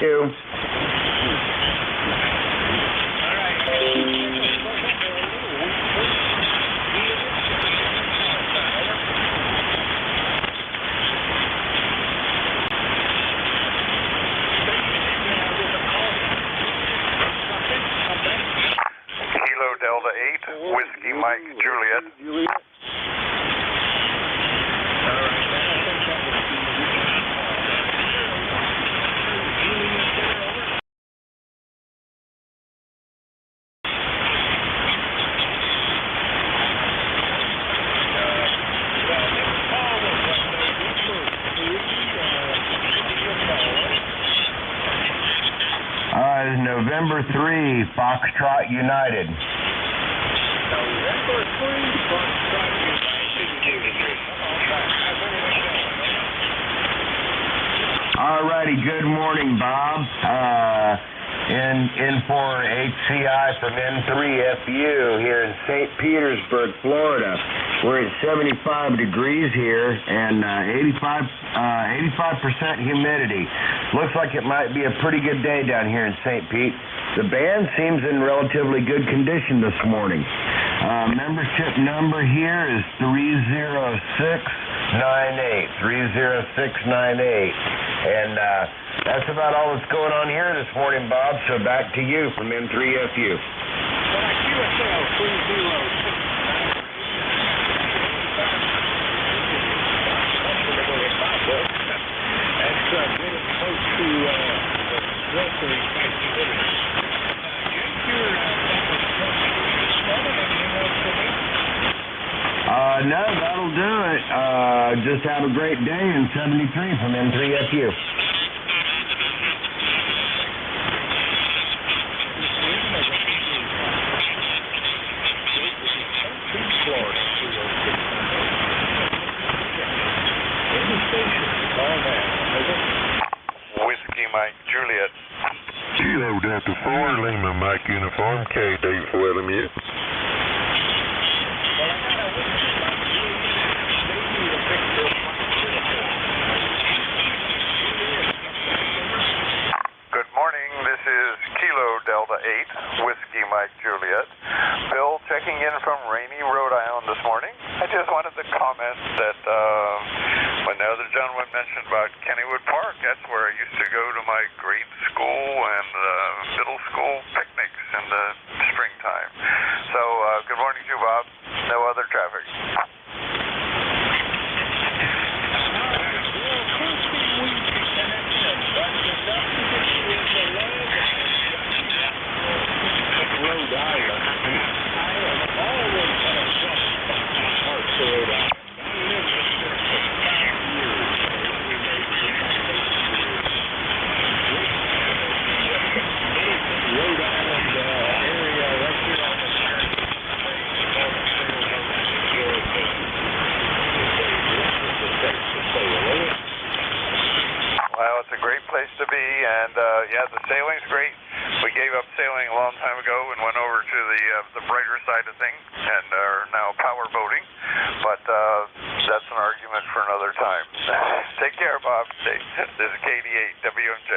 you. Kilo Delta 8, Whiskey Mike Juliet. November 3, Foxtrot United. November 3, Foxtrot United. Alrighty, good morning, Bob. In for HCI from N3FU here in St. Petersburg, Florida. We're at 75 degrees here and 85% humidity. Looks like it might be a pretty good day down here in St. Pete. The band seems in relatively good condition this morning. Membership number here is 30698. 30698. And that's about all that's going on here this morning, Bob. So back to you from N3FU. QSL 306. That's getting close to roughly 5 No, that'll do it. Just have a great day in 73 from N3FU. Whiskey Mike Juliet. Kilo Delta 4, Lima Mike Uniform, KD for LMU. Good morning, this is Kilo Delta 8, Whiskey Mike Juliet. Bill checking in from rainy Rhode Island this morning. I just wanted to comment that when the other gentleman mentioned about Kennywood Park, that's where I used to go to my grade school and middle school picnics in the springtime. So good morning to you, Bob. No other traffic. Rhode Island. I have always had a soft spot in parts of Rhode Island. I lived there for 5 years. We made Rhode Island area right here on the Well, it's a great place to be, and yeah, the sailing's great. We gave up sailing a long time ago and went over to the brighter side of things and are now power boating, but that's an argument for another time. Take care, Bob. This is KD8 WMJ.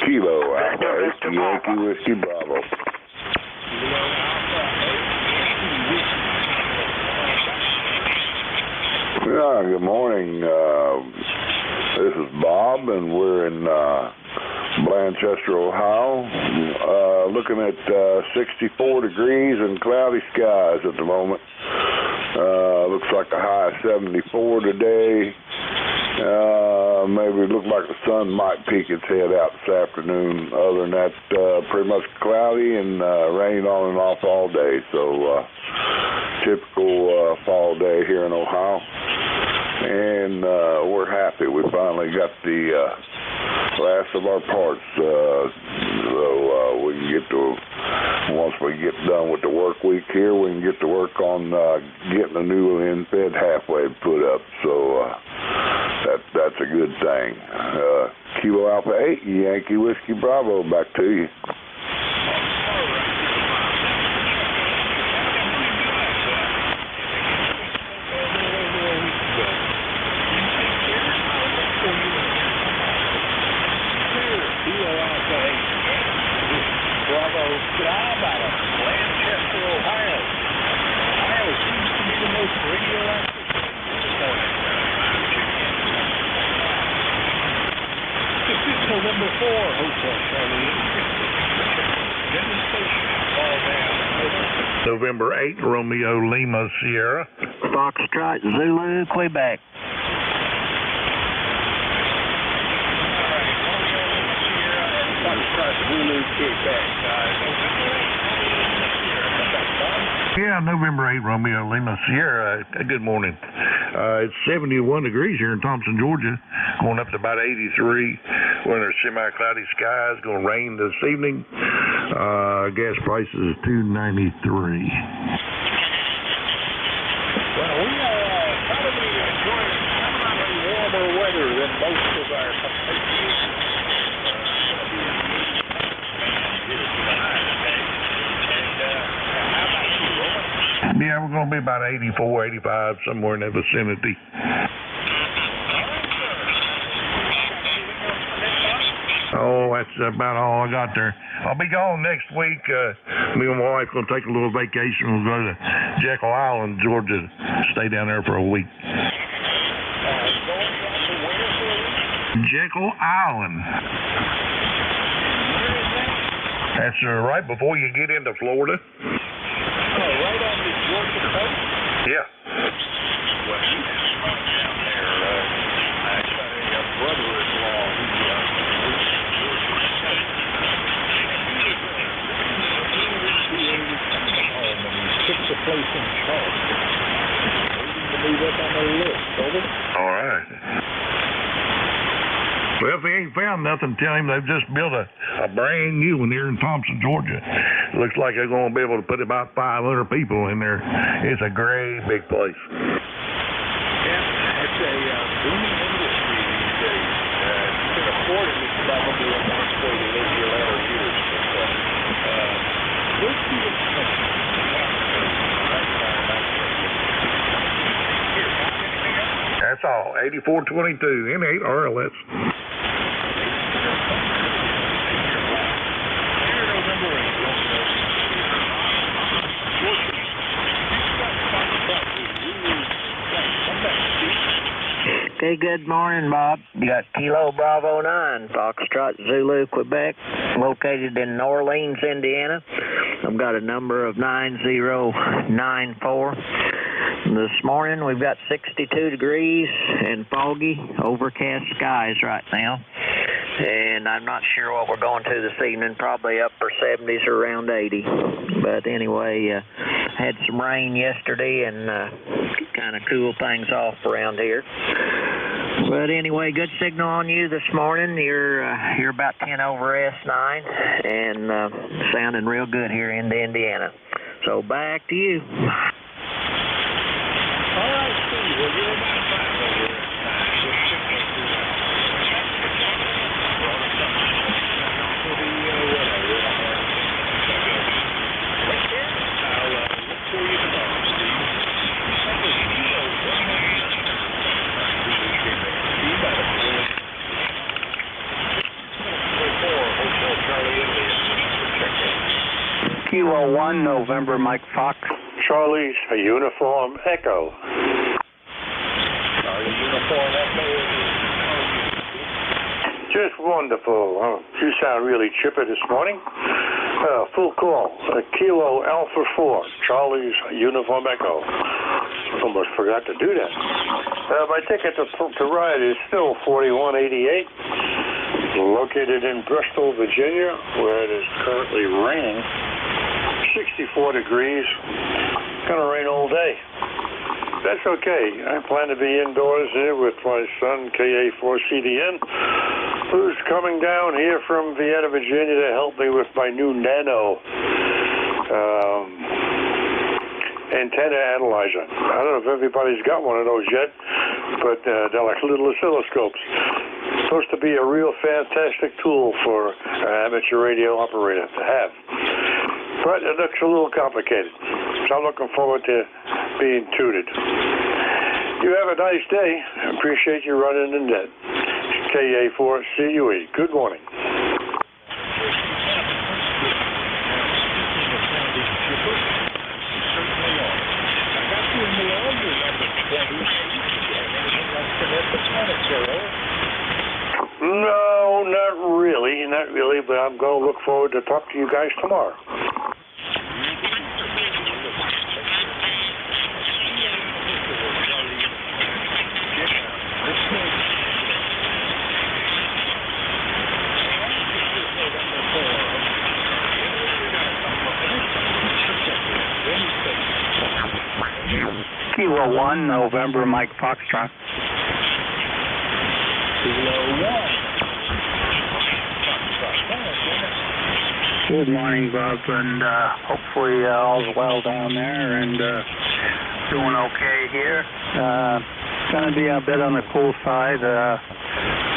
Kilo Alpha 8 Yankee Whiskey Bravo. Good morning. This is Bob, and we're in Blanchester, Ohio. Looking at 64 degrees and cloudy skies at the moment. Looks like a high of 74 today. Maybe it looked like the sun might peek its head out this afternoon. Other than that, pretty much cloudy and rain on and off all day. So typical fall day here in Ohio. And we're happy. We finally got the last of our parts. So we can get to, once we get done with the work week here, we can get to work on getting a new end fed halfway put up. So that's a good thing. Kilo Alpha 8, Yankee Whiskey Bravo, back to you. Bravo, job out of Lancaster, Ohio. Ohio seems to be the most radioactive this morning. This is November 4, Hotel Charlie. Demonstration, fall down. November 8, Romeo Lima Sierra. Foxtrot Zulu, Quebec. Zulu, Quebec. Yeah, November 8, Romeo Lima Sierra. Good morning. It's 71 degrees here in Thompson, Georgia, going up to about 83. We're under semi-cloudy skies. Going to rain this evening. Gas prices is $2.93. Well, we are probably enjoying slightly warmer weather than most of our compatriots. Yeah, we're going to be about 84, 85, somewhere in that vicinity. Oh, that's about all I got there. I'll be gone next week. Me and my wife going to take a little vacation. We'll go to Jekyll Island, Georgia. Stay down there for a week. Jekyll Island. That's right before you get into Florida. Right on the Georgia coast? Yeah. Well, he's down there. Actually, a brother-in-law who took the place in charge. Waiting to move up on the list, over. All right. Well, if he ain't found nothing, tell him they've just built a brand new one here in Thompson, Georgia. Looks like they're going to be able to put about 500 people in there. It's a great big place. Yeah, it's a booming industry these days. If you can afford it, it's probably a nice way to live your latter years. But we'll see what's coming. That's all. 8422 N8 RLS. Okay, good morning, Bob. You got Kilo Bravo 9, Foxtrot Zulu, Quebec, located in Orleans, Indiana. I've got a number of 9094. This morning we've got 62 degrees and foggy, overcast skies right now. And I'm not sure what we're going to this evening, probably upper 70s or around 80. But anyway, had some rain yesterday and kind of cool things off around here. But anyway, good signal on you this morning. You're about 10 over S9 and sounding real good here in Indiana. So back to you. All right, Steve. Well, you're about 5 over S9. Kilo 1, November, Mike Fox. Charlie's a uniform Echo. Uniform Echo. Just wonderful. You sound really chipper this morning. Full call. Kilo Alpha 4, Charlie's Uniform Echo. Almost forgot to do that. My ticket to ride is still 4188. Located in Bristol, Virginia, where it is currently raining. 64 degrees. Gonna rain all day. That's okay. I plan to be indoors here with my son, KA4CDN, who's coming down here from Vienna, Virginia to help me with my new Nano antenna analyzer. I don't know if everybody's got one of those yet, but they're like little oscilloscopes. Supposed to be a real fantastic tool for an amateur radio operator to have. But it looks a little complicated, so I'm looking forward to being tutored. You have a nice day. I appreciate you running the net. KA4CUE. Good morning. No, not really, but I'm going to look forward to talk to you guys tomorrow. Kilo 1, November, Mike Foxtrot. Good morning, Bob, and hopefully all's well down there and doing okay here. It's going to be a bit on the cool side.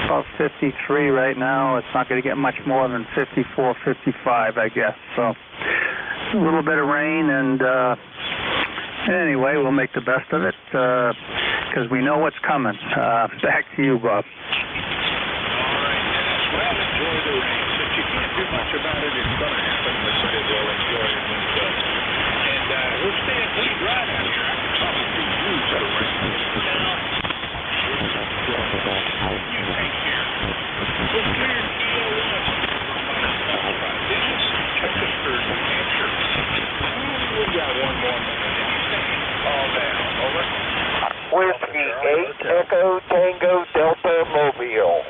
About 53 right now. It's not going to get much more than 54, 55, I guess. So a little bit of rain, and anyway, we'll make the best of it because we know what's coming. Back to you, Bob. Much about it, it's going to happen, but you did well enjoy it when it does. And we're staying pretty dry down here. I could probably use the rain. Now, you take care. We're clear in Kilo 1. Dennis, Chesterford, New Hampshire. We got one more minute. All down. Over. Whiskey 8 Echo Tango Delta Mobile.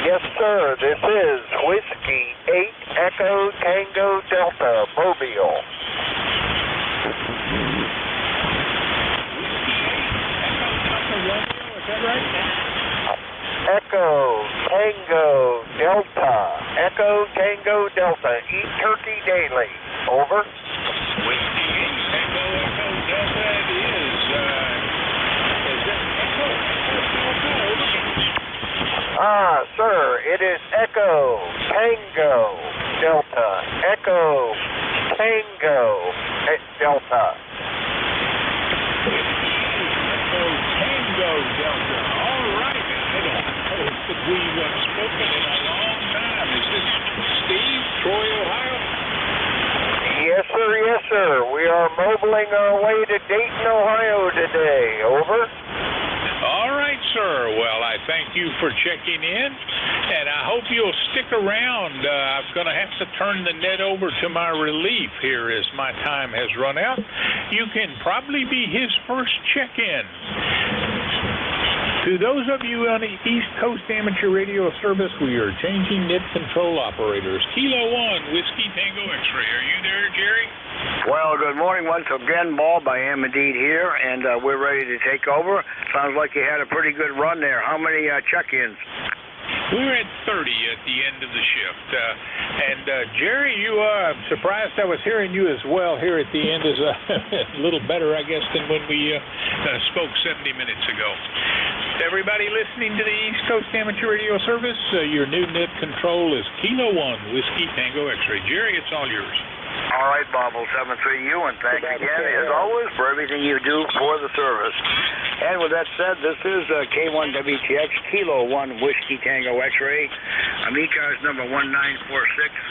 Yes, sir. This is Whiskey 8 Echo Tango Delta Mobile. Is that right? Echo Tango Delta. Echo Tango Delta. Eat turkey daily. Over. Whiskey 8 Echo Delta it is. Is that Echo sir, it is Echo Tango Delta. Echo Tango Delta. Echo Tango Delta. All right. I don't know that we've spoken in a long time. Is this Steve, Troy, Ohio? Yes, sir. Yes, sir. We are mobiling our way to Dayton, Ohio today. Over. All right, sir. Well, I thank you for checking in, and I hope you'll stick around. I'm going to have to turn the net over to my relief here as my time has run out. You can probably be his first check-in. To those of you on the East Coast Amateur Radio Service, we are changing net control operators. Kilo 1, Whiskey Tango X-Ray. Are you there, Jerry? Well, good morning once again, Bob. I am indeed here, and we're ready to take over. Sounds like you had a pretty good run there. How many check-ins? We're at 30 at the end of the shift. Jerry, you surprised I was hearing you as well here at the end. Is a little better, I guess, than when we spoke 70 minutes ago. Everybody listening to the East Coast Amateur Radio Service, your new net control is Kilo 1, Whiskey Tango X-Ray. Jerry, it's all yours. All right, Bob, 073U, and thanks again, as always, for everything you do for the service. And with that said, this is K1WTX, Kilo 1, Whiskey Tango X-Ray. I'm ECARS number 1946.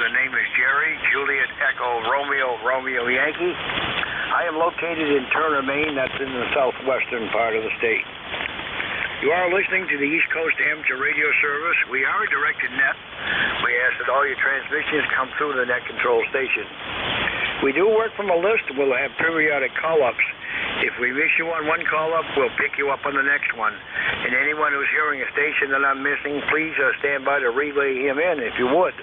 The name is Jerry, Juliet Echo Romeo Yankee. I am located in Turner, Maine. That's in the southwestern part of the state. You are listening to the East Coast Amateur Radio Service. We are a directed net. We ask that all your transmissions come through the net control station. We do work from a list. We'll have periodic call-ups. If we miss you on one call-up, we'll pick you up on the next one. And anyone who's hearing a station that I'm missing, please stand by to relay him in, if you would.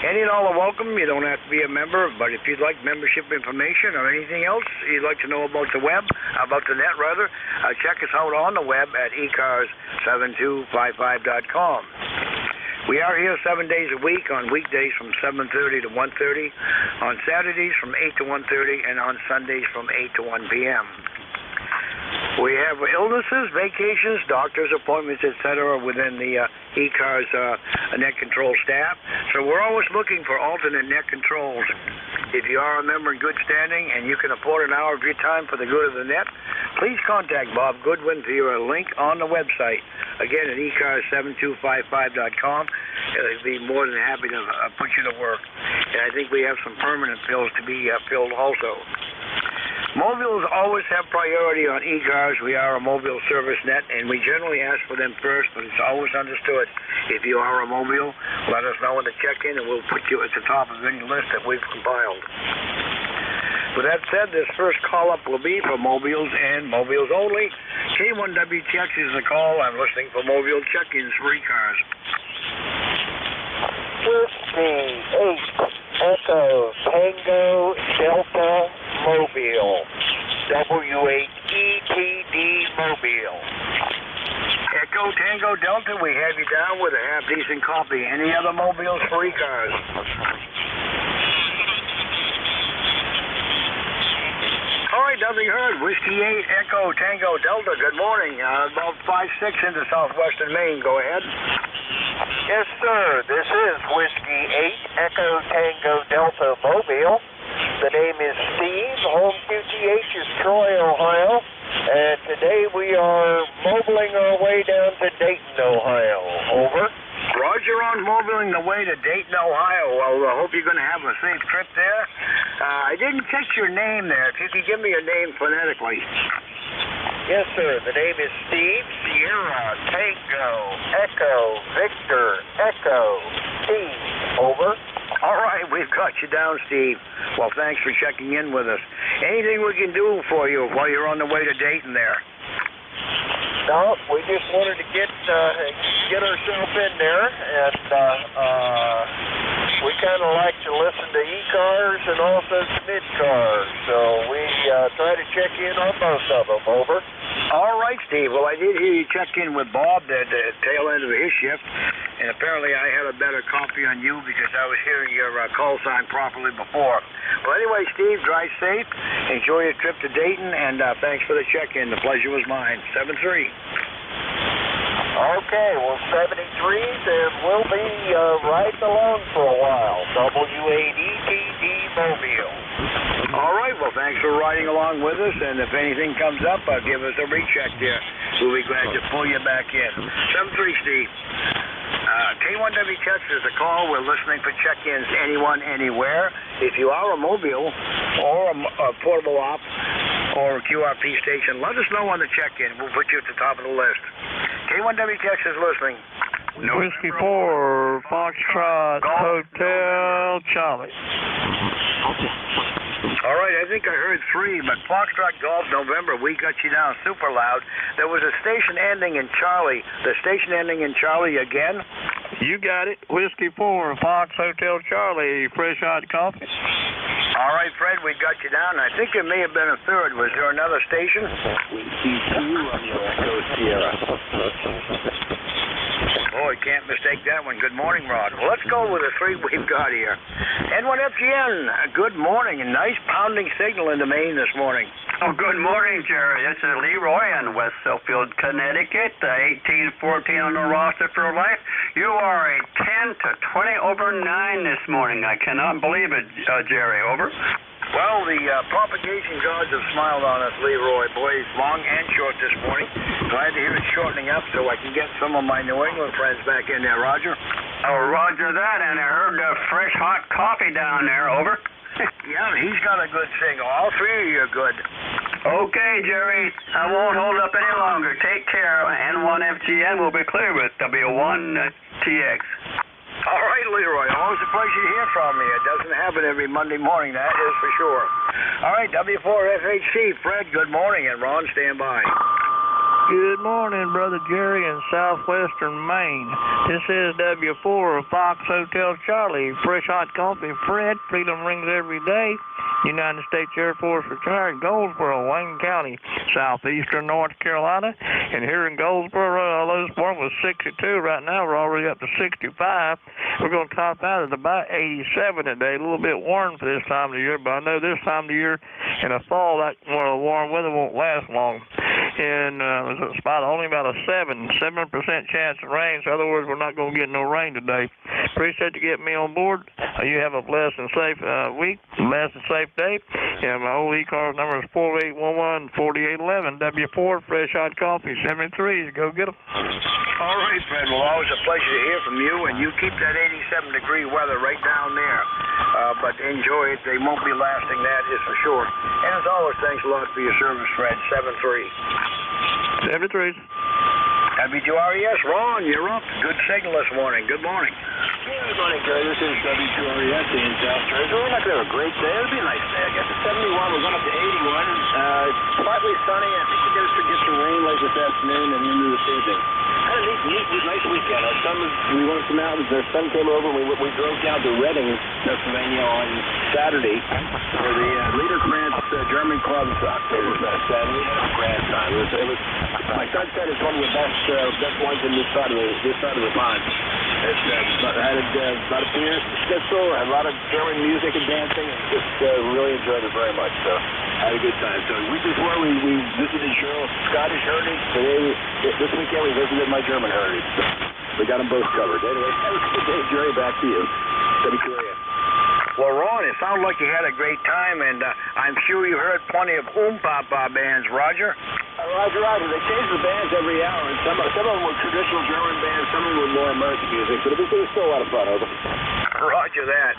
Any and all are welcome. You don't have to be a member, but if you'd like membership information or anything else you'd like to know about the web, about the net rather, check us out on the web at ECARS7255.com. We are here 7 days a week, on weekdays from 7:30 to 1:30, on Saturdays from 8 to 1:30, and on Sundays from 8 to 1 p.m. We have illnesses, vacations, doctor's appointments, etc. within the ECARS net control staff. So we're always looking for alternate net controls. If you are a member in good standing and you can afford an hour of your time for the good of the net, please contact Bob Goodwin via a link on the website. Again, at ECARS7255.com. He'll be more than happy to put you to work. And I think we have some permanent bills to be filled also. Mobiles always have priority on ECARS. We are a mobile service net, and we generally ask for them first, but it's always understood. If you are a mobile, let us know when to check in, and we'll put you at the top of any list that we've compiled. With that said, this first call-up will be for mobiles and mobiles only. K1WTX is the call. I'm listening for mobile check-ins for ECARS. Whiskey 8 Echo Tango Delta Mobile. W8ETD Mobile. Echo Tango Delta, we have you down with a half-decent copy. Any other mobiles for ECARS? All right, nothing heard. Whiskey 8 Echo Tango Delta, good morning. About 5-6 into southwestern Maine. Go ahead. Yes, sir. This is Whiskey 8 Echo Tango Delta Mobile. The name is Steve. Home QTH is Troy, Ohio. And today we are mobiling our way down to Dayton, Ohio. Over. Roger on mobiling the way to Dayton, Ohio. Well, I hope you're going to have a safe trip there. I didn't catch your name there. If you could give me your name phonetically. Yes, sir. The name is Steve. Sierra, Tango, Echo, Victor, Echo, Steve. Over. All right, we've got you down, Steve. Well, thanks for checking in with us. Anything we can do for you while you're on the way to Dayton there? No, we just wanted to get ourselves in there, and we kind of like to listen to ECARS and also to mid-cars, so we try to check in on both of them. Over. All right, Steve. Well, I did hear you check in with Bob at the tail end of his shift, and apparently I had a better copy on you because I was hearing your call sign properly before. Well, anyway, Steve, drive safe. Enjoy your trip to Dayton, and thanks for the check-in. The pleasure was mine. 7-3. Okay, well, 73s, and we'll be riding along for a while. W8ETD Mobile. All right, well, thanks for riding along with us, and if anything comes up, give us a recheck there. We'll be glad to pull you back in. 7-3, Steve. K1WTX is the call. We're listening for check-ins anyone, anywhere. If you are a mobile or a portable op or a QRP station, let us know on the check-in. We'll put you at the top of the list. K1WTX is listening. Whiskey 4, Foxtrot, Hotel, Charlie. All right, I think I heard 3, but Foxtrot Golf November, we got you down super loud. There was a station ending in Charlie. The station ending in Charlie again? You got it. Whiskey 4, Fox Hotel Charlie, fresh hot coffee. All right, Fred, we got you down. I think there may have been a third. Was there another station? Echo Sierra. Boy, can't mistake that one. Good morning, Rod. Well, let's go with the 3 we've got here. N1FGN, good morning. A nice pounding signal into Maine this morning. Oh, good morning, Jerry. This is Leroy in West Southfield, Connecticut. 18-14 on the roster for life. You are a 10 to 20 over 9 this morning. I cannot believe it, Jerry. Over. Well, the propagation gods have smiled on us, Leroy. Boy, it's long and short this morning. Glad to hear it shortening up so I can get some of my New England friends back in there, Roger. Oh, Roger that, and I heard fresh hot coffee down there. Over. Yeah, he's got a good signal. All 3 of you are good. Okay, Jerry. I won't hold up any longer. Take care. N1FGN will be clear with W1TX. All right, Leroy. Always a pleasure to hear from you. It doesn't happen every Monday morning, that is for sure. All right, W4FHC. Fred, good morning, and Ron, stand by. Good morning, Brother Jerry in southwestern Maine. This is W4 Fox Hotel Charlie. Fresh hot coffee, Fred. Freedom rings every day. United States Air Force retired, Goldsboro, Wayne County, southeastern North Carolina. And here in Goldsboro, lowest point was 62. Right now, we're already up to 65. We're going to top out at about 87 today. A little bit warm for this time of the year, but I know this time of the year in the fall, that warm weather won't last long. And there's only about a 7% chance of rain. So in other words, we're not going to get no rain today. Appreciate you getting me on board. You have a blessed and safe week, blessed and safe day. And my old ECARS number is 4811-4811. W4 Fresh Hot Coffee 73s. Go get them. All right, Fred. Well, always a pleasure to hear from you, and you keep that 87-degree weather right down there. But enjoy it. They won't be lasting, that is for sure. And as always, thanks a lot for your service, Fred. 73. 73s. W2RES, Ron, you're up. Good signal this morning. Good morning. Good morning, Jerry. This is W2RES in South Jersey. We're not going to have a great day. It'll be a nice day. I guess it's 71. We're going up to 81. It's partly sunny. I think we're going to get some rain late this afternoon and into this evening. Had a neat, nice weekend. We went to the mountains. Our son came over and we drove down to Reading, Pennsylvania on Saturday for the Liederkranz German Club Oktoberfest. And we had a grand time. It was my son said it's one of the best ones in this side of the pond. It's had about a beer, schnitzel, and a lot of German music and dancing, and just really enjoyed it very much. So had a good time. So week before we visited Cheryl's Scottish heritage. This weekend we visited my German heritage. So we got them both covered. Anyway, that was a good day, Jerry. Back to you. W2RES. Well, Ron, it sounds like you had a great time, and I'm sure you heard plenty of pop bands, Roger. Roger. They change the bands every hour, and some of them were traditional German bands, some of them were more American music, but it was still a lot of fun, over. Roger that.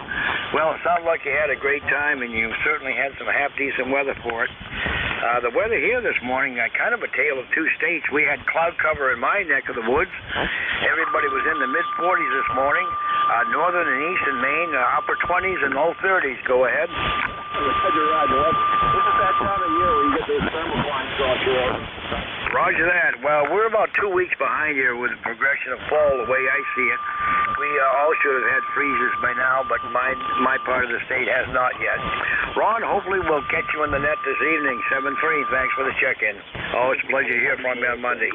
Well, it sounds like you had a great time, and you certainly had some half-decent weather for it. The weather here this morning, kind of a tale of two states. We had cloud cover in my neck of the woods. Everybody was in the mid-40s this morning. Northern and eastern Maine, upper 20s and low 30s. Go ahead. Roger. This is that time of year where you get those thermoclines off your own. Roger that. Well, we're about 2 weeks behind here with the progression of fall, the way I see it. We all should have had freezes by now, but my part of the state has not yet. Ron, hopefully we'll catch you in the net this evening, 7-3. Thanks for the check-in. Always a pleasure to hear from you on Monday.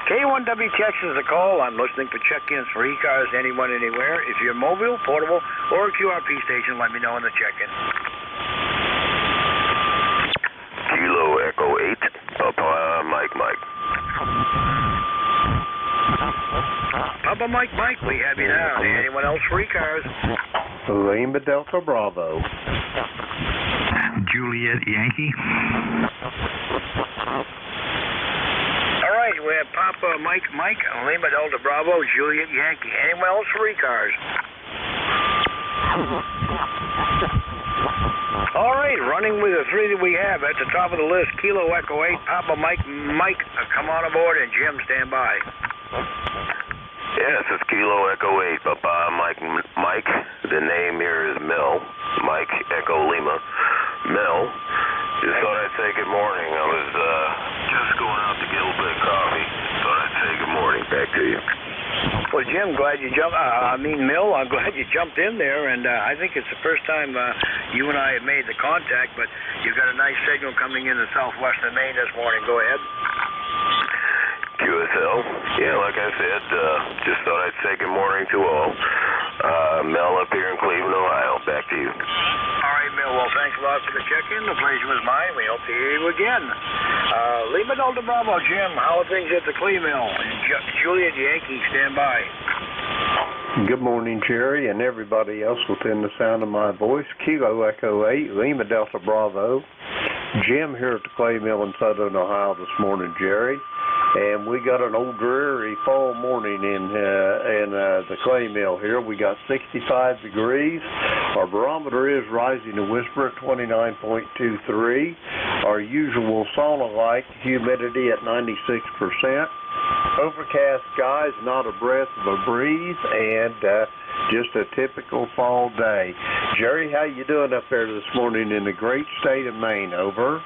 K1WTX is the call. I'm listening for check-ins for ECARS anyone, anywhere. If you're mobile, portable, or a QRP station, let me know in the check-in. Kilo Echo 8, Papa Mike. Papa Mike, we have you now. Anyone else for ECARS? Lima Delta Bravo. Juliet Yankee. We have Papa Mike, Lima Delta Bravo, Juliet Yankee. Anyone else for ECARS? All right, running with the three that we have at the top of the list, Kilo Echo 8, Papa Mike, come on aboard, and Jim, stand by. Yes, it's Kilo Echo 8, Papa Mike. The name here is Mel. Mike Echo Lima. Mel. Just thought I'd say good morning. I was just going out to get a little bit of coffee. Thought I'd say good morning. Back to you. Well, Jim, glad you jumped. Mill, I'm glad you jumped in there, and I think it's the first time you and I have made the contact, but you've got a nice signal coming into southwestern Maine this morning. Go ahead. QSL. Yeah, like I said, just thought I'd say good morning to all. Mel up here in Cleveland, Ohio. Back to you. All right, Mel. Well, thanks a lot for the check-in. The pleasure was mine. We hope to hear you again. Lima Delta Bravo, Jim. How are things at the Clee Mill? Juliet Yankee, stand by. Good morning, Jerry, and everybody else within the sound of my voice. Kilo Echo 8, Lima Delta Bravo. Jim here at the Clay Mill in Southern Ohio this morning, Jerry. and we got an old dreary fall morning in the clay mill here. We got 65 degrees. Our barometer is rising to whisper at 29.23. Our usual sauna-like humidity at 96%. Overcast skies, not a breath of a breeze, and just a typical fall day. Jerry, how you doing up there this morning in the great state of Maine? Over.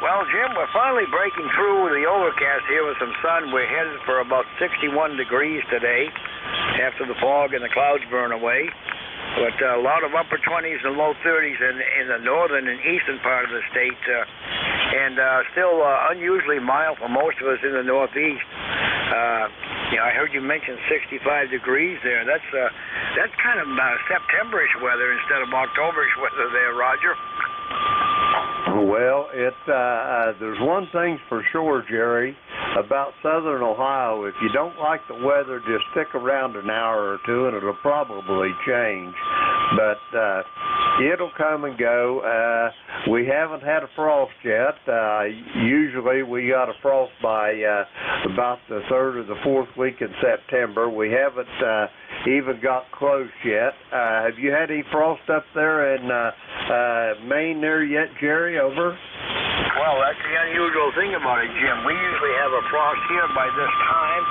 Well, Jim, we're finally breaking through the overcast here with some sun. We're headed for about 61 degrees today after the fog and the clouds burn away. But a lot of upper 20s and low 30s in the northern and eastern part of the state, and still unusually mild for most of us in the northeast. I heard you mention 65 degrees there. That's kind of September-ish weather instead of October-ish weather there, Roger. Well, there's one thing for sure, Jerry, about southern Ohio. If you don't like the weather, just stick around an hour or two and it'll probably change. But it'll come and go. We haven't had a frost yet. Usually we got a frost by about the 3rd or the 4th week in September. We haven't even got close yet. Have you had any frost up there in Maine there yet, Jerry? Over? Well, that's the unusual thing about it, Jim. We usually have a frost here by this time,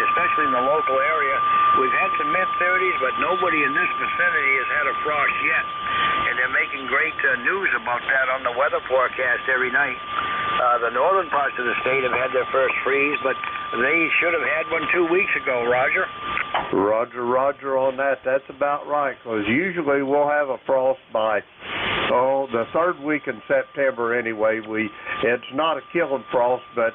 especially in the local area. We've had some mid-30s, but nobody in this vicinity has had a frost yet. And they're making great news about that on the weather forecast every night. The northern parts of the state have had their first freeze, but they should have had one 2 weeks ago, Roger. Roger on that. That's about right, because usually we'll have a frost by the 3rd week in September anyway. It's not a killing frost, but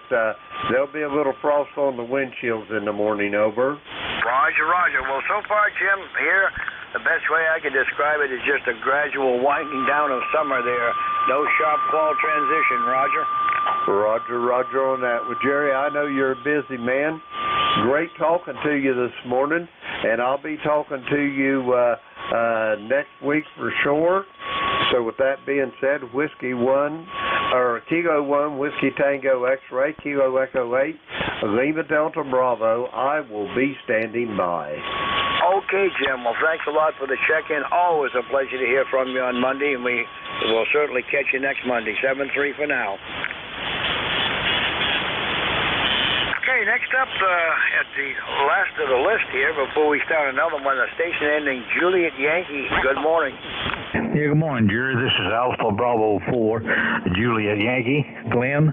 there'll be a little frost on the windshields in the morning. Over. Roger. Well, so far, Jim, here, the best way I can describe it is just a gradual winding down of summer there. No sharp fall transition, Roger. Roger on that. Well, Jerry, I know you're a busy man. Great talking to you this morning, and I'll be talking to you next week for sure. So with that being said, Kilo 1, Whiskey Tango X-Ray, Kilo Echo 8, Lima Delta Bravo, I will be standing by. Okay, Jim. Well, thanks a lot for the check-in. Always a pleasure to hear from you on Monday, and we will certainly catch you next Monday. 7-3 for now. Okay, next up at the last of the list here, before we start another one, the station ending Juliet Yankee. Good morning. Yeah, good morning, Jerry. This is Alpha Bravo 4, Juliet Yankee, Glenn,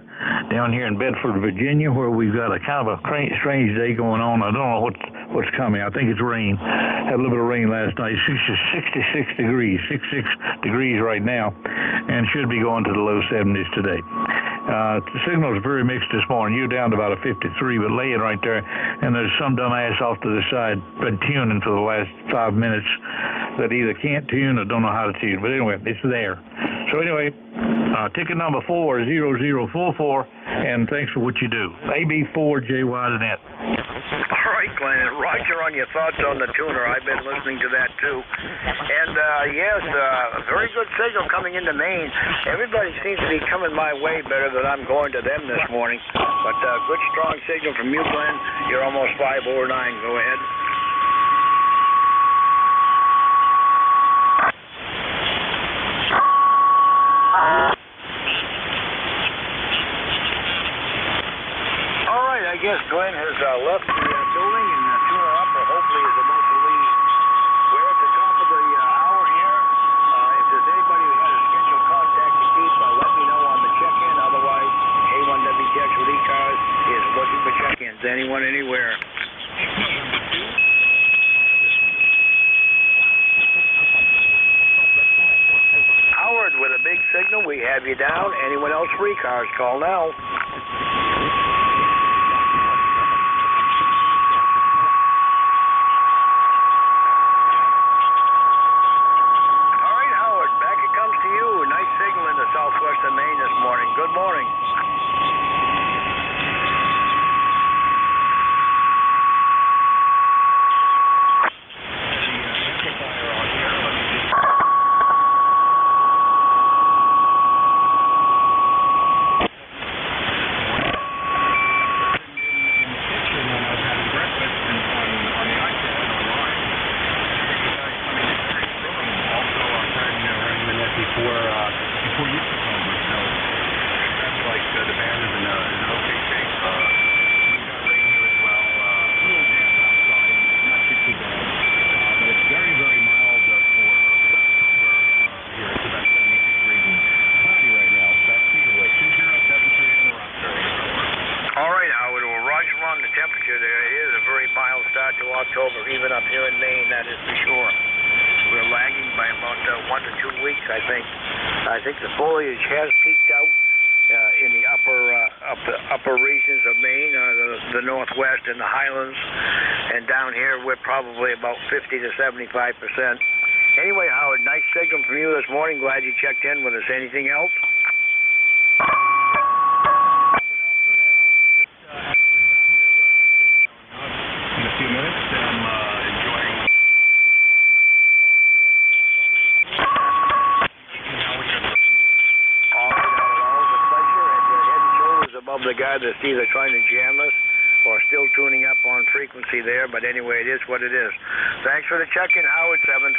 down here in Bedford, Virginia, where we've got a kind of a strange day going on. I don't know what's coming. I think it's rain. Had a little bit of rain last night. It's 66 degrees right now, and should be going to the low 70s today. The signals are very mixed this morning. You're down to about a 53, but laying right there, and there's some dumbass off to the side been tuning for the last 5 minutes that either can't tune or don't know how to tune. But anyway, it's there. So anyway, ticket number 40044, and thanks for what you do. AB4JY.net. All right, Glenn. Roger on your thoughts on the tuner. I've been listening to that too. And yes, a very good signal coming into Maine. Everybody seems to be coming my way better than I'm going to them this morning. But good strong signal from you, Glenn. You're almost 5 over 9. Go ahead. I guess Glenn has left the building, and the tuner up, or hopefully is about to leave. We're at the top of the hour here. If there's anybody who has a scheduled contact to keep, let me know on the check-in. Otherwise, A1WTX with ECARS is looking for check-ins. Anyone, anywhere. Howard with a big signal. We have you down. Anyone else for ECARS? Call now. Southwestern Maine this morning. Good morning. temperature there. It is a very mild start to October, even up here in Maine, that is for sure. We're lagging by about 1 to 2 weeks, I think. I think the foliage has peaked out in the upper regions of Maine, the northwest and the highlands, and down here we're probably about 50 to 75%. Anyway, Howard, nice signal from you this morning. Glad you checked in with us. Anything else? In a few minutes, I'm enjoying. Always a pleasure, and you're head and shoulders above the guy that's either trying to jam us or still tuning up on frequency there, but anyway, it is what it is. Thanks for the check-in, Howard 73.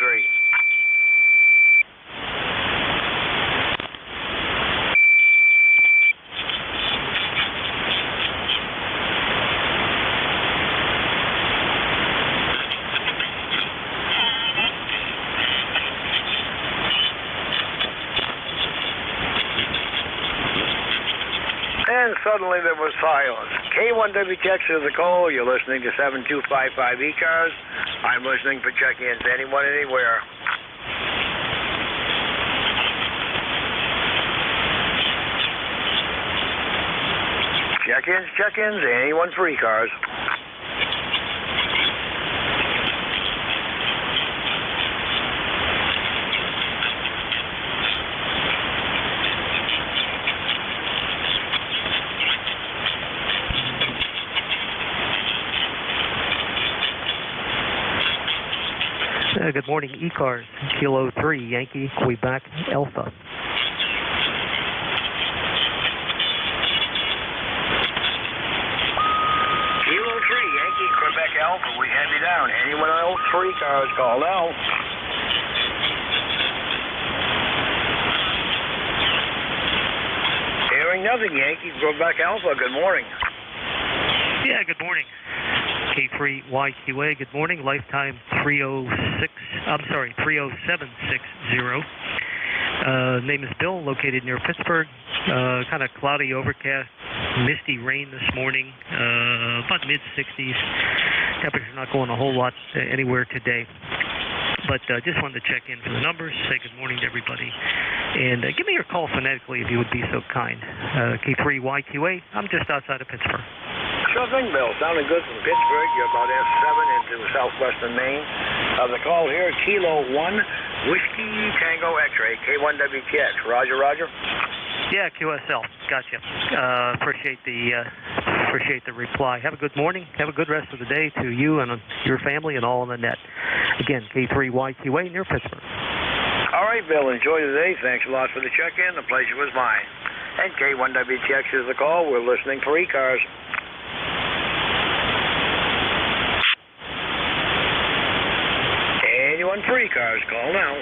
And suddenly there was silence. K1WTX is the call. You're listening to 7255 ECARS. I'm listening for check-ins. Anyone, anywhere. Check-ins, anyone for ECARS. Good morning, ECARS, Kilo 3, Yankee, Quebec, Alpha. Kilo 3, Yankee, Quebec, Alpha, we have you down. Anyone else for ECARS, call now. Hearing nothing, Yankee, Quebec, Alpha, good morning. Yeah, good morning. K3YQA, good morning. Lifetime 30760. Name is Bill, located near Pittsburgh. Kind of cloudy, overcast, misty rain this morning. About mid-60s. Temperature not going a whole lot anywhere today. But just wanted to check in for the numbers, say good morning to everybody. And give me your call phonetically if you would be so kind. K3YQA, I'm just outside of Pittsburgh. Sure thing, Bill. Sounding good from Pittsburgh. You're about S7 into southwestern Maine. The call here, Kilo 1, Whiskey Tango X-Ray, K1WTX. Roger, roger. Yeah, QSL. Gotcha. Appreciate the reply. Have a good morning. Have a good rest of the day to you and your family and all on the net. Again, K3YQA near Pittsburgh. All right, Bill. Enjoy the day. Thanks a lot for the check-in. The pleasure was mine. And K1WTX is the call. We're listening for ECARS. Anyone for ECARS, call now.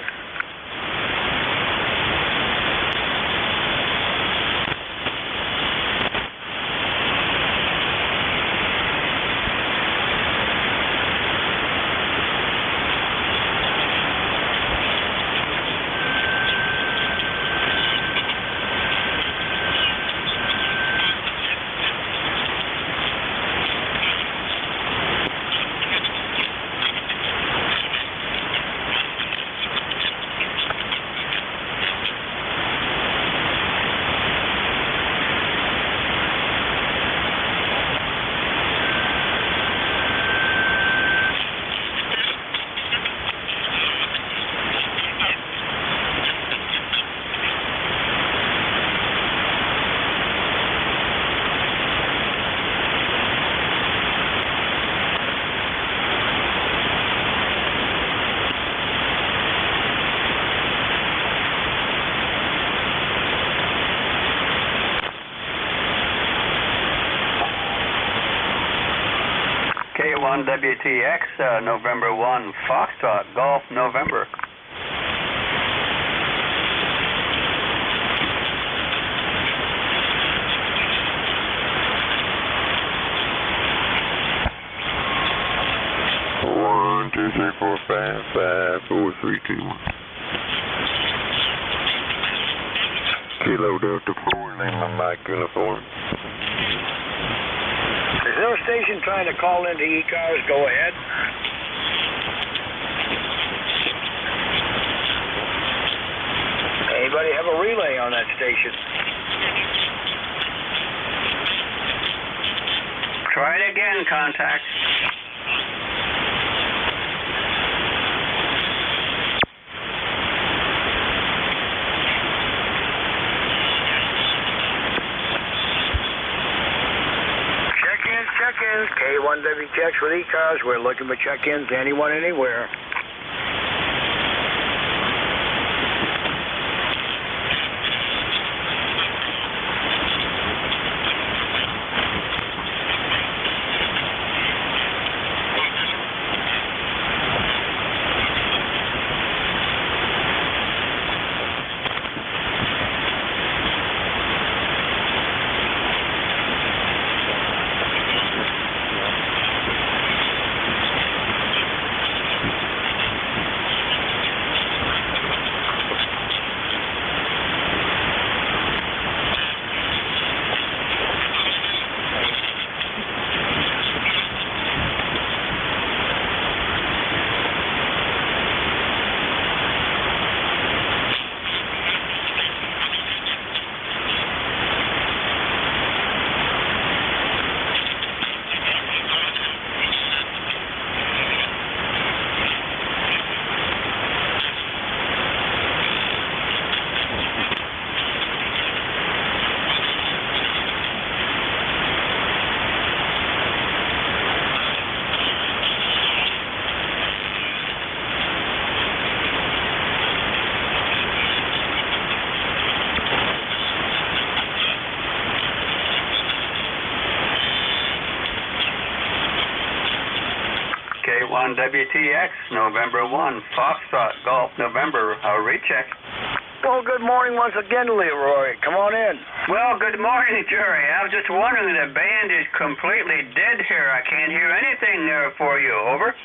K1WTX, November 1, Foxtrot, Golf, November. One, two, three, four, five, 4, 3, 2, 1. Kilo Delta 4, name my Mike uniform. Is there a station trying to call into ECARS? Go ahead. Anybody have a relay on that station? Try it again, contact. Check-ins. K1WTX with ECARS. We're looking for check-ins. Anyone, anywhere. K1WTX, November 1, Foxtrot, Golf, November, recheck. Well, good morning once again, Leroy. Come on in. Well, good morning, Jerry. I was just wondering, the band is completely dead here. I can't hear anything there for you. Over.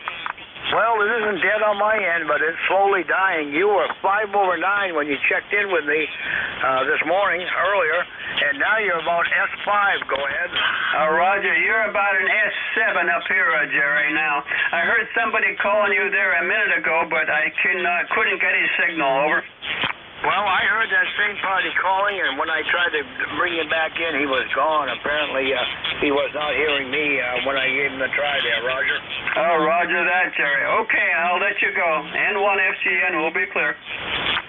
Well, it isn't dead on my end, but it's slowly dying. You were 5 over 9 when you checked in with me this morning, earlier, and now you're about S5. Go ahead. Roger, you're about an S7 up here, Jerry. Now, I heard somebody calling you there a minute ago, but I couldn't get his signal. Over. Well, I heard that same party calling, and when I tried to bring him back in, he was gone. Apparently, he was not hearing me when I gave him the try there, Roger. Oh, roger that, Jerry. Okay, I'll let you go. N1FGN will be clear.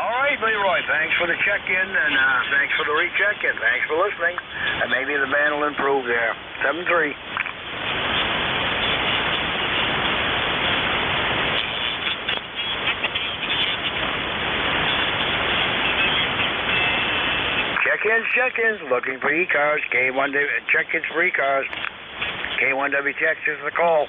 All right, Leroy, thanks for the check-in, and thanks for the recheck, and thanks for listening. And maybe the band will improve there. 7-3. Check-ins, looking for ECARS, K1, check-ins for ECARS, K1WTX is the call.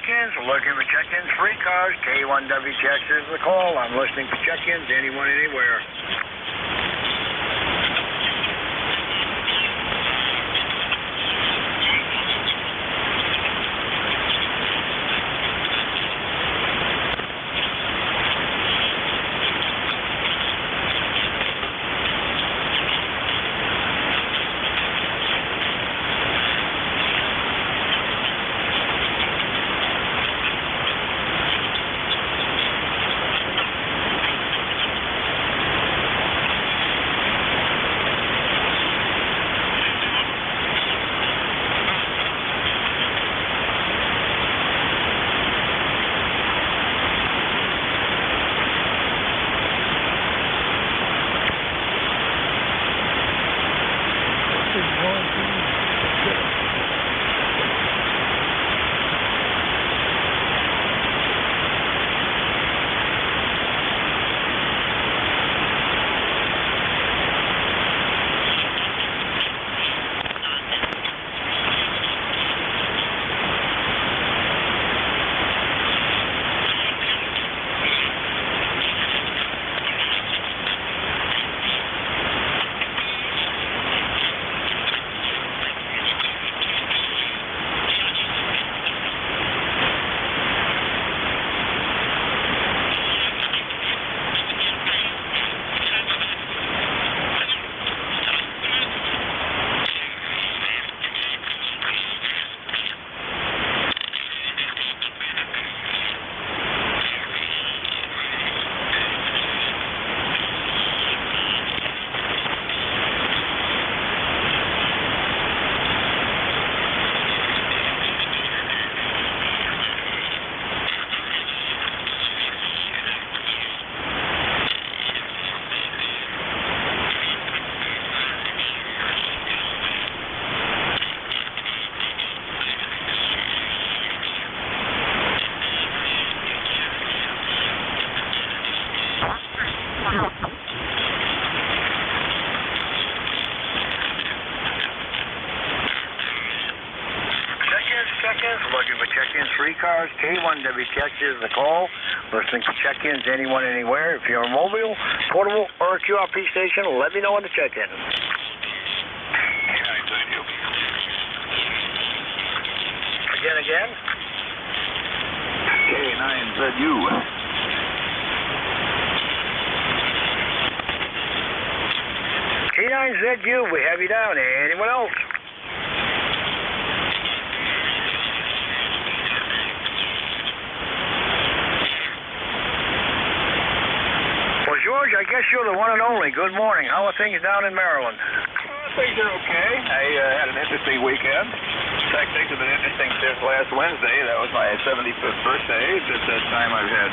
check-ins. We're looking for check-ins for ECARS. K1WTX is the call. I'm listening for check-ins, anyone, anywhere. Looking for check-ins for ECARS. K1WTX is the call. Listening for check-ins, anyone, anywhere. If you're mobile, portable, or a QRP station, let me know when to check in. Again? K9ZU. K9ZU, we have you down. Anyone else? Well, George, I guess you're the one and only. Good morning. How are things down in Maryland? Things are okay. I had an interesting weekend. In fact, things have been interesting since last Wednesday. That was my 75th birthday. At that time, I've had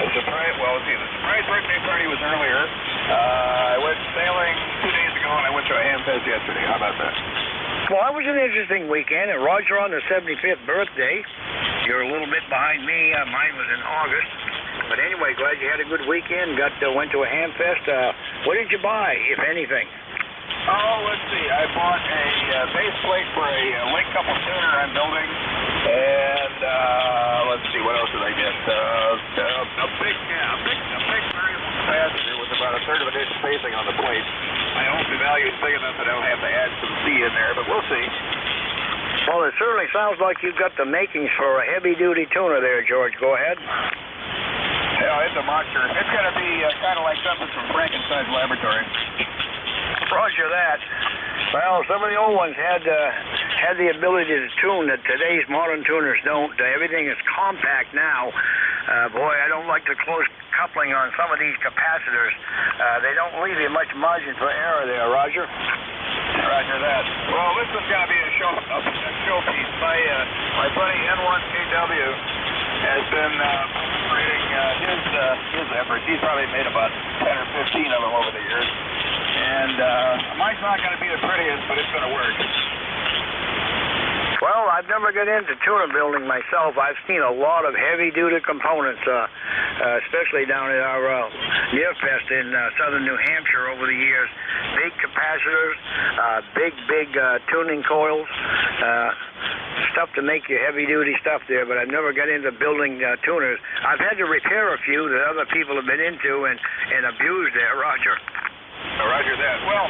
a surprise. Well, let's see, the surprise birthday party was earlier. I went sailing 2 days ago, and I went to a ham fest yesterday. How about that? Well, that was an interesting weekend. And Roger on the 75th birthday. You're a little bit behind me. Mine was in August. But anyway, glad you had a good weekend. Went to a ham fest. What did you buy, if anything? Oh, let's see. I bought a base plate for a link couple tuner I'm building, and let's see, what else did I get? A big variable capacitor with about a third of an inch spacing on the plate. I hope the value is big enough that I don't have to add some C in there, but we'll see. Well, it certainly sounds like you've got the makings for a heavy-duty tuner there, George. Go ahead. Yeah, it's a monster. It's going to be kind of like something from Frankenstein's laboratory. Roger that. Well, some of the old ones had the ability to tune that today's modern tuners don't. Everything is compact now. Boy, I don't like the close coupling on some of these capacitors. They don't leave you much margin for error there, Roger. Roger that. Well, this is going to be a showpiece. My buddy N1KW has been operating his efforts. He's probably made about 10 or 15 of them over the years. And mine's not going to be the prettiest, but it's going to work. Well, I've never got into tuner building myself. I've seen a lot of heavy-duty components, especially down at our Near Fest in southern New Hampshire over the years. Big capacitors, big tuning coils. stuff to make your heavy-duty stuff there, but I've never got into building tuners. I've had to repair a few that other people have been into and abused there, Roger. Roger that. Well,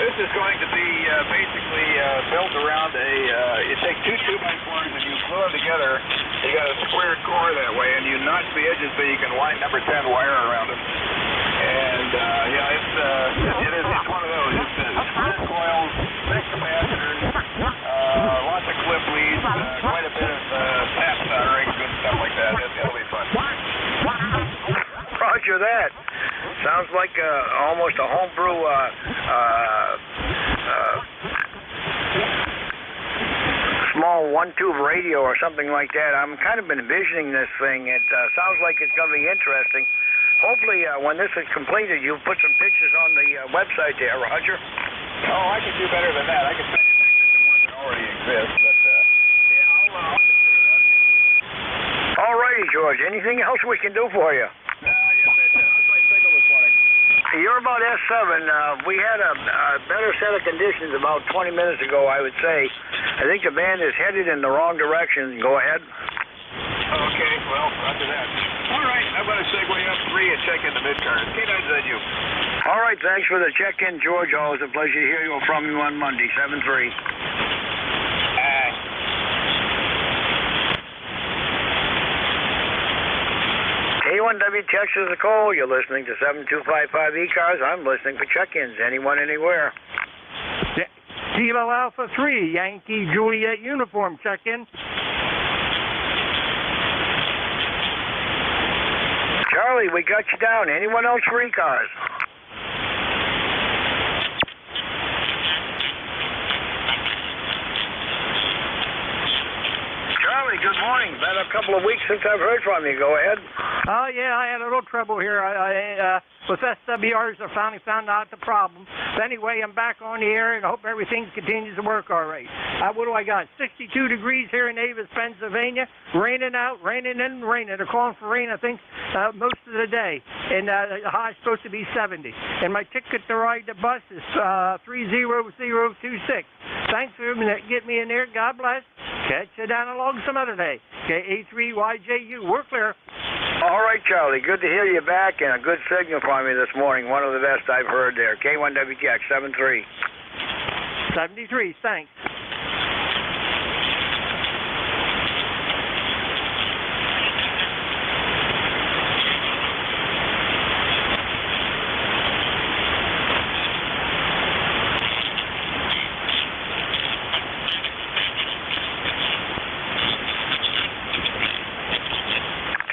this is going to be basically built around you take two 2x4s and you glue them together. You got a square core that way, and you notch the edges so you can wind number 10 wire around it. And it's one of those. It's square coils, big capacitors, lots of clip leads, quite a bit of tap soldering, good stuff like that. It'll be fun. Roger that. Sounds like almost a homebrew small one-tube radio or something like that. I'm kind of envisioning this thing. It sounds like it's going to be interesting. Hopefully, when this is completed, you'll put some pictures on the website there, Roger. Oh, I can do better than that. I can send you pictures of ones that already exist, but I'll consider that. All righty, George. Anything else we can do for you? You're about S7. We had a better set of conditions about 20 minutes ago, I would say. I think the band is headed in the wrong direction. Go ahead. Okay, well, after that. All right, I'm going to segue up 3 and check in the mid-cars. K9ZU. All right, thanks for the check-in, George. Always a pleasure to hear from you on Monday, 7-3. K1WTX is the call. You're listening to 7255 ECARS. I'm listening for check-ins. Anyone, anywhere. Kilo Alpha 3, Yankee Juliet uniform check-in. Charlie, we got you down. Anyone else for ECARS? Charlie, good morning. Been a couple of weeks since I've heard from you. Go ahead. Oh, yeah, I had a little trouble here. With SWRs, I finally found out the problem. But anyway, I'm back on the air, and I hope everything continues to work all right. What do I got? 62 degrees here in Avis, Pennsylvania. Raining out, raining in, raining. They're calling for rain, I think, most of the day. And the high is supposed to be 70. And my ticket to ride the bus is 30026. Thanks for getting me in there. God bless. Catch you down along some other day. KA3YJU. We're clear. All right, Charlie. Good to hear you back, and a good signal from you this morning. One of the best I've heard there. K1WTX 73. 73. Thanks.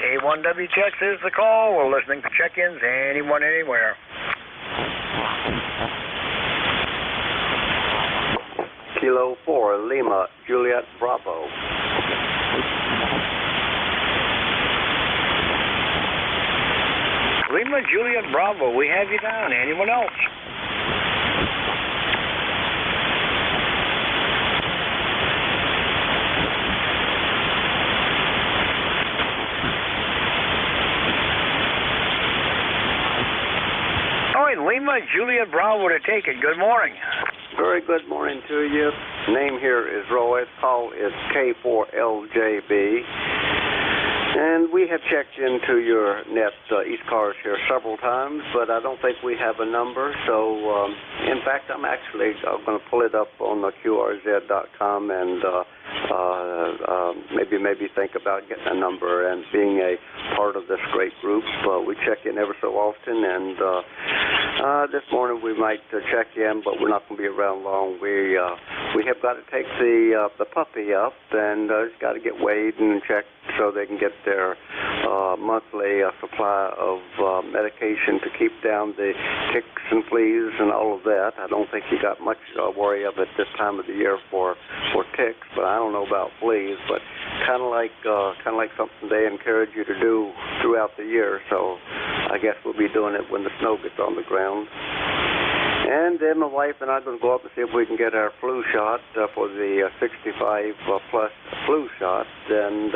K1WTX is the call. We're listening for check-ins. Anyone, anywhere. Kilo 4, Lima, Juliet, Bravo. Lima, Juliet, Bravo. We have you down. Anyone else? Lima, Juliet, Bravo to take it. Good morning. Very good morning to you. Name here is Roy. Call is K4LJB. And we have checked into your net ECARS here several times, but I don't think we have a number. So, in fact, I'm actually going to pull it up on the QRZ.com and maybe think about getting a number and being a part of this great group. We check in ever so often, and this morning we might check in, but we're not going to be around long. We have got to take the puppy up, and it's got to get weighed and checked so they can get their monthly supply of medication to keep down the ticks and fleas and all of that. I don't think you got much worry of it this time of the year for ticks, but I don't know about fleas. But kind of like something they encourage you to do throughout the year. So I guess we'll be doing it when the snow gets on the ground. And then my wife and I are going to go up and see if we can get our flu shot for the 65 plus flu shot, and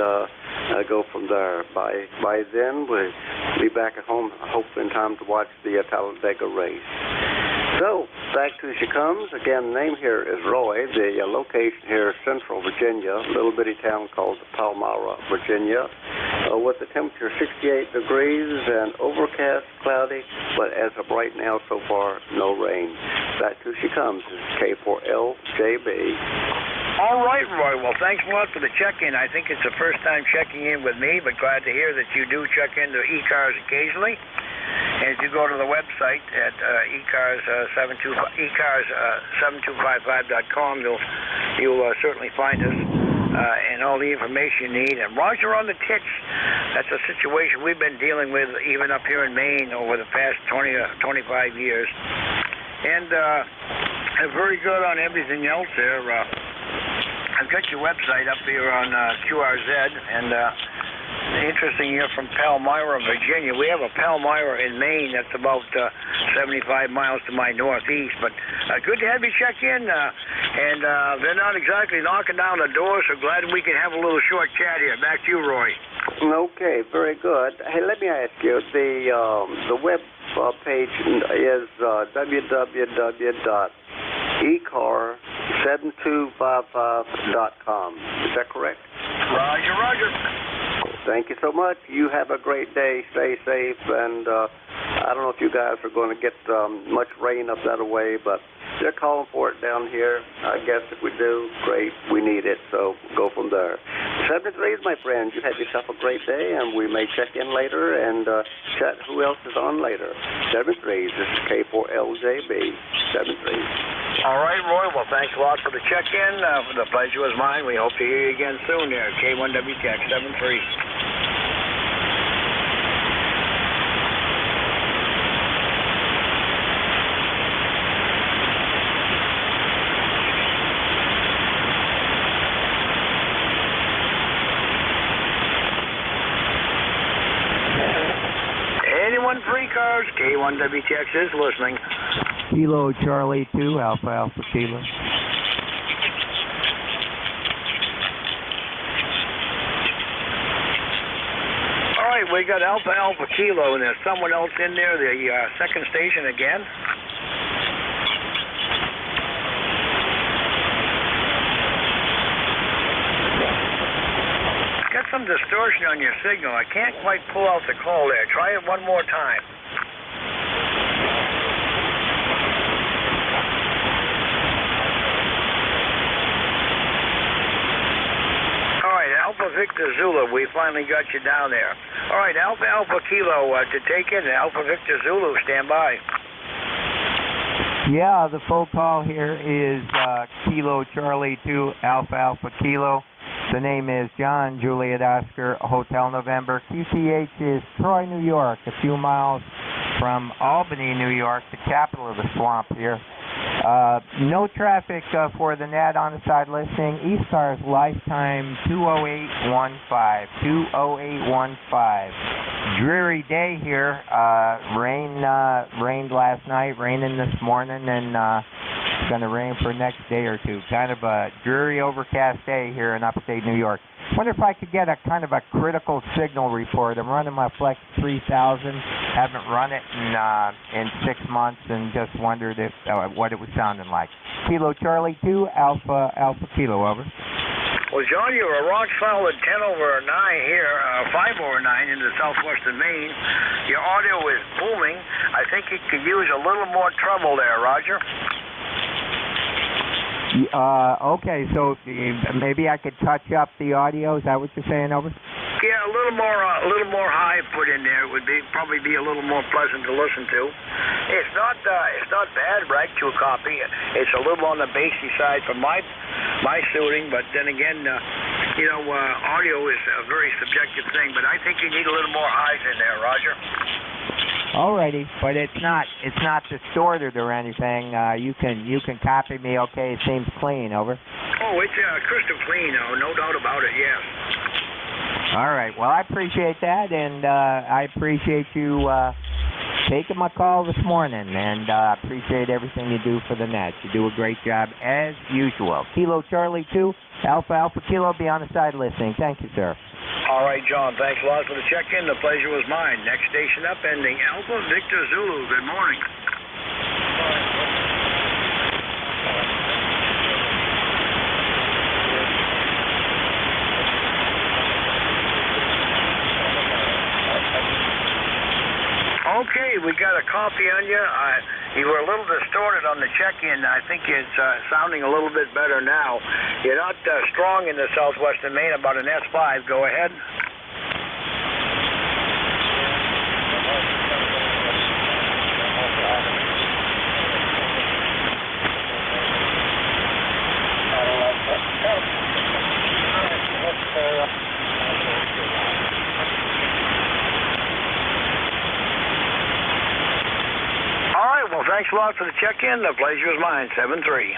go from there. By then, we'll be back at home, hopefully in time to watch the Talladega race. So, Back to she comes. Again, the name here is Roy. The location here is Central Virginia, a little bitty town called Palmyra, Virginia, with the temperature 68 degrees and overcast, cloudy, but as of right now, so far, no rain. Back to she comes. This is K4LJB. All right, Roy. Well, thanks a lot for the check-in. I think it's the first time checking in with me, but glad to hear that you do check into ECARS occasionally. And if you go to the website at ECARS7255.com, you'll certainly find us and all the information you need. And Roger on the tits, that's a situation we've been dealing with even up here in Maine over the past 20 or 25 years. And very good on everything else there. I've got your website up here on QRZ, and interesting here from Palmyra, Virginia. We have a Palmyra in Maine that's about 75 miles to my northeast, but good to have you check in, and they're not exactly knocking down the door, so glad we can have a little short chat here. Back to you, Roy. Okay, very good. Hey, let me ask you, the web page is www.ECAR7255.com. Is that correct? Roger, Roger. Thank you so much. You have a great day. Stay safe. And I don't know if you guys are going to get much rain up that way, but they're calling for it down here. I guess if we do, great. We need it, so go from there. 73 is my friend. You have yourself a great day, and we may check in later and chat who else is on later. 73. This is K4LJB. 73. All right, Roy. Well, thanks a lot for the check-in. The pleasure was mine. We hope to hear you again soon there. K1WTX 73. Anyone for ECARS? K1WTX is listening. Kilo Charlie 2, Alpha Alpha Kilo. All right, we got Alpha Alpha Kilo, and there's someone else in there, the second station again. Got some distortion on your signal. I can't quite pull out the call there. Try it one more time. Alpha Victor Zulu, we finally got you down there. All right, Alpha Alpha Kilo to take it, and Alpha Victor Zulu, stand by. Yeah, the full call here is Kilo Charlie 2, Alpha Alpha Kilo. The name is John Juliet Oscar, Hotel November. QTH is Troy, New York, a few miles from Albany, New York, the capital of the swamp here. No traffic for the net on the side listening. ECARS lifetime 20815. 20815. Dreary day here. Rained last night, raining this morning, and it's going to rain for the next day or two. Kind of a dreary, overcast day here in upstate New York. Wonder if I could get a kind of a critical signal report. I'm running my Flex 3000. Haven't run it in 6 months, and just wondered if what it was sounding like. Kilo Charlie 2, Alpha Alpha Kilo, over. Well, John, you're a rock solid 10 over 9 here, 5 over 9 into southwestern Maine. Your audio is booming. I think you could use a little more treble there, Roger. Okay, so maybe I could touch up the audio. Is that what you're saying, over? Yeah, a little more high put in there would probably be a little more pleasant to listen to. It's not bad, right, to a copy. It's a little on the bassy side for my suiting, but then again, audio is a very subjective thing. But I think you need a little more highs in there, Roger. Alrighty, but it's not distorted or anything. You can copy me. Okay, it seems clean. Over. Oh, it's crystal clean. No doubt about it. Yes. All right. Well, I appreciate that, and I appreciate you taking my call this morning, and appreciate everything you do for the net. You do a great job as usual. Kilo Charlie 2, Alpha Alpha Kilo. Be on the side listening. Thank you, sir. All right, John. Thanks a lot for the check-in. The pleasure was mine. Next station up, ending Alpha Victor Zulu. Good morning. coffee on you. You were a little distorted on the check-in. I think it's sounding a little bit better now. You're not strong in the southwestern Maine, about an S5. Go ahead. Well, thanks a lot for the check-in. The pleasure is mine, 7-3.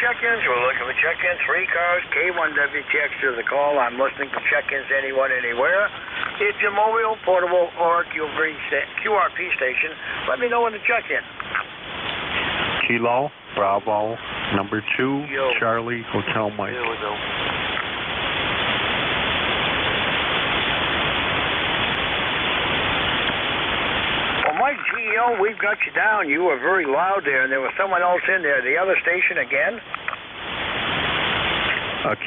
Check-ins, we're looking for check-ins for ECARS, K1WTX to the call. I'm listening for check-ins anyone, anywhere. If you're mobile, portable, or QRP station, let me know when to check in. Kilo, Bravo, number 2, Charlie, Hotel Mike. There we go. Mike, GEO, we've got you down. You were very loud there, and there was someone else in there. The other station again?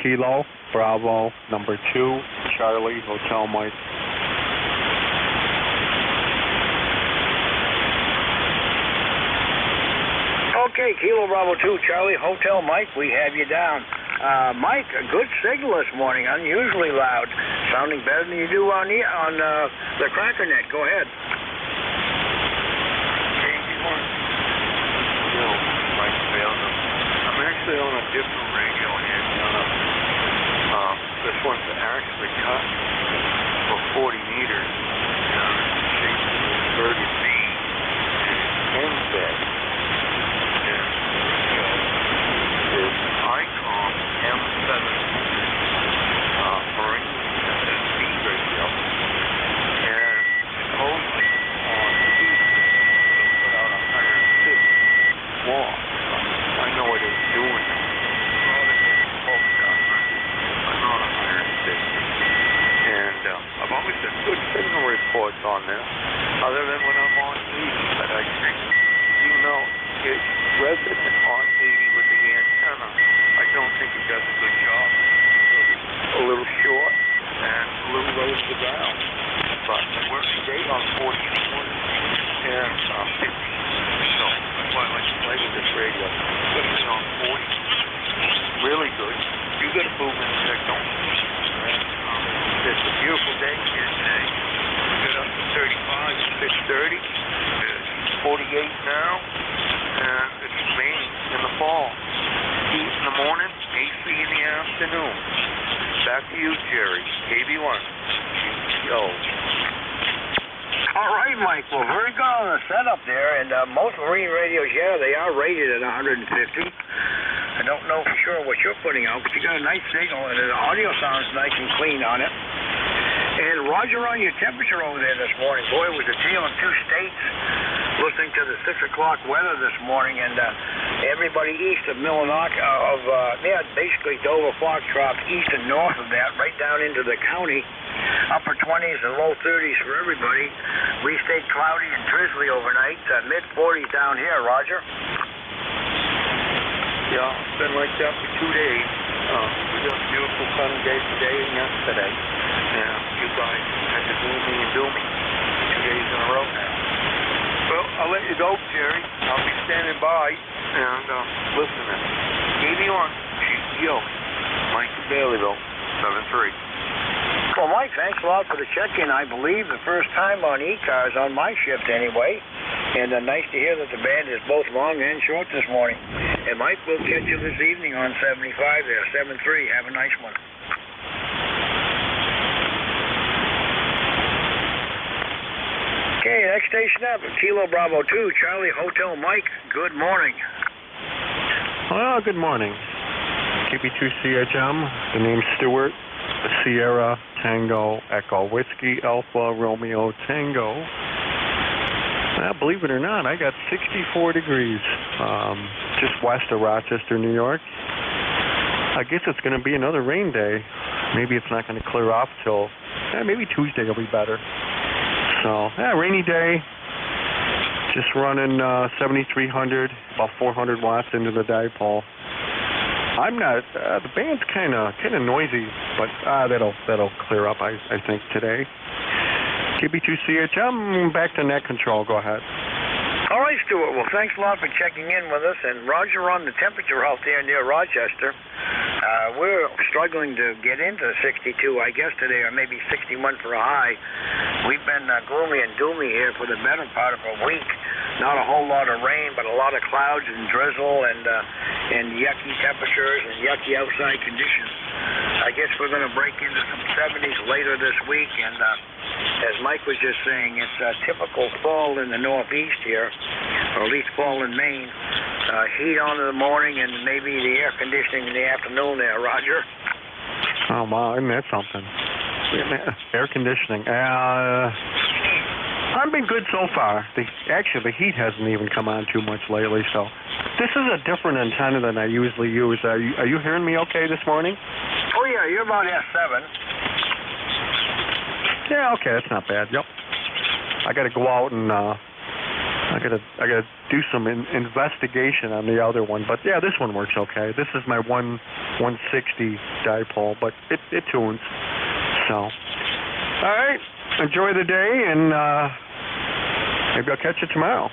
Kilo, Bravo, number 2, Charlie, Hotel Mike. Okay, Kilo, Bravo 2, Charlie, Hotel Mike, we have you down. Mike, a good signal this morning, unusually loud. Sounding better than you do on the Cracker Net. Go ahead. I'm actually on a different radio here. This one's actually cut for 40 meters. It's 30 feet. And it's bed. And it's ICOM M7 Marine speed radio. And supposedly on the heat, it'll put out 106 watts. I know what it's doing. And I've always had good signal reports on this, other than when I'm on 80. But I think, it's resident on 80 with the antenna. I don't think it does a good job. A little short and a little low to the ground. But it works great on 40 and 50. So that's why I like to play with this radio, especially on 40. Really good. You got a movement signal. It's a beautiful day here today. We got up to 35 at 6:30. It's 48 now, and it's Maine in the fall. Heat in the morning, AC in the afternoon. Back to you, Jerry. KB1. Yo. All right, Mike. Well, very good on the setup there. And most marine radios, they are rated at 150. I don't know for sure what you're putting out, but you got a nice signal, and the audio sounds nice and clean on it. And Roger, on your temperature over there this morning, boy, it was a tale of two states. Listening to the 6 o'clock weather this morning, and everybody east of Millinock, basically Dover, Foxcroft, east and north of that, right down into the county, upper 20s and low 30s for everybody. We stayed cloudy and drizzly overnight, mid-40s down here, Roger. Yeah, it's been like that for 2 days. We got a beautiful sunny day today and yesterday. And you guys had to gloomy and doomy 2 days in a row now. Well, I'll let you go, Jerry. I'll be standing by and listening. KB1, GTO, Mike Baileyville, 7-3. Well, Mike, thanks a lot for the check-in. I believe the first time on ECARS on my shift anyway. And nice to hear that the band is both long and short this morning. And Mike, we'll catch you this evening on 75 there, 7-3. Have a nice one. Next station up, Kilo Bravo 2, Charlie Hotel Mike. Good morning. Well, good morning. KB2CHM, the name's Stewart, Sierra Tango Echo Whiskey Alpha Romeo Tango. Well, believe it or not, I got 64 degrees just west of Rochester, New York. I guess it's going to be another rain day. Maybe it's not going to clear off till maybe Tuesday will be better. So, yeah, rainy day. Just running 7,300, about 400 watts into the dipole. I'm not. The band's kind of noisy, but that'll clear up. I think today. KB2CHM, back to net control. Go ahead. All right, Stuart. Well, thanks a lot for checking in with us. And Roger on the temperature out there near Rochester. We're struggling to get into 62, I guess, today, or maybe 61 for a high. We've been gloomy and doomy here for the better part of a week. Not a whole lot of rain, but a lot of clouds and drizzle and yucky temperatures and yucky outside conditions. I guess we're going to break into some 70s later this week. And as Mike was just saying, it's a typical fall in the Northeast here, or at least fall in Maine. Heat on in the morning and maybe the air conditioning in the afternoon there, Roger. Oh, wow, isn't that something? Air conditioning. I've been good so far. Actually, the heat hasn't even come on too much lately, so this is a different antenna than I usually use. Are you hearing me okay this morning? Oh, yeah, you're about F7. Yeah, okay, that's not bad. Yep. I got to go out and I gotta do some investigation on the other one, but yeah, this one works okay. This is my 160 dipole, but it tunes. So, all right, enjoy the day, and maybe I'll catch you tomorrow.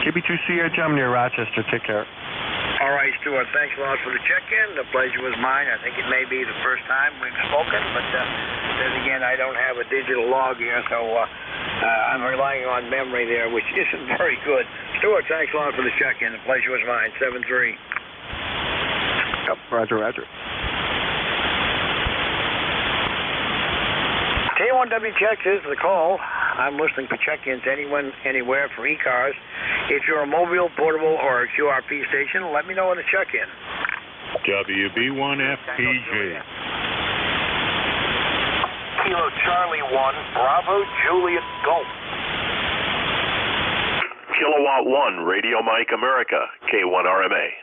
KB2CHM near Rochester. Take care. All right, Stuart, thanks a lot for the check-in. The pleasure was mine. I think it may be the first time we've spoken, but then again, I don't have a digital log here, so I'm relying on memory there, which isn't very good. Stuart, thanks a lot for the check-in. The pleasure was mine. 7-3. Yep, roger. K1WTX is the call. I'm listening for check-ins anyone, anywhere for ECARS. If you're a mobile, portable, or a QRP station, let me know when to check in. WB1FPG. Kilo Charlie 1, Bravo Juliet Golf. Kilowatt 1, Radio Mike America, K1RMA.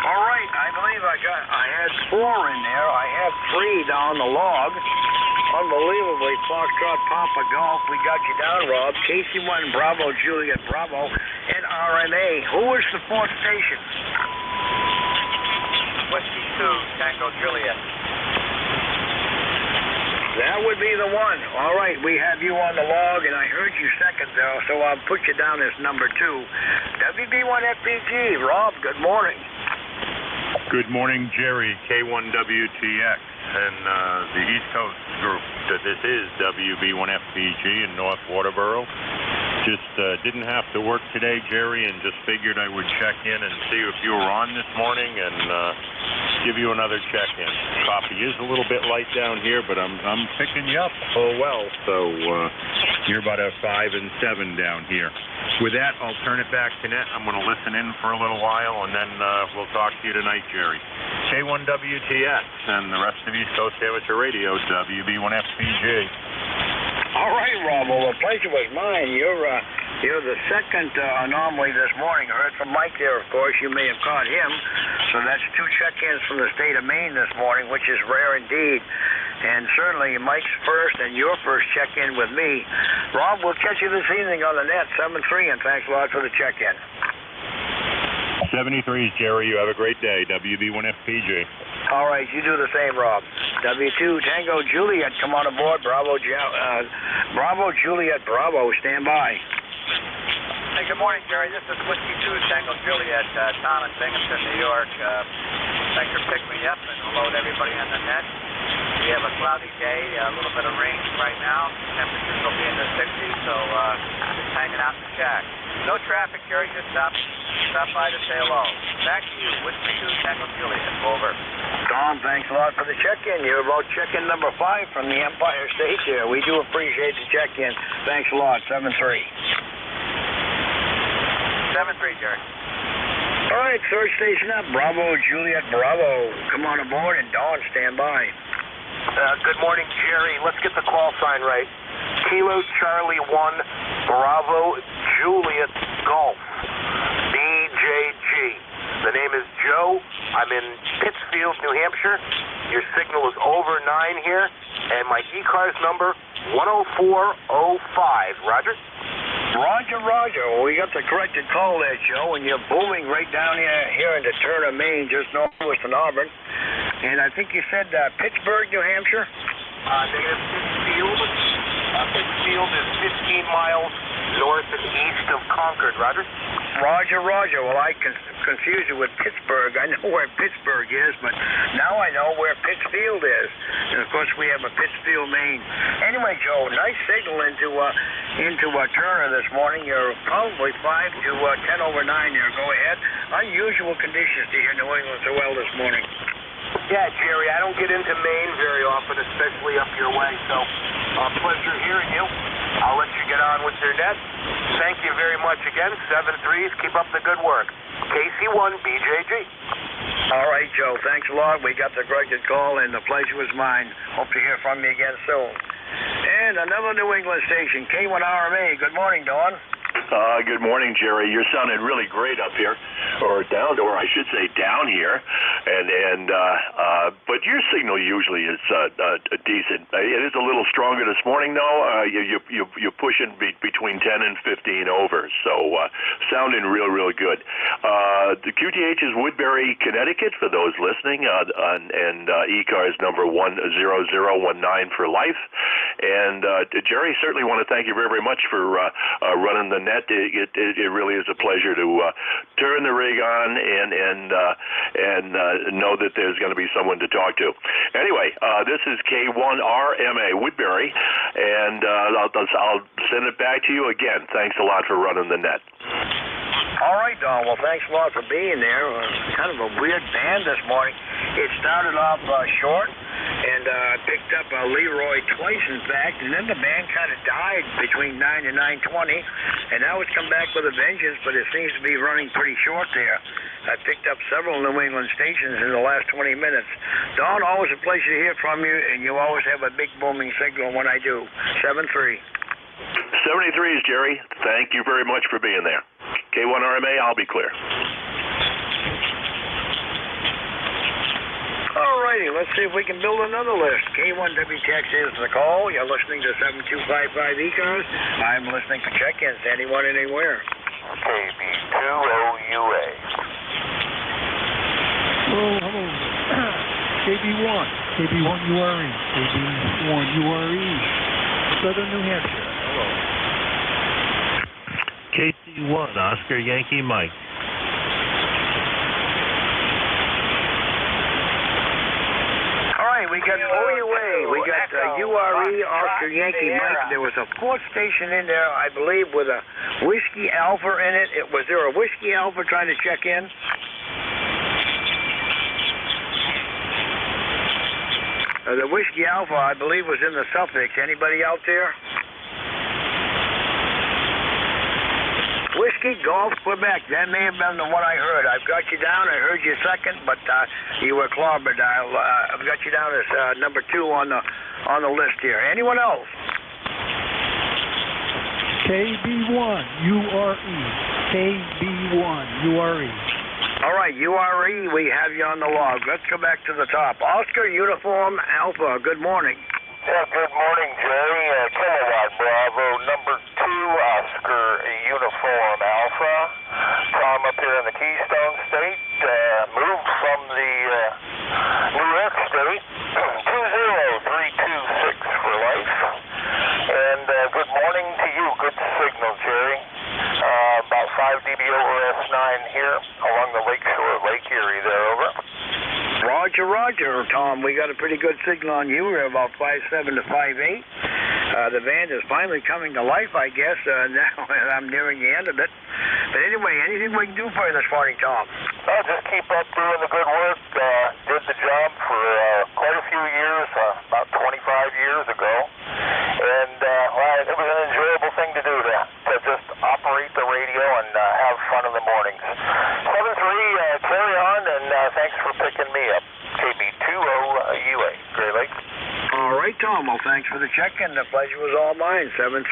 All right, I believe I had 4 in there. I have 3 down the log. Unbelievably, Foxtrot Papa Golf, we got you down, Rob. KC1 Bravo Juliet Bravo and RMA. Who was the 4th station? Whiskey 2 Tango Juliet. That would be the one. All right, we have you on the log, and I heard you second, though, so I'll put you down as number 2. WB1FPG, Rob, good morning. Good morning, Jerry, K1WTX, and the East Coast group. This is WB1FPG in North Waterboro. Just didn't have to work today, Jerry, and just figured I would check in and see if you were on this morning and give you another check-in. Coffee is a little bit light down here, but I'm picking you up full well. So you're about a 5 and 7 down here. With that, I'll turn it back to Net. I'm going to listen in for a little while, and then we'll talk to you tonight, Jerry. K1WTX and the rest of East Coast Amateur Radio, WB1FPG. All right, Rob. Well, the pleasure was mine. You're the second anomaly this morning. I heard from Mike there, of course. You may have caught him. So that's 2 check-ins from the state of Maine this morning, which is rare indeed. And certainly Mike's first and your first check-in with me. Rob, we'll catch you this evening on the net, 7-3, and thanks a lot for the check-in. 73s, Jerry. You have a great day. WB1FPG. All right, you do the same, Rob. W2 Tango Juliet, come on aboard. Bravo Juliet Bravo, stand by. Hey, good morning, Jerry. This is Whiskey 2 Tango Juliet, Tom in Binghamton, New York. Thanks for picking me up, and hello to everybody on the net. We have a cloudy day, a little bit of rain right now. Temperatures will be in the 60s, so just hanging out in the shack. No traffic, Jerry. Just stop by to say hello. Back to you, Whiskey 2 Tango Juliet. Over. Tom, thanks a lot for the check-in. You're about check-in number 5 from the Empire State here. We do appreciate the check-in. Thanks a lot, 7-3. 7-3, Jerry. All right, third station up. Bravo, Juliet, Bravo. Come on aboard, and Dawn, stand by. Good morning, Jerry. Let's get the call sign right. Kilo Charlie 1, Bravo, Juliet, Golf, BJG. The name is Joe. I'm in Pittsfield, New Hampshire. Your signal is over 9 here, and my ECARS number 10405. Roger? Roger. Well, we got the corrected call there, Joe, and you're booming right down here into Turner, Maine, just northwest of Auburn. And I think you said Pittsburgh, New Hampshire? Negative Pittsfield. Pittsfield is 15 miles north and east of Concord. Roger? Roger. Well, I confused you with Pittsburgh. I know where Pittsburgh is, but now I know where Pittsfield is. And, of course, we have a Pittsfield, Maine. Anyway, Joe, nice signal into Turner this morning. You're probably 5 to 10 over 9 there. Go ahead. Unusual conditions to hear New England so well this morning. Yeah, Jerry, I don't get into Maine very often, especially up your way, so pleasure hearing you. I'll let you get on with your net. Thank you very much again. 7-3s. Keep up the good work. KC1 BJG. All right, Joe. Thanks a lot. We got the corrected call, and the pleasure was mine. Hope to hear from you again soon. And another New England station, K1RMA. Good morning, Dawn. Good morning, Jerry. You're sounding really great up here, or I should say down here, but your signal usually is decent. It is a little stronger this morning, though. You're pushing between 10 and 15 over, so sounding real good. The QTH is Woodbury, Connecticut, for those listening, and ECARS number 10019 for life. And Jerry, certainly want to thank you very much for running the net. It really is a pleasure to turn the rig on and know that there's going to be someone to talk to. Anyway, this is K1RMA Woodbury, and I'll send it back to you again. Thanks a lot for running the net. All right, Don. Well, thanks a lot for being there. Kind of a weird band this morning. It started off short, and picked up Leroy twice, in fact, and then the band kind of died between 9 and 9:20, and now it's come back with a vengeance, but it seems to be running pretty short there. I picked up several New England stations in the last 20 minutes. Don, always a pleasure to hear from you, and you always have a big booming signal when I do. 7-3. 73s, Jerry. Thank you very much for being there. K1RMA, I'll be clear. All righty, let's see if we can build another list. K1WTX is the call. You're listening to 7255 ECARS. I'm listening for check-ins. Anyone, anywhere. KB2OUA. Hello. KB1. KB1URE. KB1URE. Southern New Hampshire. Hello. KC1, Oscar Yankee Mike. We got OUA, we got URE, Oscar Yankee Mike. There was a fourth station in there, I believe, with a Whiskey Alpha in it. Was there a Whiskey Alpha trying to check in? The Whiskey Alpha, I believe, was in the suffix. Anybody out there? Whiskey Golf Quebec. That may have been the one I heard. I've got you down. I heard you second, but you were clobbered. I've got you down as number 2 on the list here. Anyone else? KB1URE. KB1URE. All right, URE, we have you on the log. Let's go back to the top. Oscar Uniform Alpha, good morning. Yeah, good morning, Jerry. Kilowatt Bravo, number 2, Oscar Uniform Alpha. Tom up here in the Keystone State. Moved from the New York State. 20326 for life. And good morning to you. Good signal, Jerry. About 5 dB over S9 here along the lakeshore, Lake Erie there, over. Roger, Tom. We got a pretty good signal on you. We're about 5'7" to 5'8". The band is finally coming to life, I guess, now, and I'm nearing the end of it. But anyway, anything we can do for you this morning, Tom? Just keep up doing the good work. Did did the job for quite a few years, about 25 years ago. And well, it was an enjoyable thing to do to just operate the radio and have fun in the mornings. 7-3, carry on, and thanks for picking me up. KB20UA, Great Lake. All right, Tom. Well, thanks for the check-in. The pleasure was all mine. 7-3.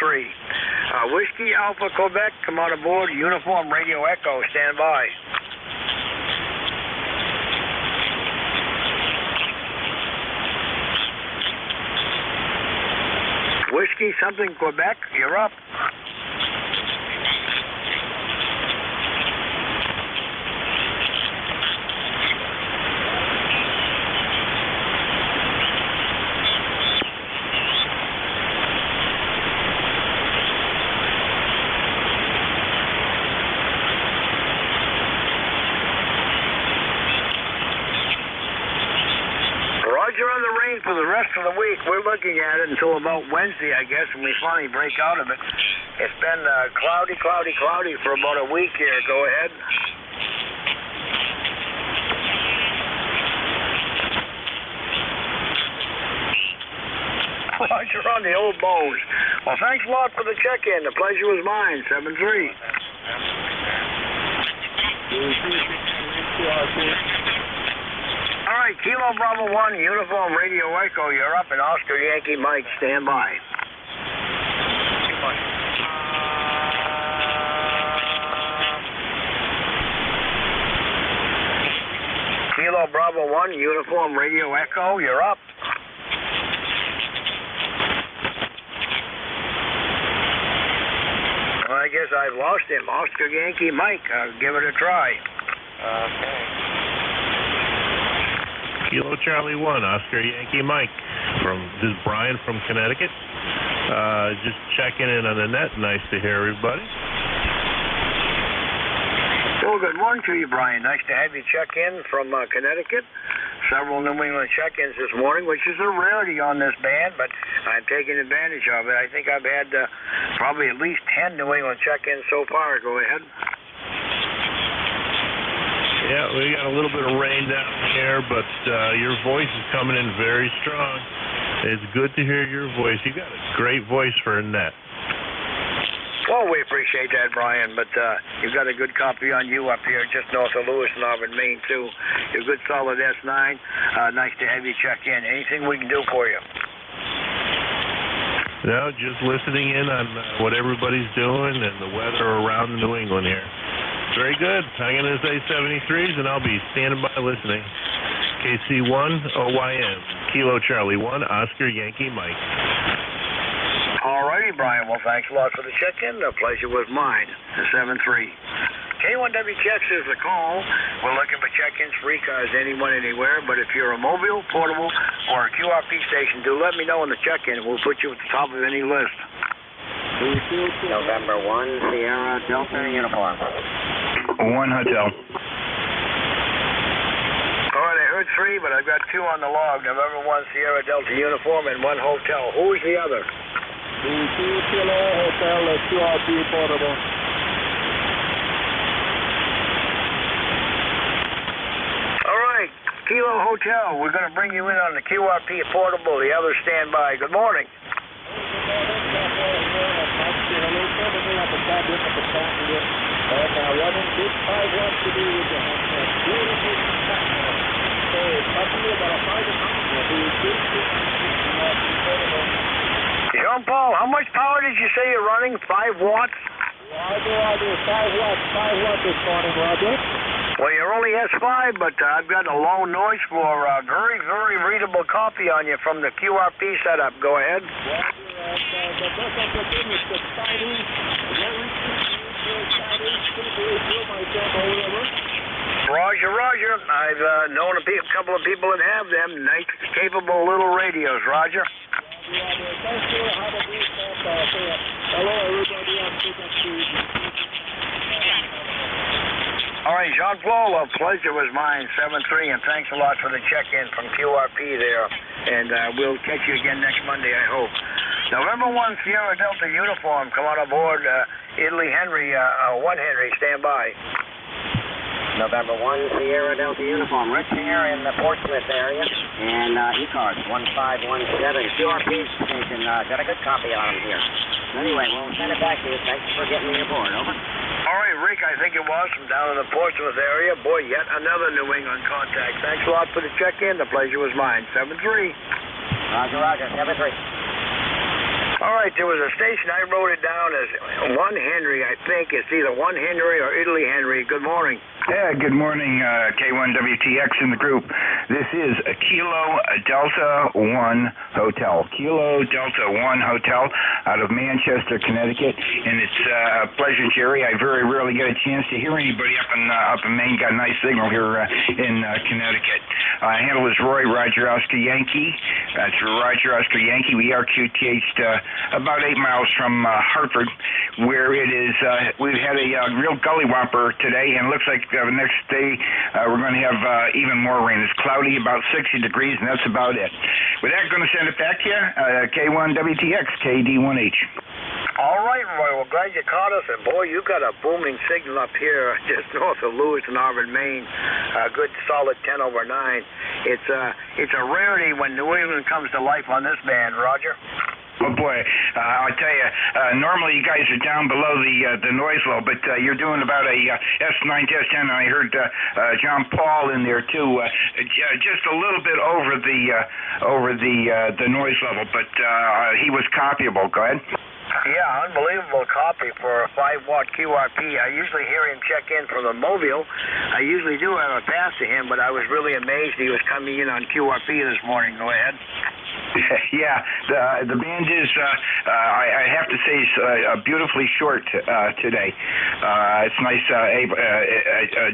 Whiskey Alpha Quebec, come on aboard. Uniform Radio Echo, stand by. Whiskey something Quebec, you're up. On the rain for the rest of the week. We're looking at it until about Wednesday, I guess, when we finally break out of it. It's been cloudy for about a week here. Go ahead. Roger on the old bones. Well, thanks a lot for the check-in. The pleasure was mine. 7-3. All right, Kilo Bravo 1, Uniform Radio Echo, you're up, and Oscar Yankee Mike, stand by. Kilo Bravo 1, Uniform Radio Echo, you're up. Well, I guess I've lost him. Oscar Yankee Mike, give it a try. Okay. Kilo Charlie 1, Oscar Yankee Mike. This is Brian from Connecticut. Just checking in on the net. Nice to hear everybody. Well, good morning to you, Brian. Nice to have you check in from Connecticut. Several New England check-ins this morning, which is a rarity on this band, but I'm taking advantage of it. I think I've had probably at least 10 New England check-ins so far. Go ahead. Yeah, we got a little bit of rain down here, but your voice is coming in very strong. It's good to hear your voice. You got a great voice for a net. Well, we appreciate that, Brian, but you've got a good copy on you up here just north of Lewis and Auburn, Maine, too. You're a good solid S9. Nice to have you check in. Anything we can do for you? No, just listening in on what everybody's doing and the weather around New England here. Very good. I'm going to say 73s, and I'll be standing by listening. KC1 OYM, Kilo Charlie 1, Oscar Yankee Mike. All righty, Brian. Well, thanks a lot for the check-in. The pleasure was mine. 7-3. K1WTX is the call. We're looking for check-ins for ECARS anyone, anywhere. But if you're a mobile, portable, or a QRP station, do let me know in the check-in. We'll put you at the top of any list. November 1, Sierra Delta Uniform. 1 hotel. All right, I heard 3, but I've got 2 on the log. November 1, Sierra Delta Uniform, and 1 hotel. Who is the other? Kilo Hotel QRP portable. All right, Kilo Hotel. We're going to bring you in on the QRP portable. The other standby. Good morning. Jean-Paul, how much power did you say you're running? 5 watts? Roger, 5 watts this morning, Roger. Well, you're only S5, but I've got a low noise floor. Very, very readable copy on you from the QRP setup. Go ahead. Roger, Roger. I've known a couple of people that have them. Nice, capable little radios. Roger. Hello, everybody. I'm All right, Jean-Paul, a pleasure was mine, 7-3, and thanks a lot for the check-in from QRP there. And we'll catch you again next Monday, I hope. November 1, Sierra Delta Uniform, come on aboard. Italy Henry, 1 Henry, stand by. November 1, Sierra Delta Uniform. Rich here in the Portsmouth area. And ECARS 1517. QRP station. Got a good copy on him here. Anyway, we'll send it back to you. Thanks for getting me aboard. Over. All right, Rick, I think it was from down in the Portsmouth area. Boy, yet another New England contact. Thanks a lot for the check-in. The pleasure was mine. 7-3. Roger, 7-3. All right, there was a station, I wrote it down as 1 Henry, I think. It's either 1 Henry or Italy Henry. Good morning. Yeah, good morning, K1WTX in the group. This is a Kilo Delta 1 Hotel. Kilo Delta 1 Hotel out of Manchester, Connecticut. And it's a pleasure, Jerry. I very rarely get a chance to hear anybody up in Maine. Got a nice signal here in Connecticut. Handle is Roy, Roger Oscar Yankee. That's Roger Oscar Yankee. We are QTH'd about 8 miles from Hartford, where it is, we've had a real gully whopper today, and it looks like the next day we're going to have even more rain. It's cloudy, about 60 degrees, and that's about it. With that, going to send it back to you, K1WTX, KD1H. All right, Roy. Well, glad you caught us. And, boy, you got a booming signal up here just north of Lewiston, Auburn, Maine. A good solid 10 over 9. It's a rarity when New England comes to life on this band, Roger. Oh, boy, I'll tell you, normally you guys are down below the noise level, but you're doing about a S9 to S10, and I heard John Paul in there, too, just a little bit over the noise level, but he was copyable. Go ahead. Yeah, unbelievable copy for a 5-watt QRP. I usually hear him check in from the Mobile. I usually do have a pass to him, but I was really amazed he was coming in on QRP this morning. Go ahead. Yeah, the band is, I have to say, beautifully short today. It's nice, a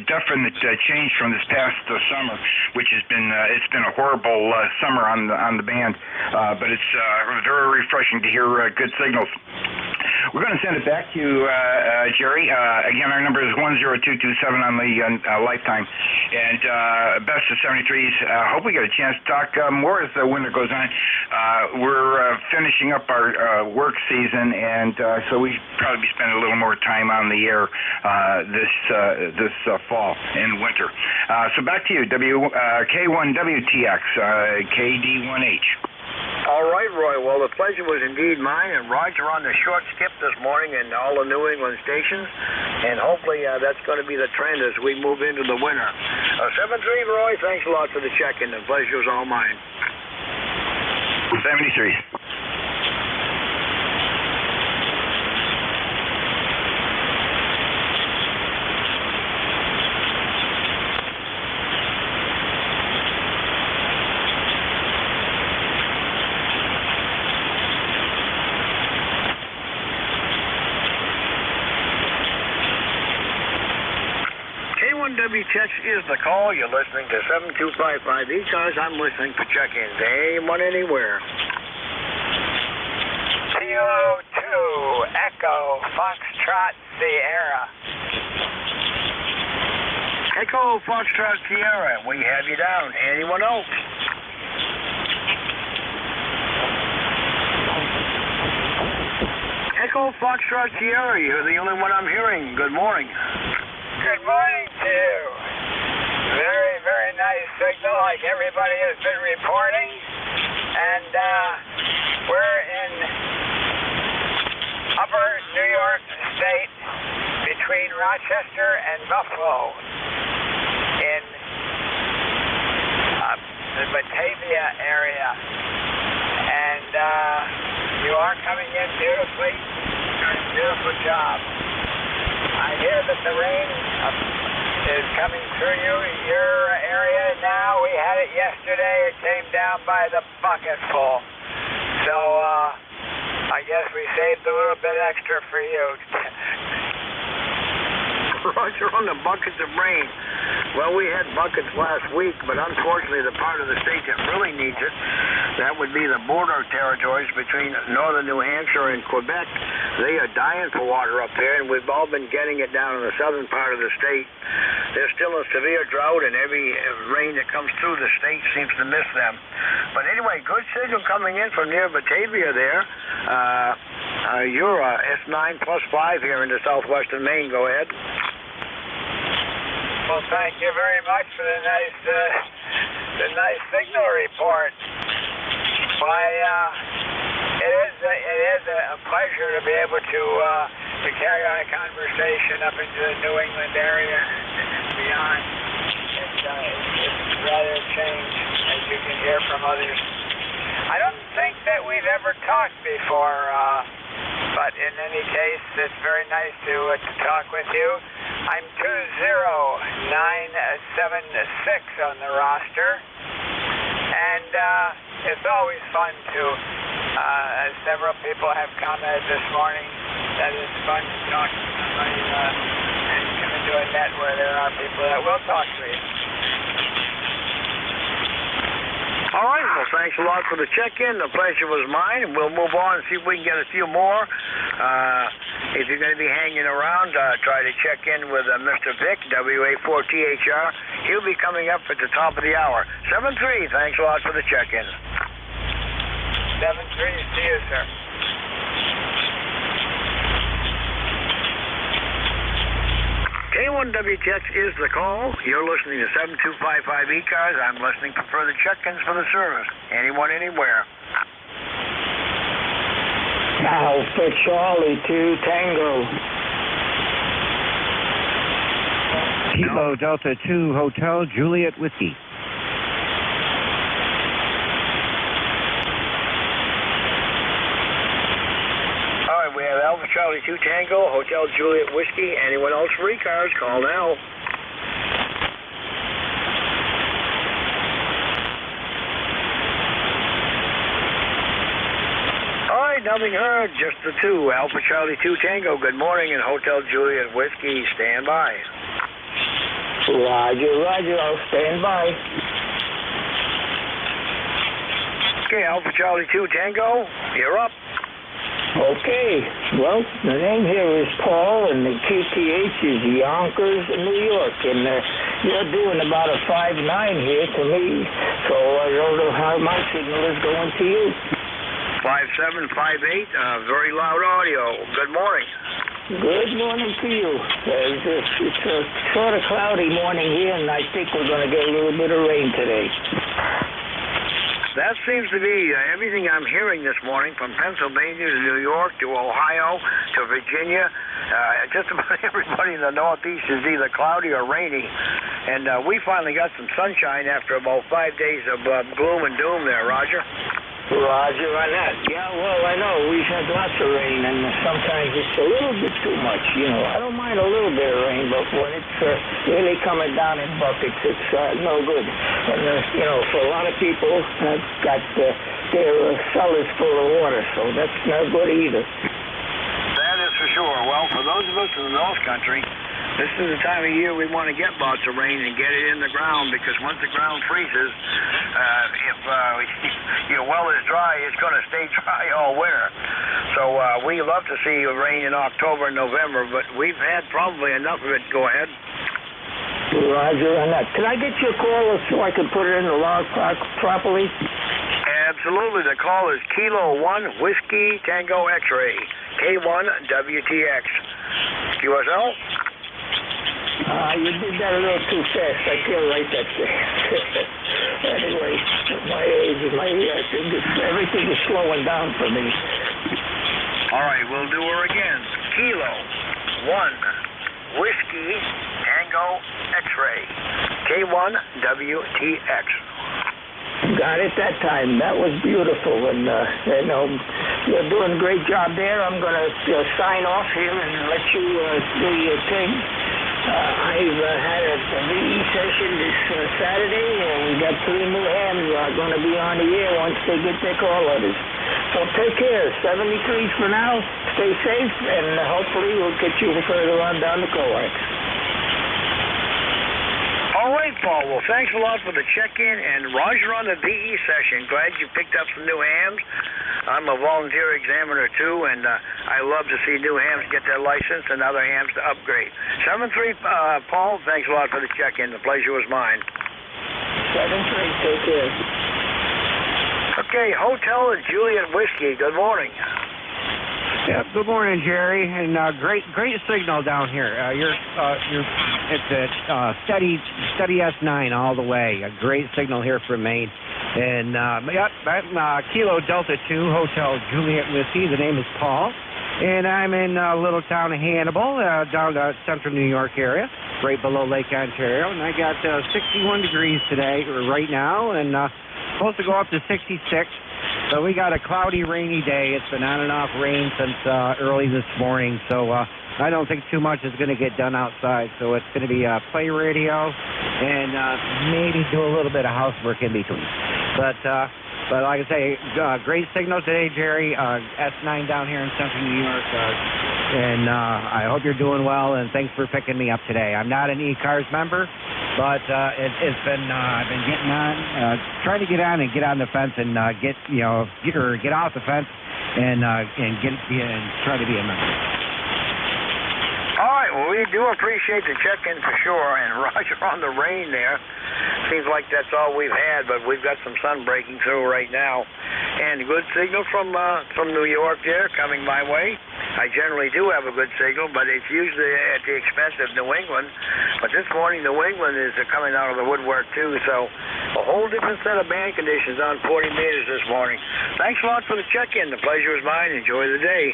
definite change from this past summer, which has been, it's been a horrible summer on the band, but it's very refreshing to hear good signals. We're going to send it back to you, Jerry. Again, our number is 10227 on the lifetime, and best of 73s. Hope we get a chance to talk more as the winter goes on. We're finishing up our work season, and so we probably be spending a little more time on the air this fall and winter. So back to you, K1WTX, KD1H. All right, Roy. Well, the pleasure was indeed mine, and Roger on the short skip this morning in all the New England stations, and hopefully that's going to be the trend as we move into the winter. 7-3, Roy. Thanks a lot for the check-in. The pleasure was all mine. 73. K1WTX is the call. You're listening to 7255 ECARS. I'm listening for check-ins. Anyone, anywhere. Kilo 2, Echo, Foxtrot, Sierra. Echo, Foxtrot, Sierra. We have you down. Anyone else? Echo, Foxtrot, Sierra. You're the only one I'm hearing. Good morning. Good morning to you. Very, very nice signal like everybody has been reporting. And we're in upper New York State between Rochester and Buffalo in the Batavia area. And you are coming in beautifully. You're doing a beautiful job. I hear that the rain is coming through your area now. We had it yesterday. It came down by the bucketful. So I guess we saved a little bit extra for you. Roger, on the buckets of rain. Well, we had buckets last week, but unfortunately the part of the state that really needs it, that would be the border territories between northern New Hampshire and Quebec. They are dying for water up there, and we've all been getting it down in the southern part of the state. There's still a severe drought, and every rain that comes through the state seems to miss them. But anyway, good signal coming in from near Batavia there. You're S9 +5 here into southwestern Maine. Go ahead. Well, thank you very much for the nice signal report. It is a pleasure to be able to carry on a conversation up into the New England area and beyond. It's rather a change, as you can hear from others. I don't think that we've ever talked before, but in any case, it's very nice to talk with you. I'm 20976 on the roster, and it's always fun to, as several people have commented this morning, that it's fun to talk to somebody and come into a net where there are people that will talk to you. All right, well, thanks a lot for the check-in. The pleasure was mine. We'll move on and see if we can get a few more. If you're going to be hanging around, try to check in with Mr. Vic, WA4THR. He'll be coming up at the top of the hour. 7-3, thanks a lot for the check-in. 7-3, see you, sir. K1WTX is the call. You're listening to 7255 ECARS. I'm listening for further check-ins for the service. Anyone, anywhere. Alpha Charlie 2 Tango. Kilo Delta 2 Hotel Juliet Whiskey. We have Alpha Charlie 2 Tango, Hotel Juliet Whiskey. Anyone else for ECARS, call now. All right, nothing heard, just the two. Alpha Charlie 2 Tango, good morning, and Hotel Juliet Whiskey, stand by. Roger, I'll stand by. Okay, Alpha Charlie 2 Tango, you're up. Okay, well, the name here is Paul, and the QTH is Yonkers, New York, and you're doing about a 5.9 here to me, so I don't know how my signal is going to you. 5758, very loud audio. Good morning. Good morning to you. It's a sort of cloudy morning here, and I think we're going to get a little bit of rain today. That seems to be everything I'm hearing this morning, from Pennsylvania to New York to Ohio to Virginia. Just about everybody in the Northeast is either cloudy or rainy. And we finally got some sunshine after about 5 days of gloom and doom there, Roger. Roger on that. Yeah, well, I know. We've had lots of rain, and sometimes it's a little bit too much, you know. I don't mind a little bit of rain, but when it's really coming down in buckets, it's no good. And, you know, for a lot of people, have got their cellars full of water, so that's not good either. That is for sure. Well, for those of us in the North Country, this is the time of year we want to get lots of rain and get it in the ground, because once the ground freezes, if your well is dry, it's going to stay dry all winter. So we love to see rain in October and November, but we've had probably enough of it. Go ahead. Roger on that. Can I get your call so I can put it in the log properly? Absolutely. The call is Kilo 1 Whiskey Tango X-Ray, K1WTX. QSL? You did that a little too fast. I feel like that. Anyway, my age, everything is slowing down for me. All right, we'll do her again. Kilo 1 Whiskey Tango X-Ray, K1WTX. Got it that time. That was beautiful, and you know, you're doing a great job there. I'm going to sign off here and let you do your thing. I've had a VE session this Saturday, and we got 3 new hams going to be on the air once they get their call letters. So take care. 73 for now. Stay safe, and hopefully we'll get you further on down the coax. All right, Paul. Well, thanks a lot for the check-in, and Roger on the VE session. Glad you picked up some new hams. I'm a volunteer examiner, too, and I love to see new hams get their license and other hams to upgrade. 7-3, Paul, thanks a lot for the check-in. The pleasure was mine. 7-3, take care. Okay, Hotel Juliet Whiskey, good morning. Yep. Good morning, Jerry, and great signal down here. It's a steady S9 all the way. A great signal here from Maine. And yep, I'm Kilo Delta 2 Hotel Juliet Whiskey. The name is Paul, and I'm in little town of Hannibal, down to central New York area, right below Lake Ontario. And I got 61 degrees today, or right now, and supposed to go up to 66. So we got a cloudy, rainy day. It's been on and off rain since early this morning. So I don't think too much is going to get done outside. So it's going to be play radio and maybe do a little bit of housework in between. But like I say, great signal today, Jerry. S9 down here in central New York. And I hope you're doing well, and thanks for picking me up today. I'm not an ECARS member, but it's been I've been getting on, trying to get on and get on the fence and get off the fence and try to be a member. All right, well, we do appreciate the check-in for sure, and Roger on the rain there. Seems like that's all we've had, but we've got some sun breaking through right now. And good signal from New York there coming my way. I generally do have a good signal, but it's usually at the expense of New England. But this morning, New England is coming out of the woodwork, too, so a whole different set of band conditions on 40 meters this morning. Thanks a lot for the check-in. The pleasure is mine. Enjoy the day.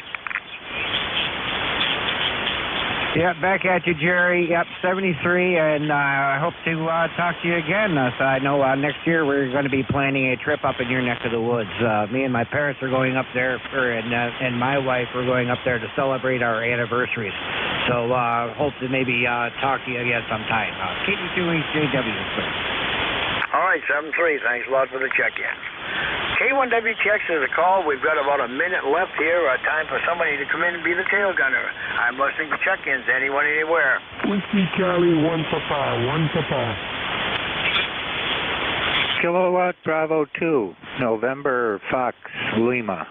Yep, back at you, Jerry. Yep, 73, and I hope to talk to you again. So I know next year we're going to be planning a trip up in your neck of the woods. Me and my parents are going up there, and my wife are going up there to celebrate our anniversaries. So hope to maybe talk to you again sometime. KD2HJW, sir. All right, 73. Thanks a lot for the check-in. K1WTX is a call. We've got about a minute left here. Time for somebody to come in and be the tail gunner. I'm listening to check-ins. Anyone, anywhere. Whiskey Charlie, 1 Papa, 1 Papa. Kilowatt Bravo 2, November Fox Lima.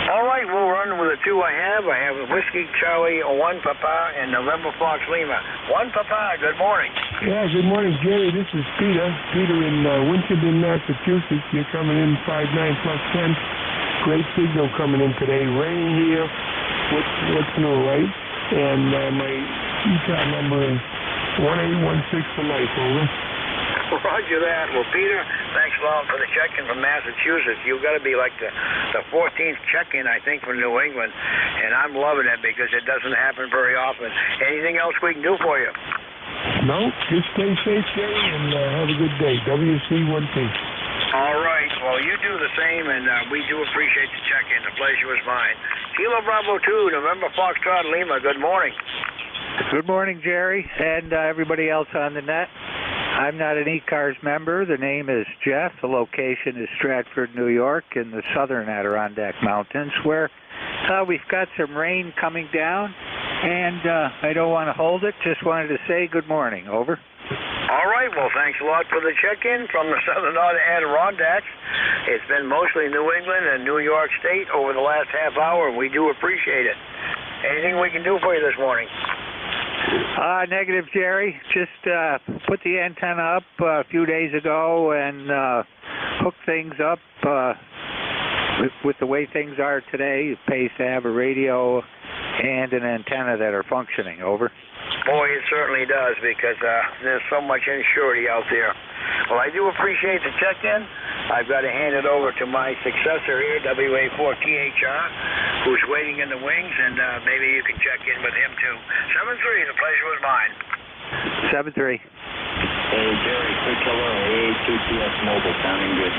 All right, we'll run with the two I have. I have Whiskey Charlie, 1 Papa, and November Fox Lima. 1 Papa, good morning. Yeah, good morning, Jerry. This is Peter. Peter in Winterton, Massachusetts. You're coming in 59 plus 10. Great signal coming in today. Rain here. What's new, right? And my ECARS number is 1816 for life, over. Roger that. Well, Peter, thanks a lot for the check-in from Massachusetts. You've got to be like the 14th check-in, I think, from New England, and I'm loving it because it doesn't happen very often. Anything else we can do for you? No, just stay safe, Jerry, and have a good day. WC1P. All right. Well, you do the same, and we do appreciate the check-in. The pleasure was mine. Kilo Bravo 2, November Foxtrot Lima. Good morning. Good morning, Jerry, and everybody else on the net. I'm not an ECARS member. The name is Jeff. The location is Stratford, New York, in the southern Adirondack Mountains, where we've got some rain coming down, and I don't want to hold it. Just wanted to say good morning. Over. All right. Well, thanks a lot for the check-in from the southern Adirondacks. It's been mostly New England and New York State over the last half hour, and we do appreciate it. Anything we can do for you this morning? Negative, Jerry. Just put the antenna up a few days ago and hooked things up with the way things are today. It pays to have a radio and an antenna that are functioning. Over. Boy, it certainly does, because there's so much insecurity out there. Well, I do appreciate the check-in. I've got to hand it over to my successor here, WA4THR, who's waiting in the wings, and maybe you can check in with him, too. 7-3, the pleasure was mine. 7-3. Hey, Jerry, quick hello. AA2TS Mobile, sounding good.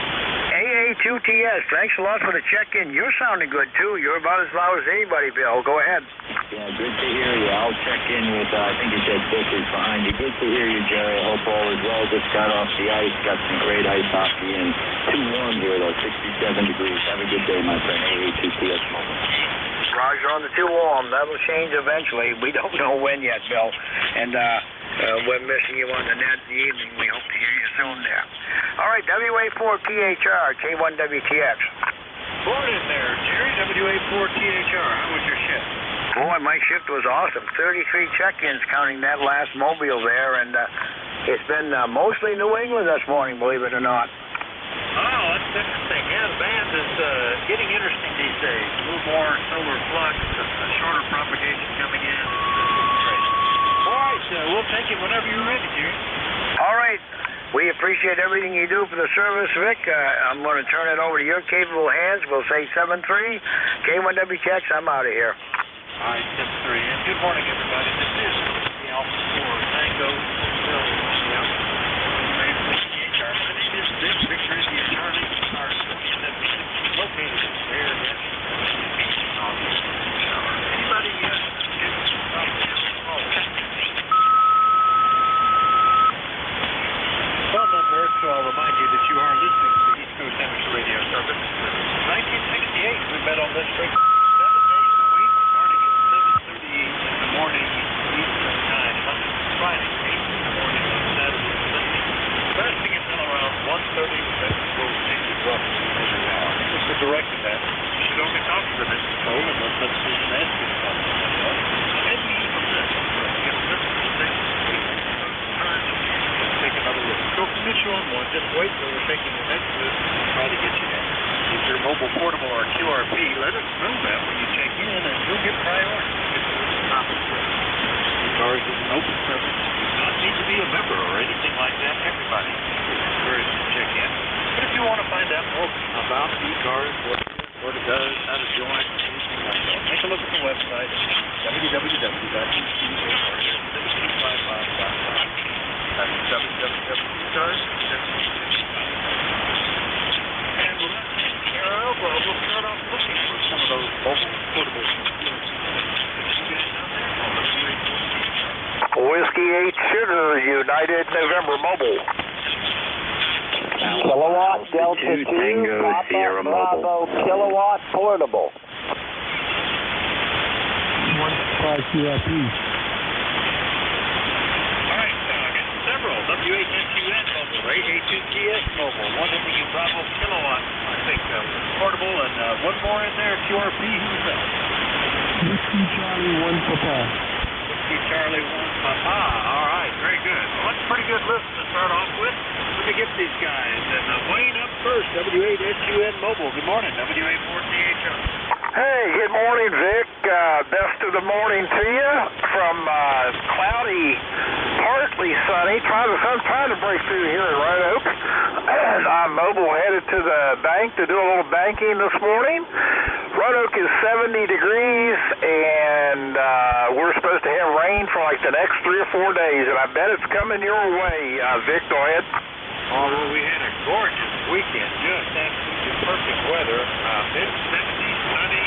AA2TS, thanks a lot for the check-in. You're sounding good, too. You're about as loud as anybody, Bill. Go ahead. Yeah, good to hear you. I'll check in with, I think you said Dick is behind you. Good to hear you, Jerry. I hope all is well. Just got off the ice, got some great ice hockey, and too warm here, though, 67 degrees. Have a good day, my friend. AA2TS Mobile. Roger on the too warm. That'll change eventually. We don't know when yet, Bill. And we're missing you on the net in the evening. We hope to hear you soon there. All right, WA4THR, K1WTX. Morning there, Jerry. WA4THR. How was your shift? Boy, my shift was awesome. 33 check-ins counting that last mobile there, and it's been mostly New England this morning, believe it or not. Oh, that's interesting. Yeah, the band is getting interesting days. A little more solar flux and a shorter propagation coming in. Great. All right, we'll take it whenever you're ready, Jerry. All right. We appreciate everything you do for the service, Vic. I'm going to turn it over to your capable hands. We'll say 7-3. K1WTX, I'm out of here. All right, 7-3. And good morning, everybody. This is the Alpha 4 Tango Hotel. My name is Vic. Victor India Charlie. Our located there. Anybody phone number, so I'll remind you that you are listening to the East Coast Amateur Radio Service. 1968, we met on this frequency 7 days a week, starting at 7:30 in the morning Eastern Time, Monday to Friday, 8 in the morning on Saturday and Sunday. Resting until around 1:30, that's what we take you roughly every hour. This is directed at. You should only talk to the next phone unless that's what you're asking about. Maybe even this. Get a different station. Take another look. Go from issue on one, just wait till we're taking the next list and try to get you there. If you're mobile, portable, or QRP, let us know that when you check in, and you'll get priority. Get to the top of the list. ECARS is an open service. You do not need to be a member or anything like that. Everybody is encouraged to check in. But if you want to find out more about ECARS, what it does, how to join, anything like that, take a look at the website at www.ecars.com. That's www.ecars.com. And with that taken care of, we'll start off looking for some of those mobile, portable computers. Whiskey 8 Sugar, United November Mobile. Kilowatt Delta 2, Tango Papa Sierra Bravo, Mobile. kilowatt portable. 1 QRP. Several W8NJ2US Mobile, 882GS Mobile, one ending in Bravo kilowatt, I think, portable, and one more in there, QRP. Who's that? Whiskey Charlie 1 Papa. Whiskey Charlie 1 Papa. All right, very good. Well, that's a pretty good list to start off with. Let me get these guys. And Wayne up first, W8SUN Mobile. Good morning, W84THR. Hey, good morning, Vic. Best of the morning to you from cloudy, partly sunny. The sun's trying to break through here in Red Oak. And I'm mobile headed to the bank to do a little banking this morning. Red Oak is 70 degrees, and we're supposed to have rain for like the next 3 or 4 days, and I bet it's coming your way. Vic, go ahead. Oh, well, we had a gorgeous weekend, just absolutely perfect weather. Mid-70s, sunny,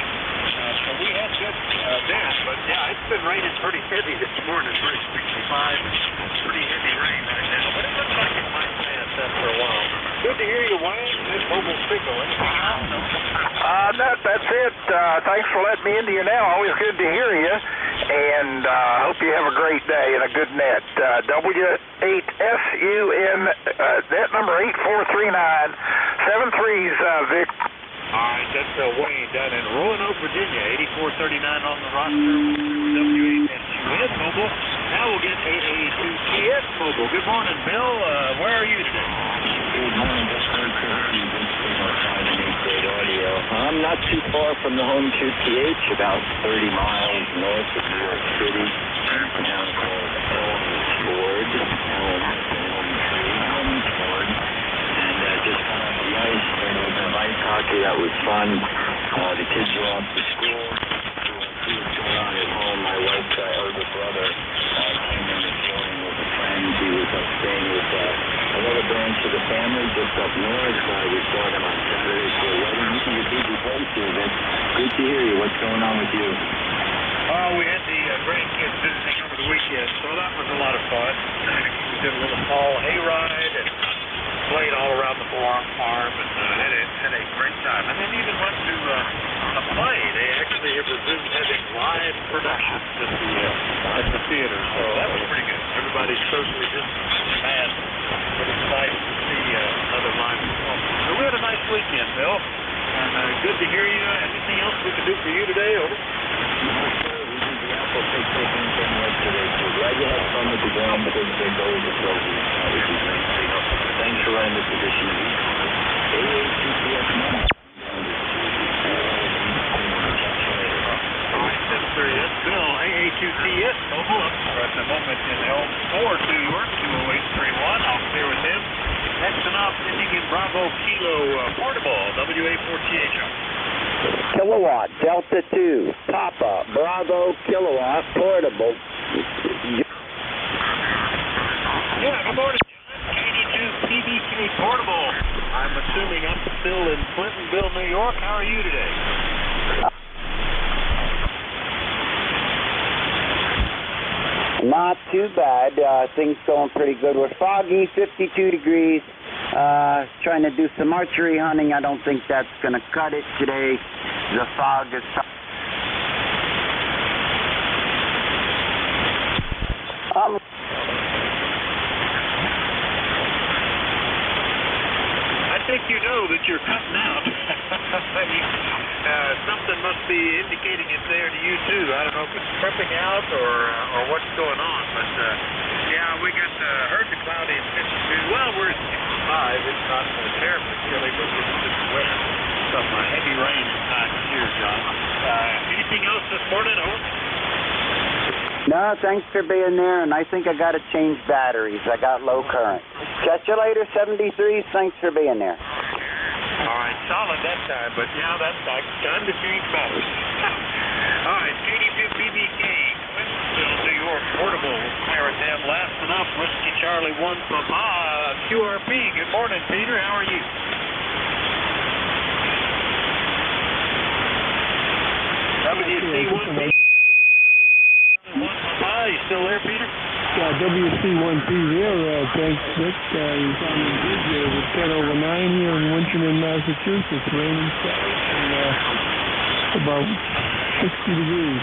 so we had good there. But, yeah, it's been raining pretty heavy this morning, 65, pretty heavy rain right now. But it looks like it might last after a while. Good to hear you, Wayne. This mobile signal. Anything else? That's it. Thanks for letting me into you now. Always good to hear you. And hope you have a great day and a good net. W8SUN, net number 8439, 73's, Vic. All right, that's Wayne down in Roanoke, Virginia, 8439 on the roster. W8SUN Mobile. Now we'll get 882GS Mobile. Good morning, Bill. Where are you today? Good morning, great audio. I'm not too far from the home QTH, about 30 miles north of New York City, in a town called Elmsford. And just got on the ice, playing a little bit of ice hockey. That was fun. The kids are off to school. See what's going on at home. My wife's older brother came in this morning with a friend. He was up staying with another branch of the family just up north. We saw them on Saturday for a wedding. You can get busy place here, Vic. Good to hear you. What's going on with you? We had the grandkids visiting over the weekend, so that was a lot of fun. We did a little fall hayride and played all around the farm and had a great time. And then even went to a play. They actually have resumed having live productions at the theater, so that was pretty good. Everybody's socially distanced, mad, but it's nice to see another live performance. So we had a nice weekend, Bill, and good to hear you. Anything else we can do for you today? Over. Glad you had fun with the game, but there's a big goal to close it. Thanks for running this edition of ECARS. Bravo Kilo Portable, WA4THR. Kilowatt, Delta 2, Papa, Bravo, Kilowatt, Portable. Yeah, good morning. NJ2 PBK Portable. I'm assuming I'm still in Clintonville, New York. How are you today? Not too bad. Things going pretty good. We're foggy, 52 degrees. Trying to do some archery hunting. I don't think that's going to cut it today. The fog is... I think you know that you're cutting out. Something must be indicating it there to you too. I don't know if it's tripping out or what's going on, but yeah, we got heard the cloudy and 52. Well, we're at 65. It's not terribly chilly, but it's just wet. Some heavy rain inside here, John. Anything else this morning? No, thanks for being there, and I think I got to change batteries. I got low current. Catch you later, 73. Thanks for being there. All right, solid that time, but yeah, that's like time to change batteries. All right, KD2BBK, Clintonville, New York, Portable, Clear it down, last enough, Whiskey Charlie 1 Papa, QRP. Good morning, Peter, how are you? WC1P, you still there, Peter? Yeah, WC1P here. Thanks, Vic. He's on the bridge here with 10 over 9 here in Winchendon, Massachusetts. Raining and about 60 degrees.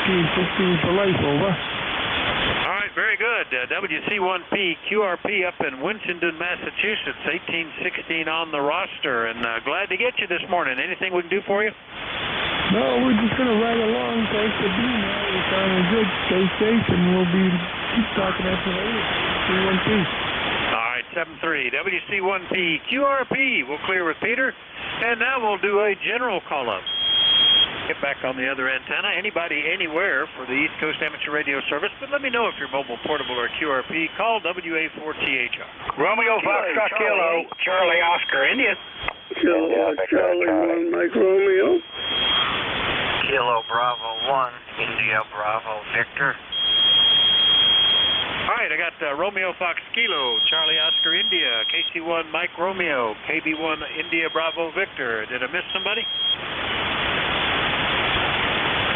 18, 16 for life, over. All right, very good. WC1P, QRP up in Winchendon, Massachusetts. 1816 on the roster, and glad to get you this morning. Anything we can do for you? No, we're just going to ride along. Thanks for being here. We're sounding good. Stay safe, and we'll keep talking after later. WC1P. All right, 73. WC1P, QRP. We'll clear with Peter, and now we'll do a general call-up. Get back on the other antenna. Anybody, anywhere for the East Coast Amateur Radio Service, but let me know if you're mobile, portable, or QRP. Call WA4THR. Romeo Foxtrot Kilo, Charlie Oscar India. Kilo Charlie 1 Mike Romeo. Kilo Bravo 1 India Bravo Victor. All right, I got Romeo Fox Kilo, Charlie Oscar India, KC1 Mike Romeo, KB1 India Bravo Victor. Did I miss somebody?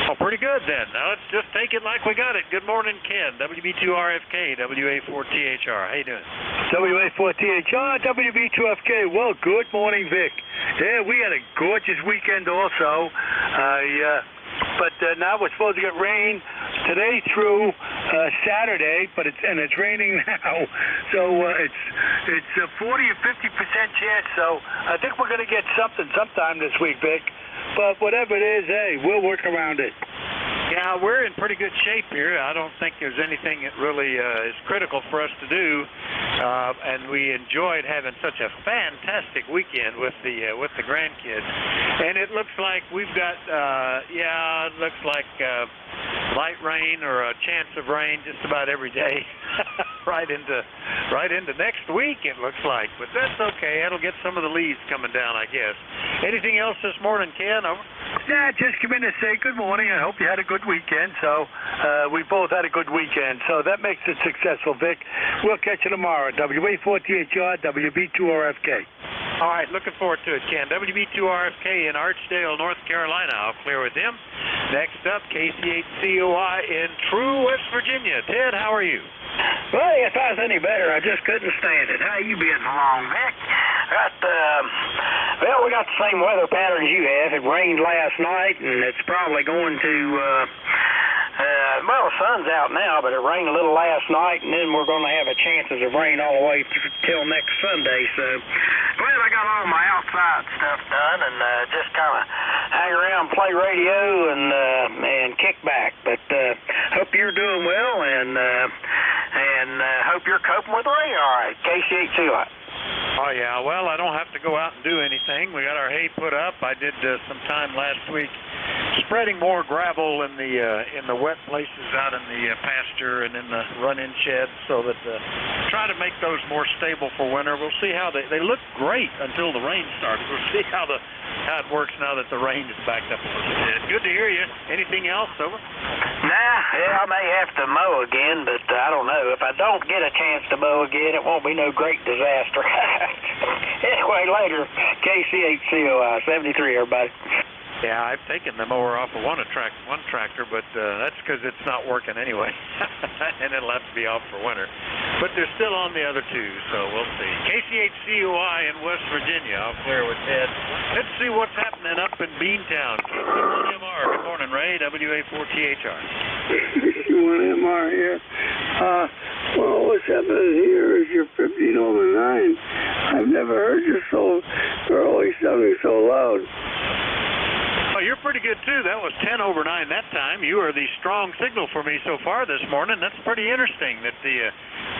Oh, pretty good then. Now let's just take it like we got it. Good morning, Ken. WB2RFK, WA4THR. How you doing? WA4THR, WB2FK. Well, good morning, Vic. Yeah, we had a gorgeous weekend also. But now we're supposed to get rain today through Saturday, but it's raining now. So it's a 40 or 50% chance. So I think we're going to get something sometime this week, Vic. But whatever it is, hey, we'll work around it. Yeah, we're in pretty good shape here. I don't think there's anything that really is critical for us to do, and we enjoyed having such a fantastic weekend with the grandkids. And it looks like we've got, it looks like light rain or a chance of rain just about every day, right into next week. It looks like, but that's okay. It'll get some of the leaves coming down, I guess. Anything else this morning, Ken? Over. Yeah, just come in to say good morning. I hope you had a good weekend. So we both had a good weekend. So that makes it successful, Vic. We'll catch you tomorrow. WA4THR, WB2RFK. All right, looking forward to it, Ken. WB2RFK in Archdale, North Carolina. I'll clear with him. Next up, KC8COI in True, West Virginia. Ted, how are you? Well, if I was any better, I just couldn't stand it. How you been along, Vic? Well, we got the same weather pattern as you have. It rained last night, and it's probably going to, well, the sun's out now, but it rained a little last night, and then we're going to have a chances of rain all the way till next Sunday. So glad I got all my outside stuff done and just kind of hang around, play radio, and kick back. But hope you're doing well, and hope you're coping with the rain all right. KC8COI. Oh, yeah. Well, I don't have to go out and do anything. everything. We got our hay put up. I did some time last week spreading more gravel in the wet places out in the pasture and in the run-in sheds, so that try to make those more stable for winter. We'll see how they look great until the rain started. We'll see how it works now that the rain is backed up a little bit. Good to hear you. Anything else, over? Nah, yeah, I may have to mow again, but I don't know. If I don't get a chance to mow again, it won't be no great disaster. Anyway, later, KCHCOI 73, everybody. Yeah, I've taken the mower off of one tractor, but that's because it's not working anyway, and it'll have to be off for winter. But they're still on the other two, so we'll see. KCHCOI in West Virginia. I'll clear with Ted. Let's see what's happening up in Beantown. KC1MR. Good morning, Ray. WA4THR. KC1MR here. Well, what's happening here is you're 15 over 9. I've never heard you so early sounding so loud. Oh, you're pretty good, too. That was 10 over 9 that time. You are the strong signal for me so far this morning. That's pretty interesting that the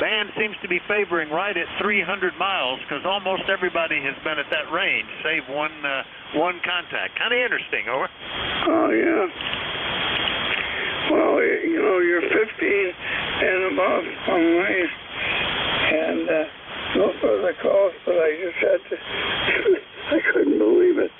band seems to be favoring right at 300 miles because almost everybody has been at that range, save one contact. Kind of interesting, over. Oh, yeah. Well, you know, you're 15 and above on range. And no further calls, but I just had to... I couldn't believe it.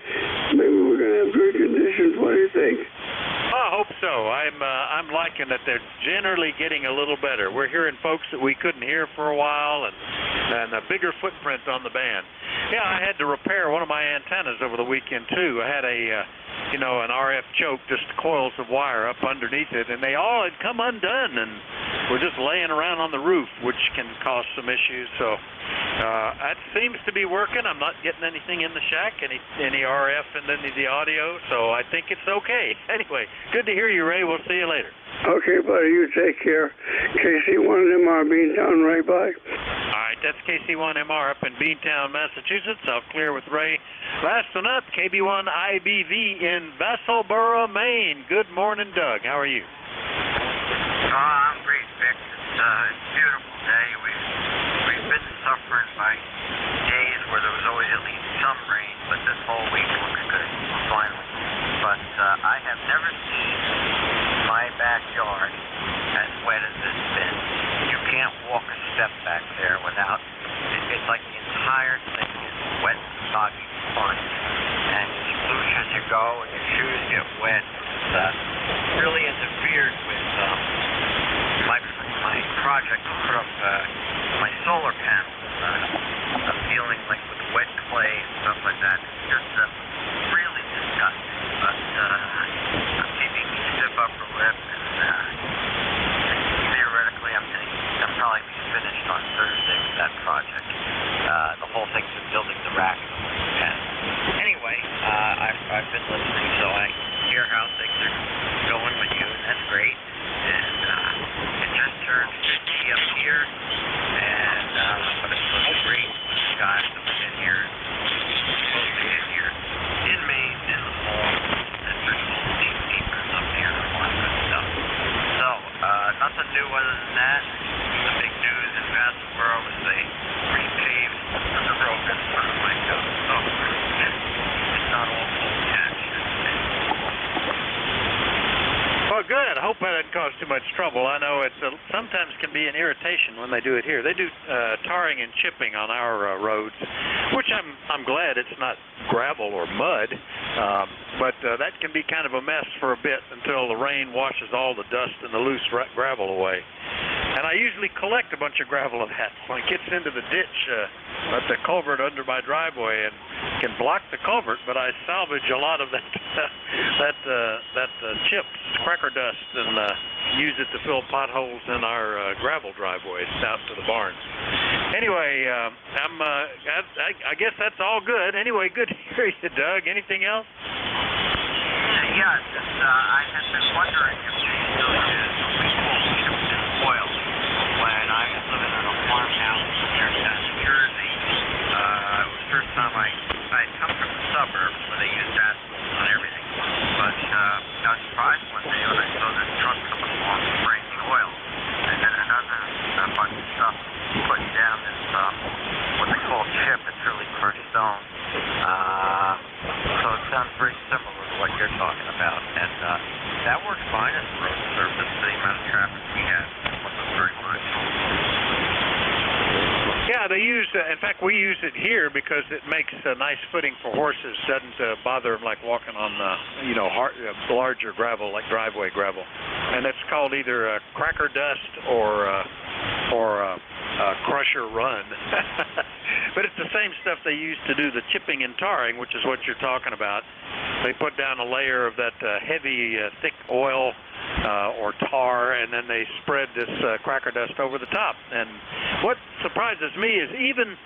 Maybe we're going to have good conditions. What do you think? I hope so. I'm liking that they're generally getting a little better. We're hearing folks that we couldn't hear for a while, and a bigger footprint on the band. Yeah, I had to repair one of my antennas over the weekend too. I had an RF choke, just coils of wire up underneath it, and they all had come undone and were just laying around on the roof, which can cause some issues. So that seems to be working. I'm not getting anything in the shack, any RF and any of the audio, so I think it's okay. Anyway, good to hear you, Ray. We'll see you later. Okay, buddy. You take care. KC1MR, Beantown, right by. All right, that's KC1MR up in Beantown, Massachusetts. I'll clear with Ray. Last one up, KB1IBV in Vassalboro, Maine. Good morning, Doug. How are you? I'm great, Vic. It's a beautiful day. We've been suffering by days where there was always at least some rain, but this whole week looks good, finally. But I have never seen my backyard as wet as it's been. You can't walk a step back there without, it's like the entire thing is wet, soggy, fine. And as loose as you go and your shoes get wet, really interfered with my project to put up my solar panels. I'm feeling like with wet clay and stuff like that, it's just really disgusting. But I'm keeping a stiff upper lip, and theoretically I'm probably be finished on Thursday with that project. The whole thing's been building the rack. Anyway, I've been listening, so I hear how things are going with you, and that's great. And it just turned 50 up here, and but it's so great. The skies have been here, supposed to get here in Maine in the fall, and there's supposed to be acres up here and all that good stuff. So, nothing new other than that. The big news in Vassalboro is they repaved the road in front of my house, so it's not all full patch. Well, good. I hope that didn't cause too much trouble. I know it sometimes can be an irritation when they do it here. They do tarring and chipping on our roads, which I'm glad it's not gravel or mud, but that can be kind of a mess for a bit until the rain washes all the dust and the loose gravel away. And I usually collect a bunch of gravel of that when it gets into the ditch at the culvert under my driveway and can block the culvert, but I salvage a lot of that chips, cracker dust, and use it to fill potholes in our gravel driveways out to the barns. Anyway, I guess that's all good. Anyway, good to hear you, Doug. Anything else? Yeah, I had been wondering if they still use chips and oil. When I was living in a farmhouse near New Jersey, it was the first time I'd come from the suburbs where they used asphalt on everything. But I was surprised one day when I saw this truck coming along spraying the oil. And then a bunch of stuff putting down this, what they call chip. It's really crushed stone. sounds very similar to what you're talking about, and that works fine as a road surface. The amount of traffic we have wasn't very much. Yeah, they use, in fact, we use it here because it makes a nice footing for horses. Doesn't bother them like walking on, larger gravel, like driveway gravel. And it's called either cracker dust or crusher run. But it's the same stuff they use to do the chipping and tarring, which is what you're talking about. They put down a layer of that heavy, thick oil or tar, and then they spread this cracker dust over the top. And what surprises me is even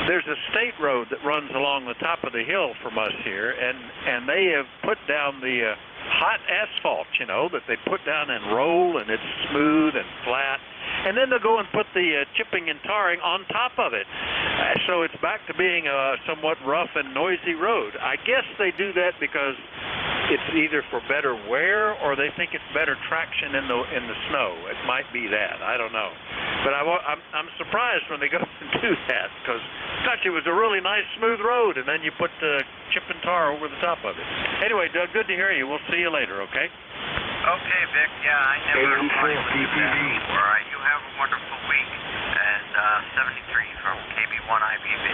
there's a state road that runs along the top of the hill from us here, and they have put down the hot asphalt, that they put down and roll, and it's smooth and flat. And then they'll go and put the chipping and tarring on top of it. So it's back to being a somewhat rough and noisy road. I guess they do that because it's either for better wear or they think it's better traction in the snow. It might be that. I don't know. But I'm surprised when they go and do that because, gosh, it was a really nice, smooth road, and then you put chip and tar over the top of it. Anyway, Doug, good to hear you. We'll see you later, okay? Okay, Vic. Yeah, I never played with that before. You have a wonderful week. And 73 from KB1IBV.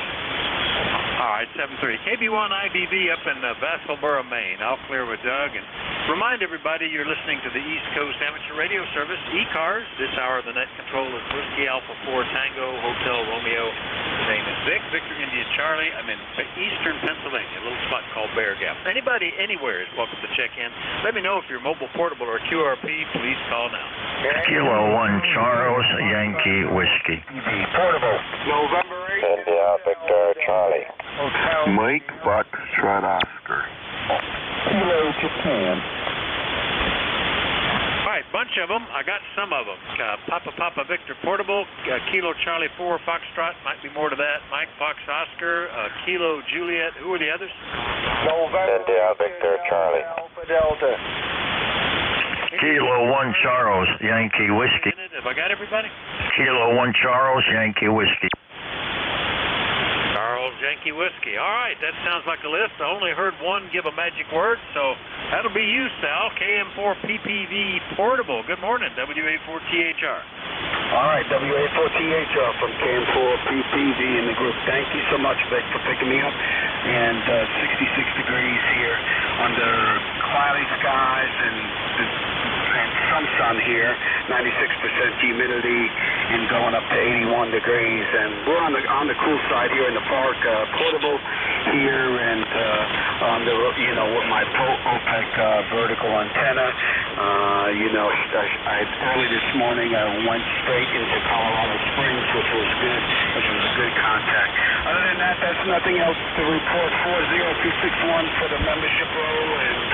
All right, 73. KB1IBV up in Vassalboro, Maine. I'll clear with Doug. And remind everybody you're listening to the East Coast Amateur Radio Service, ECARS. This hour, the net control is Whiskey Alpha 4 Tango, Hotel Romeo. The name is Vic, Victor India Charlie. I'm in eastern Pennsylvania, a little spot called Bear Gap. Anybody anywhere is welcome to check in. Let me know if you're mobile, portable, or QRP. Please call now. Kilo 1 Charles Yankee Whiskey. Portable. November 8th. India Victor Charlie. Mike Foxtrot Oscar. Kilo Japan. All right, bunch of them. I got some of them. Papa Victor Portable, Kilo Charlie 4 Foxtrot. Might be more to that. Mike Fox Oscar, Kilo Juliet. Who are the others? November. India Victor Charlie. Alpha Delta. Kilo 1 Charles Yankee Whiskey. Have I got everybody? Kilo 1 Charles Yankee Whiskey. Charles Yankee Whiskey. All right, that sounds like a list. I only heard one give a magic word, so that'll be you, Sal. KM4PPV Portable. Good morning, WA4THR. All right, WA4THR from KM4PPV in the group. Thank you so much, Vic, for picking me up. And 66 degrees here under cloudy skies and some sun here, 96% humidity, and going up to 81 degrees. And we're on the cool side here in the park, portable here, and on the with my OPEC vertical antenna. Early this morning I went straight into Colorado Springs, which was good, which was a good contact. Other than that, that's nothing else to report. 40261 for the membership roll, and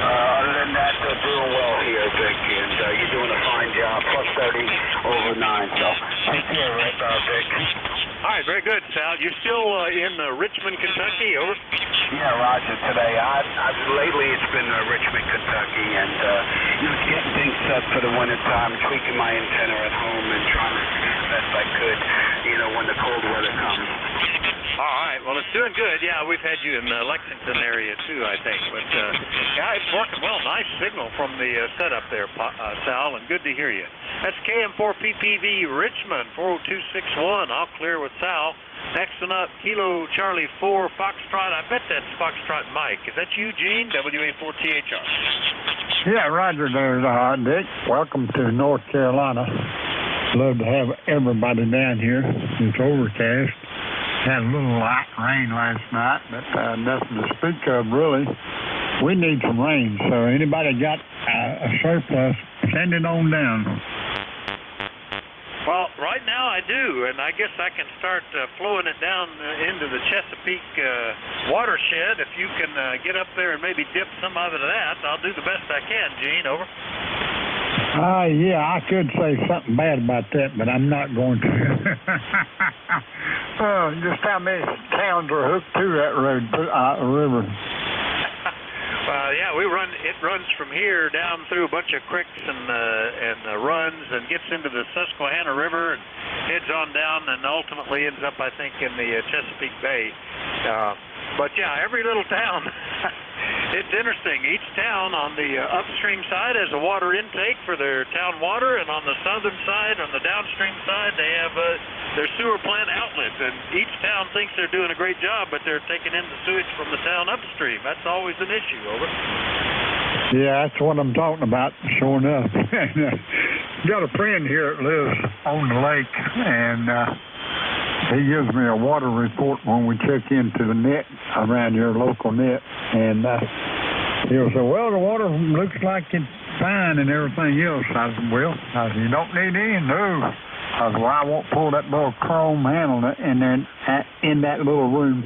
other than that, they're doing well here, Vic, and you're doing a fine job. Plus 30 over 9, so take care, Vic. All right, very good, Sal. You're still in Richmond, Kentucky, over? Yeah, Roger. Today, lately it's been Richmond, Kentucky, and getting things set for the winter time, tweaking my antenna at home, and trying to do the best I could, when the cold weather comes. All right. Well, it's doing good. Yeah, we've had you in the Lexington area too, I think. But yeah, it's working well. Nice signal from the setup there, Sal, and good to hear you. That's KM4PPV Richmond 40261. I'll clear with Sal. Next one up, Kilo Charlie 4 Foxtrot. I bet that's Foxtrot Mike. Is that you, Gene? WA4THR. Yeah, Roger there, Dick. Welcome to North Carolina. Love to have everybody down here. It's overcast. Had a little light rain last night, but nothing to speak of, really. We need some rain, so anybody got a surplus, send it on down. Well, right now I do, and I guess I can start flowing it down into the Chesapeake watershed. If you can get up there and maybe dip some of it of that, I'll do the best I can, Gene. Over. Yeah, I could say something bad about that, but I'm not going to. Just how many towns are hooked to that road, river? Yeah, it runs from here down through a bunch of creeks and runs and gets into the Susquehanna River and heads on down and ultimately ends up, I think, in the Chesapeake Bay. But yeah, every little town It's interesting. Each town on the upstream side has a water intake for their town water, and on the southern side, on the downstream side, they have their sewer plant outlet. And each town thinks they're doing a great job, but they're taking in the sewage from the town upstream. That's always an issue, over. Yeah, that's what I'm talking about, sure enough. Got a friend here that lives on the lake, and he gives me a water report when we check into the net around your local net. And he'll say, well, the water looks like it's fine and everything else. I said, well, you don't need any? No. I said, well, I won't pull that little chrome handle in there in that little room.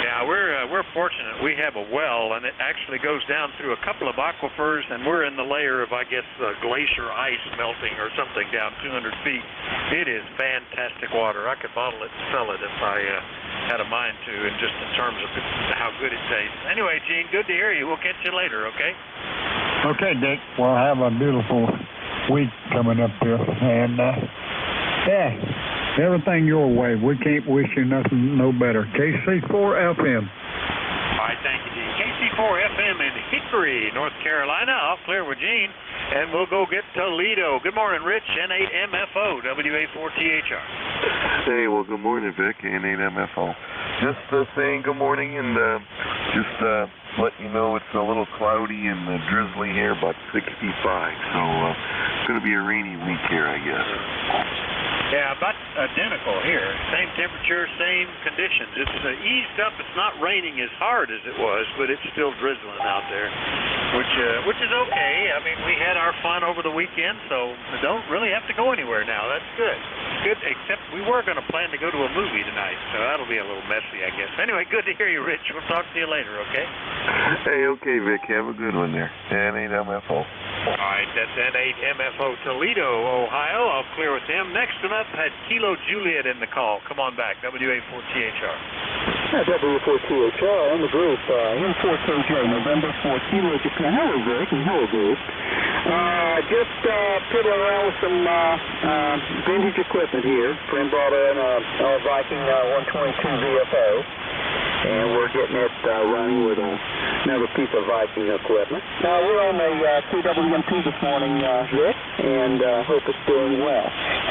Yeah, we're fortunate. We have a well, and it actually goes down through a couple of aquifers, and we're in the layer of, I guess, glacier ice melting or something down 200 feet. It is fantastic water. I could bottle it and sell it if I had a mind to, and just in terms of how good it tastes. Anyway, Gene, good to hear you. We'll catch you later, okay? Okay, Dick. Well, have a beautiful week coming up here, and yeah, everything your way. We can't wish you nothing no better. KC4 FM. All right, thank you, Gene. KC4 FM in Hickory, North Carolina. I'll clear with Gene, and we'll go get Toledo. Good morning, Rich. N8MFO, WA4THR. Hey, well, good morning, Vic. N8MFO. Just saying good morning, and just let you know it's a little cloudy and drizzly here, about 65. So it's going to be a rainy week here, I guess. Yeah, about identical here. Same temperature, same conditions. It's eased up. It's not raining as hard as it was, but it's still drizzling out there, which is okay. I mean, we had our fun over the weekend, so we don't really have to go anywhere now. That's good. Good, except we were going to plan to go to a movie tonight, so that'll be a little messy, I guess. Anyway, good to hear you, Rich. We'll talk to you later, okay? Hey, okay, Vic. Have a good one there. N8MFO. All right, that's N8MFO Toledo, Ohio. I'll clear with them. Next one up, had Kilo Juliet in the call. Come on back, WA4THR. WA4THR on the group. M4KJ, November 4 Kilo Japan. Hello, Vic, and hello, group. Just fiddling around with some vintage equipment here. Friend brought in a Viking 122 VFO, and we're getting it running with another piece of Viking equipment. We're on the KWMP this morning, Vic, and hope it's doing well.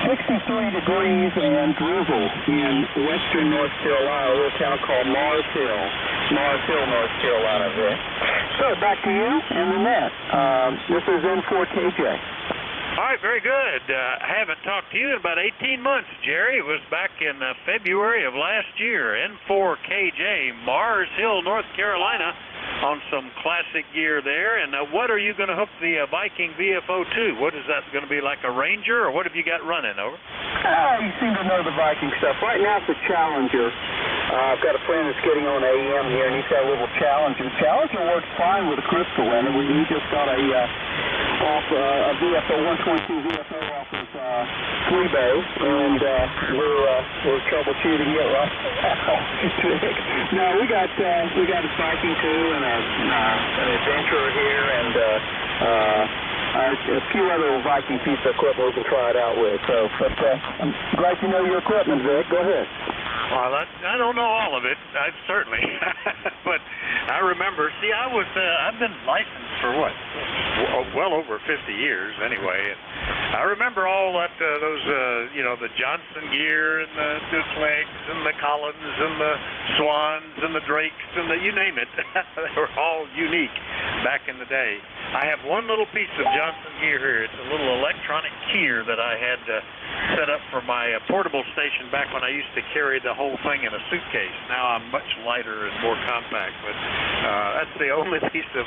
63 degrees and drizzle in western North Carolina, a little town called Mars Hill, North Carolina, Vic. So back to you and the net. This is N4KJ. All right, very good. I haven't talked to you in about 18 months, Jerry. It was back in February of last year. N4KJ, Mars Hill, North Carolina, on some classic gear there. And what are you going to hook the Viking VFO to? What is that going to be, like a Ranger, or what have you got running, over? You seem to know the Viking stuff. Right now it's a Challenger. I've got a friend that's getting on AM here, and he's got a little Challenger. The Challenger works fine with a crystal in it. We just got a VFO 122 VFO off of Freebay, and we're troubleshooting it right now. No, we got a Viking too, and an Adventurer here, and a few other Viking pieces of equipment we can try it out with. So, but I'm glad you know your equipment, Vic. Go ahead. Well, I don't know all of it, certainly, but I remember. See, I've been licensed for what? Well over 50 years, anyway. And I remember all that those the Johnson gear and the Duklegs and the Collins and the Swans and the Drakes and you name it. They were all unique back in the day. I have one little piece of Johnson gear here. It's a little electronic keyer that I had set up for my portable station back when I used to carry the whole thing in a suitcase. Now I'm much lighter and more compact, but that's the only piece of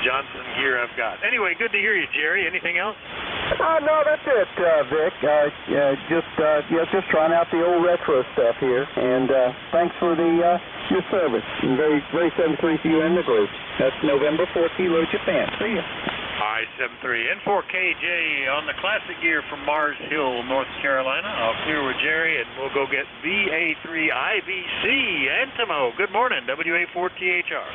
Johnson gear I've got. Anyway, good to hear you, Jerry. Anything else? No, that's it, Vic. Just trying out the old retro stuff here, and thanks for your service. And very 73 to you and the group. That's November 4 Kilo Japan. See ya. I-73 N4KJ on the classic gear from Mars Hill, North Carolina. I'll clear with Jerry, and we'll go get VA3IVC Antimo. Good morning, WA4THR.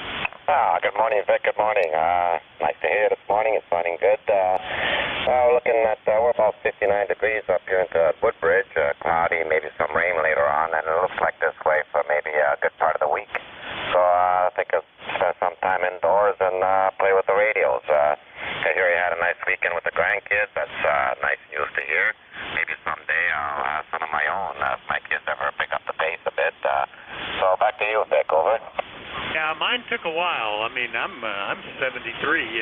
Good morning, Vic. Good morning. Nice to hear this morning. It's running good. Looking at, we're about 59 degrees up here into Woodbridge. Cloudy, maybe some rain later on, and it looks like this way for maybe a good part of the week. So I think it's receivers and play with the radios. I hear you had a nice weekend with the grandkids. That's nice news to hear. Maybe someday I'll have some of my own if my kids ever pick up the pace a bit. So back to you, Vic. Over. Yeah, mine took a while. I mean, I'm 73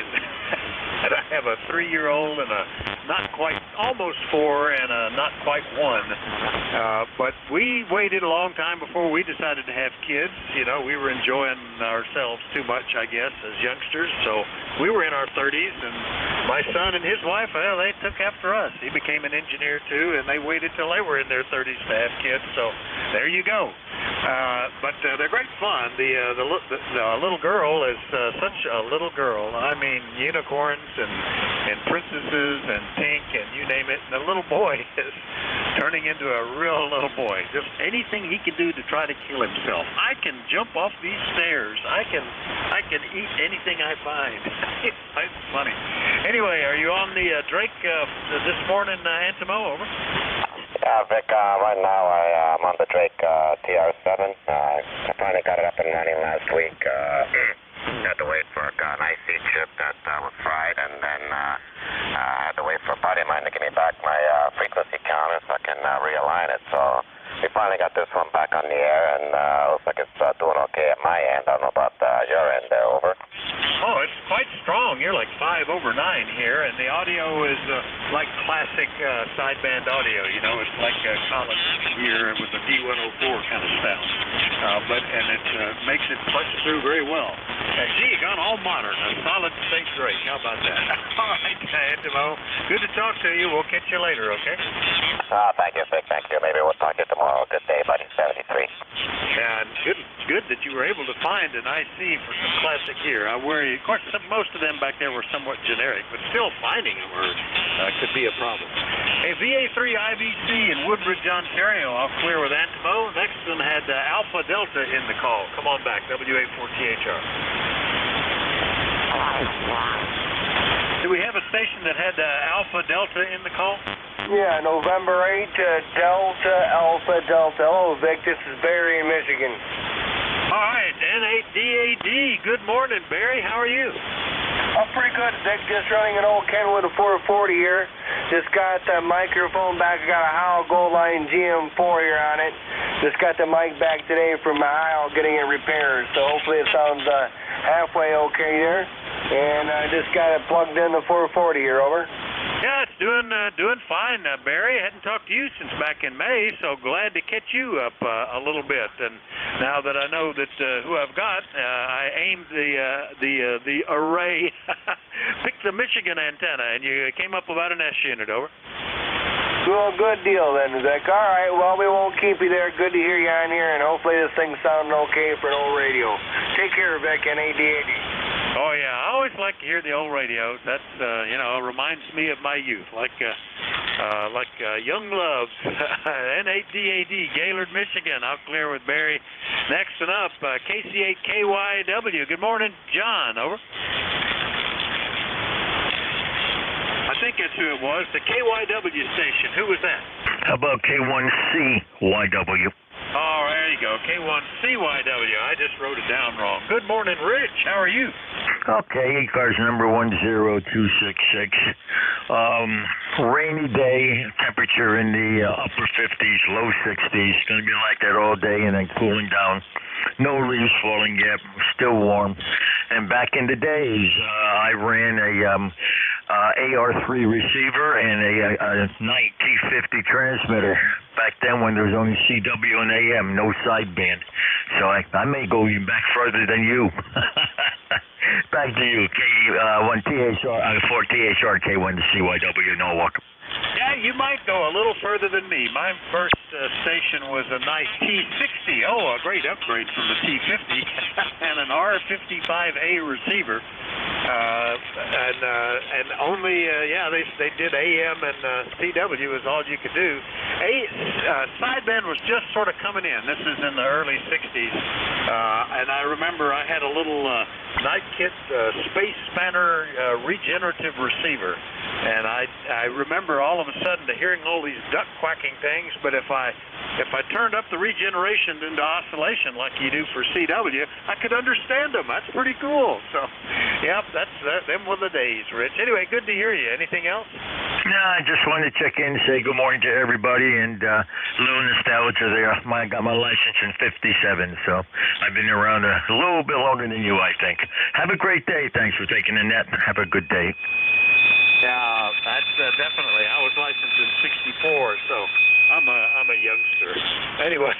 and I have a 3-year-old and a not quite, almost 4 and a not quite 1. But we waited a long time before we decided to have kids. You know, we were enjoying ourselves too much, I guess, as youngsters. So we were in our 30s, and my son and his wife, well, they took after us. He became an engineer too, and they waited till they were in their 30s to have kids. So there you go. But they're great fun. The little girl is such a little girl. I mean, unicorns and princesses and pink and you name it. And the little boy is turning into a real little boy. Just anything he can do to try to kill himself. I can jump off these stairs. I can eat anything I find. It's funny. Anyway, are you on the Drake this morning, Antimo? Over. Yeah, Vic, right now I'm on the Drake TR7. I finally got it up and running last week. Had to wait for an IC chip that was fried, and then I had to wait for a buddy of mine to give me back my frequency counter so I can realign it. So we finally got this one back on the air, and looks like it's doing okay at my end. I don't know about your end there. Over. Oh, it's quite strong. You're like 5 over 9 here, and the audio is like classic sideband audio. You know, it's like Collins here with the D104 kind of sound. And it makes it punch through very well. Gee, gone all modern, a solid state Drake. How about that? All right, Antimo. Good to talk to you. We'll catch you later, okay? Thank you, Vic. Thank you. Maybe we'll talk to you tomorrow. Good day, buddy. 73. Yeah, good that you were able to find an IC for some classic here. I worry. Of course, most of them back there were somewhat generic, but still finding them could be a problem. Hey, VA3 IBC in Woodbridge, Ontario. I'll clear with Antimo. Next one had Alpha Delta in the call. Come on back, WA4THR. Do we have a station that had Alpha Delta in the call? Yeah, November 8, Delta, Alpha Delta. Hello, Vic. This is Barry in Michigan. All right, N8DAD. Good morning, Barry. How are you? I'm pretty good, Vic. Just running an old Kenwood 440 here. Just got the microphone back. I got a Heil Goldline GM4 here on it. Just got the mic back today from Heil getting it repaired. So hopefully it sounds halfway okay there. And I just got it plugged in the 440 here. Over. Yeah, it's doing fine, Barry. I hadn't talked to you since back in May, so glad to catch you up a little bit. And now that I know that who I've got, I aimed the array, picked the Michigan antenna, and you came up without an S unit. Over. Well, good deal then, Vic. All right, well, we won't keep you there. Good to hear you on here, and hopefully this thing's sounding okay for an old radio. Take care, Vic, N8DAD. Oh, yeah, I always like to hear the old radio. That's, reminds me of my youth, like Young Loves, N8DAD, Gaylord, Michigan. I'll clear with Barry. Next one up, KC8KYW. Good morning, John. Over. I think that's who it was, the KYW station. Who was that? How about K1CYW? Oh, there you go, K1CYW. I just wrote it down wrong. Good morning, Rich. How are you? Okay, ECARS number 10266. Rainy day, temperature in the upper 50s, low 60s. Going to be like that all day and then cooling down. No leaves falling yet, still warm. And back in the days, I ran a AR3 receiver and a night T50 transmitter. Back then when there was only CW and AM, no sideband. So I may go even back further than you. Back to you, K1THR, K1CYW, Norwalk. Yeah, you might go a little further than me. My first station was a nice T60. Oh, a great upgrade from the T50 and an R55A receiver. And only, they did AM and CW is all you could do. Sideband was just sort of coming in. This is in the early 60s. And I remember I had a little Night Kit Space Spanner regenerative receiver. And I remember all of a sudden hearing all these duck quacking things, but if I if I turned up the regeneration into oscillation like you do for CW, I could understand them. That's pretty cool. So, yep, them were the days, Rich. Anyway, good to hear you. Anything else? No, I just wanted to check in and say good morning to everybody, and a little nostalgia there. I got my license in '57, so I've been around a little bit longer than you, I think. Have a great day. Thanks for taking the net. Have a good day. Yeah, that's definitely. I was licensed in '64, so I'm a youngster. Anyway,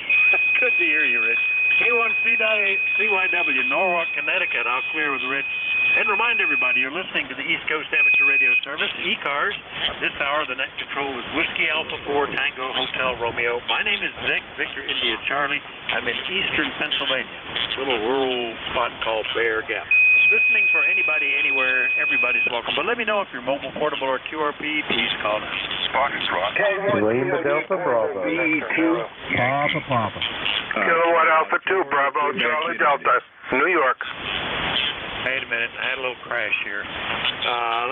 good to hear you, Rich. K1CYW, Norwalk, Connecticut. I'll clear with Rich. And remind everybody, you're listening to the East Coast Amateur Radio Service, ECARS. This hour, the net control is Whiskey Alpha 4 Tango Hotel Romeo. My name is Vic, Victor India Charlie. I'm in eastern Pennsylvania, a little rural spot called Bear Gap. Listening for anybody, anywhere, everybody's welcome. But let me know if you're mobile, portable, or QRP. Please call us. Lima Delta Bravo. Papa. Kilowatt Alpha 2, Bravo, Charlie Delta, New York. Wait a minute, I had a little crash here.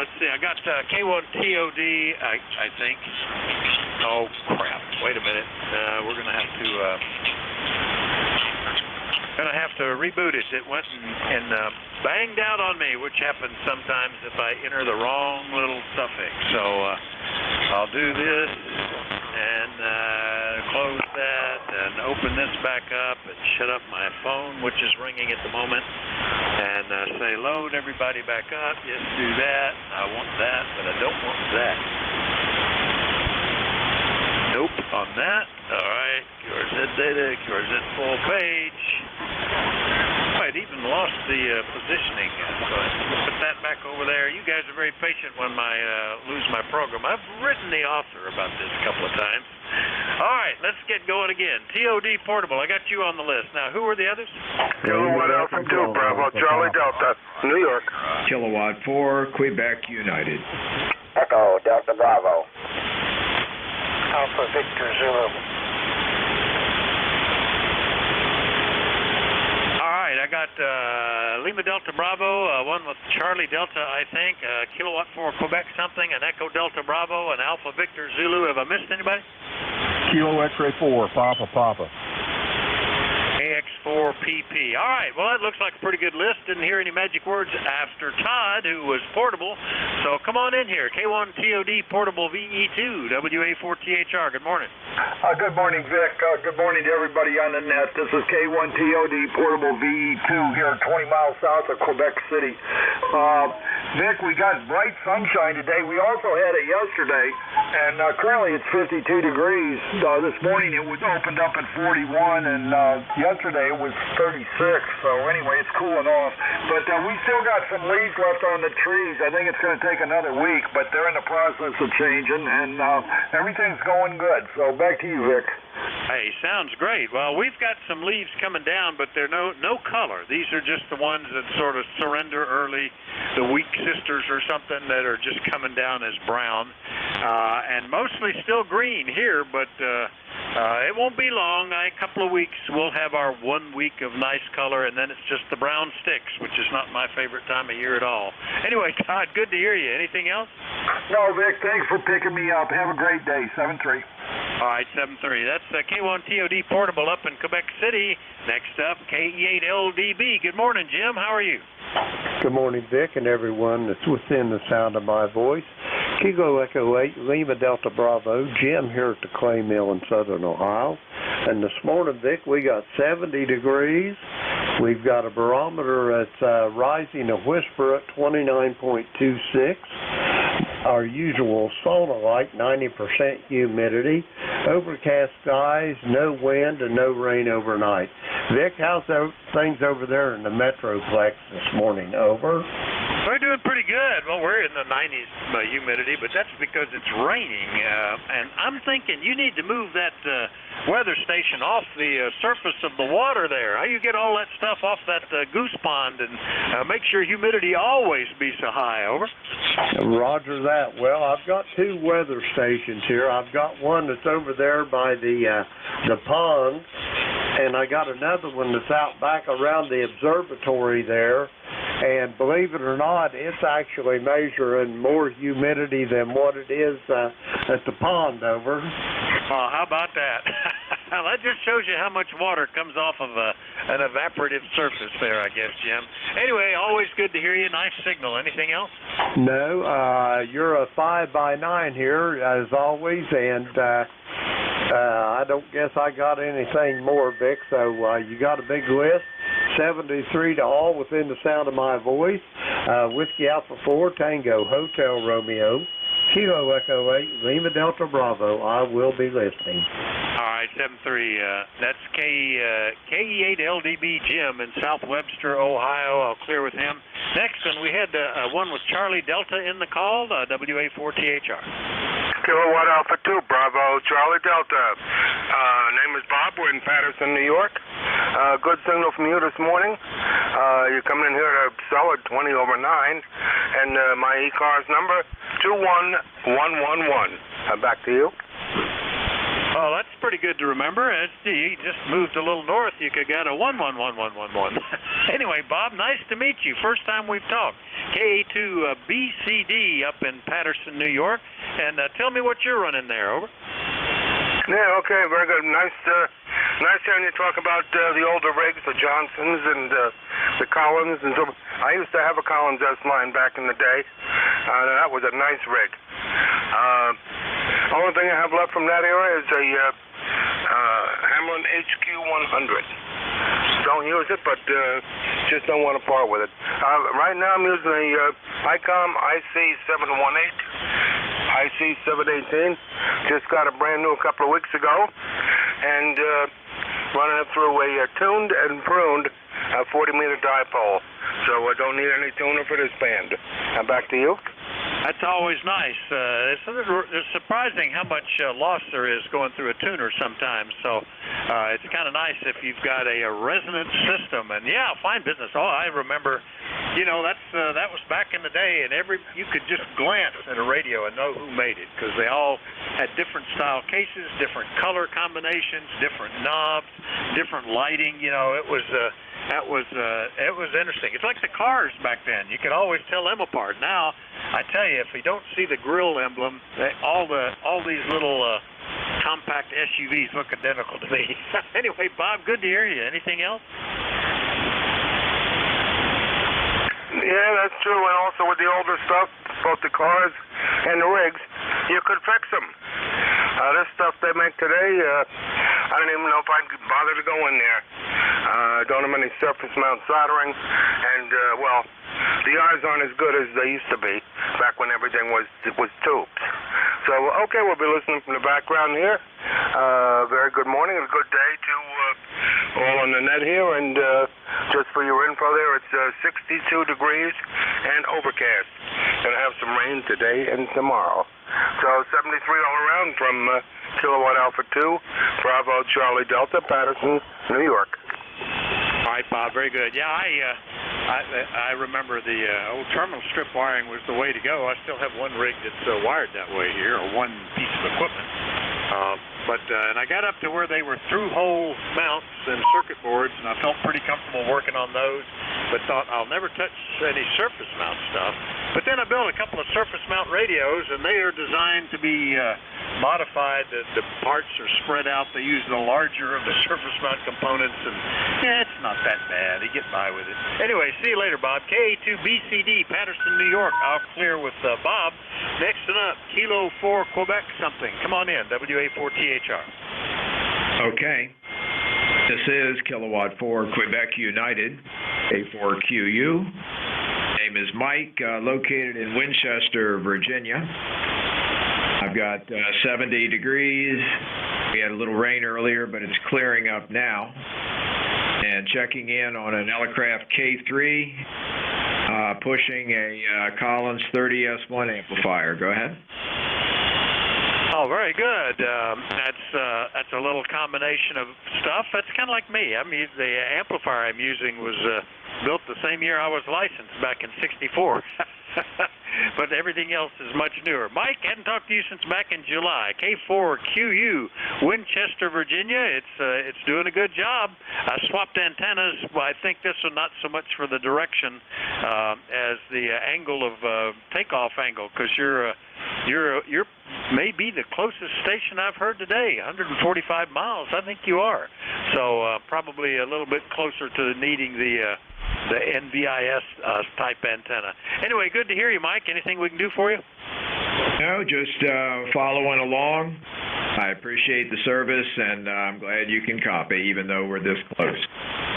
Let's see, I got K1TOD, I think. Oh, crap. Wait a minute. We're going to have to reboot it. It went and banged out on me, which happens sometimes if I enter the wrong little suffix. So I'll do this and close that and open this back up and shut up my phone, which is ringing at the moment, and say load everybody back up. Yes, do that. I want that, but I don't want that. Nope on that. All right, QRZ data, QRZ full page. Oh, it even lost the positioning. So put that back over there. You guys are very patient when I lose my program. I've written the author about this a couple of times. All right, let's get going again. TOD Portable, I got you on the list. Now, who are the others? Kilowatt Alpha 2, Bravo, Charlie Delta, New York. Kilowatt 4, Quebec United. Echo, Delta Bravo. Alpha Victor Zulu. All right, I got Lima Delta Bravo, one with Charlie Delta, I think, Kilowatt 4 Quebec something, an Echo Delta Bravo, an Alpha Victor Zulu. Have I missed anybody? Kilo X-ray 4, Papa. AX4PP. All right, well, that looks like a pretty good list. Didn't hear any magic words after Todd, who was portable. So come on in here. K1TOD Portable VE2, WA4THR. Good morning. Good morning, Vic. Good morning to everybody on the net. This is K1TOD Portable VE2 here 20 miles south of Quebec City. Vic, we got bright sunshine today. We also had it yesterday, and currently it's 52 degrees. This morning it was opened up at 41, and yesterday it was 36. So anyway, it's cooling off. But we still got some leaves left on the trees. I think it's going to take another week, but they're in the process of changing, and everything's going good. So back to you, Vic. Hey, sounds great. Well, we've got some leaves coming down, but they're no color. These are just the ones that sort of surrender early, the weak sisters or something that are just coming down as brown, and mostly still green here, but it won't be long. A couple of weeks, we'll have our 1 week of nice color, and then it's just the brown sticks, which is not my favorite time of year at all. Anyway, Todd, good to hear you. Anything else? No, Vic, thanks for picking me up. Have a great day. 7-3. All right, 7-3. That's K1TOD Portable up in Quebec City. Next up, KE8LDB. Good morning, Jim. How are you? Good morning, Vic, and everyone that's within the sound of my voice. Kilo Echo 8, Lima Delta Bravo. Jim here at the Clay Mill in southern Ohio. And this morning, Vic, we got 70 degrees. We've got a barometer that's rising a whisper at 29.26. Our usual sonolite, 90% humidity, overcast skies, no wind, and no rain overnight. Vic, how's things over there in the Metroplex this morning? Over? We're doing pretty good. Well, we're in the 90s humidity, but that's because it's raining. And I'm thinking you need to move that weather station off the surface of the water there. How you get all that stuff off that goose pond and make sure humidity always be so high, over? Roger that. Well, I've got two weather stations here. I've got one that's over there by the pond, and I got another one that's out back around the observatory there. And believe it or not, it's actually measuring more humidity than what it is at the pond, over. Oh, how about that? Well, that just shows you how much water comes off of an evaporative surface there, I guess, Jim. Anyway, always good to hear you. Nice signal. Anything else? No, you're a 5x9 here, as always, and I don't guess I got anything more, Vic, so you got a big list. 73 to all within the sound of my voice. Whiskey Alpha 4, Tango, Hotel Romeo, Kilo Echo 8, Lima Delta Bravo. I will be listening. All right, 73. That's KE8LDB Jim in South Webster, Ohio. I'll clear with him. Next one, we had one with Charlie Delta in the call, WA4THR. Kilowatt Alpha 2, Bravo, Charlie Delta. Name is Bob. We're in Patterson, New York. Good signal from you this morning. You're coming in here at a solid 20 over 9. And my ECARS number, 21111. Back to you. Oh, that's pretty good to remember. You just moved a little north. You could get a 111111. Anyway, Bob, nice to meet you. First time we've talked. KA2BCD up in Patterson, New York. And tell me what you're running there. Over. Yeah, okay, very good. Nice hearing you talk about the older rigs, the Johnsons and the Collins. And so I used to have a Collins S-line back in the day. That was a nice rig. Only thing I have left from that era is a Hamlin HQ100. Don't use it, but just don't want to part with it. Right now I'm using a ICOM IC718, IC718. Just got it brand new a couple of weeks ago, and running it through a tuned and pruned 40-meter dipole. So I don't need any tuner for this band. Back to you. That's always nice. It's surprising how much loss there is going through a tuner sometimes. So it's kind of nice if you've got a resonance system. And yeah, fine business. Oh, I remember, that was back in the day, and you could just glance at a radio and know who made it, because they all had different style cases, different color combinations, different knobs, different lighting. It was interesting. It's like the cars back then. You could always tell them apart. Now, I tell you, if you don't see the grill emblem, all these little compact SUVs look identical to me. Anyway, Bob, good to hear you. Anything else? Yeah, that's true. And also with the older stuff, both the cars and the rigs, you could fix them. This stuff they make today, I don't even know if I'd bother to go in there. Don't have any surface mount soldering, and the eyes aren't as good as they used to be back when everything was tubed. So, okay, we'll be listening from the background here. Very good morning and a good day to all on the net here. And just for your info there, it's 62 degrees and overcast. Going to have some rain today and tomorrow. So 73 all around from Kilowatt Alpha 2, Bravo Charlie Delta, Patterson, New York. All right, Bob, very good. Yeah, I remember the old terminal strip wiring was the way to go. I still have one rig that's wired that way here, or one piece of equipment. And I got up to where they were through-hole mounts and circuit boards, and I felt pretty comfortable working on those, but thought I'll never touch any surface mount stuff. But then I built a couple of surface mount radios, and they are designed to be modified. The parts are spread out. They use the larger of the surface mount components, and it's not that bad. They get by with it. Anyway, see you later, Bob. KA2BCD, Patterson, New York. I'll clear with Bob. Next one up, Kilo 4, Quebec something. Come on in, WA4THR. Okay. This is Kilowatt 4, Quebec United, A4QU. Name is Mike, located in Winchester, Virginia. I've got 70 degrees. We had a little rain earlier, but it's clearing up now. And checking in on an Elecraft K3, pushing a Collins 30S1 amplifier. Go ahead. Oh, very good. That's a little combination of stuff. That's kind of like me. The amplifier I'm using was built the same year I was licensed, back in '64. But everything else is much newer. Mike, hadn't talked to you since back in July. K4QU, Winchester, Virginia. It's doing a good job. I swapped antennas. Well, I think this one not so much for the direction as the angle of takeoff angle, because you're may be the closest station I've heard today, 145 miles. I think you are. So probably a little bit closer to needing the NVIS type antenna. Anyway, good to hear you, Mike. Anything we can do for you? No, just following along. I appreciate the service, and I'm glad you can copy, even though we're this close.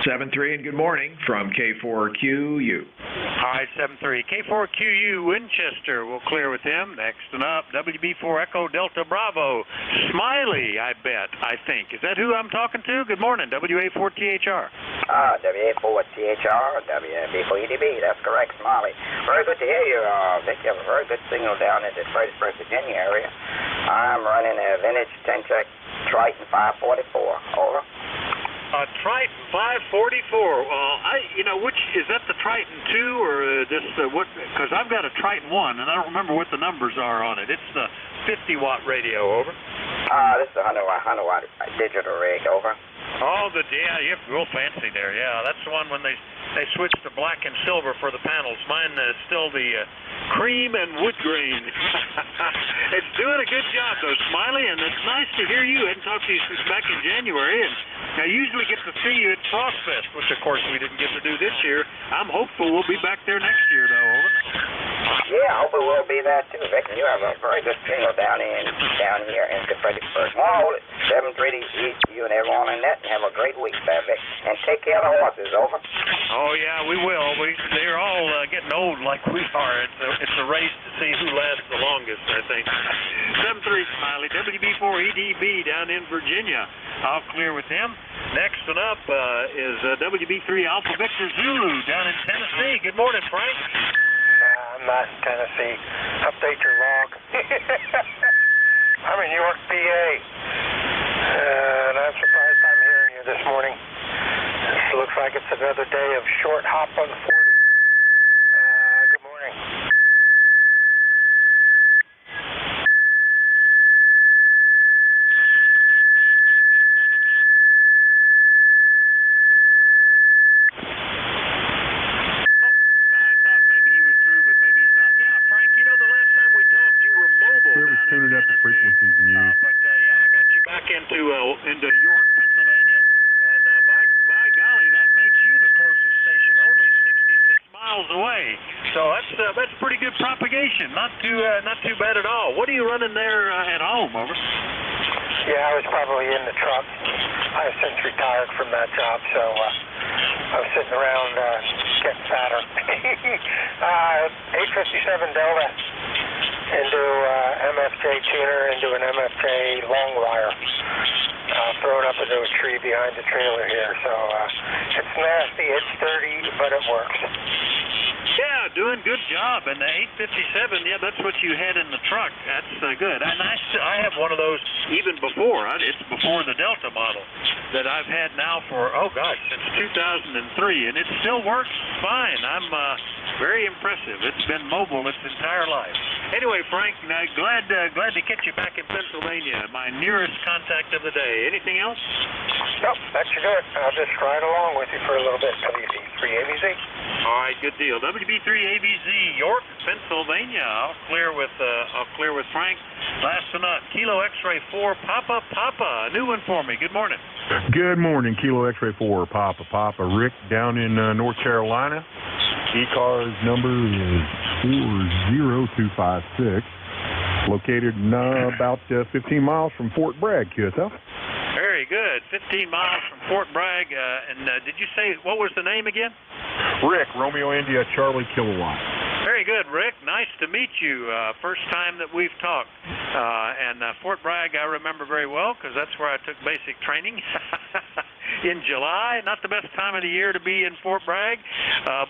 7-3, and good morning from K4QU. All right, 7-3. K4QU Winchester. We'll clear with him. Next and up, WB4 Echo Delta Bravo. Smiley, I bet, I think. Is that who I'm talking to? Good morning, WA4THR. WA4THR, WB4EDB. That's correct, Smiley. Very good to hear you, Vic. You have a very good signal down in the Fredericksburg, Virginia area. I'm running a vintage 10-check Triton 544. Over. Triton 544. Which is that, the Triton 2 or this? What? Because I've got a Triton 1, and I don't remember what the numbers are on it. It's the 50-watt radio. Over. This is a 100-watt digital rig. Over. Oh, you're real fancy there. Yeah, that's the one when they switched to black and silver for the panels. Mine is still the cream and wood grain. It's doing a good job, though, Smiley, and it's nice to hear you. I hadn't talked to you since back in January, and I usually get to see you at Frostfest, which, of course, we didn't get to do this year. I'm hopeful we'll be back there next year, though. Over. Yeah, I hope it will be that, too, Vic. You have a very good signal down here in Fredericksburg. Well, 7-3 to you and everyone in that, and have a great week there, Vic. And take care of the horses. Over. Oh, yeah, we will. They're all getting old like we are. It's a race to see who lasts the longest, I think. 7-3, Smiley. WB4EDB down in Virginia. I'll clear with him. Next one up is WB3 Alpha Victor Zulu down in Tennessee. Good morning, Frank. I'm not in Tennessee. Update your log. I'm in York, PA. And I'm surprised I'm hearing you this morning. It looks like it's another day of short hop on 40. Good morning. Tuning up the frequencies and use. I got you back into York, Pennsylvania, and by golly, that makes you the closest station, only 66 miles away. So that's pretty good propagation. Not too bad at all. What are you running there at home? Over. Yeah, I was probably in the truck. I have since retired from that job, so I was sitting around getting fatter. 857 Delta. Into MFJ tuner, into an MFJ long wire, thrown up into a tree behind the trailer here. So it's nasty, it's dirty, but it works. Yeah, doing good job. And the 857, yeah, that's what you had in the truck. That's good. And I have one of those even before. It's before the Delta model that I've had now for, since 2003. And it still works fine. I'm very impressive. It's been mobile its entire life. Anyway, Frank, glad to catch you back in Pennsylvania. My nearest contact of the day. Anything else? Nope, that should do it. I'll just ride along with you for a little bit. WB3ABZ. All right, good deal. WB3ABZ, York, Pennsylvania. I'll clear with Frank. Last one up, Kilo X-Ray 4, Papa. A new one for me. Good morning. Good morning, Kilo X-Ray 4, Papa. Rick down in North Carolina. ECARS number is 40256. Located about 15 miles from Fort Bragg, QSL. Very good. 15 miles from Fort Bragg. And did you say, what was the name again? Rick, Romeo India, Charlie Kilowatt. Very good, Rick. Nice to meet you. First time that we've talked. And Fort Bragg I remember very well because that's where I took basic training in July. Not the best time of the year to be in Fort Bragg,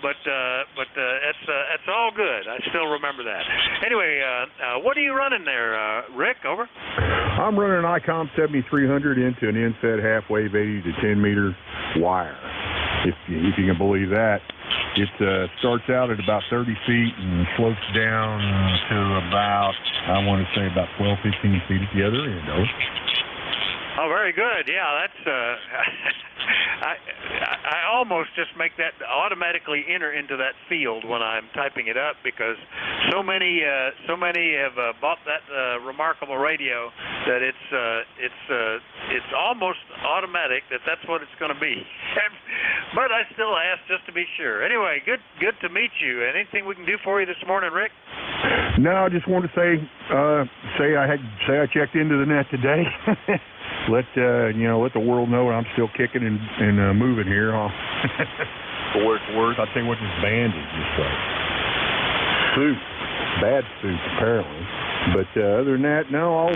but that's all good. I still remember that. Anyway, what are you running there, Rick? Over. I'm running an ICOM 7300 into an in-fed half-wave 80 to 10 meter wire. If you can believe that. It starts out at about 30 feet and slopes down to about, I want to say about 12, 15 feet at the other end. Over. Oh, very good. Yeah, that's. I almost just make that automatically enter into that field when I'm typing it up because so many have bought that remarkable radio that it's almost automatic that that's what it's going to be. But I still ask just to be sure. Anyway, good to meet you. Anything we can do for you this morning, Rick? No, I just wanted to say I checked into the net today. Let the world know I'm still kicking and moving here. For what it's worth, I'll tell you what, this band is just soup, bad soup apparently. But other than that, no,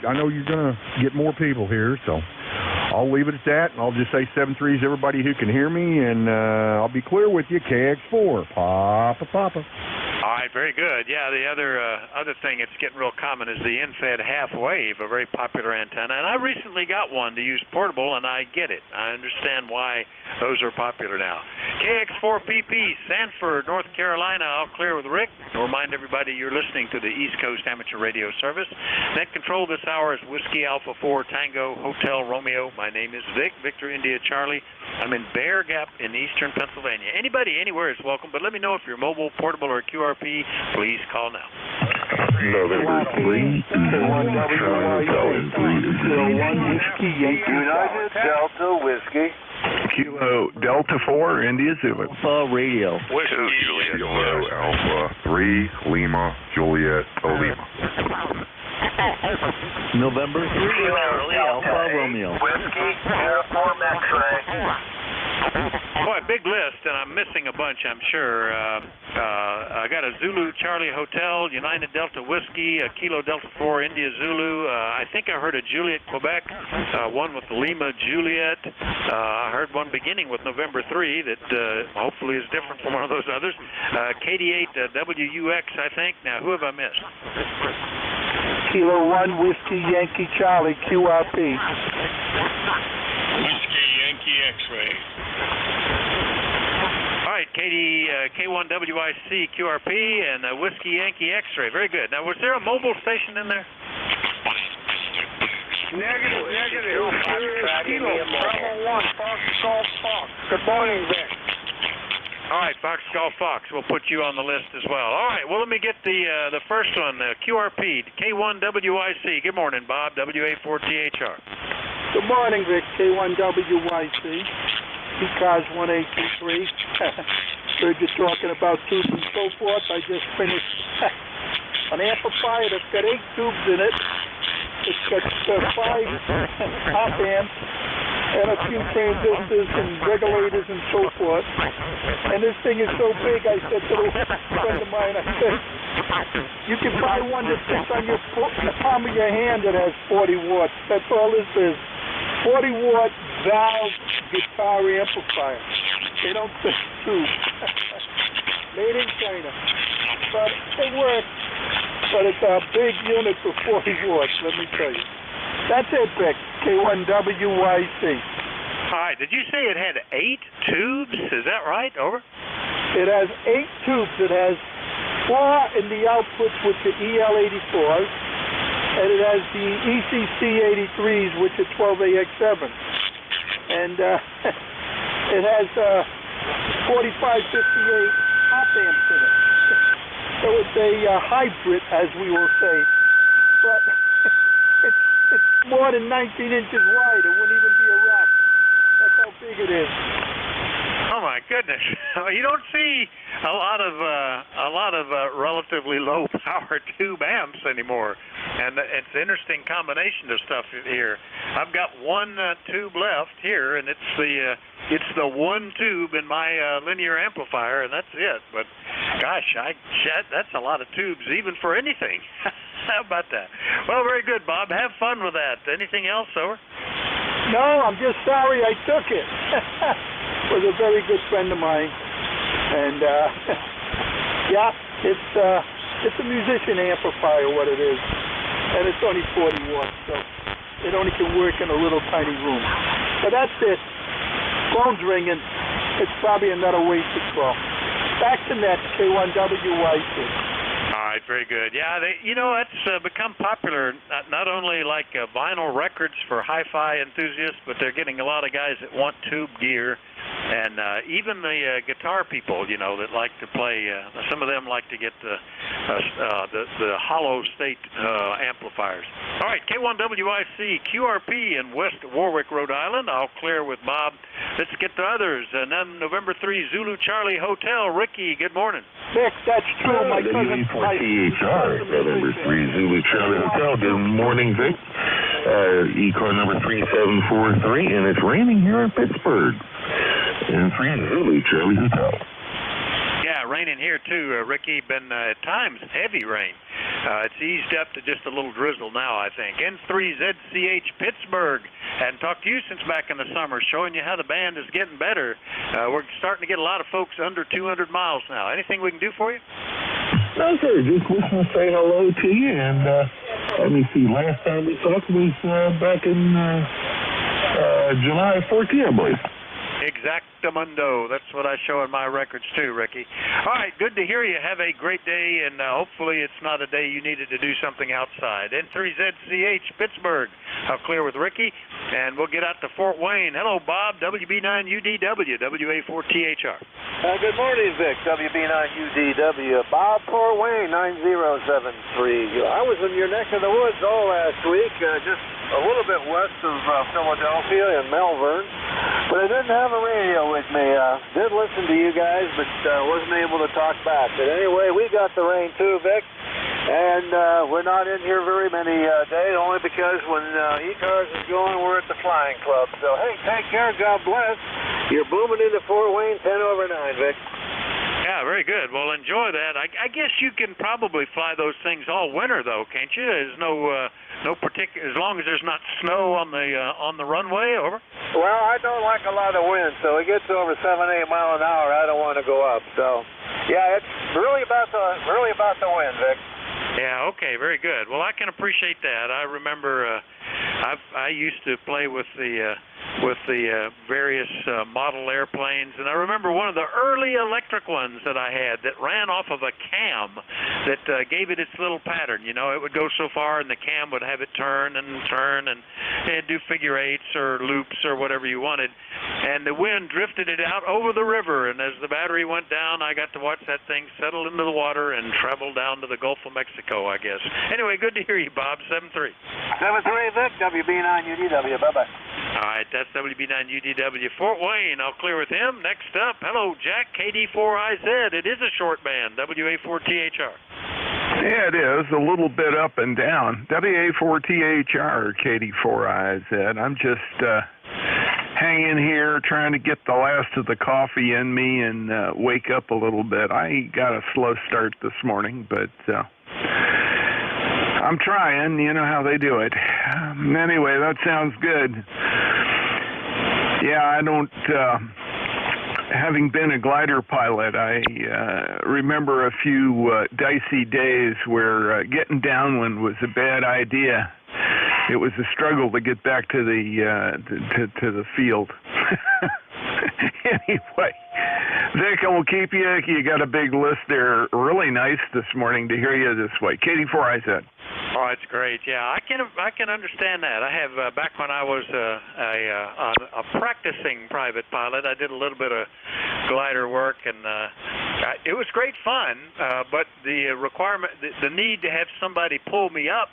I know you're gonna get more people here, so I'll leave it at that. And I'll just say 7-3's everybody who can hear me, and I'll be clear with you. KX4, Papa. All right, very good. Yeah, the other thing that's getting real common is the end-fed half wave, a very popular antenna. And I recently got one to use portable, and I get it. I understand why those are popular now. KX4PP, Sanford, North Carolina. All clear with Rick. I'll remind everybody you're listening to the East Coast Amateur Radio Service. Net control this hour is Whiskey Alpha 4 Tango Hotel Romeo. My name is Vic, Victor India Charlie. I'm in Bear Gap in eastern Pennsylvania. Anybody anywhere is welcome, but let me know if you're mobile, portable, or QRP. Please call now. November 3, United Delta Whiskey. Kilo Delta 4, India Zulu. Alpha Radio. Kilo Alpha 3, Lima, Juliet, Lima. November 3, Alpha Romeo. Whiskey, Uniform X-Ray. Boy, big list, and I'm missing a bunch, I'm sure. I got a Zulu Charlie Hotel, United Delta Whiskey, a Kilo Delta 4 India Zulu. I think I heard a Juliet Quebec, one with Lima Juliet. I heard one beginning with November 3 that hopefully is different from one of those others. KD8 WUX, I think. Now, who have I missed? Kilo 1 Whiskey Yankee Charlie QRP. Whiskey Yankee X-Ray. All right, K1WIC QRP and Whiskey Yankee X-Ray. Very good. Now, was there a mobile station in there? Negative. Kilo Bravo 1 Fox Golf Fox. Good morning, Vic. All right, Fox Golf Fox. We'll put you on the list as well. All right, well, let me get the first one, QRP, K1WIC. Good morning, Bob, WA4THR. Good morning, Vic, K1WIC. ECARS 1823. Heard you talking about tubes and so forth. I just finished an amplifier that's got 8 tubes in it. It's got 5 op amps and a few transistors and regulators and so forth. And this thing is so big, I said to a friend of mine, I said, you can buy one that fits on the palm of your hand that has 40 watts. That's all this is. 40-watt valve guitar amplifier. They don't fit tubes. Made in China. But it works. But it's a big unit for 40 watts, let me tell you. That's it, Vic. K1WYC. All right. Did you say it had 8 tubes? Is that right? Over? It has 8 tubes. It has 4 in the outputs, which are EL84s, and it has the ECC83s, which are 12AX7. And it has 4558 op amps in it. So it's a hybrid, as we will say. But it's more than 19 inches wide. It wouldn't even be a rack. That's how big it is. Oh my goodness! You don't see a lot of relatively low power tube amps anymore, and it's an interesting combination of stuff here. I've got one tube left here, and it's the one tube in my linear amplifier, and that's it. But gosh, that's a lot of tubes, even for anything. How about that? Well, very good, Bob. Have fun with that. Anything else, over? No, I'm just sorry I took it. Was a very good friend of mine, and yeah, it's a musician amplifier, what it is, and it's only 40 watts, so it only can work in a little tiny room. But that's it. Phone's ringing. It's probably another wasted call. Back to net, K1WYC. All right, right, very good. Yeah, that's become popular, not only like vinyl records for hi-fi enthusiasts, but they're getting a lot of guys that want tube gear, and even the guitar people, that like to play. Some of them like to get the hollow state amplifiers. All right, K1WIC QRP in West Warwick, Rhode Island. I'll clear with Bob. Let's get to others. And then November 3 Zulu Charlie Hotel. Ricky, good morning. Vic, that's true. My cousin. WA4THR, November 3 Zulu Charlie Hotel. Good morning, Vic. ECAR number 3743, and it's raining here in Pittsburgh. And 3 Zulu Charlie Hotel. Yeah, raining here too, Ricky. Been at times heavy rain. It's eased up to just a little drizzle now, I think. N3ZCH Pittsburgh. Hadn't talked to you since back in the summer, showing you how the band is getting better. We're starting to get a lot of folks under 200 miles now. Anything we can do for you? No, sir. Just wishing to say hello to you. And let me see. Last time we talked was back in July 14th, I believe. Exactamundo. That's what I show in my records too, Ricky. All right, good to hear you. Have a great day, and hopefully it's not a day you needed to do something outside. N3ZCH Pittsburgh. I'll clear with Ricky, and we'll get out to Fort Wayne. Hello, Bob, WB9UDW, WA4THR. Good morning, Vic, WB9UDW. Bob, Fort Wayne, 9073. I was in your neck of the woods all last week, just a little bit west of Philadelphia and Malvern, but I didn't have a radio with me. Did listen to you guys, but wasn't able to talk back. But anyway, we got the rain too, Vic, and we're not in here very many days, only because when ECARS is going, we're at the Flying Club. So, hey, take care, God bless. You're booming into Fort Wayne, 10 over 9, Vic. Yeah, very good. Well, enjoy that. I guess you can probably fly those things all winter, though, can't you? There's no particular, as long as there's not snow on the runway. Over. Well, I don't like a lot of wind, so it gets over 7-8 miles an hour. I don't want to go up. So, yeah, it's really about the wind, Vic. Yeah, okay, very good. Well, I can appreciate that. I remember I used to play with the various model airplanes, and I remember one of the early electric ones that I had that ran off of a cam that gave it its little pattern. It would go so far, and the cam would have it turn, and it'd do figure eights or loops or whatever you wanted, and the wind drifted it out over the river, and as the battery went down, I got to watch that thing settle into the water and travel down to the Gulf of Mexico, I guess. Anyway, good to hear you, Bob. 7-3. 7-3, Vic, WB9UDW. Bye-bye. All right, that's WB9UDW. Fort Wayne, I'll clear with him. Next up, hello, Jack, KD4IZ. It is a short band, WA4THR. Yeah, it is. A little bit up and down. WA4THR, KD4IZ. I'm just hanging here trying to get the last of the coffee in me and wake up a little bit. I got a slow start this morning, but I'm trying. You know how they do it. Anyway, that sounds good. Yeah, I don't, having been a glider pilot, I remember a few dicey days where getting downwind was a bad idea. It was a struggle to get back to the to the field. Anyway, Vic, I will keep you. You got a big list there. Really nice this morning to hear you this way. KD4IZ. Oh, it's great. Yeah, I can understand that. I have back when I was a practicing private pilot, I did a little bit of glider work, and it was great fun. But the requirement, the need to have somebody pull me up,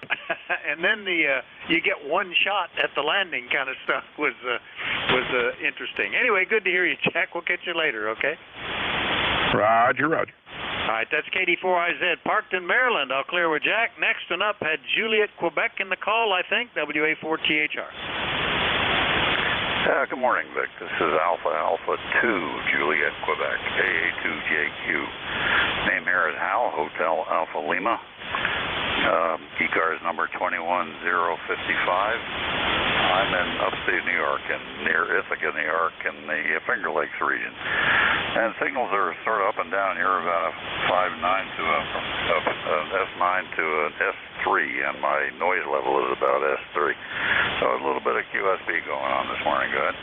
and then you get one shot at the landing kind of stuff was interesting. Anyway, good to hear you, Jack. We'll catch you later. Okay. Roger, Roger. All right, that's KD4IZ, parked in Maryland. I'll clear with Jack. Next and up, had Juliet, Quebec in the call, I think, WA4THR. Good morning, Vic. This is Alpha 2, Juliet, Quebec, AA2JQ. Name here is Hal, Hotel Alpha Lima. ECARS number 21055. I'm in upstate New York, near Ithaca, New York, in the Finger Lakes region. And signals are sort of up and down here, about a 5.9 to an S9 to an S3, and my noise level is about S3. So a little bit of QSB going on this morning. Go ahead.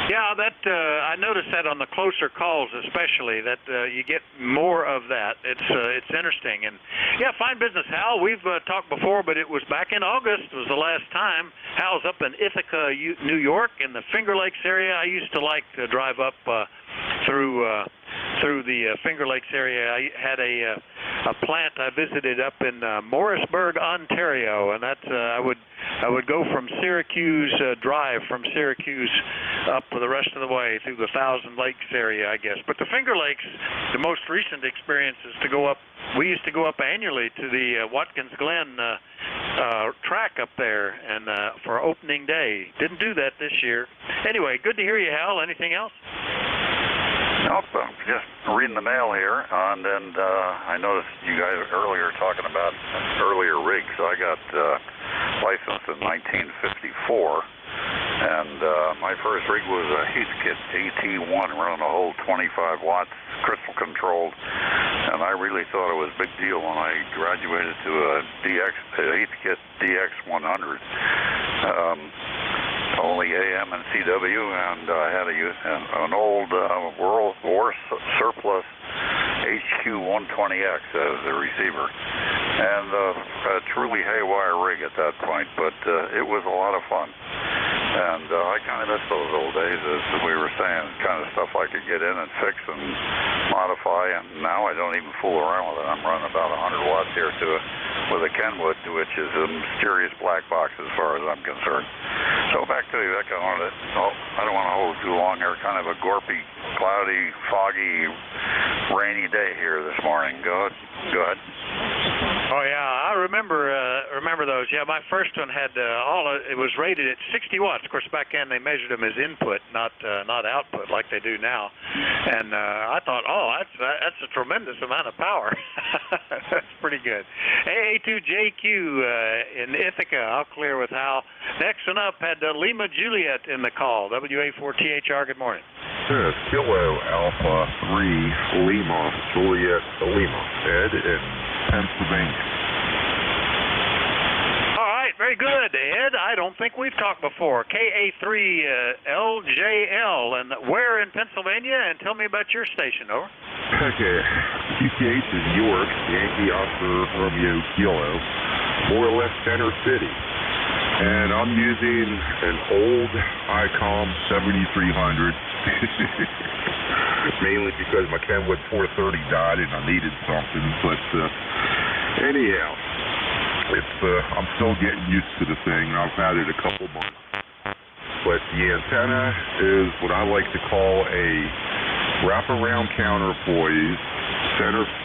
Yeah, that I noticed that on the closer calls, especially that you get more of that. It's interesting, and yeah, fine business, Hal. We've talked before, but it was back in August was the last time. Hal's up in Ithaca, New York, in the Finger Lakes area. I used to like to drive up through the Finger Lakes area. I had a plant I visited up in Morrisburg, Ontario, and that's I would go from Syracuse, drive from Syracuse up for the rest of the way through the Thousand Lakes area, I guess. But the Finger Lakes, the most recent experience is to go up. We used to go up annually to the Watkins Glen track up there, and for opening day. Didn't do that this year. Anyway, good to hear you, Hal. Anything else? Nope, I'm just reading the mail here, and I noticed you guys earlier talking about earlier rigs. I got licensed in 1954, and my first rig was a Heathkit AT1 running a whole 25 watts, crystal controlled, and I really thought it was a big deal when I graduated to a Heathkit DX100. Only AM and CW, and I had an old World War surplus HQ-120X as the receiver, and a truly haywire rig at that point, but it was a lot of fun. And I kind of miss those old days, as we were saying, kind of stuff I could get in and fix and modify, and now I don't even fool around with it. I'm running about 100 watts here with a Kenwood, which is a mysterious black box as far as I'm concerned. So back to you, Vic. I don't want to hold too long here. Kind of a gorpy, cloudy, foggy, rainy day here this morning. Go ahead. Oh yeah, I remember those. Yeah, my first one had it was rated at 60 watts. Of course, back then they measured them as input, not output like they do now. And I thought, oh, that's a tremendous amount of power. That's pretty good. AA2JQ in Ithaca. I'll clear with Hal. Next one up had Lima Juliet in the call. WA4THR. Good morning. Yes, Kilo Alpha 3 Lima Juliet Lima. Ed in Pennsylvania. All right, very good, Ed. I don't think we've talked before. KA3LJL, and where in Pennsylvania? And tell me about your station, over. Okay, QTH is York, Yankee Oscar Romeo Kilo, more or less center city. And I'm using an old ICOM 7300, mainly because my Kenwood 430 died and I needed something. But anyhow, I'm still getting used to the thing. I've had it a couple months. But the antenna is what I like to call a wraparound counterpoise,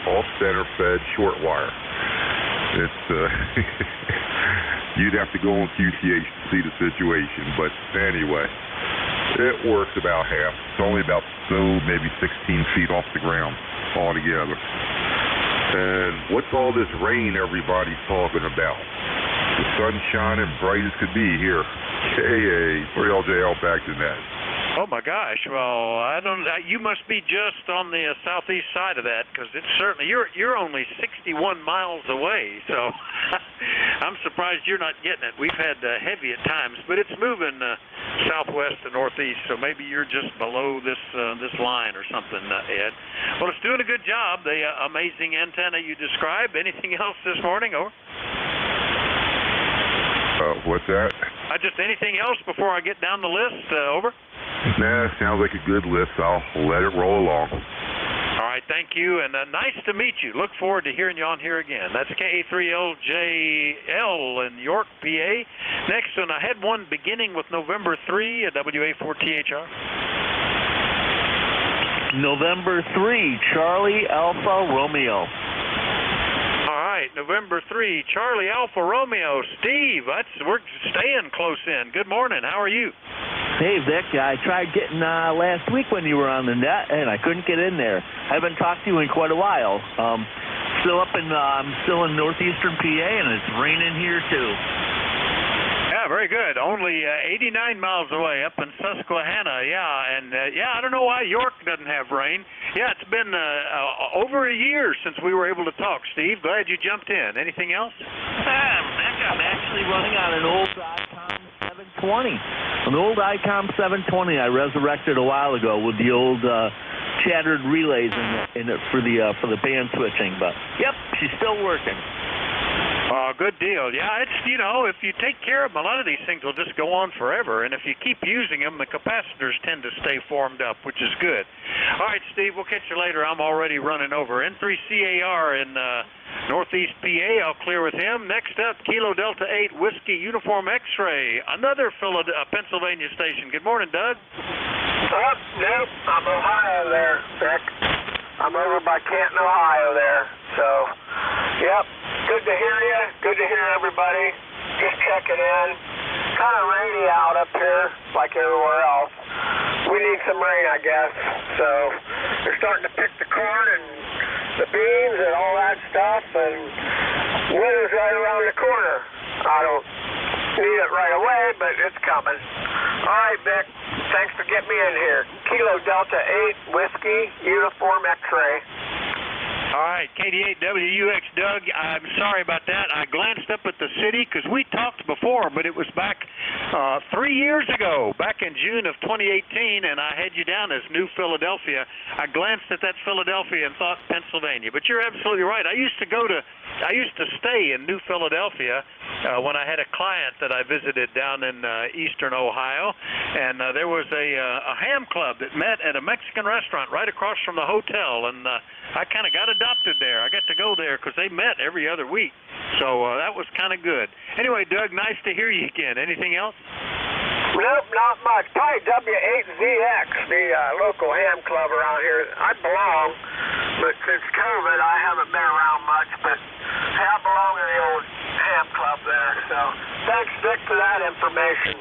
off-center fed short wire. It's you'd have to go on QTH to see the situation, but anyway, it works about half. It's only about maybe 16 feet off the ground altogether. And what's all this rain everybody's talking about? The sun's shining bright as could be here. KA3LJL back to that. Oh my gosh! Well, I don't. You must be just on the southeast side of that, because it's certainly you're only 61 miles away. So I'm surprised you're not getting it. We've had heavy at times, but it's moving southwest to northeast. So maybe you're just below this line or something, Ed. Well, it's doing a good job. The amazing antenna you described. Anything else this morning, over? What's that? Just anything else before I get down the list, over? Nah, sounds like a good list. I'll let it roll along. All right, thank you, and nice to meet you. Look forward to hearing you on here again. That's KA3LJL in York, PA. Next one, I had one beginning with November 3 at WA4THR. November 3, Charlie Alpha Romeo. All right, November 3, Charlie Alpha Romeo. Steve, we're staying close in. Good morning. How are you? Hey, Vic. I tried getting last week when you were on the net, and I couldn't get in there. I haven't talked to you in quite a while. I'm still in northeastern PA, and it's raining here too. Yeah, very good. Only 89 miles away up in Susquehanna. Yeah, and I don't know why York doesn't have rain. Yeah, it's been over a year since we were able to talk, Steve. Glad you jumped in. Anything else? Vic, I'm actually running on an old ICOM 720. An old ICOM 720 I resurrected a while ago with the old shattered relays in it for the band switching. But yep, she's still working. Good deal. Yeah, it's, you know, if you take care of them, a lot of these things will just go on forever. And if you keep using them, the capacitors tend to stay formed up, which is good. All right, Steve, we'll catch you later. I'm already running over. N3CAR in Northeast PA. I'll clear with him. Next up, Kilo Delta 8 Whiskey Uniform X-Ray, another Pennsylvania station. Good morning, Doug. Nope, I'm Ohio there, Vic. I'm over by Canton, Ohio there. So, yep, good to hear you. Good to hear everybody. Just checking in. Kind of rainy out up here, like everywhere else. We need some rain, I guess. So, they're starting to pick the corn and the beans and all that stuff, and winter's right around the corner. I don't need it right away, but it's coming. All right, Vic. Thanks for getting me in here. Kilo Delta 8 Whiskey Uniform X-Ray. All right, KD8WUX, Doug, I'm sorry about that. I glanced up at the city because we talked before, but it was back 3 years ago, back in June of 2018, and I had you down as New Philadelphia. I glanced at that Philadelphia and thought Pennsylvania, but you're absolutely right. I used to stay in New Philadelphia when I had a client that I visited down in eastern Ohio, and there was a ham club that met at a Mexican restaurant right across from the hotel, and I kind of got adopted there. I got to go there because they met every other week, so that was kind of good. Anyway, Doug, nice to hear you again. Anything else? Nope, not much. Probably W8ZX, the local ham club around here. I belong, but since COVID, I haven't been around much, but I belong in the old ham club there. So thanks, Dick, for that information.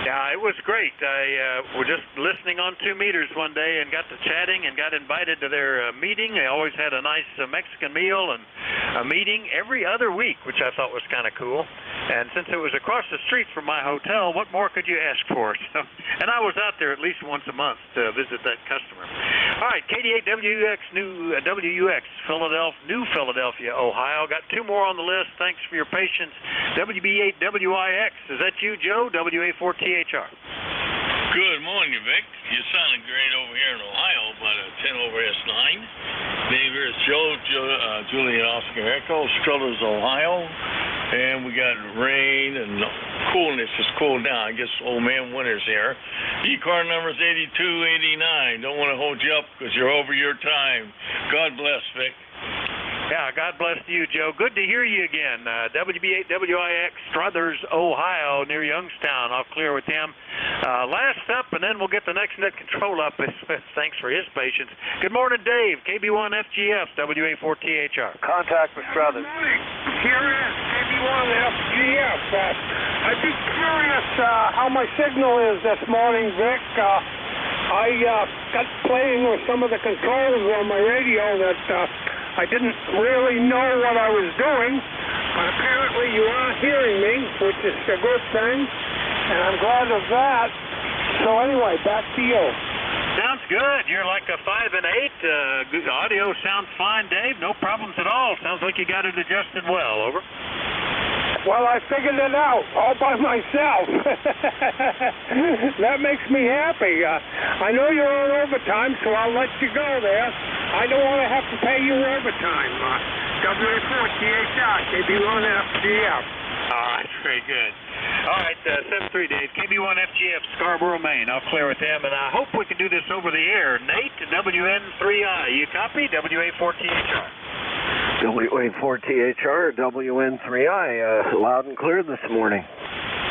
Yeah, it was great. I was just listening on 2 meters one day and got to chatting and got invited to their meeting. They always had a nice Mexican meal and a meeting every other week, which I thought was kind of cool. And since it was across the street from my hotel, what more could you ask for? So, and I was out there at least once a month to visit that customer. All right, KD8WUX, WUX, New Philadelphia, Ohio. Got 2 more on the list. Thanks for your patience. WB8WIX, is that you, Joe? WA4THR. Good morning, Vic. You're sounding great over here in Ohio, about a 10 over S9. Name here is Joe, Julian Oscar Echo, Struthers, Ohio. And we got rain and coolness. It's cooled down. I guess old man winter's here. ECAR number is 8289. Don't want to hold you up because you're over your time. God bless, Vic. Yeah, God bless you, Joe. Good to hear you again. WB8WIX, Struthers, Ohio, near Youngstown. I'll clear with him. Last up, and then we'll get the next net control up. Thanks for his patience. Good morning, Dave. KB1FGF, WA4THR. Contact with Struthers. Here is KB1FGF. I'd be curious how my signal is this morning, Vic. I got playing with some of the controls on my radio that I didn't really know what I was doing, but apparently you are hearing me, which is a good thing, and I'm glad of that. So anyway, back to you. Sounds good. You're like a 5 and 8. Good audio sounds fine, Dave. No problems at all. Sounds like you got it adjusted well. Over. Well, I figured it out all by myself. That makes me happy. I know you're on overtime, so I'll let you go there. I don't want to have to pay you overtime. WA4THR, KB1FGF. All right, very good. All right, 7-3, Dave. KB1FGF, Scarborough, Maine. I'll clear with him, and I hope we can do this over the air. Nate, WN3I. You copy? WA4THR. WA4THR, WN3I, loud and clear this morning.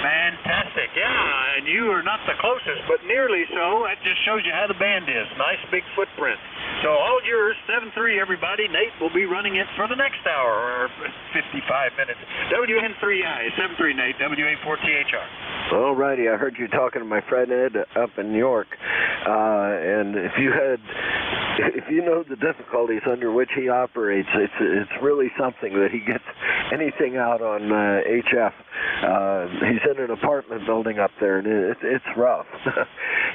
Fantastic, yeah, and you are not the closest, but nearly so. That just shows you how the band is. Nice big footprint. So all yours, 7-3, everybody. Nate will be running it for the next hour, or 55 minutes. WN3I, 7-3, Nate, WA4THR. All righty, I heard you talking to my friend Ed up in New York, and if you know the difficulties under which he operates, it's really something that he gets anything out on HF. He's in an apartment building up there, and it's rough.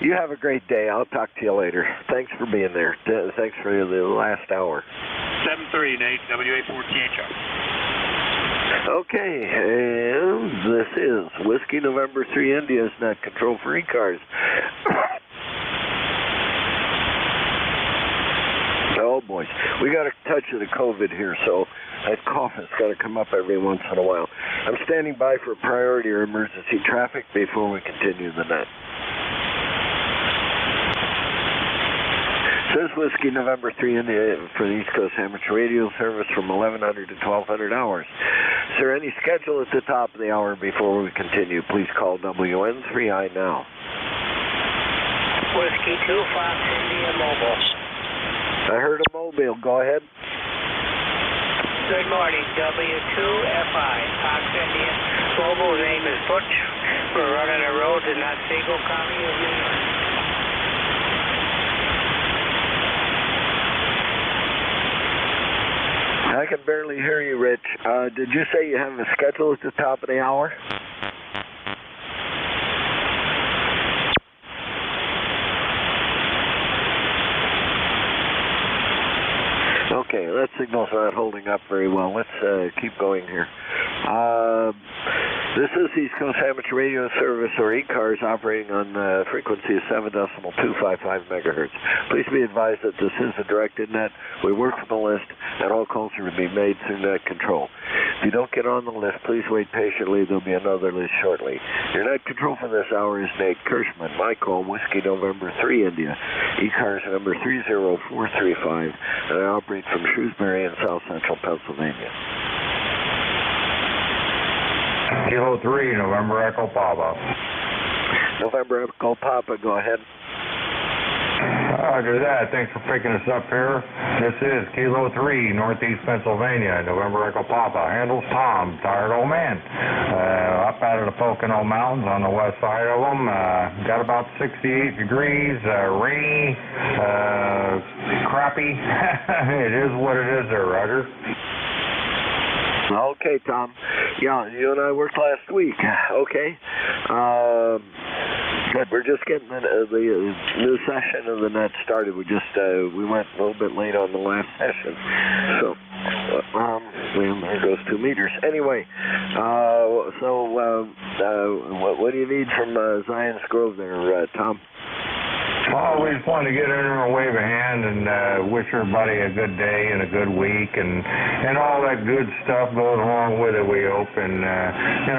You have a great day. I'll talk to you later. Thanks for being there. Thanks for the last hour. 7-3, Nate, WA4THR. Okay, and this is Whiskey November 3 India's net control for ECARS. Oh boy, we got a touch of the COVID here, so that cough has got to come up every once in a while. I'm standing by for priority or emergency traffic before we continue the net. This is Whiskey November 3 India for the East Coast Amateur Radio Service from 1100 to 1200 hours. Is there any schedule at the top of the hour before we continue? Please call WN3I now. Whiskey 2 Fox India Mobile. I heard a mobile. Go ahead. Good morning, W2FI, Fox India. Mobile's name is Butch. We're running a road in Otsego County of New York. I can barely hear you, Rich. Did you say you have a schedule at the top of the hour? Okay, that signal's not holding up very well. Let's keep going here. This is East Coast Amateur Radio Service, or ECARS, operating on frequency of 7.255 megahertz. Please be advised that this is a directed net. We work from the list, and all calls are to be made through net control. If you don't get on the list, please wait patiently. There'll be another list shortly. Your net control for this hour is Nate Kirschman. My call, Whiskey November 3 India, ECARS number 30435, and I operate from Shrewsbury in South Central Pennsylvania. Kilo 3, November Echo Papa. November Echo Papa, go ahead. Roger that. Thanks for picking us up here. This is Kilo 3, Northeast Pennsylvania, November Echo Papa. Handles Tom, tired old man. Up out of the Pocono Mountains on the west side of them. Got about 68 degrees, rainy, crappy. It is what it is there, Roger. Okay, Tom. Yeah, you and I worked last week. Okay. Good. We're just getting the new session of the net started. We went a little bit late on the last session. So, there goes 2 meters. Anyway, what do you need from Zion's Grove there, Tom? Oh, we just wanted to get in there and wave a hand and wish everybody a good day and a good week and all that good stuff goes along with it, we hope. And,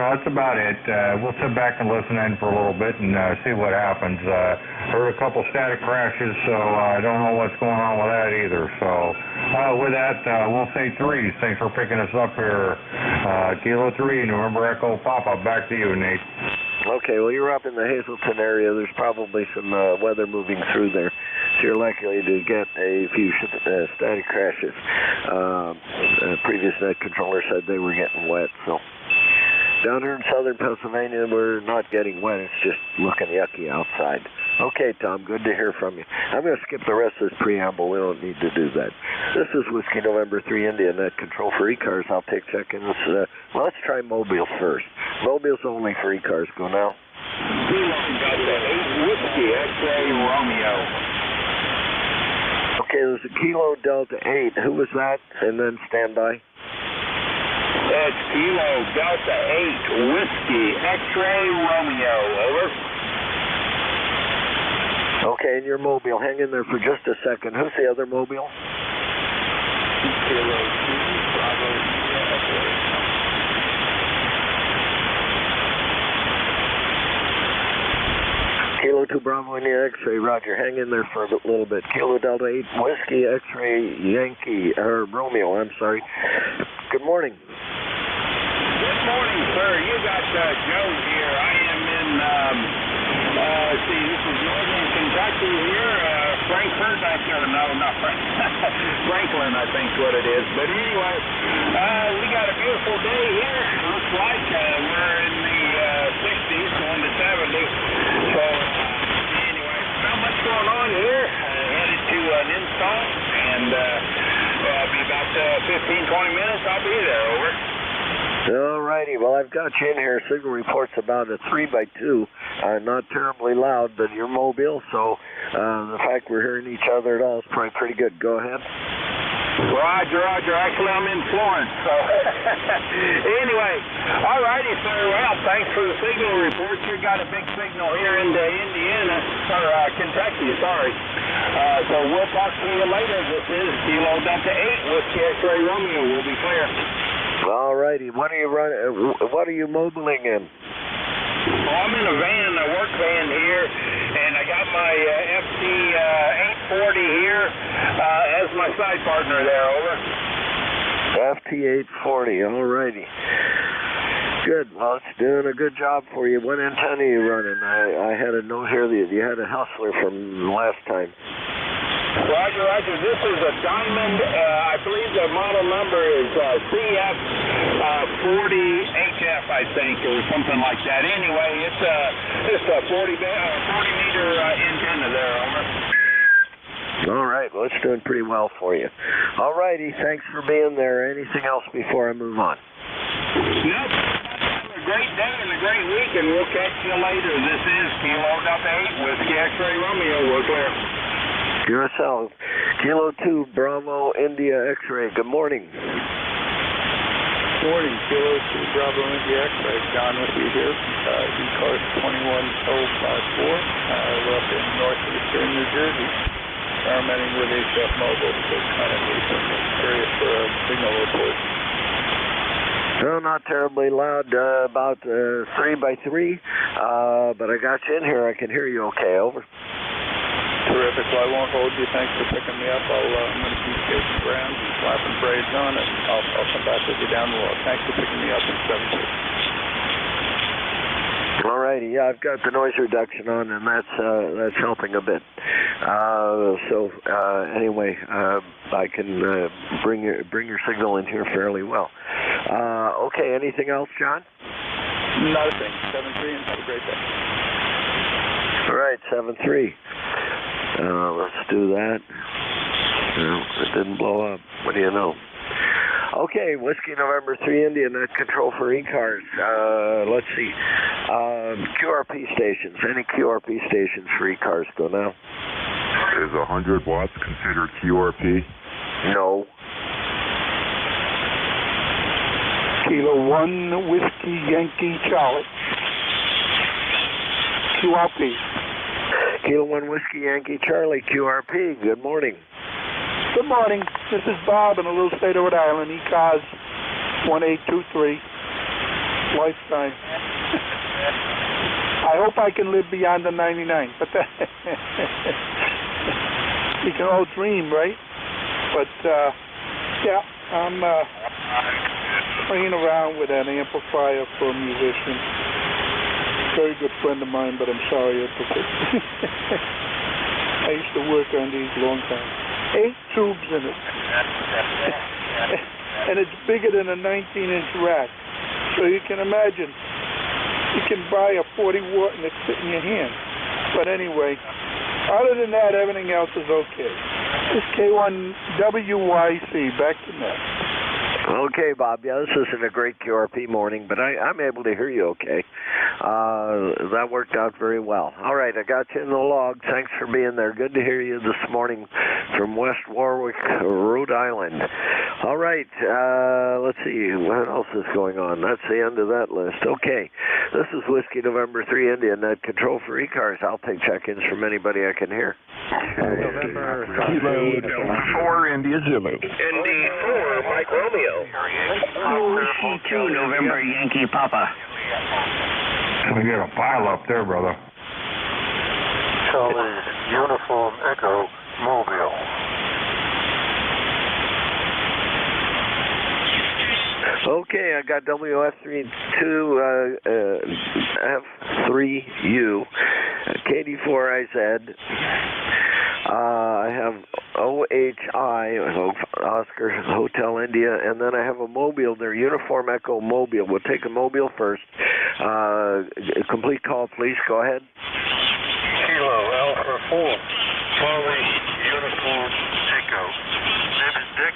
that's about it. We'll sit back and listen in for a little bit and see what happens. Heard a couple static crashes, so I don't know what's going on with that either. So with that, we'll say 3. Thanks for picking us up here. Kilo 3, November Echo Papa. Back to you, Nate. Okay, well, you're up in the Hazleton area. There's probably some weather moving through there, so you're likely to get a few static crashes. Previous net controller said they were getting wet, so down here in southern Pennsylvania, we're not getting wet. It's just looking yucky outside. Okay, Tom, good to hear from you. I'm going to skip the rest of this preamble. We don't need to do that. This is Whiskey November 3 India, net control for ECARS. I'll take check-ins. Well, let's try Mobile first. Mobile's only for ECARS. Go now. Delta 8 Whiskey X-Ray Romeo. Okay, there's a Kilo Delta 8. Who was that? And then stand by. It's Kilo Delta 8 Whiskey X-Ray Romeo. Over. Okay, and your mobile. Hang in there for just a second. Who's the other mobile? Kilo 2 Bravo Kilo 2 Bravo India X-ray. Roger, hang in there for a little bit. Kilo Delta 8 Whiskey X-ray Yankee, or Romeo, I'm sorry. Good morning. Good morning, sir. You got Joe here. I am in, this is northern Kentucky here. Frankfurt, no, not Franklin, I think what it is. But anyway, we got a beautiful day here. Looks like we're in the 60s, going to 70. So, anyway, not much going on here. Headed to an install, and be about 15-20 minutes. I'll be there. Over. All righty. Well, I've got you in here. Signal report's about a 3x2. Not terribly loud, but you're mobile, so the fact we're hearing each other at all is probably pretty good. Go ahead. Roger, Roger. Actually, I'm in Florence, so anyway. All righty, sir. Well, thanks for the signal report. You got a big signal here into Indiana, or Kentucky, sorry. So we'll talk to you later. This is Kilo Delta 8 with X-Ray Romeo. We'll be clear. All righty. What are you running? What are you mobiling in? Well, I'm in a van, a work van here, and I got my FT 840 here as my side partner there. Over. FT 840. All righty. Good. Well, it's doing a good job for you. What antenna are you running? I had a note here that you had a Hustler from last time. Roger, Roger. This is a Diamond. I believe the model number is CF40HF, I think, or something like that. Anyway, it's just a 40-meter antenna there, over. All right. Well, it's doing pretty well for you. All righty. Thanks for being there. Anything else before I move on? Nope. Have a great day and a great week, and we'll catch you later. This is Kilo Delta 8 with X-Ray Romeo. We're clear. Yourself. Kilo 2, Bravo, India, X-Ray. Good morning. Morning, Kilo 2, Bravo, India, X-Ray. John with you here. ECARS 21054. We're up in northeastern New Jersey. Experimenting with HF Mobile. So kind of curious for a signal report. No, not terribly loud. About 3x3. But I got you in here. I can hear you okay. Over. Terrific. Well, I won't hold you. Thanks for picking me up. I'm going to keep chasing ground and slapping braids on, and I'll come back with you down the road. Thanks for picking me up in 7-2. All righty. Yeah, I've got the noise reduction on, and that's helping a bit. Anyway, I can bring your signal in here fairly well. Okay. Anything else, John? Nothing. 7-3, and have a great day. All right. 7-3. Let's do that. No, it didn't blow up. What do you know? Okay, Whiskey November 3 India, net control for ECARS. Let's see. QRP stations. Any QRP stations for ECARS go now? Is 100 watts considered QRP? No. Kilo 1, Whiskey Yankee Charlie. QRP. Kilo 1 Whiskey Yankee Charlie, QRP. Good morning. Good morning. This is Bob in a little state of Rhode Island, ECARS 1823, lifetime. I hope I can live beyond the 99, but that you can all dream, right? But, yeah, I'm playing around with an amplifier for a musician. Very good friend of mine, but I'm sorry. I used to work on these a long time. 8 tubes in it. And it's bigger than a 19-inch rack. So you can imagine, you can buy a 40 watt and it's fit in your hand. But anyway, other than that, everything else is okay. This K1WYC, back to net. Okay, Bob. Yeah, this isn't a great QRP morning, but I'm able to hear you okay. That worked out very well. All right, I got you in the log. Thanks for being there. Good to hear you this morning from West Warwick, Rhode Island. All right, let's see. What else is going on? That's the end of that list. Okay, this is Whiskey November 3 India, net control for ECARS. I'll take check-ins from anybody I can hear. November Kilo 4 India Zulu. ND4 Mike Romeo. C2 November Yankee Papa. We get a pile up there, brother. Charlie Uniform Echo Mobile. Okay, I got WF32F3U, KD4IZ. I have OHI, Oscar Hotel India, and then I have a mobile there, Uniform Echo Mobile. We'll take a mobile first. Complete call, please. Go ahead. Kilo Alpha 4, Charlie Uniform Echo. Name is Dick,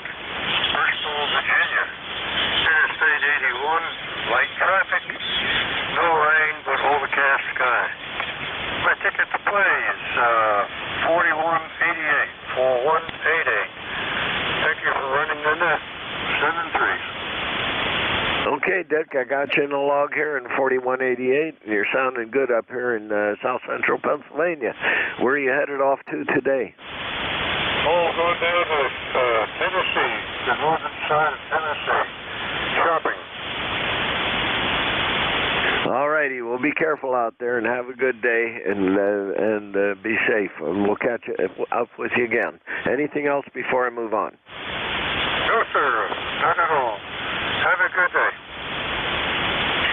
Bristol, Virginia. Interstate 81, light traffic, no rain, but overcast sky. My ticket to play is 4188, 4188. Thank you for Okay, Dick, I got you in the log here in 4188. You're sounding good up here in south central Pennsylvania. Where are you headed off to today? Oh, going down to Tennessee, the northern side of Tennessee, shopping. All righty, well, be careful out there and have a good day and be safe. And we'll catch up with you again. Anything else before I move on? No, sir, not at all. Have a good day.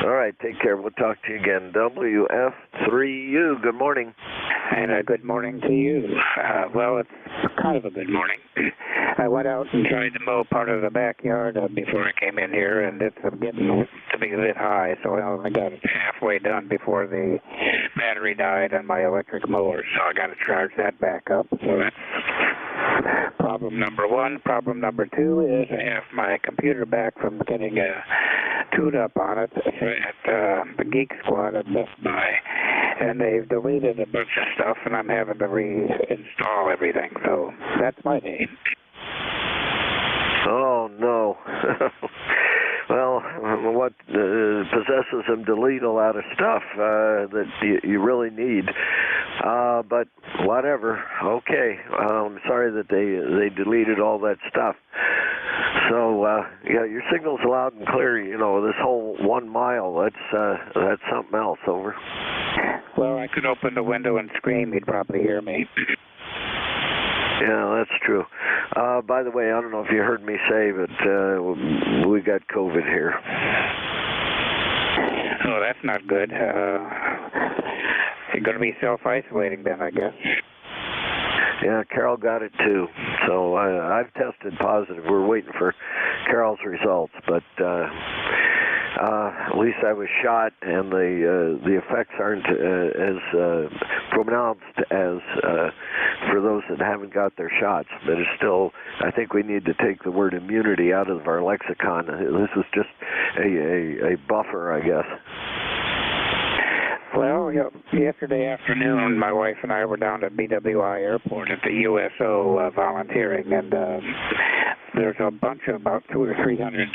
All right, take care. We'll talk to you again. WF3U, good morning. And good morning to you. Well, it's kind of a good morning. I went out and tried to mow part of the backyard before I came in here, and it's getting to be a bit high, so I only got it halfway done before the battery died on my electric mower, so I got to charge that back up. So that's problem number one. Problem number two is I have my computer back from getting a tune-up on it at the Geek Squad at Best Buy, and they've deleted a bunch of stuff, and I'm having to reinstall everything, so that's my day. Oh, no. Well, what possesses them delete a lot of stuff that you really need. But whatever. Okay. I'm sorry that they deleted all that stuff. So, yeah, your signal's loud and clear. You know, this whole 1 mile, that's something else. Over. Well, I could open the window and scream. You'd probably hear me. Yeah, that's true. By the way, I don't know if you heard me say, but we got COVID here. Oh, that's not good. You're going to be self-isolating then, I guess. Yeah, Carol got it too. So I've tested positive. We're waiting for Carol's results, but at least I was shot, and the effects aren't as pronounced as for those that haven't got their shots. But it's still, I think we need to take the word immunity out of our lexicon. This is just a buffer, I guess. Well, yesterday afternoon, my wife and I were down at BWI Airport at the USO volunteering, and there's a bunch of about 200 or 300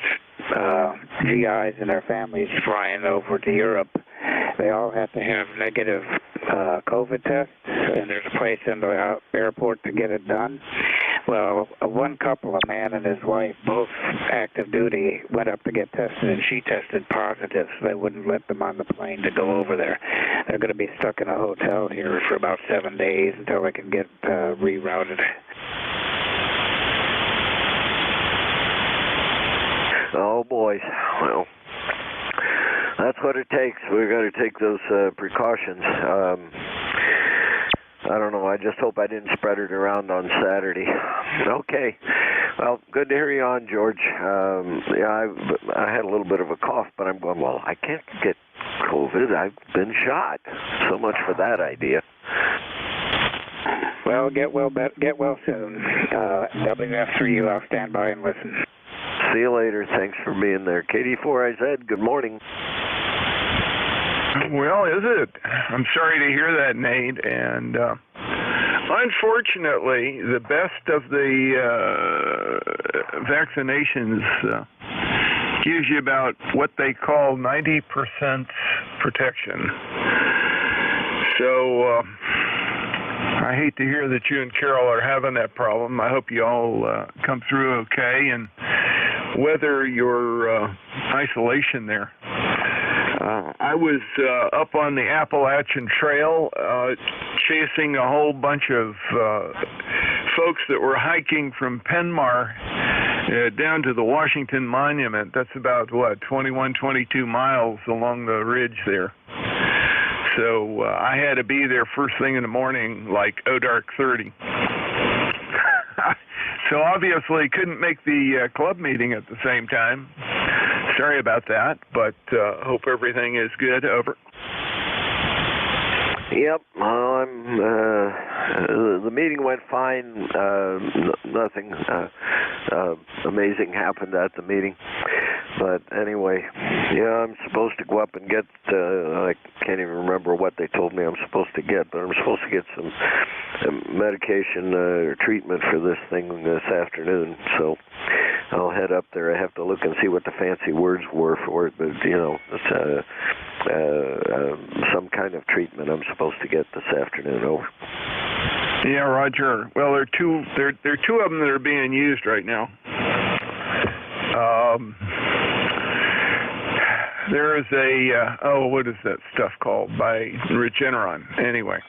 GIs and their families flying over to Europe. They all have to have negative COVID tests, and there's a place in the airport to get it done. Well, one couple, a man and his wife, both active duty, went up to get tested, and she tested positive, so they wouldn't let them on the plane to go over there. They're going to be stuck in a hotel here for about 7 days until they can get rerouted. Oh, boy. Well, that's what it takes. We've got to take those precautions. I don't know. I just hope I didn't spread it around on Saturday. Okay. Well, good to hear you on, George. Yeah, I had a little bit of a cough, but I'm going, well, I can't get COVID. I've been shot. So much for that idea. Well, get well soon. WF3U, I'll stand by and listen. See you later. Thanks for being there. KD4IZ, good morning. Well, is it? I'm sorry to hear that, Nate. And unfortunately, the best of the vaccinations gives you about what they call 90% protection. So I hate to hear that you and Carol are having that problem. I hope you all come through okay and weather your isolation there. I was up on the Appalachian Trail chasing a whole bunch of folks that were hiking from Penmar down to the Washington Monument. That's about, 21, 22 miles along the ridge there. So I had to be there first thing in the morning, like dark 30. So obviously couldn't make the club meeting at the same time. Sorry about that, but hope everything is good. Over. Yep, the meeting went fine. Nothing amazing happened at the meeting. But anyway, yeah, I'm supposed to go up and get, I can't even remember what they told me I'm supposed to get, but I'm supposed to get some medication or treatment for this thing this afternoon. So I'll head up there. I have to look and see what the fancy words were for it, but it's some kind of treatment I'm supposed to get this afternoon. Over. Yeah, Roger. Well, there are two of them that are being used right now. There is a what is that stuff called by Regeneron? Anyway,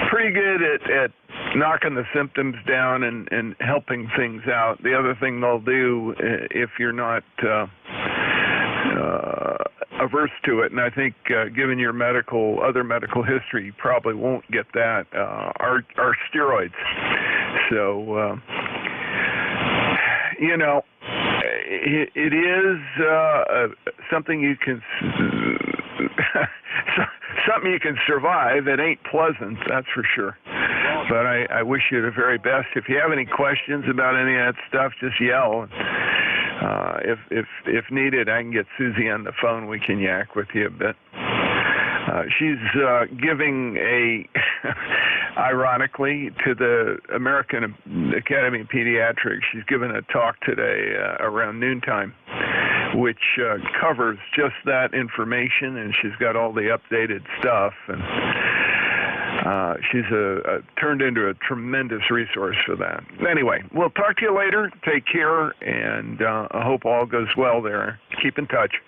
pretty good at knocking the symptoms down and helping things out. The other thing they'll do, if you're not averse to it, and I think given your other medical history, you probably won't get that, are steroids. So, it is something you can something you can survive. It ain't pleasant, that's for sure. But I wish you the very best. If you have any questions about any of that stuff, just yell. If needed, I can get Susie on the phone. We can yak with you a bit. She's giving ironically, to the American Academy of Pediatrics, she's given a talk today around noontime, which covers just that information, and she's got all the updated stuff, and she's turned into a tremendous resource for that. Anyway, we'll talk to you later. Take care, and I hope all goes well there. Keep in touch.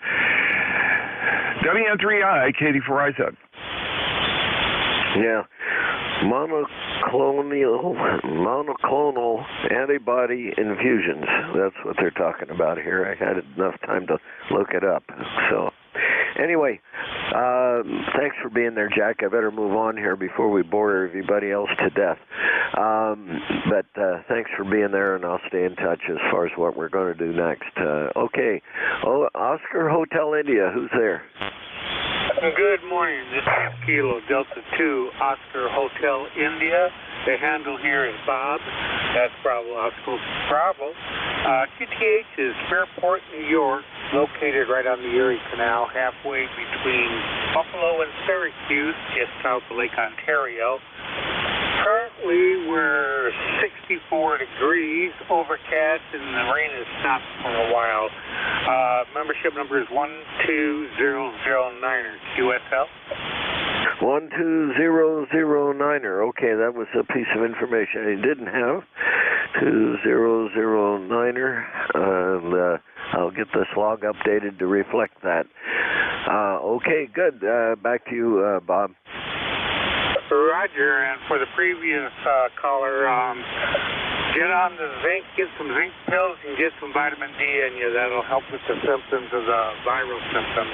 WN3I, K84I Zug. Yeah. Monoclonal antibody infusions. That's what they're talking about here. I had enough time to look it up. So, anyway, thanks for being there, Jack. I better move on here before we bore everybody else to death. But thanks for being there, and I'll stay in touch as far as what we're going to do next. Okay. Oh, Oscar Hotel India, who's there? Good morning. This is Kilo Delta 2 Oscar Hotel India. The handle here is Bob. That's Bravo Oscar Bravo. QTH is Fairport, New York, located right on the Erie Canal, halfway between Buffalo and Syracuse, just south of Lake Ontario. Currently, we're 64 degrees, overcast, and the rain has stopped for a while. Membership number is 12009er, QSL. 12009er. Okay, that was a piece of information I didn't have. 2009er. And I'll get this log updated to reflect that. Okay, good. Back to you, Bob. Roger, and for the previous caller, get on the zinc, get some zinc pills, and get some vitamin D in you. That'll help with the symptoms of the viral symptoms.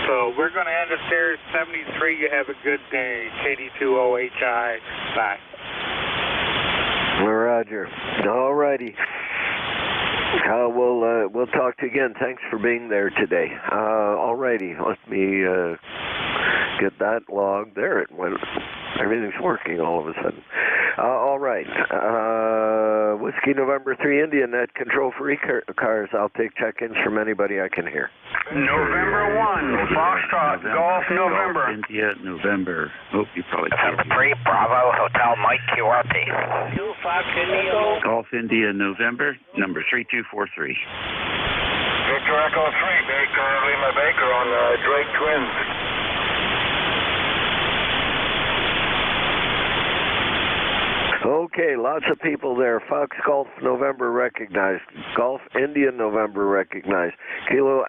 So we're going to end it there. 73, you have a good day. KD2OHI. Bye. Roger. All righty. We'll talk to you again. Thanks for being there today. All righty. Let me get that log. There it went. Everything's working all of a sudden. All right. Whiskey November 3 India Net Control for ECARS. I'll take check-ins from anybody I can hear. November 1, Foxtrot, Golf November. India, November. Oh, you probably November 3, Bravo, Hotel Mike, QRP. 2 Fox India. Golf India, November, number 3243. Victor Echo 3, Baker, Lima Baker on Drake Twins. Okay, lots of people there. Fox Golf November recognized. Golf India November recognized. Kilo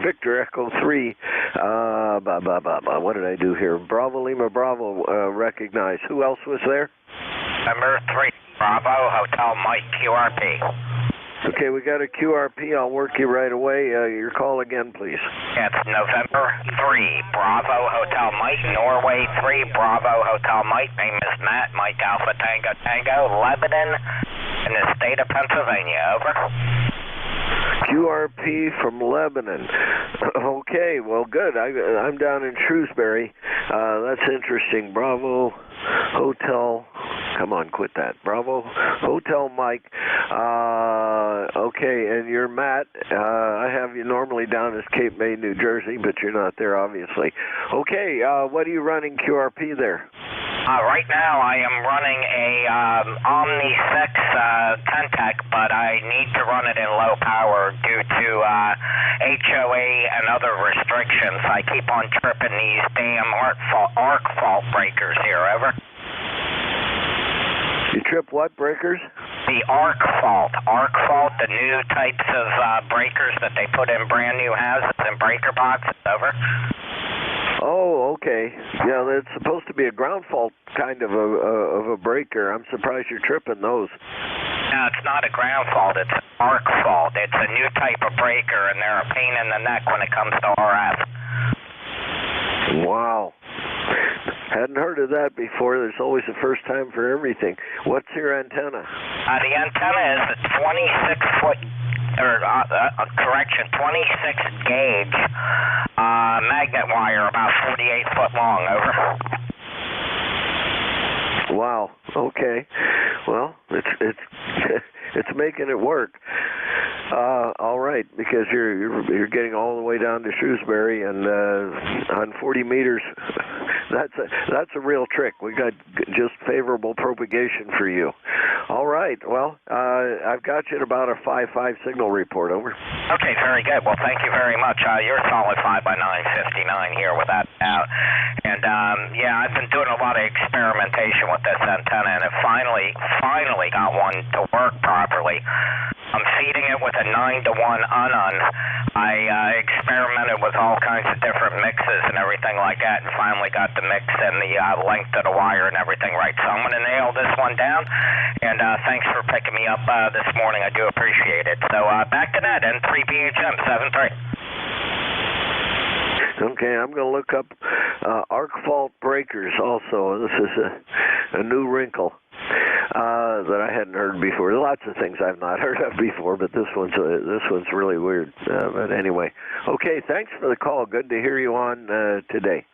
Victor Echo 3. What did I do here? Bravo Lima Bravo recognized. Who else was there? Number 3, Bravo, Hotel Mike, QRP. Okay, we got a QRP. I'll work you right away. Your call again, please. It's November 3, Bravo, Hotel Mike, Norway 3, Bravo, Hotel Mike. Name is Matt, Mike Alpha Tango Tango, Lebanon, in the state of Pennsylvania. Over. QRP from Lebanon. Okay, well, good. I'm down in Shrewsbury. That's interesting. Bravo Hotel. Come on, quit that. Bravo Hotel Mike. Okay, and you're Matt. I have you normally down as Cape May, New Jersey, but you're not there, obviously. Okay, what are you running QRP there? Right now I am running a OmniSex 10-tech, but I need to run it in low power due to HOA and other restrictions. I keep on tripping these damn arc fault breakers here, over. You trip what breakers? The arc fault, the new types of breakers that they put in brand new houses and breaker boxes, over. Oh, okay. Yeah, it's supposed to be a ground fault kind of a breaker. I'm surprised you're tripping those. No, it's not a ground fault. It's an arc fault. It's a new type of breaker, and they're a pain in the neck when it comes to RF. Wow. Hadn't heard of that before. There's always a first time for everything. What's your antenna? The antenna is a 26-foot, 26 gauge magnet wire, about 48 foot long, over. Wow. Okay. Well, it's making it work. All right, because you're getting all the way down to Shrewsbury, and on 40 meters, that's a real trick. We got just favorable propagation for you. All right. Well, I've got you at about a 5.5 signal report. Over. Okay, very good. Well, thank you very much. You're solid 5x959 here with that out. And yeah, I've been doing a lot of experimentation with this antenna, and it finally got one to work properly. I'm feeding it with a 9-to-1 unknown. I experimented with all kinds of different mixes and everything like that, and finally got the mix and the length of the wire and everything right. So I'm going to nail this one down, and thanks for picking me up this morning. I do appreciate it. So back to that, N3BHM 73. Okay, I'm going to look up arc fault breakers also. This is a new wrinkle that I hadn't heard before. Lots of things I've not heard of before, but this one's really weird. But anyway, okay, thanks for the call. Good to hear you on today.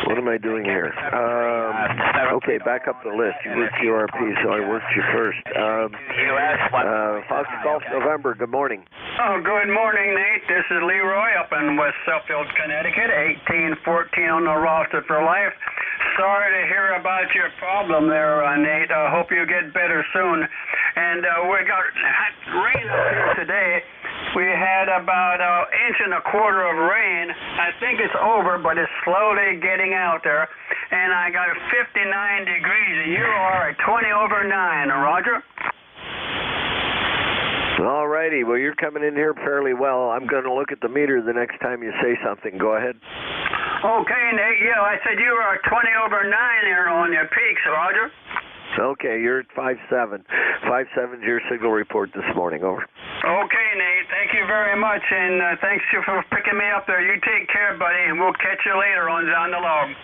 What am I doing here? Okay, back up the list. You worked QRP, so I worked you first. Fox Golf November, good morning. Oh, good morning, Nate. This is Leroy up in West Suffield, Connecticut, 1814 on the roster for life. Sorry to hear about your problem there, Nate. I hope you get better soon. And we got rain up here today. We had about 1.25 inches of rain. I think it's over, but it's slowly getting out there. And I got 59 degrees. You are at 20/9, Roger? All righty. Well, you're coming in here fairly well. I'm going to look at the meter the next time you say something. Go ahead. Okay, Nate. Yeah, I said you are 20/9 here on your peaks, Roger. Okay, you're at 5.7. 5.7 is your signal report this morning. Over. Okay, Nate. Thank you very much, and thanks for picking me up there. You take care, buddy, and we'll catch you later on down the log.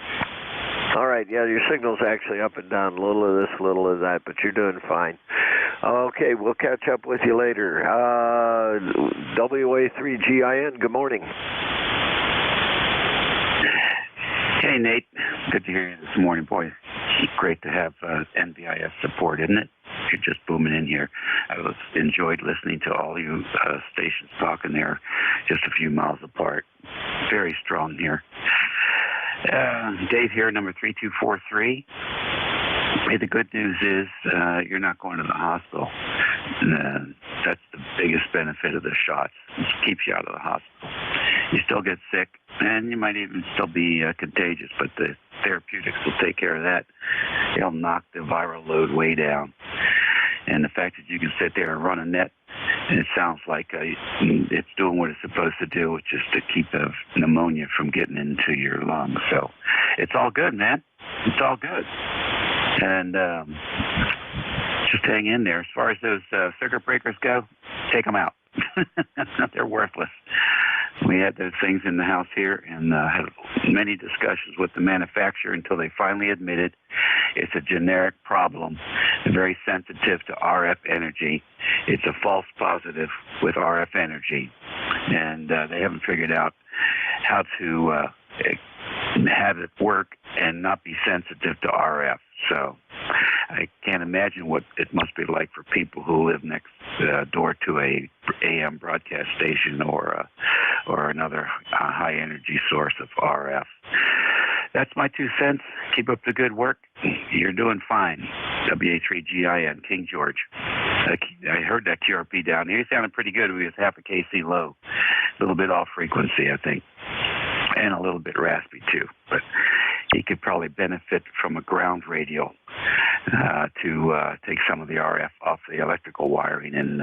All right. Yeah, your signal's actually up and down. A little of this, a little of that, but you're doing fine. Okay, we'll catch up with you later. WA3GIN, good morning. Hey, Nate. Good to hear you this morning, boy. Great to have NBIS support, isn't it? You're just booming in here. I enjoyed listening to all you stations talking there, just a few miles apart. Very strong here. Dave here, number 3243. Hey, the good news is you're not going to the hospital. That's the biggest benefit of the shots. It keeps you out of the hospital. You still get sick, and you might even still be contagious, but the therapeutics will take care of that. They'll knock the viral load way down. And the fact that you can sit there and run a net, and it sounds like it's doing what it's supposed to do, which is to keep the pneumonia from getting into your lungs. So it's all good, man. It's all good. And just hang in there. As far as those circuit breakers go, take them out. They're worthless. We had those things in the house here and had many discussions with the manufacturer until they finally admitted it's a generic problem. They're very sensitive to RF energy. It's a false positive with RF energy. And they haven't figured out how to have it work and not be sensitive to RF. So I can't imagine what it must be like for people who live next door to a AM broadcast station or another high energy source of RF. That's my 2 cents. Keep up the good work. You're doing fine. WA3GIN, King George. I heard that QRP down here. He sounded pretty good. He was half a KC low. A little bit off frequency, I think. And a little bit raspy, too. But he could probably benefit from a ground radio to take some of the RF off the electrical wiring and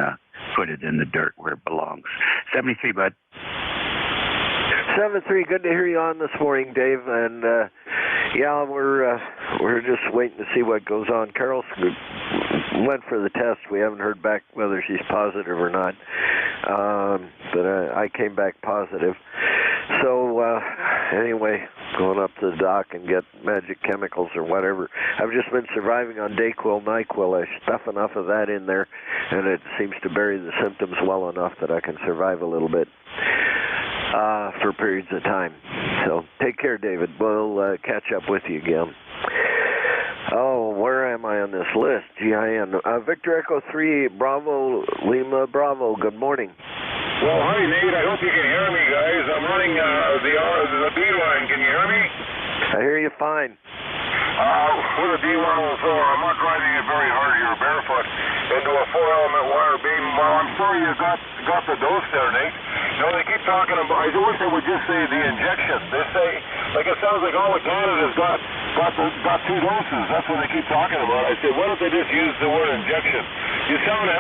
put it in the dirt where it belongs. 73, bud. 7-3, good to hear you on this morning, Dave. And yeah, we're just waiting to see what goes on. Carol went for the test. We haven't heard back whether she's positive or not. But I came back positive. So anyway, going up to the doc and get magic chemicals or whatever. I've just been surviving on Dayquil, NyQuil. I stuff enough of that in there, and it seems to bury the symptoms well enough that I can survive a little bit for periods of time. So take care, David. We'll catch up with you again. Oh, where am I on this list? GIN. Victor Echo 3, Bravo, Lima, Bravo. Good morning. Well, hi, Nate. I hope you can hear me, guys. I'm running the B line. Can you hear me? I hear you fine. With a D104, I'm not driving it very hard here, barefoot, into a 4-element wire beam. Well, I'm sure you got the dose there, Nate. You know, they keep talking about, I wish they would just say the injection. They say, like, it sounds like all of Canada's got 2 doses. That's what they keep talking about. I said, why don't they just use the word injection? You sound 100%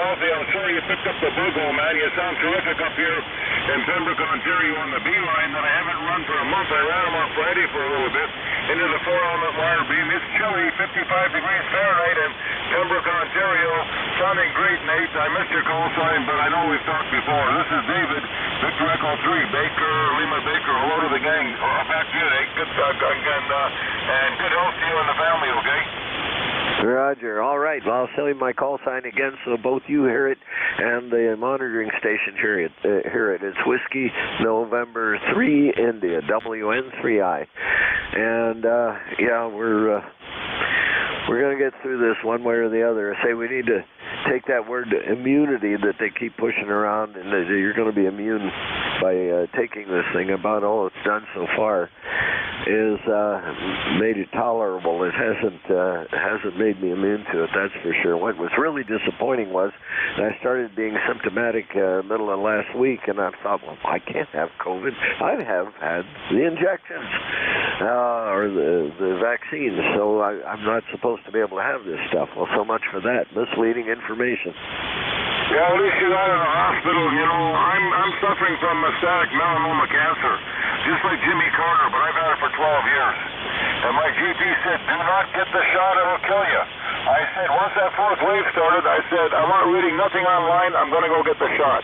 healthy. I'm sure you picked up the bug hole, man. You sound terrific up here in Pembroke, Ontario on the B line that I haven't run for a month. I ran them on Friday for a little bit into the 4-element wire beam. It's chilly, 55 degrees Fahrenheit in Pembroke, Ontario. Sounding great, Nate. I missed your call sign, but I know we've talked before. This is David, Victor Echo 3, Baker, Lima Baker. Hello to the gang. Back to you, Nate. Good talk again, and good health to you and the family, okay? Roger. All right. Well, I'll tell you my call sign again so both you hear it and the monitoring station hear it. It's Whiskey November 3 India, WN3I. And, yeah, we're going to get through this one way or the other. I say we need to take that word immunity that they keep pushing around, and that you're going to be immune by taking this thing. About all it's done so far is made it tolerable. It hasn't made me immune to it, that's for sure. What was really disappointing was that I started being symptomatic middle of last week, and I thought, well, I can't have COVID. I have had the injections or the vaccines, so I'm not supposed to be able to have this stuff. Well, so much for that. Misleading information. Yeah, at least you got in the hospital. You know, I'm suffering from metastatic melanoma cancer, just like Jimmy Carter, but I've had it for 12 years. And my GP said, do not get the shot, it'll kill you. I said, once that 4th wave started, I said, I'm not reading nothing online, I'm going to go get the shot.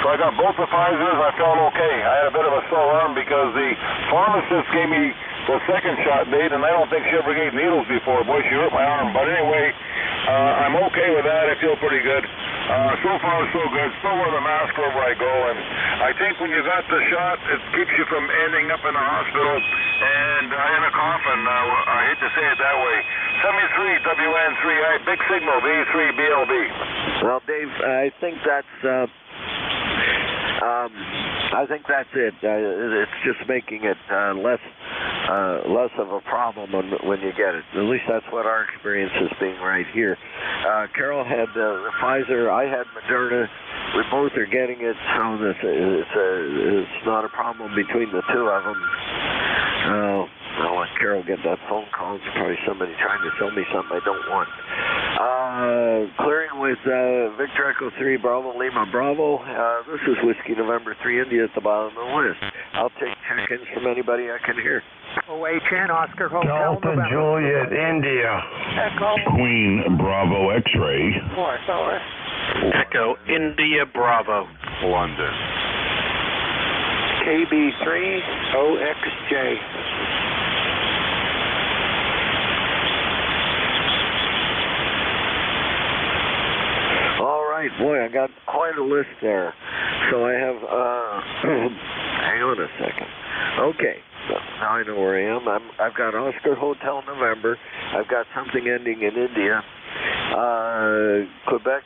So I got both the Pfizers, I felt okay. I had a bit of a sore arm because the pharmacist gave me the 2nd shot date, and I don't think she ever gave needles before. Boy, she hurt my arm. But anyway, I'm okay with that. I feel pretty good. So far, so good. Still wear the mask wherever I go, and I think when you got the shot, it keeps you from ending up in the hospital and in a coffin. I hate to say it that way. 73 WN3I, Big Signal, V3BLB. Well, Dave, I think that's it. It's just making it less of a problem when you get it. At least that's what our experience is being right here. Carol had the Pfizer. I had Moderna. We both are getting it, so it's not a problem between the two of them. I'll let Carol get that phone call. It's probably somebody trying to sell me something I don't want. Clearing with Victor Echo 3, Bravo, Lima, Bravo. This is Whiskey November 3 India at the bottom of the list. I'll take check-ins from anybody I can hear. OH10, Oscar Hotel, Delta Juliet, India. Echo. Queen Bravo X-ray. Echo India Bravo. London. KB3 OXJ. All right, boy, I got quite a list there. So I have, hang on a second. Okay, so now I know where I am. I've got Oscar Hotel November. I've got something ending in India. Quebec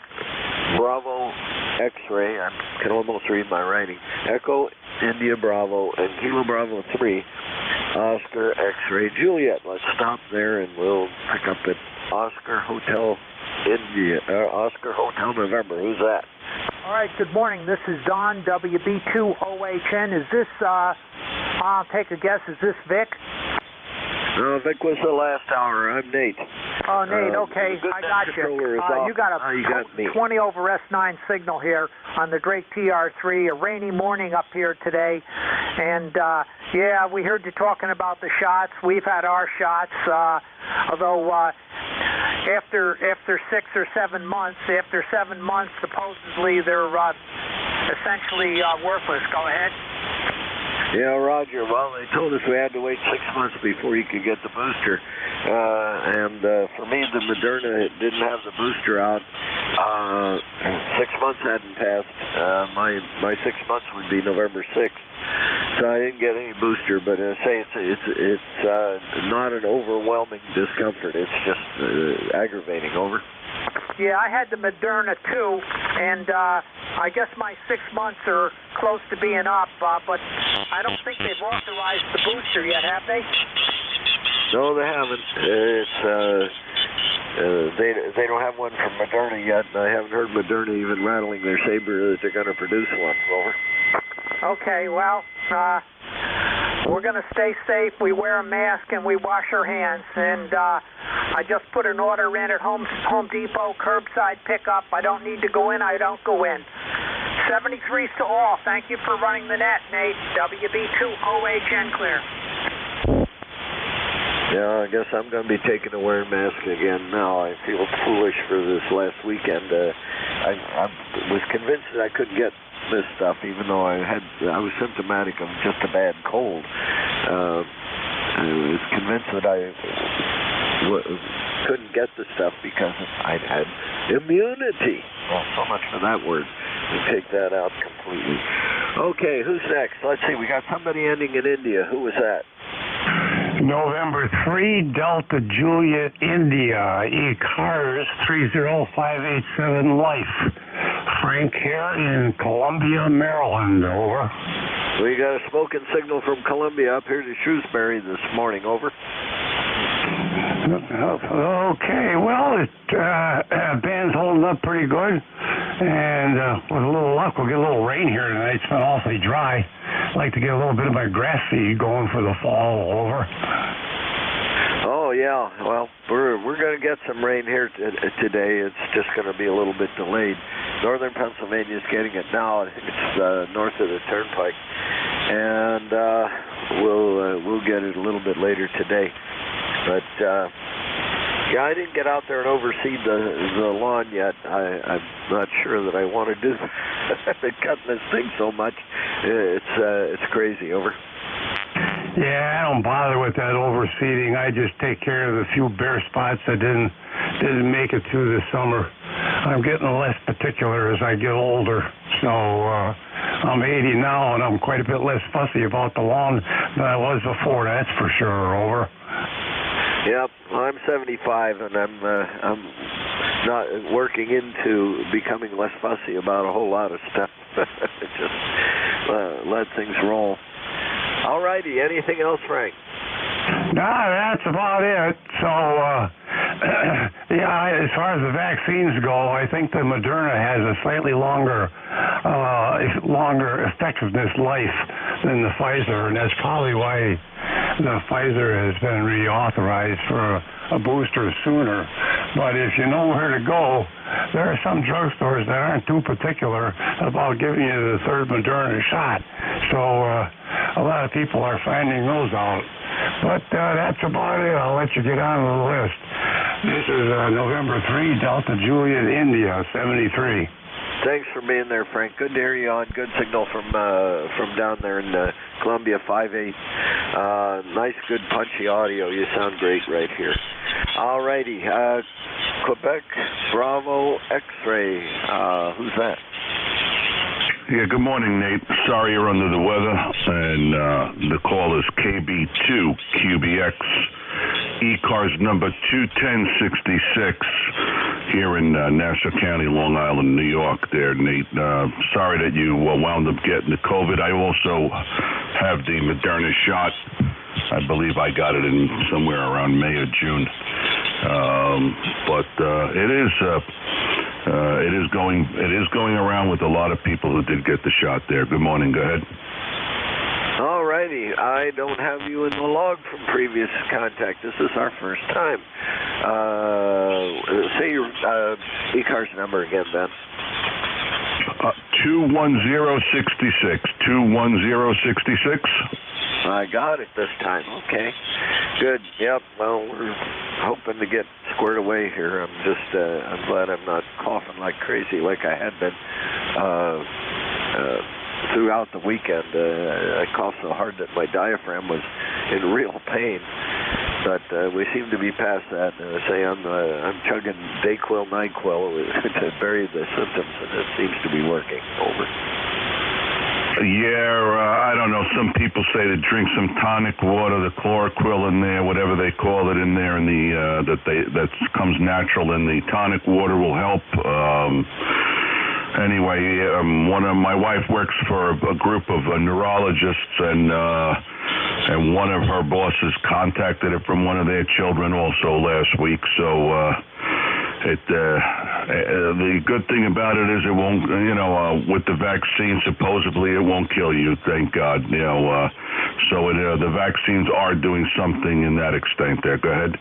Bravo X-ray. I can almost read my writing. Echo India Bravo and Kilo Bravo 3. Oscar X-ray Juliet. Let's stop there and we'll pick up at Oscar Hotel India, Oscar Hotel November. Who's that? All right, good morning. This is Don, WB2OHN. Is this, I'll take a guess, is this Vic? No, Vic was the last hour. I'm Nate. Oh, Nate, okay, I got you. You got a 20 over S9 signal here on the Drake TR3, a rainy morning up here today. And, yeah, we heard you talking about the shots. We've had our shots, although after 6 or 7 months, supposedly they're essentially worthless. Go ahead. Yeah, Roger. Well, they told us we had to wait 6 months before you could get the booster. And for me, the Moderna didn't have the booster out. 6 months hadn't passed. My 6 months would be November 6th. So I didn't get any booster, but I say it's not an overwhelming discomfort. It's just aggravating. Over. Yeah, I had the Moderna too, and I guess my 6 months are close to being up, but I don't think they've authorized the booster yet, have they? No, they haven't. They don't have one from Moderna yet, and I haven't heard Moderna even rattling their saber that they're going to produce one. Over. Okay, well, we're going to stay safe. We wear a mask and we wash our hands. And I just put an order in at Home Depot, curbside pickup. I don't need to go in. I don't go in. 73s to all. Thank you for running the net, Nate. WB2OHN clear. Yeah, I guess I'm going to be taking a wearing mask again now. I feel foolish for this last weekend. I was convinced that I couldn't get this stuff, even though I was symptomatic of just a bad cold. I was convinced that I couldn't get the stuff because I'd had immunity. Well, so much for that word. We take that out completely. Okay, who's next? Let's see. We got somebody ending in India. Who was that? November 3, Delta Juliet, India, ECARS 30587 Life. Frank here in Columbia, Maryland. Over. We got a smoking signal from Columbia up here to Shrewsbury this morning. Over. Okay, well, band's holding up pretty good, and with a little luck, we'll get a little rain here tonight. It's been awfully dry. I'd like to get a little bit of my grass seed going for the fall. Over. Oh yeah, well, we're going to get some rain here today. It's just going to be a little bit delayed. Northern Pennsylvania is getting it now. I think it's north of the Turnpike, and we'll get it a little bit later today. But yeah, I didn't get out there and oversee the lawn yet. I'm not sure that I want to do. I've been cutting this thing so much. It's crazy. Over. Yeah, I don't bother with that overseeding. I just take care of the few bare spots that didn't make it through the summer. I'm getting less particular as I get older. So I'm 80 now, and I'm quite a bit less fussy about the lawn than I was before. That's for sure. Over. Yep, I'm 75, and I'm not working into becoming less fussy about a whole lot of stuff. Just let things roll. All righty, anything else, Frank? No, that's about it. So, yeah, as far as the vaccines go, I think the Moderna has a slightly longer effectiveness life than the Pfizer, and that's probably why the Pfizer has been reauthorized for a booster sooner. But if you know where to go, there are some drugstores that aren't too particular about giving you the third Moderna shot. So a lot of people are finding those out. But that's about it. I'll let you get on with the list. This is November 3, Delta Juliet, India, 73. Thanks for being there, Frank. Good to hear you on. Good signal from down there in Columbia 5-8. Nice, good, punchy audio. You sound great right here. All righty. Quebec, Bravo, X-Ray. Who's that? Yeah, good morning, Nate. Sorry you're under the weather, and the call is KB2QBX, ECARS number 21066, here in Nassau County, Long Island, New York there, Nate. Sorry that you wound up getting the COVID. I also have the Moderna shot. I believe I got it in somewhere around May or June. But it is going around with a lot of people who did get the shot there. Good morning. Go ahead. All righty. I don't have you in the log from previous contact. This is our first time. Say your ECARS number again, Ben. 21066. 21066. I got it this time. Okay. Good. Yep. Well, we're hoping to get squared away here. I'm glad I'm not coughing like crazy like I had been throughout the weekend. I coughed so hard that my diaphragm was in real pain. But we seem to be past that. I'm chugging Dayquil, NyQuil to bury the symptoms, and it seems to be working. Over. Yeah, I don't know. Some people say to drink some tonic water, the chloroquil in there, whatever they call it in there, and that comes natural in the tonic water will help. Anyway, my wife works for a group of neurologists, and one of her bosses contacted it from one of their children also last week. So the good thing about it is it won't, with the vaccine, supposedly it won't kill you, thank God. So the vaccines are doing something in that extent there. Go ahead.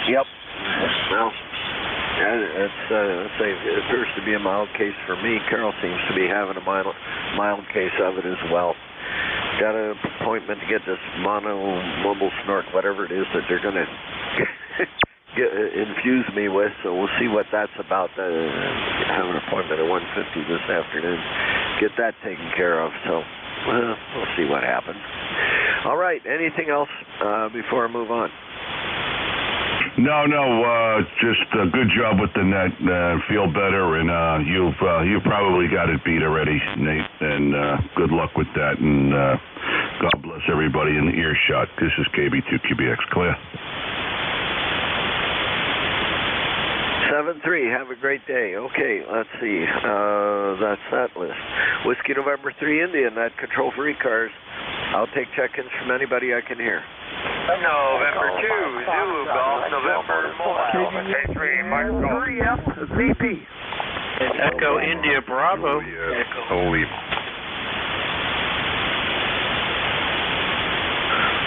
Yep. Well, it appears to be a mild case for me. Carol seems to be having a mild case of it as well. Got an appointment to get this mumble snort, whatever it is that they're going to infuse me with, so we'll see what that's about. I have an appointment at 1:50 this afternoon. Get that taken care of, so we'll see what happens. All right, anything else before I move on? No, just a good job with the net. Feel better, and you've probably got it beat already, Nate. And good luck with that. And God bless everybody in the earshot. This is KB2QBX. Clear. 7-3. Have a great day. Okay, let's see. That's that list. Whiskey November 3 India, net control for ECARS. I'll take check-ins from anybody I can hear. November 2, Zulu Golf, November Mobile, K3, Mike Golf. 3FZP. Echo India Bravo. Holy.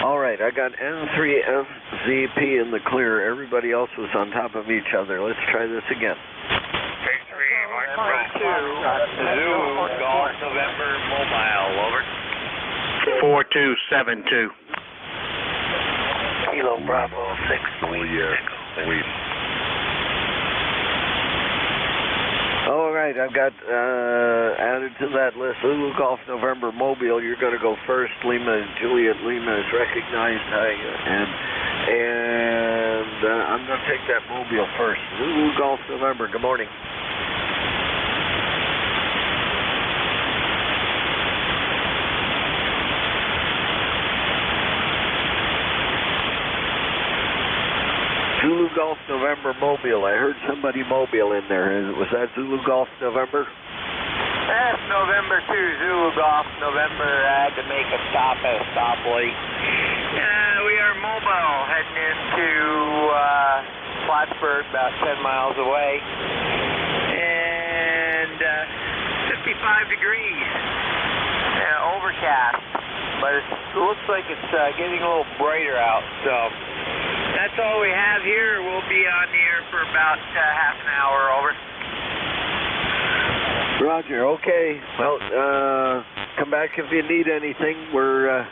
All right, I got N3FZP in the clear. Everybody else was on top of each other. Let's try this again. K3, Mike Golf, Zulu Golf, November Mobile, over. 4272. Kilo Bravo 6. All right, I've got added to that list Zulu Golf November Mobile. You're going to go first. Juliet Lima is recognized, and I'm going to take that Mobile first. Zulu Golf November. Good morning. Zulu Golf November Mobile. I heard somebody Mobile in there. Was that Zulu Golf November? That's November 2, Zulu Golf November. I had to make a stop at a stoplight. We are mobile, heading into Plattsburgh, about 10 miles away. And 55 degrees. Overcast. But it looks like it's getting a little brighter out, so that's all we have here. We'll be on the air for about half an hour, over. Roger, okay. Well, come back if you need anything. We're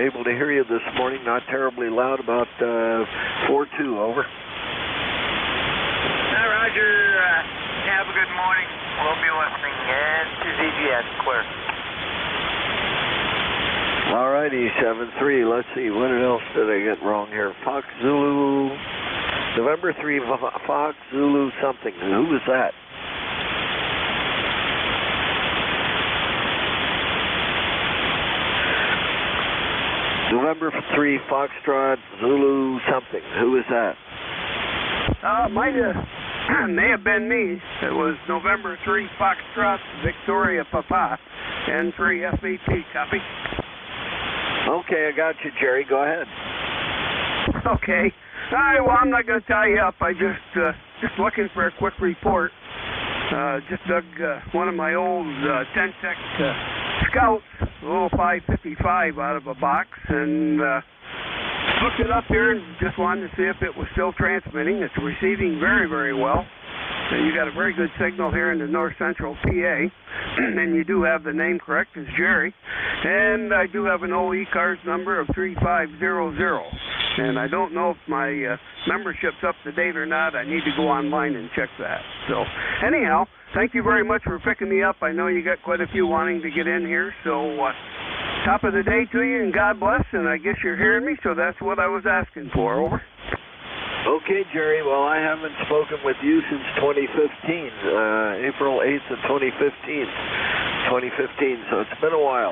able to hear you this morning, not terribly loud, about 4-2, over. Roger, have a good morning. We'll be listening. And to ZGS, clear. All righty, 7-3. Let's see, what else did I get wrong here? Fox Zulu, November 3, Fox Zulu something. Who was that? November 3, Foxtrot Zulu something. Who is that? May have been me. It was November 3, Foxtrot Victoria Papa, and 3 FVP. Copy. Okay, I got you, Jerry. Go ahead. Okay. All right, well, I'm not going to tie you up. I just looking for a quick report. Just dug one of my old Ten-Tech Scouts, a little 555 out of a box, and hooked it up here and just wanted to see if it was still transmitting. It's receiving very, very well. And you got a very good signal here in the north central PA. And you do have the name correct, it's Jerry. And I do have an old ECARS number of 3500. And I don't know if my membership's up to date or not. I need to go online and check that. So anyhow, thank you very much for picking me up. I know you got quite a few wanting to get in here. So top of the day to you, and God bless. And I guess you're hearing me, so that's what I was asking for. Over. Okay, Jerry. Well, I haven't spoken with you since 2015, April 8th of 2015, so it's been a while.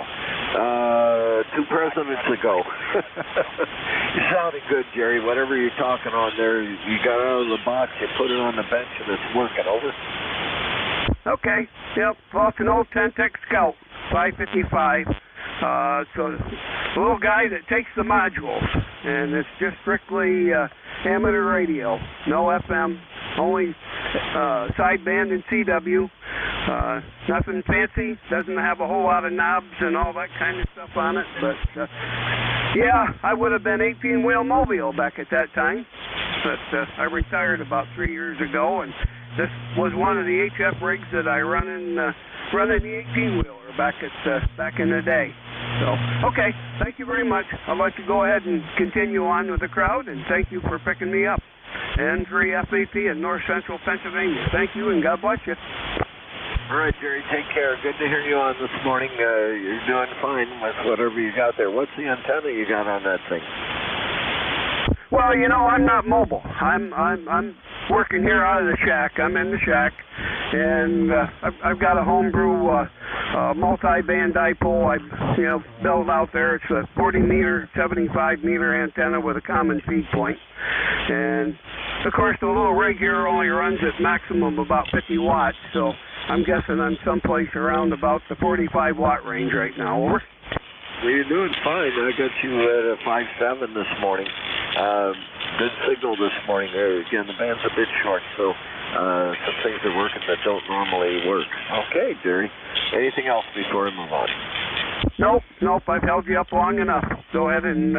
2 presidents ago. You're sounding good, Jerry. Whatever you're talking on there, you got out of the box, you put it on the bench, and it's working. Over. Okay. Yep. Well, it's an old Ten-Tech Scout, 555. So a little guy that takes the modules, and it's just strictly amateur radio, no FM, only sideband and CW. Nothing fancy, doesn't have a whole lot of knobs and all that kind of stuff on it, but yeah, I would have been 18-wheel mobile back at that time, but I retired about 3 years ago, and this was one of the HF rigs that I run in the 18-wheeler back in the day. So, okay, thank you very much. I'd like to go ahead and continue on with the crowd, and thank you for picking me up. N3FAP in north central Pennsylvania. Thank you, and God bless you. All right, Jerry, take care. Good to hear you on this morning. You're doing fine with whatever you got there. What's the antenna you got on that thing? Well, you know, I'm not mobile. I'm working here out of the shack. I'm in the shack, and I've got a homebrew multi-band dipole I built out there. It's a 40-meter, 75-meter antenna with a common feed point. And, of course, the little rig here only runs at maximum about 50 watts, so I'm guessing I'm someplace around about the 45-watt range right now. Over. Well, you're doing fine. I got you at a 5.7 this morning. Good signal this morning. Again, the band's a bit short, so some things are working that don't normally work. Okay, Jerry. Anything else before I move on? Nope. I've held you up long enough. Go ahead and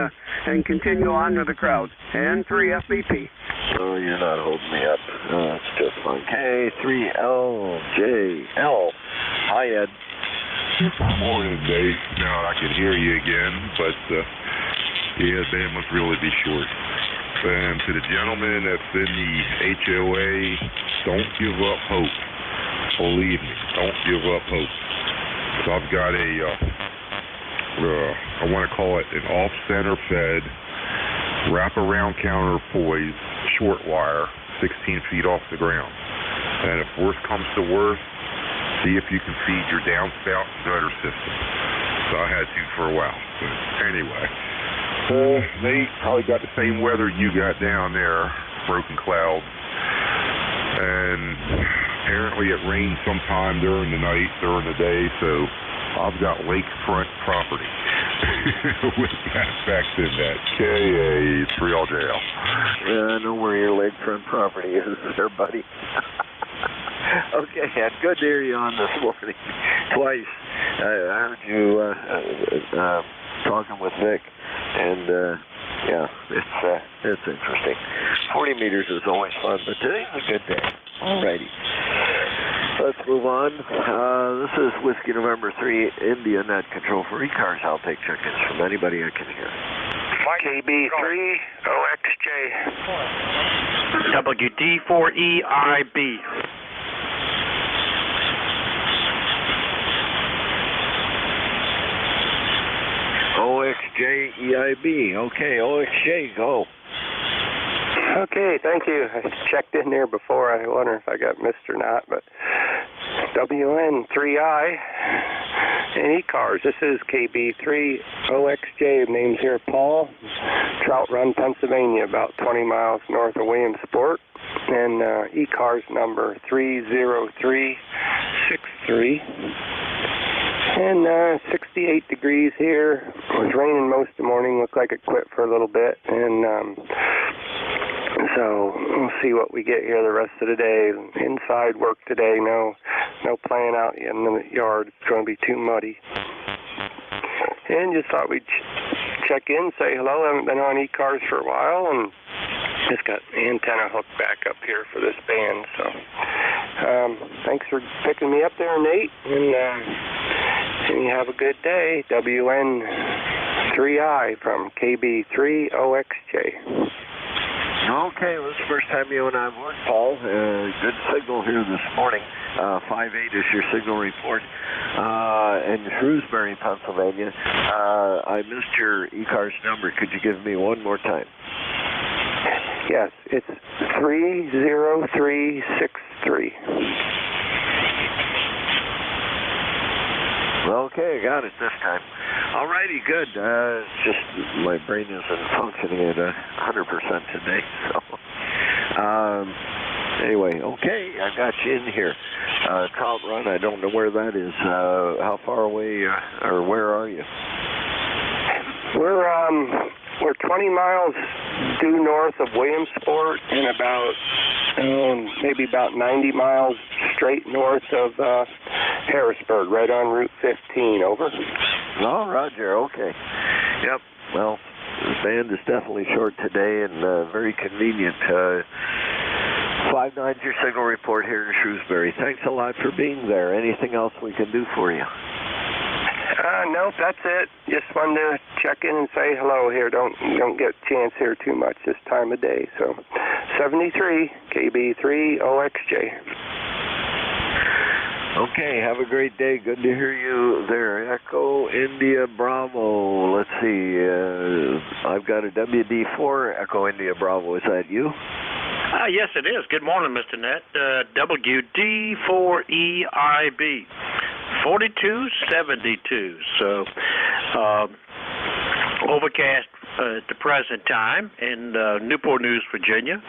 continue on to the crowd. N3FBP. Oh, you're not holding me up. That's just fun. K3LJL. Hi, Ed. Morning, Dave. Now I can hear you again, but yeah, the band must really be short. And to the gentleman that's in the HOA, don't give up hope. Believe me, don't give up hope. So I've got a, I want to call it an off-center fed, wrap-around counterpoise, short wire, 16 feet off the ground. And if worse comes to worse, see if you can feed your downspout and gutter system. So I had to for a while. But anyway, they probably got the same weather you got down there, broken clouds. And apparently it rained sometime during the night, during the day, so I've got lakefront property with aspects in that. K3LJL. Yeah, I know where your lakefront property is there, buddy. Okay, Ed, good to hear you on this morning. Twice. I heard you talking with Vic, and yeah, it's interesting. 40 meters is always fun, but today's a good day. Alrighty. Let's move on. This is Whiskey November 3, India Net Control for ECARS. I'll take check-ins from anybody I can hear. KB3 OXJ. WD4EIB. OXJEIB. Okay, OXJ, go. Okay, thank you. I checked in there before. I wonder if I got missed or not, but WN3I and ECARS. This is KB3 OXJ. Name's here Paul, Trout Run, Pennsylvania, about 20 miles north of Williamsport. And ECARS number 30363. And 68 degrees here. It was raining most of the morning. Looked like it quit for a little bit. And so we'll see what we get here the rest of the day. Inside work today. No playing out in the yard. It's going to be too muddy. And just thought we'd check in, say hello. I haven't been on ECARS for a while, and just got the antenna hooked back up here for this band. So thanks for picking me up there, Nate, and you have a good day. WN3I from KB3OXJ. Okay, well, this is the first time you and I have worked, Paul. Good signal here this morning. 5.8 is your signal report. In Shrewsbury, Pennsylvania. I missed your ECARS number. Could you give me one more time? Yes, it's 30363. Okay, I got it this time. All righty, good. Just my brain isn't functioning at 100% today. So, anyway, okay, I got you in here. Trout Run, I don't know where that is. How far away, or where are you? We're 20 miles due north of Williamsport and about maybe about 90 miles straight north of Harrisburg, right on Route 15. Over. Oh, Roger. Okay. Yep. Well, the band is definitely short today and very convenient. 5.9 is your signal report here in Shrewsbury. Thanks a lot for being there. Anything else we can do for you? Nope, that's it. Just wanted to check in and say hello here. Don't get a chance here too much this time of day. So, 73 KB3OXJ. Okay, have a great day. Good to hear you there. Echo India Bravo. Let's see. I've got a WD4 Echo India Bravo. Is that you? Yes, it is. Good morning, Mr. Net. WD4EIB. 4272. So, overcast at the present time in Newport News, Virginia.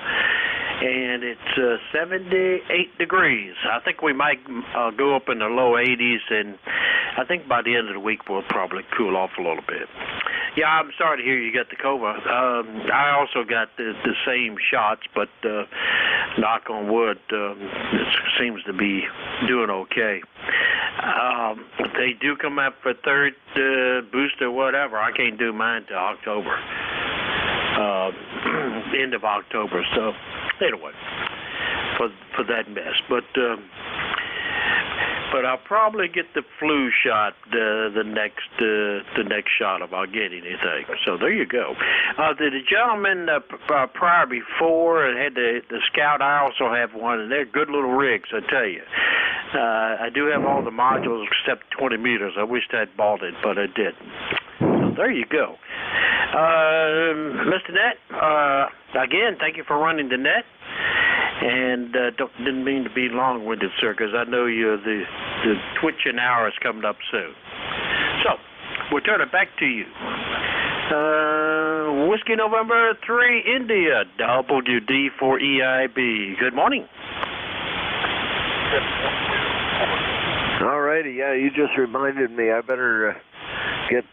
And it's 78 degrees. I think we might go up in the low 80s, and I think by the end of the week we'll probably cool off a little bit. Yeah, I'm sorry to hear you got the COVID. I also got the same shots, but knock on wood, it seems to be doing okay. They do come up for third booster, whatever. I can't do mine till October, end of October. So anyway, for that mess, but I'll probably get the flu shot the next shot if I get anything. So there you go. The gentleman prior before had the Scout. I also have one, and they're good little rigs, I tell you. I do have all the modules except 20 meters. I wished I'd bought it, but I didn't. So there you go. Mr. Net, again, thank you for running the net. And didn't mean to be long-winded, sir, because I know the twitching hour is coming up soon. So, we'll turn it back to you. Whiskey November 3, India, WD4EIB. Good morning. All righty, yeah, you just reminded me. I better get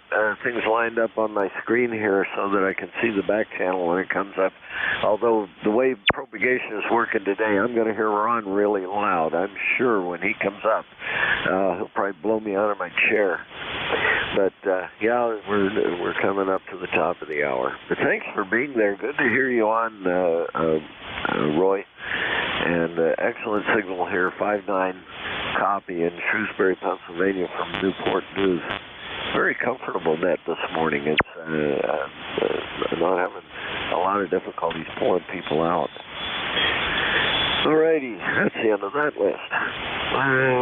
things lined up on my screen here so that I can see the back channel when it comes up. Although the way propagation is working today, I'm going to hear Ron really loud. I'm sure when he comes up, he'll probably blow me out of my chair. But yeah, we're coming up to the top of the hour. But thanks for being there. Good to hear you on, Roy. And excellent signal here, 5.9 copy in Shrewsbury, Pennsylvania from Newport News. Very comfortable net this morning. It's not having a lot of difficulties pulling people out. Alrighty, that's the end of that list.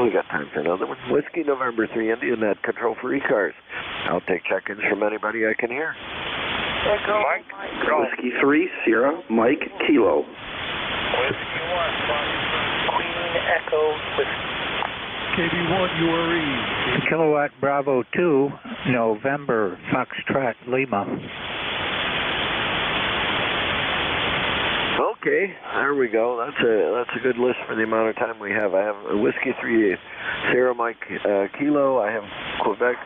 We got time for another one. Whiskey November 3, India net, control for ECARS. I'll take check-ins from anybody I can hear. Echo Mike. Whiskey 3, Sierra, Mike, Kilo. Whiskey 1, Queen Echo Whiskey. KB1 URE. Kilowatt Bravo 2, November, Foxtrot Lima. Okay, there we go. That's a good list for the amount of time we have. I have a Whiskey 3 Sierra Mike Kilo. I have Quebec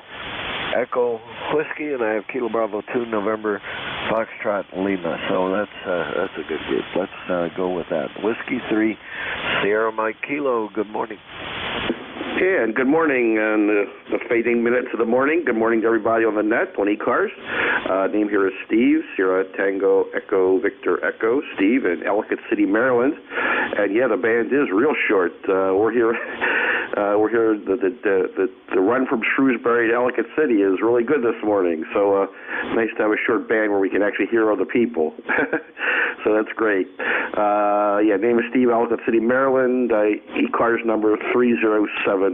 Echo Whiskey, and I have Kilo Bravo 2 November Foxtrot Lima. So that's a good group. Let's go with that. Whiskey 3 Sierra Mike Kilo. Good morning. Yeah, and good morning on the fading minutes of the morning. Good morning to everybody on the net on ECARS. Name here is Steve, Sierra Tango Echo Victor Echo, Steve in Ellicott City, Maryland. And yeah, the band is real short. We're here. The run from Shrewsbury to Ellicott City is really good this morning. So nice to have a short band where we can actually hear other people. So that's great. Yeah, name is Steve, Ellicott City, Maryland. ECARS number 30751.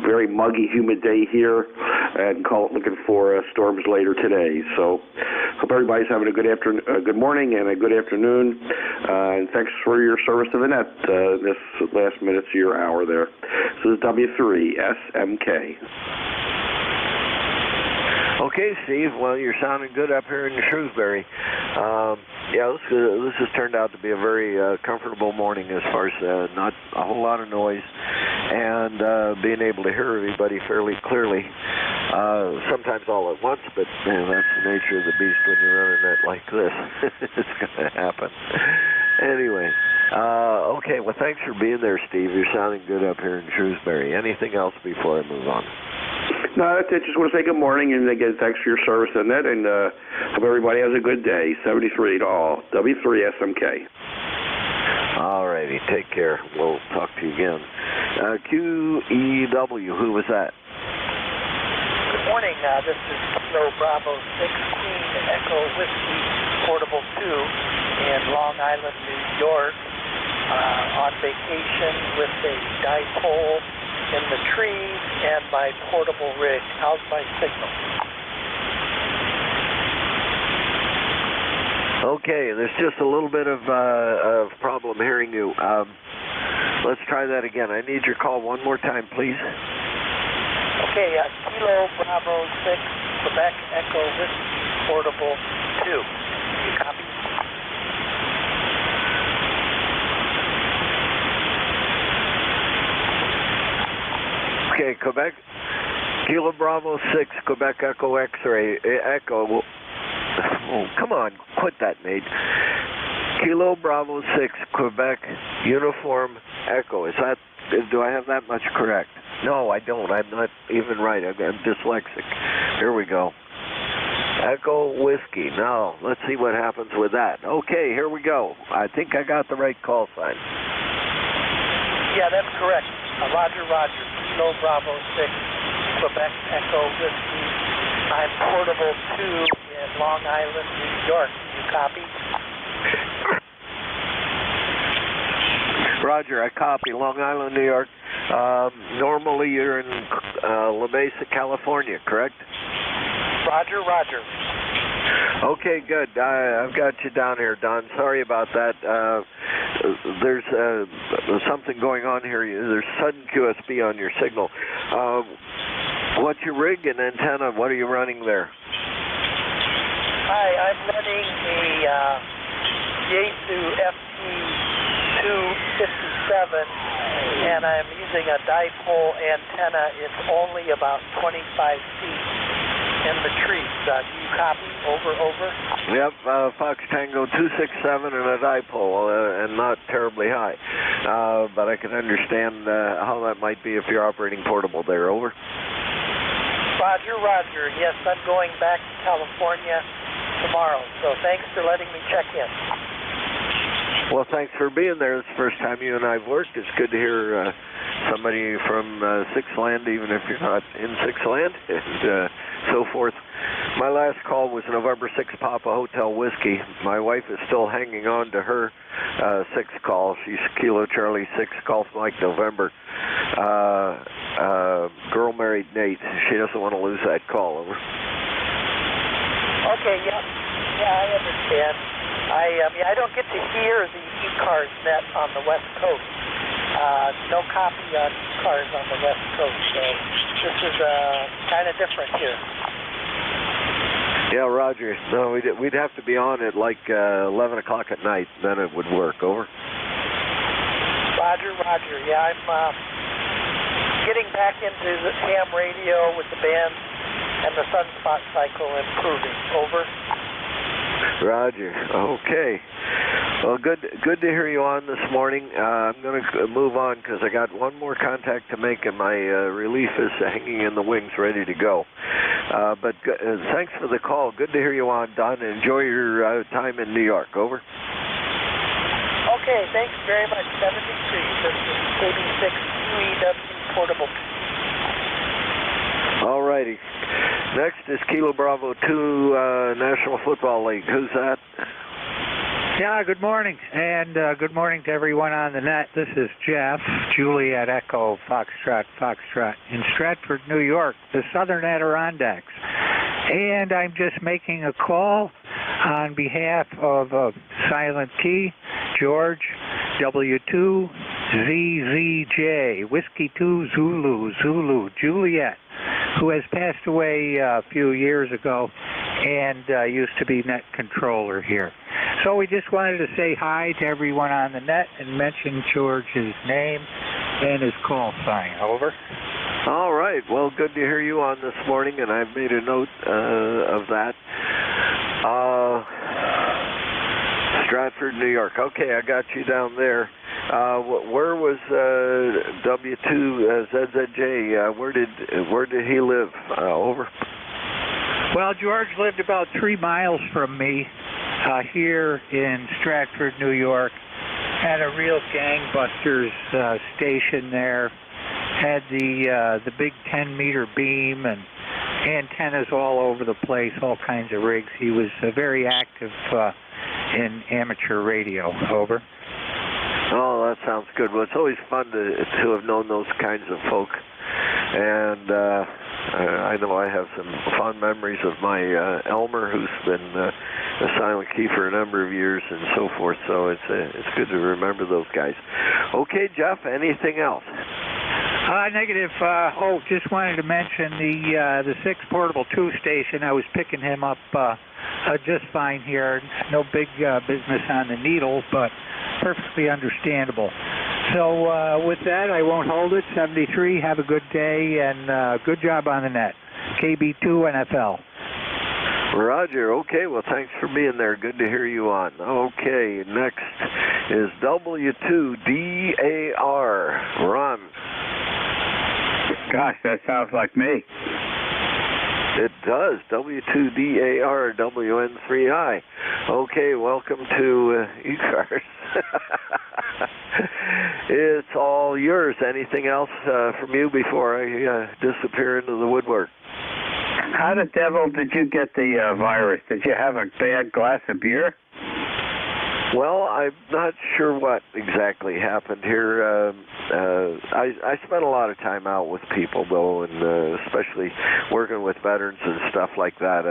Very muggy, humid day here, and looking for storms later today. So hope everybody's having a good morning and a good afternoon. And thanks for your service to the net this last minutes of your hour there. So this is W3SMK. Okay, Steve. Well, you're sounding good up here in Shrewsbury. Yeah, this has turned out to be a very comfortable morning as far as not a whole lot of noise and being able to hear everybody fairly clearly. Sometimes all at once, but man, that's the nature of the beast when you're running that like this. It's going to happen. Anyway, okay. Well, thanks for being there, Steve. You're sounding good up here in Shrewsbury. Anything else before I move on? No, that's it. Just want to say good morning and again, thanks for your service on that, and hope everybody has a good day. 73 to all. W3SMK. All righty. Take care. We'll talk to you again. QEW, who was that? Good morning. This is Kilo Bravo 6 Queen Echo Whiskey Portable 2 in Long Island, New York, on vacation with a dipole in the trees and my portable rig. How's my signal? Okay, there's just a little bit of problem hearing you. Let's try that again. I need your call one more time, please. Okay, Kilo Bravo 6 Quebec Echo Whiskey Portable 2. You copy? Okay, Quebec, Kilo Bravo 6, Quebec Echo X-ray, Echo. Oh, come on, quit that, Nate. Kilo Bravo 6, Quebec Uniform Echo. Do I have that much correct? No, I don't. I'm not even right. I'm dyslexic. Here we go. Echo Whiskey. Now, let's see what happens with that. Okay, here we go. I think I got the right call sign. Yeah, that's correct. Roger, Roger. Kilo Bravo 6, Quebec Echo Whiskey. I'm portable 2 in Long Island, New York. You copy? Roger, I copy. Long Island, New York. Normally you're in La Mesa, California, correct? Roger, Roger. Okay, good. I've got you down here, Don. Sorry about that. There's something going on here. There's sudden QSB on your signal. What's your rig and antenna? What are you running there? Hi, I'm running a Yaesu FT257, and I'm using a dipole antenna. It's only about 25 feet in the trees. Do you copy? Over, over? Yep, Fox Tango 267 and a dipole, and not terribly high. But I can understand how that might be if you're operating portable there. Over. Roger, Roger. Yes, I'm going back to California tomorrow, so thanks for letting me check in. Well, thanks for being there. It's the first time you and I have worked. It's good to hear somebody from Sixth Land, even if you're not in Sixth Land, and so forth. My last call was November 6 Papa Hotel Whiskey. My wife is still hanging on to her 6th call. She's Kilo Charlie 6 Golf Mike November. Girl married Nate. She doesn't want to lose that call. Over. Okay, yeah, I understand. I don't get to hear the ECARS net on the West Coast. No copy on ECARS on the West Coast, so this is kind of different here. Yeah, Roger. No, we'd have to be on at like 11 o'clock at night. Then it would work. Over. Roger. Yeah, I'm getting back into the ham radio with the band and the sunspot cycle improving. Over. Roger. Okay. Well, good to hear you on this morning. I'm going to move on because I got one more contact to make, and my relief is hanging in the wings, ready to go. But thanks for the call. Good to hear you on, Don. Enjoy your time in New York. Over. Okay, thanks very much. 73. This is KB6 UEW Portable. All righty. Next is Kilo Bravo 2 National Football League. Who's that? Yeah, good morning, and good morning to everyone on the net. This is Jeff, Juliet Echo, Foxtrot, in Stratford, New York, the Southern Adirondacks. And I'm just making a call on behalf of Silent Key, George, W2ZZJ, Whiskey 2 Zulu, Juliet, who has passed away a few years ago and used to be net controller here. So we just wanted to say hi to everyone on the net and mention George's name and his call sign. Over. All right. Well, good to hear you on this morning, and I've made a note of that. Stratford, New York. Okay, I got you down there. Where was W2ZZJ? Where did he live? Over. Well, George lived about 3 miles from me here in Stratford, New York. Had a real gangbusters station there. Had the big 10-meter beam and antennas all over the place, all kinds of rigs. He was very active in amateur radio. Over. Oh, that sounds good. Well, it's always fun to have known those kinds of folk. And I know I have some fond memories of my Elmer, who's been a Silent Key for a number of years and so forth. So it's good to remember those guys. Okay, Jeff, anything else? Negative. Just wanted to mention the 6 Portable 2 station. I was picking him up just fine here. No big business on the needle, but perfectly understandable. So with that, I won't hold it. 73, have a good day, and good job on the net. KB2 NFL. Roger. Okay, well, thanks for being there. Good to hear you on. Okay, next is W2DAR. Ron. Gosh, that sounds like me. It does. W2DAR WN3I. Okay, welcome to ECARS. It's all yours. Anything else from you before I disappear into the woodwork? How the devil did you get the virus? Did you have a bad glass of beer? Well, I'm not sure what exactly happened here. I spent a lot of time out with people, though, and especially working with veterans and stuff like that.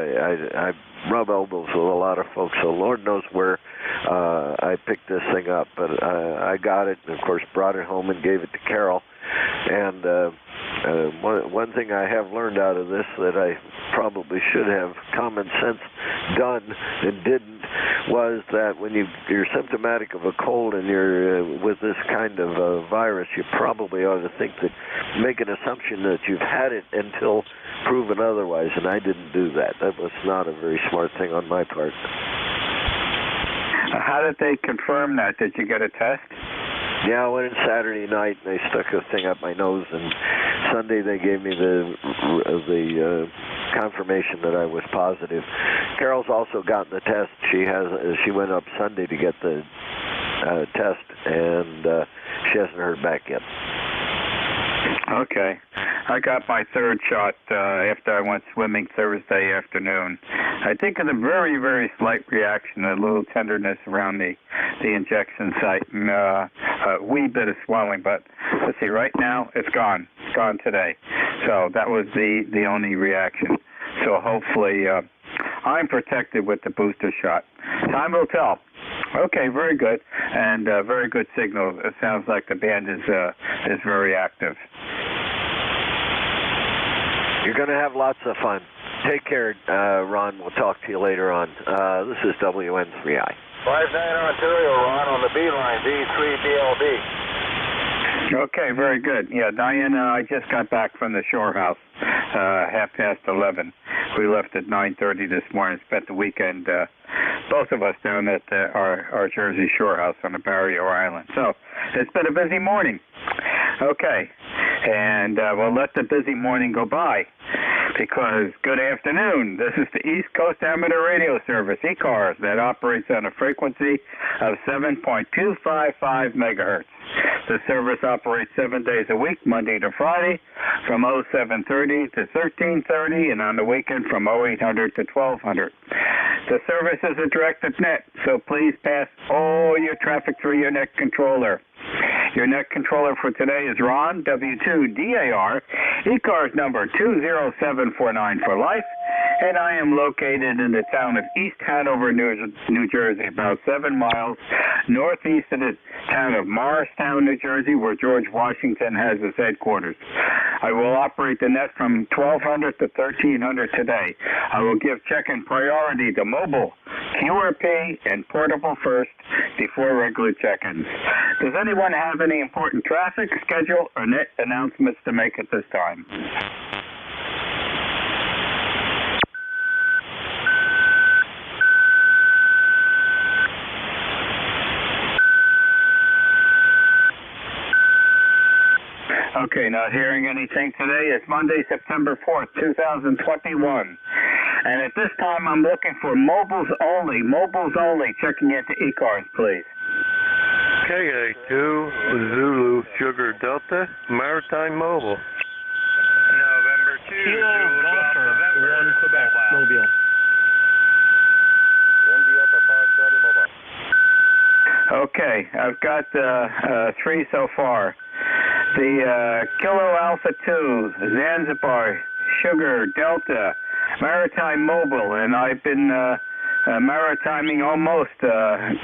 I rub elbows with a lot of folks, so Lord knows where I picked this thing up. But I got it, and, of course, brought it home and gave it to Carol. And one thing I have learned out of this that I probably should have common sense done and didn't was that when you're symptomatic of a cold and you're with this kind of virus, you probably ought to make an assumption that you've had it until proven otherwise, and I didn't do that. That was not a very smart thing on my part. How did they confirm that? Did you get a test? Yeah, I went in Saturday night, and they stuck a thing up my nose, and Sunday they gave me the confirmation that I was positive. Carol's also gotten the test. She went up Sunday to get the test, and she hasn't heard back yet. Okay. I got my 3rd shot after I went swimming Thursday afternoon. I think of a very, very slight reaction, a little tenderness around the injection site, and a wee bit of swelling. But let's see, right now it's gone. It's gone today. So that was the only reaction. So hopefully I'm protected with the booster shot. Time will tell. Okay, very good, and very good signal. It sounds like the band is very active. You're going to have lots of fun. Take care, Ron. We'll talk to you later on. This is WN3I. 59 Ontario, Ron, on the B line, B3BLD. Okay, very good. Yeah, Diane and I just got back from the shore house, 11:30. We left at 9:30 this morning. Spent the weekend, both of us down at our Jersey shore house on the Barrier Island. So it's been a busy morning. Okay, and we'll let the busy morning go by because good afternoon. This is the East Coast Amateur Radio Service, ECARS, that operates on a frequency of 7.255 megahertz. The service operates 7 days a week, Monday to Friday, from 0730 to 1330, and on the weekend from 0800 to 1200. The service is a directed net, so please pass all your traffic through your net controller. Your net controller for today is Ron, W2DAR, ECARS number 20749 for life, and I am located in the town of East Hanover, New Jersey, about 7 miles northeast of the town of Morristown, New Jersey, where George Washington has his headquarters. I will operate the net from 1200 to 1300 today. I will give check-in priority to mobile, QRP, and portable first before regular check-ins. Does anyone have any important traffic, schedule, or net announcements to make at this time? Okay, not hearing anything today. It's Monday, September 4th, 2021. And at this time, I'm looking for mobiles only, checking into ECARS, please. KA2, Zulu, Sugar Delta, Maritime Mobile. November 2, Zulu, November, 1 Quebec, Mobile. Okay, I've got 3 so far. The Kilo Alpha 2, Zanzibar, Sugar, Delta, Maritime Mobile, and I've been maritiming almost,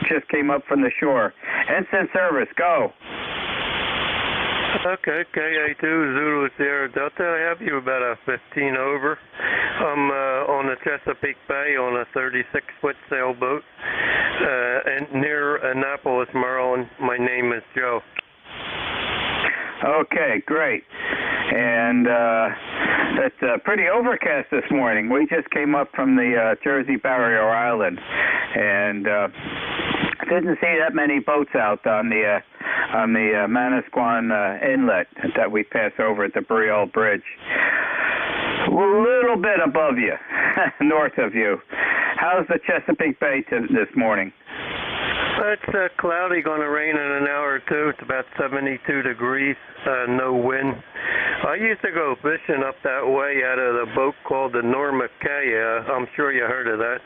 just came up from the shore. Ensign service, go. Okay, KA2, Zulu, Sierra Delta, I have you about a 15 over. I'm on the Chesapeake Bay on a 36-foot sailboat and near Annapolis, Maryland. My name is Joe. Okay, great. And it's pretty overcast this morning. We just came up from the Jersey Barrier Island, and didn't see that many boats out on the Manasquan Inlet that we pass over at the Brielle Bridge. A little bit above you, north of you. How's the Chesapeake Bay this morning? It's cloudy, going to rain in an hour or two. It's about 72 degrees, no wind. I used to go fishing up that way out of the boat called the Norma Kay. I'm sure you heard of that.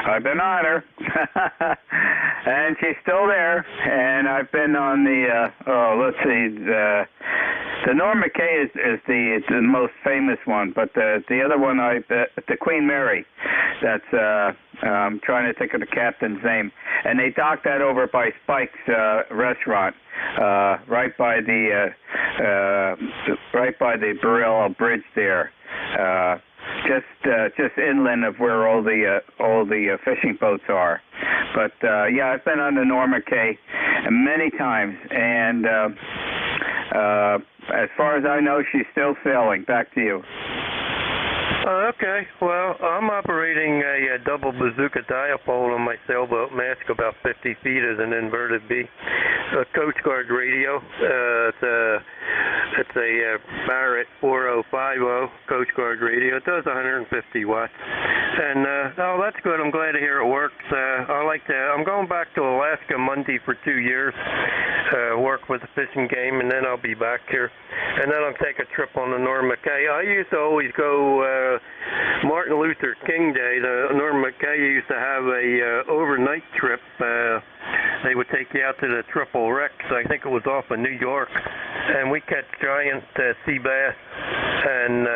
I've been on her, and she's still there. And I've been on the, the Norma Kay is the most famous one, but the other one, the Queen Mary, that's, I'm trying to think of the captain's name. And they docked that over by Spike's restaurant, right by the Brielle Bridge there. Just inland of where all the fishing boats are. But yeah, I've been on the Norma Kay many times, and as far as I know, she's still sailing. Back to you. Okay, well, I'm operating a double bazooka diapole on my sailboat mast, about 50 feet as an inverted B. A Coast Guard radio. It's a Barrett 4050 Coast Guard radio. It does 150 watts. And, oh, that's good. I'm glad to hear it works. I'm going back to Alaska Monday for 2 years, work with the fishing game, and then I'll be back here. And then I'll take a trip on the Norma Kay. I used to always go Martin Luther King Day. The Norma Kay used to have a overnight trip. They would take you out to the Triple Rex. I think it was off of New York. And we catch giant sea bass and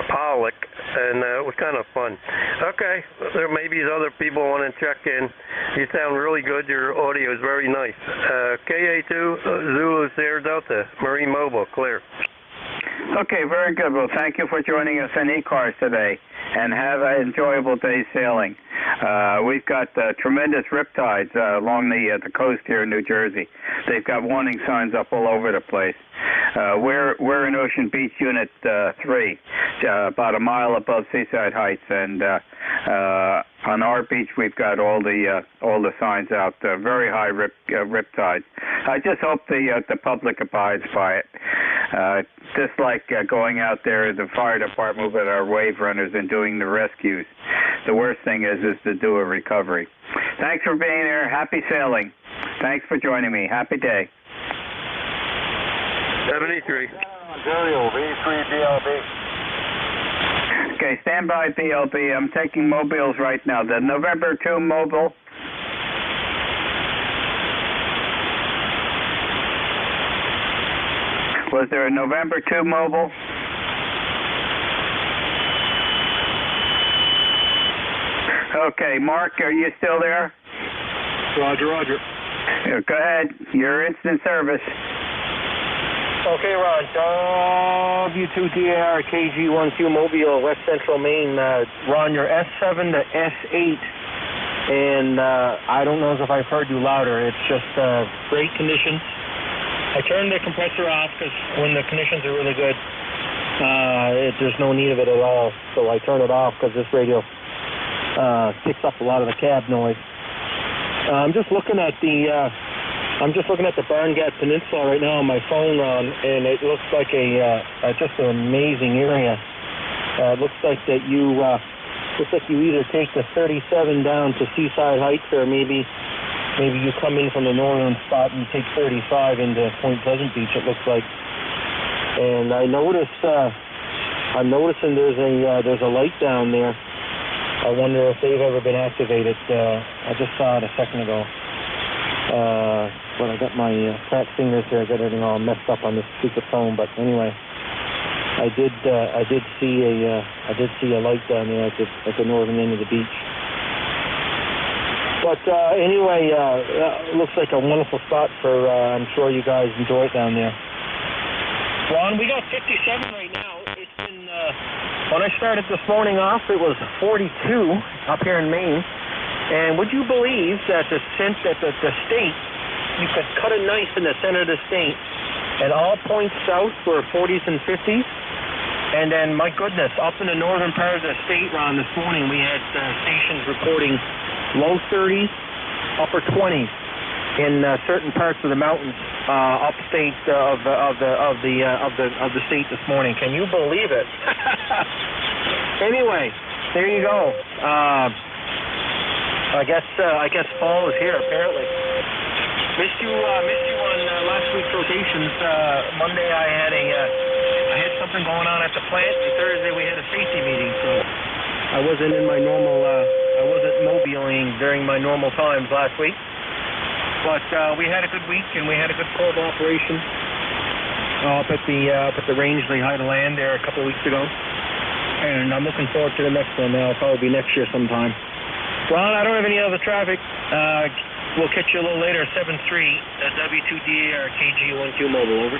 pollock, and it was kind of fun. Okay, there may be other people want to check in. You sound really good. Your audio is very nice. KA2, Zulu, Sierra Delta, Marine Mobile, clear. Okay, very good. Well, thank you for joining us on ECARS today, and have an enjoyable day sailing. We've got tremendous riptides along the coast here in New Jersey. They've got warning signs up all over the place. We're in Ocean Beach Unit 3, about a mile above Seaside Heights, and on our beach we've got all the signs out. Very high riptides. I just hope the public abides by it. Just like going out there, the fire department with our wave runners and doing the rescues. The worst thing is to do a recovery. Thanks for being here. Happy sailing. Thanks for joining me. Happy day. 73. Ontario, V3 BLB. Okay, stand by, BLB. I'm taking mobiles right now. The November 2 mobile. Was there a November 2 mobile? Okay, Mark, are you still there? Roger, roger. Go ahead. You're instant service. Okay, Ron. W2DAR KG12 Mobile, West Central Maine. Ron, you're S7 to S8. And I don't know if I've heard you louder. It's just great conditions. I turned the compressor off because when the conditions are really good, there's no need of it at all. So I turn it off because this radio picks up a lot of the cab noise. I'm just looking at the Barnegat Peninsula right now on my phone, Ron, and it looks like just an amazing area. It looks like that you either take the 37 down to Seaside Heights, or maybe you come in from the northern spot and you take 35 into Point Pleasant Beach. It looks like, and I'm noticing there's a light down there. I wonder if they've ever been activated. I just saw it a second ago. But I got my fat fingers here. I got everything all messed up on this stupid phone. But anyway, I did see a light down there at the northern end of the beach. But anyway, it looks like a wonderful spot for. I'm sure you guys enjoy it down there. Ron, we got 57 right now. It's been when I started this morning off, it was 42 up here in Maine. And would you believe that the state, you could cut a knife in the center of the state, and all points south were 40s and 50s. And then, my goodness, up in the northern part of the state, Ron, this morning we had stations reporting low 30s, upper 20s in certain parts of the mountains upstate of the state this morning. Can you believe it? Anyway, there you go. I guess fall is here apparently. Missed you on last week's rotations. Monday I had something going on at the plant, and Thursday we had a safety meeting, so I wasn't in my normal. I wasn't mobiling during my normal times last week. But we had a good week, and we had a good probe operation up at the Rangeley High to Land there a couple of weeks ago. And I'm looking forward to the next one. That'll probably be next year sometime. Ron, I don't have any other traffic. We'll catch you a little later. 7-3 W2DAR KG12 Mobile, over.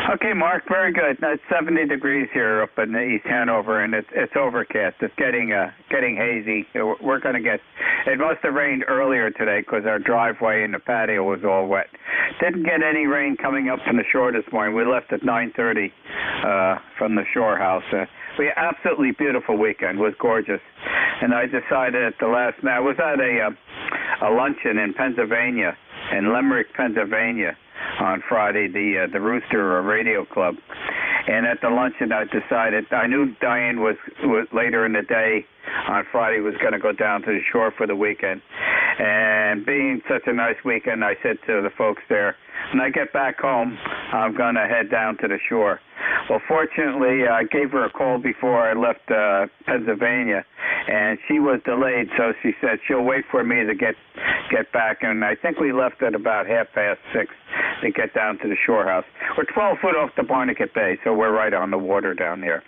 Okay, Mark, very good. Now, it's 70 degrees here up in East Hanover, and it's overcast. It's getting hazy. We're going to get. It must have rained earlier today because our driveway and the patio was all wet. Didn't get any rain coming up from the shore this morning. We left at 9:30 from the shore house. We had an absolutely beautiful weekend. It was gorgeous, and I decided at the last minute. I was at a luncheon in Pennsylvania, in Limerick, Pennsylvania, on Friday, the Rooster Radio Club. And at the luncheon, I decided, I knew Diane was later in the day on Friday was going to go down to the shore for the weekend. And being such a nice weekend, I said to the folks there, when I get back home, I'm going to head down to the shore. Well, fortunately, I gave her a call before I left Pennsylvania, and she was delayed, so she said she'll wait for me to get back, and I think we left at about 6:30 to get down to the shore house. We're 12 foot off the Barnegat Bay, so we're right on the water down there.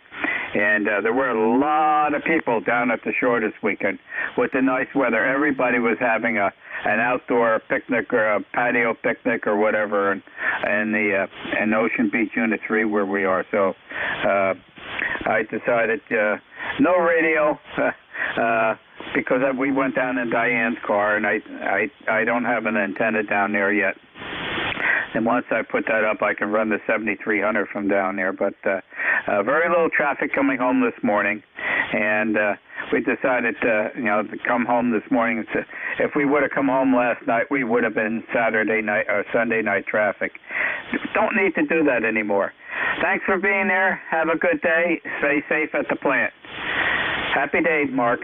And there were a lot of people down at the shore this weekend with the nice weather. Everybody was having an outdoor picnic or a patio picnic or whatever in Ocean Beach Unit 3 where we are. So I decided no radio because we went down in Diane's car, and I don't have an antenna down there yet. And once I put that up, I can run the 7300 from down there. But very little traffic coming home this morning, and we decided to come home this morning. If we would have come home last night, we would have been Saturday night or Sunday night traffic. Don't need to do that anymore. Thanks for being there. Have a good day. Stay safe at the plant. Happy day, Mark.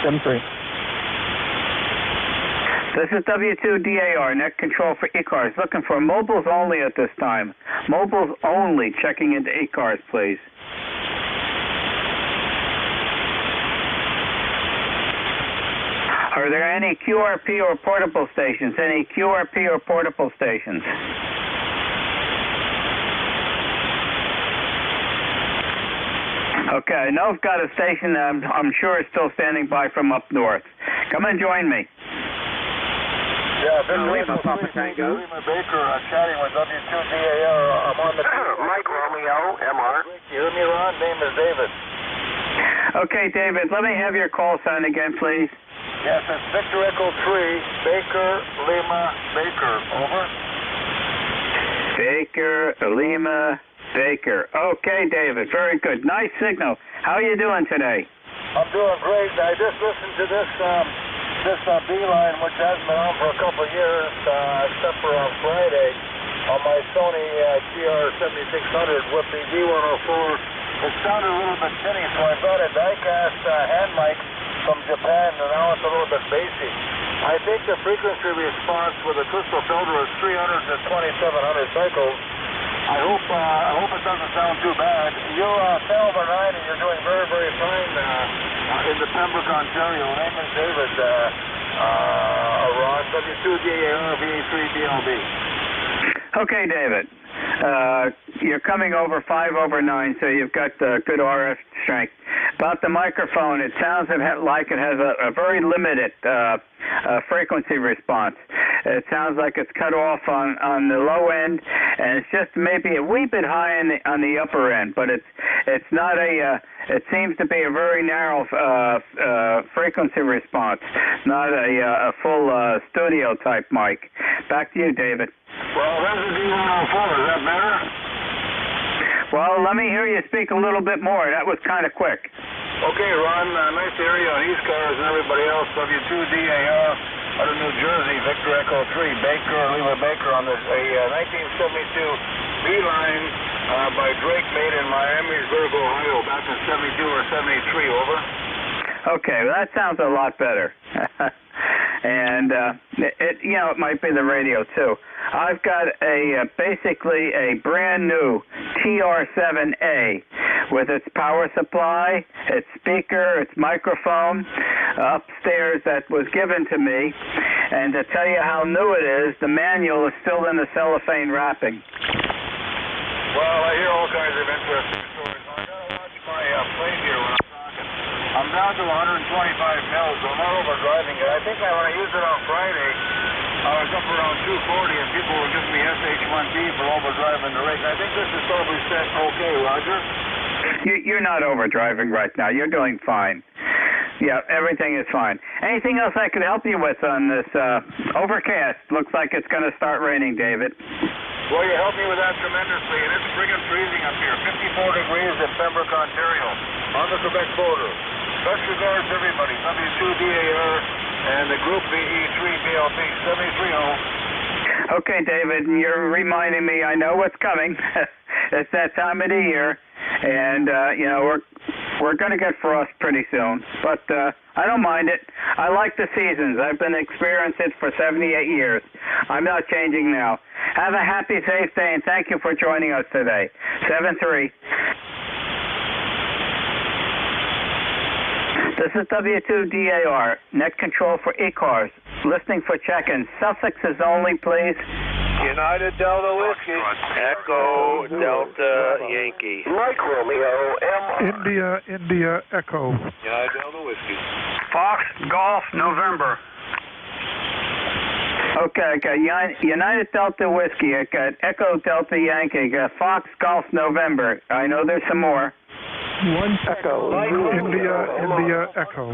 7-3. This is W2DAR, net control for ECARS. Looking for mobiles only at this time. Mobiles only. Checking into ECARS, please. Are there any QRP or portable stations? Any QRP or portable stations? Okay, I know I've got a station that I'm sure is still standing by from up north. Come and join me. Yeah, Lima Baker, chatting with W2DAR. I'm on the Mike Romeo, MR. You hear me, Ron? Name is David. Okay, David, let me have your call sign again, please. Yes, it's Victor Echo 3, Baker, Lima, Baker. Over. Baker, Lima, Baker. Okay, David, very good. Nice signal. How are you doing today? I'm doing great. I just listened to this B-line, which hasn't been on for a couple of years, except for on Friday, on my Sony GR7600 with the D104. It sounded a little bit tinny, so I bought a die-cast hand mic from Japan, and now it's a little bit bassy. I think the frequency response with a crystal filter is 300 to 2700 cycles. I hope it doesn't sound too bad. You're Caliber 9, and you're doing very, very fine in the Pembroke, Ontario. Name is David. Ron, W2DAR VA3BLB. Okay, David. You're coming over 5 over 9, so you've got good RF strength. About the microphone, it sounds like it has a very limited frequency response. It sounds like it's cut off on the low end, and it's just maybe a wee bit high on the upper end, but it's not it seems to be a very narrow frequency response, not a full studio type mic. Back to you, David. Well, that's a D104. Is that better? Well, let me hear you speak a little bit more. That was kind of quick. Okay, Ron, nice to hear you on ECARS and everybody else. W2DAR out of New Jersey, Victor Echo 3, Baker, Lima Baker on a 1972 B-line by Drake made in Miamisburg, Ohio, back in 72 or 73, over. Okay, well, that sounds a lot better. And it might be the radio too. I've got basically a brand new TR7A with its power supply, its speaker, its microphone upstairs that was given to me. And to tell you how new it is, the manual is still in the cellophane wrapping. Well, I hear all kinds of interesting stories. I gotta watch my plate here when I'm talking. I'm down to 125 mils, so I'm not overdriving it. I think when I used it on Friday, I was up around 240, and people were giving me SH1B for overdriving the rig. I think this is probably set okay, Roger? You're not overdriving right now. You're doing fine. Yeah, everything is fine. Anything else I could help you with on this overcast? Looks like it's going to start raining, David. Well, you helped me with that tremendously, and it's friggin' freezing up here. 54 degrees in Pembroke, Ontario, on the Quebec border. Best regards, everybody. W2DAR and the group VE3BLB 730. Okay, David, you're reminding me. I know what's coming. It's that time of the year, and we're going to get frost pretty soon. But I don't mind it. I like the seasons. I've been experiencing it for 78 years. I'm not changing now. Have a happy, safe day, and thank you for joining us today. 7-3. This is W2DAR, net control for ECARS. Listening for check-ins. Suffixes only, please. United Delta Whiskey. Echo Delta Yankee. Mike Romeo, India Echo. United Delta Whiskey. Fox Golf November. Okay, United Delta Whiskey. I got Echo Delta Yankee. Got Fox Golf November. I know there's some more. One Echo. India Echo.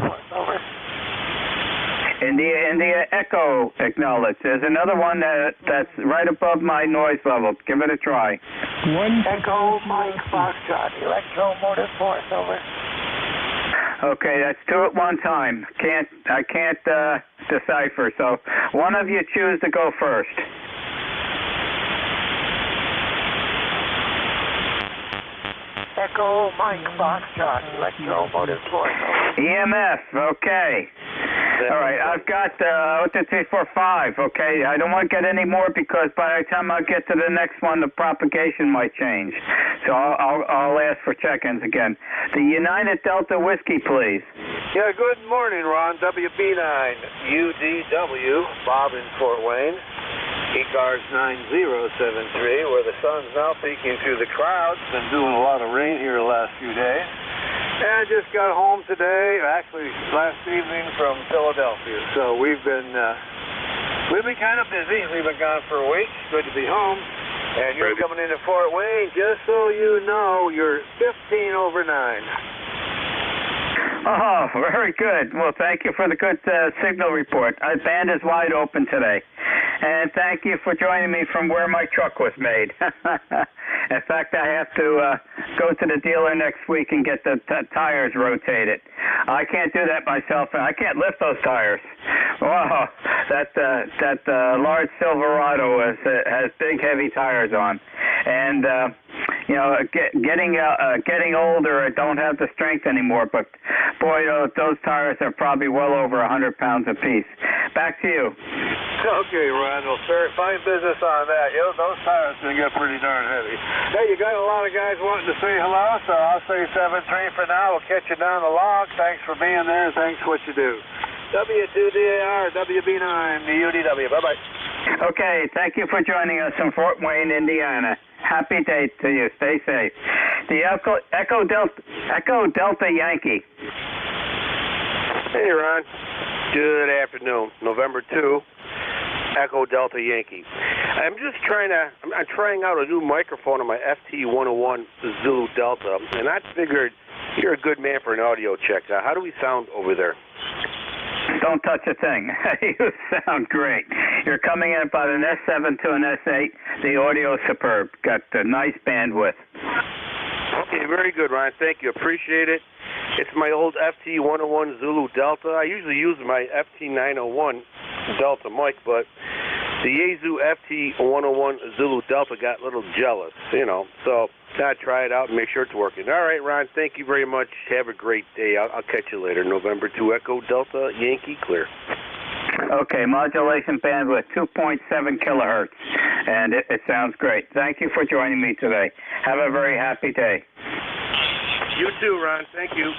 India Echo acknowledged. There's another one that's right above my noise level. Give it a try. One Echo Mike Foxtrot. Electromotive Force, over. Okay, that's two at one time. I can't decipher. So one of you choose to go first. Echo Mike Foxtrot. Electromotive Force, over. EMF. Okay. All right, I've got 1, 2, 3, 4, 5. Okay, I don't want to get any more because by the time I get to the next one, the propagation might change. So I'll ask for check-ins again. The United Delta Whiskey, please. Yeah, good morning, Ron. WB9 UDW, Bob in Fort Wayne. ECARS 9073, where the sun's now peeking through the clouds. Been doing a lot of rain here the last few days. And I just got home today, actually last evening from Philadelphia. So we've been kind of busy. We've been gone for a week. Good to be home. And you're coming into Fort Wayne, just so you know, you're 15 over 9. Oh, very good. Well, thank you for the good signal report. Our band is wide open today. And thank you for joining me from where my truck was made. In fact, I have to go to the dealer next week and get the tires rotated. I can't do that myself, and I can't lift those tires. Wow, that large Silverado has big, heavy tires on. And, getting older, I don't have the strength anymore, but boy, those tires are probably well over 100 pounds apiece. Back to you. Okay, Ron. Well, sir, fine business on that. Those tires are going to get pretty darn heavy. Hey, you got a lot of guys wanting to say hello, so I'll say 7-3 for now. We'll catch you down the log. Thanks for being there, and thanks for what you do. W2DAR, WB9, the UDW. Bye-bye. Okay, thank you for joining us from Fort Wayne, Indiana. Happy day to you. Stay safe. The Echo Delta Yankee. Hey, Ron. Good afternoon. November 2, Echo Delta Yankee. I'm trying out a new microphone on my FT101 Zulu Delta, and I figured you're a good man for an audio check. How do we sound over there? Don't touch a thing. You sound great. You're coming in about an S7 to an S8. The audio is superb. Got a nice bandwidth. Okay, very good, Ryan. Thank you. Appreciate it. It's my old FT101 Zulu Delta. I usually use my FT901 Delta mic, but the Yaesu FT101 Zulu Delta got a little jealous, so I'd try it out and make sure it's working. All right, Ron, thank you very much. Have a great day. I'll catch you later. November 2 Echo Delta Yankee, clear. Okay, modulation bandwidth 2.7 kilohertz, and it sounds great. Thank you for joining me today. Have a very happy day. You too, Ron. Thank you.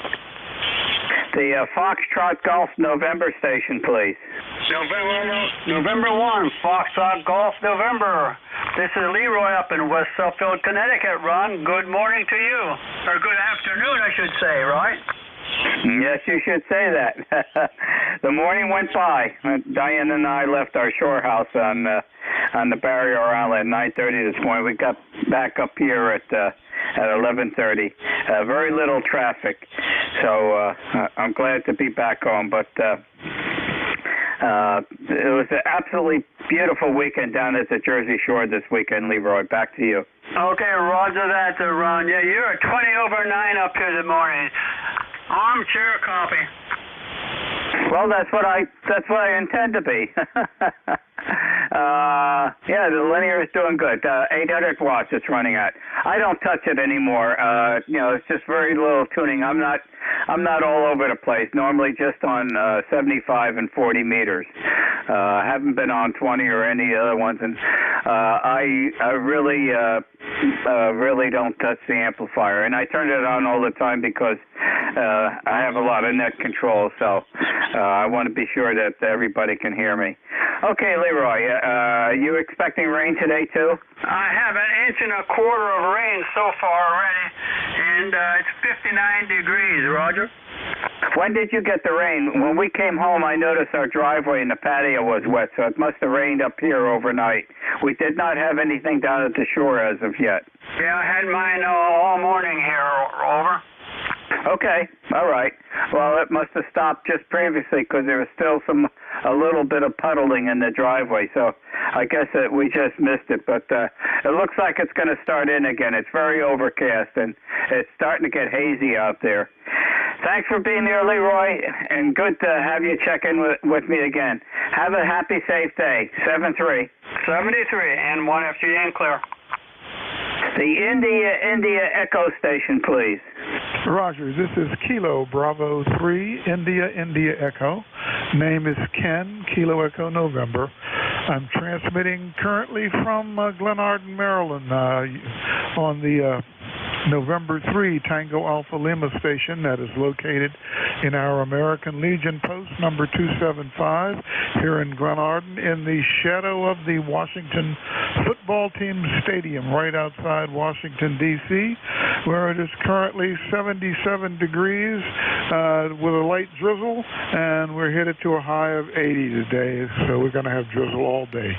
The Foxtrot Golf November station, please. November 1, Foxtrot Golf November. This is Leroy up in West Suffield, Connecticut, Ron. Good morning to you. Or good afternoon, I should say, right? Yes, you should say that. The morning went by. Diane and I left our shore house on the Barrier Island at 9:30 this morning. We got back up here at 11:30. Very little traffic, so I'm glad to be back home. But it was an absolutely beautiful weekend down at the Jersey Shore this weekend, Leroy. Back to you. Okay, roger that, Ron. Yeah, you're at 20 over 9 up here this morning. Armchair copy. Well, that's what I intend to be. Yeah, the linear is doing good. 800 watts it's running at. I don't touch it anymore. It's just very little tuning. I'm not all over the place. Normally just on 75 and 40 meters. Haven't been on 20 or any other ones, and I really really don't touch the amplifier, and I turn it on all the time because I have a lot of net control, so I want to be sure that everybody can hear me. Okay, Leroy, you expecting rain today too? I have 1.25 inches of rain so far already, and it's 59 degrees, Roger. When did you get the rain? When we came home, I noticed our driveway and the patio was wet, so it must have rained up here overnight. We did not have anything down at the shore as of yet. Yeah, I had mine all morning here, over. Okay, all right. Well, it must have stopped just previously because there was still a little bit of puddling in the driveway, so I guess we just missed it. But it looks like it's going to start in again. It's very overcast, and it's starting to get hazy out there. Thanks for being here, Leroy, and good to have you check in with me again. Have a happy, safe day. 73. 73, and 1 FG and clear. The India Echo station, please. Roger, this is Kilo Bravo 3, India Echo. Name is Ken, Kilo Echo November. I'm transmitting currently from Glenarden, Maryland, on the November 3 Tango Alpha Lima station that is located in our American Legion post number 275 here in Glenarden in the shadow of the Washington football team stadium right outside Washington, D.C., where it is currently 77 degrees with a light drizzle, and we're headed to a high of 80 today, so we're going to have drizzle all day.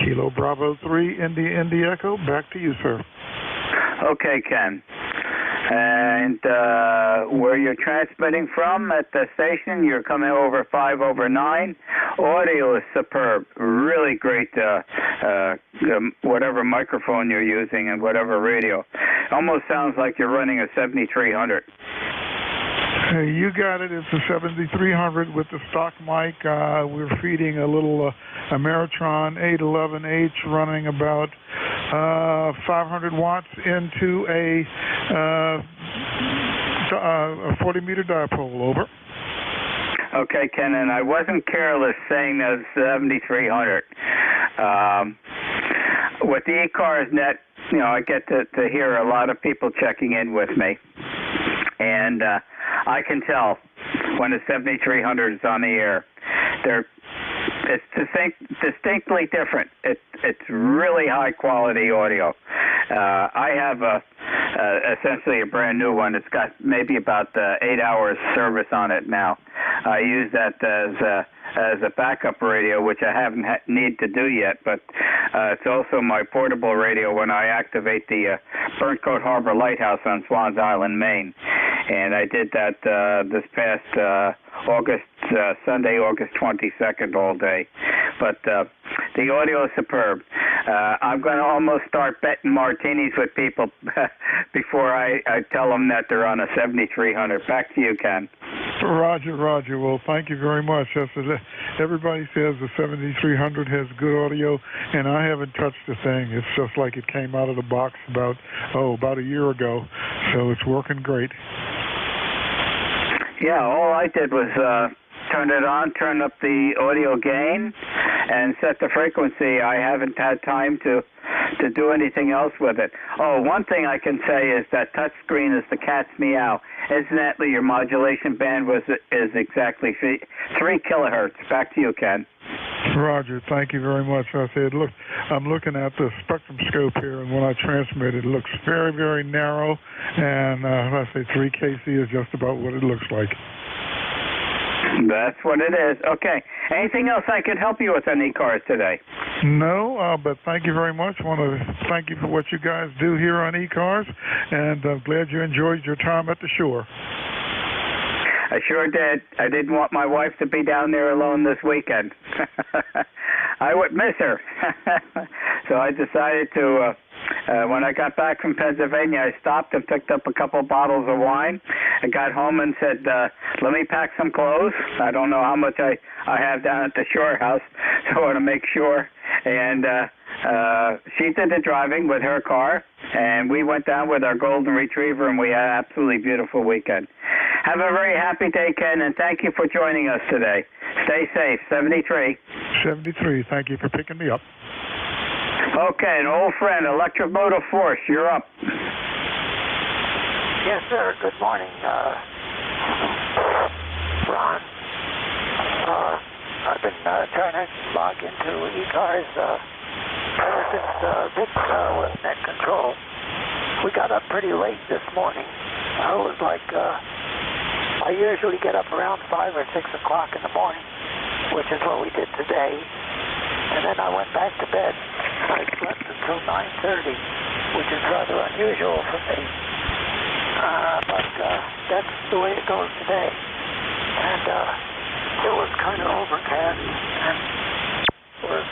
Kilo Bravo 3, India Echo, back to you, sir. Okay, Ken. And where you're transmitting from at the station, you're coming over 5 over 9. Audio is superb. Really great, whatever microphone you're using and whatever radio. Almost sounds like you're running a 7300. You got it. It's a 7300 with the stock mic. We're feeding a little Ameritron 811H running about 500 watts into a 40-meter dipole. Over. Okay, Ken, and I wasn't careless saying that 7300. With the ECARS net, I get to hear a lot of people checking in with me, and I can tell when the 7300 is on the air. It's distinctly different. It's really high quality audio. I have essentially a brand new one. It's got maybe about 8 hours service on it now. I use that as a backup radio, which I haven't need to do yet, but it's also my portable radio when I activate the Burnt Coat Harbor Lighthouse on Swans Island, Maine. And I did that this past Sunday, August 22nd, all day. But the audio is superb. I'm going to almost start betting martinis with people before I tell them that they're on a 7300. Back to you, Ken. Roger. Well, thank you very much. Everybody says the 7300 has good audio, and I haven't touched the thing. It's just like it came out of the box about a year ago, so it's working great. Yeah, all I did was turn it on, turn up the audio gain, and set the frequency. I haven't had time to do anything else with it. Oh, one thing I can say is that touch screen is the cat's meow. Incidentally, your modulation bandwidth is exactly 3 kilohertz. Back to you, Ken. Roger, thank you very much. I said, look, I'm looking at the spectrum scope here, and when I transmit it looks very, very narrow, and I say 3 kc is just about what it looks like. That's what it is. Okay. Anything else I can help you with on ECARS today? No, but thank you very much. I want to thank you for what you guys do here on ECARS, and I'm glad you enjoyed your time at the shore. I sure did. I didn't want my wife to be down there alone this weekend. I would miss her. So I decided to, when I got back from Pennsylvania, I stopped and picked up a couple bottles of wine. I got home and said, let me pack some clothes. I don't know how much I have down at the shore house, so I want to make sure. And she did the driving with her car, and we went down with our golden retriever, and we had an absolutely beautiful weekend. Have a very happy day, Ken, and thank you for joining us today. Stay safe. 73. 73. Thank you for picking me up. Okay, an old friend, Electromotive Force, you're up. Yes, sir. Good morning, Ron. I've been trying to log into ECARS ever since Vic was net control. We got up pretty late this morning. I was like, I usually get up around 5 or 6 o'clock in the morning, which is what we did today. And then I went back to bed. I slept until 9:30, which is rather unusual for me. But that's the way it goes today. And it was kind of overcast and it was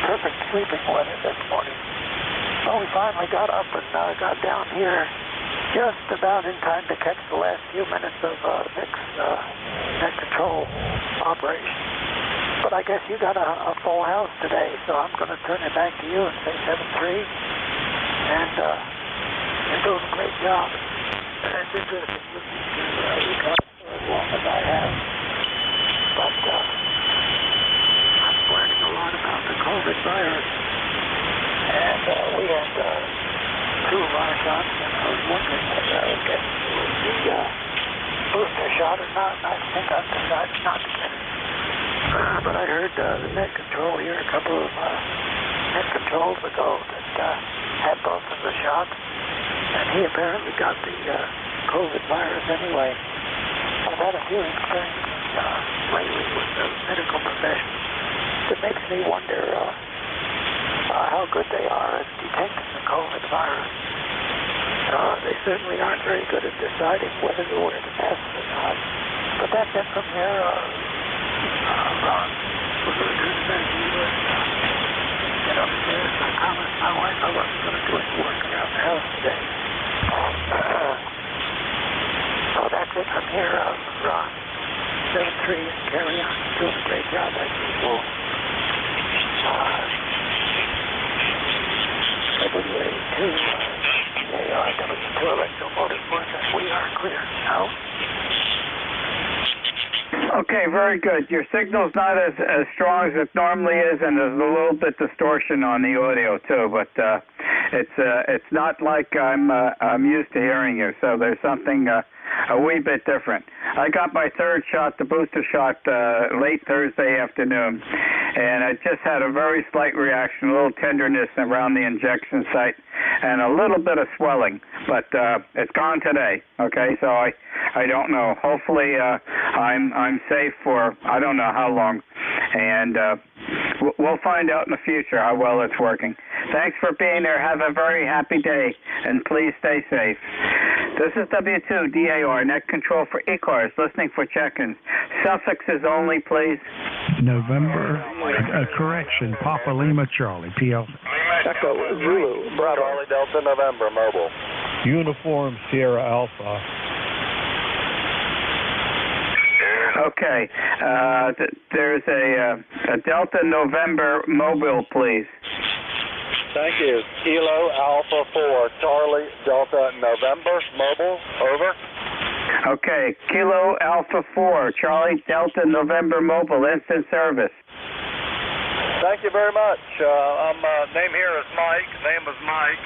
perfect sleeping weather this morning. So we finally got up and got down here just about in time to catch the last few minutes of Vic's net control operation. But I guess you got a full house today, so I'm going to turn it back to you and say 7-3. And you're doing a great job. And it's interesting listening to ECARS for as long as I have. But I'm learning a lot about the COVID virus. And we had 2 of our shots, and I was wondering whether I would get the booster shot or not, and I think I've decided not to get it. But I heard the net control here a couple of net controls ago that had both of the shots, and he apparently got the COVID virus anyway. I've had a few experiences lately with the medical profession that makes me wonder how good they are at detecting the COVID virus. They certainly aren't very good at deciding whether to wear the mask or not. But that's it from here. Ron, we're going to turn it back to you and get upstairs. I promised my wife I wasn't going to do any work around the house today. So that's it from here, Ron. 7-3 and carry on. Doing a great job as usual. W82 ECARS W2 Electromotive Force, we are clear now. Okay, very good. Your signal's not as strong as it normally is, and there's a little bit distortion on the audio too. But it's not like I'm used to hearing you. So there's something a wee bit different. I got my 3rd shot, the booster shot, late Thursday afternoon, and I just had a very slight reaction, a little tenderness around the injection site, and a little bit of swelling. But it's gone today. Okay, so I don't know. Hopefully I'm safe for I don't know how long, and we'll find out in the future how well it's working. Thanks for being there. Have a very happy day, and please stay safe. This is W2DAR, net control for ECARS, listening for check-ins. Suffixes only, please. November, correction, Papa Lima Charlie, PL. Echo Zulu, Bravo. Charlie Delta November, mobile. Uniform Sierra Alpha. Okay, there's a Delta November mobile, please. Thank you. Kilo Alpha 4, Charlie Delta November, mobile, over. Okay, Kilo Alpha 4, Charlie Delta November mobile, instant service. Thank you very much. Name here is Mike. Name is Mike.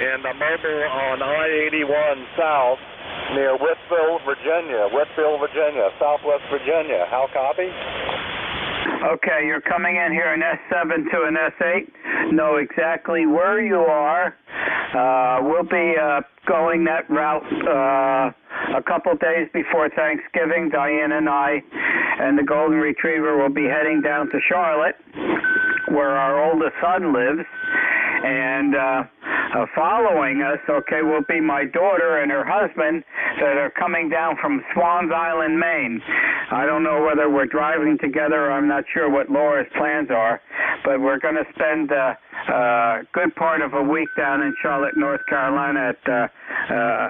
And I'm mobile on I-81 South near Whitfield, Virginia, Southwest Virginia. How copy? Okay, you're coming in here in S7 to an S8. Know exactly where you are. We'll be going that route a couple days before Thanksgiving. Diane and I and the Golden Retriever will be heading down to Charlotte, where our oldest son lives. And following us, okay, will be my daughter and her husband that are coming down from Swans Island, Maine. I don't know whether we're driving together. I'm not sure what Laura's plans are, but we're going to spend a good part of a week down in Charlotte, North Carolina at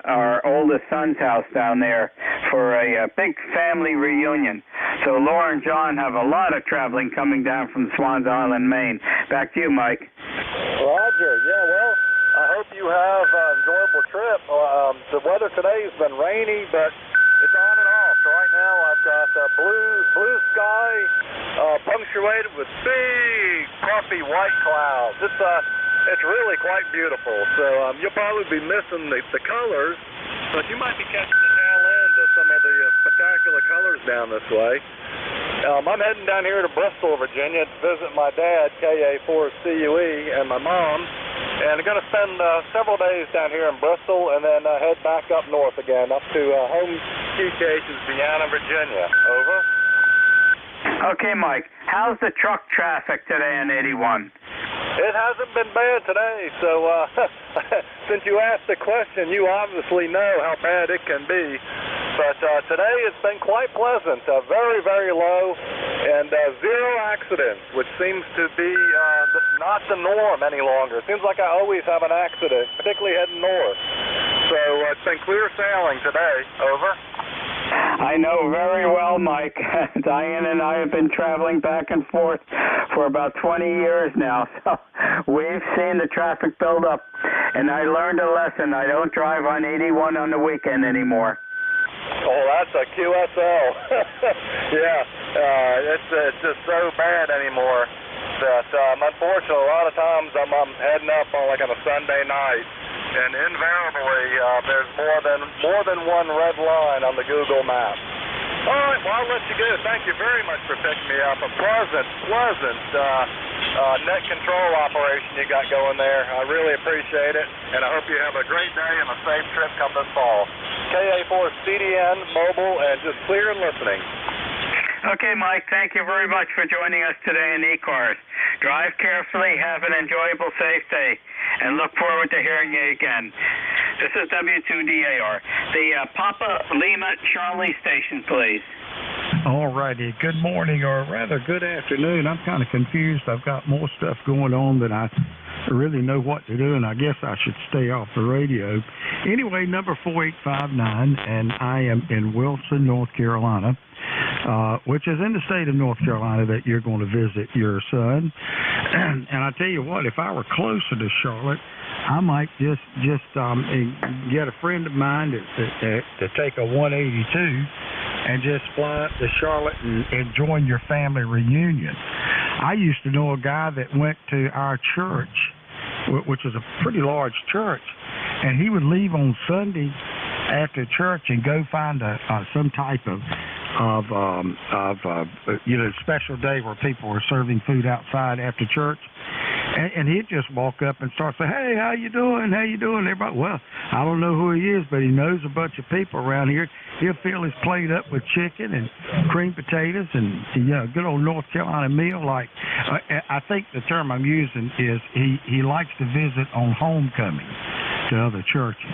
our oldest son's house down there for a big family reunion. So Laura and John have a lot of traveling coming down from Swans Island, Maine. Back to you, Mike. Roger. Yeah, well, I hope you have an enjoyable trip. The weather today has been rainy, but It's on and off. So right now I've got blue sky punctuated with big puffy white clouds. It's really quite beautiful. So you'll probably be missing the colors, but you might be catching the tail end of some of the spectacular colors down this way. I'm heading down here to Bristol, Virginia to visit my dad, KA4CUE, and my mom. And I'm going to spend several days down here in Bristol and then head back up north again, up to home QTH is Vienna, Virginia. Over. Okay, Mike. How's the truck traffic today in 81? It hasn't been bad today, so since you asked the question, you obviously know how bad it can be. But today it's been quite pleasant, very, very low, and zero accidents, which seems to be not the norm any longer. It seems like I always have an accident, particularly heading north. So it's been clear sailing today. Over. I know very well, Mike. Diane and I have been traveling back and forth for about 20 years now, so we've seen the traffic build up, and I learned a lesson. I don't drive on 81 on the weekend anymore. Oh, that's a QSL. Yeah, it's just so bad anymore that unfortunately a lot of times I'm heading up on a Sunday night, and invariably there's more than one red line on the Google map. All right, well, I'll let you go. Thank you very much for picking me up. A pleasant net control operation you got going there. I really appreciate it, and I hope you have a great day and a safe trip come this fall. KA4CDN, mobile, and just clear and listening. Okay, Mike, thank you very much for joining us today in ECARS. Drive carefully, have an enjoyable, safe day, and look forward to hearing you again. This is W2DAR. The Papa Lima Charlie station, please. All righty. Good morning, or rather good afternoon. I'm kind of confused. I've got more stuff going on than I really know what to do, and I guess I should stay off the radio. Anyway, number 4859, and I am in Wilson, North Carolina, which is in the state of North Carolina that you're going to visit your son. And I tell you what, if I were closer to Charlotte, I might just get a friend of mine to take a 182 and just fly up to Charlotte and join your family reunion. I used to know a guy that went to our church, which is a pretty large church, and he would leave on Sunday after church and go find some type of special day where people were serving food outside after church. And he'd just walk up and start saying, "Hey, how you doing? How you doing?" Everybody, well, I don't know who he is, but he knows a bunch of people around here. He'll fill his plate up with chicken and creamed potatoes and good old North Carolina meal. I think the term I'm using is he likes to visit on homecoming to other churches.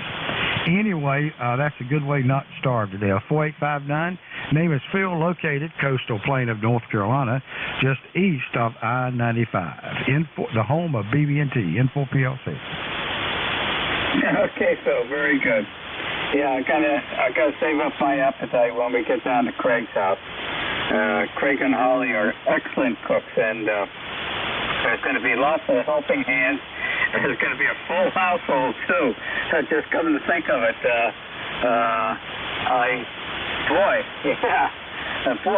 Anyway, that's a good way not to starve to death. 4859. Name is Phil, located coastal plain of North Carolina, just east of I-95, the home of BB&T, Info PLC. Okay, Phil, very good. Yeah, I gotta save up my appetite when we get down to Craig's house. Craig and Holly are excellent cooks, and there's going to be lots of helping hands. There's going to be a full household too. Just come to think of it,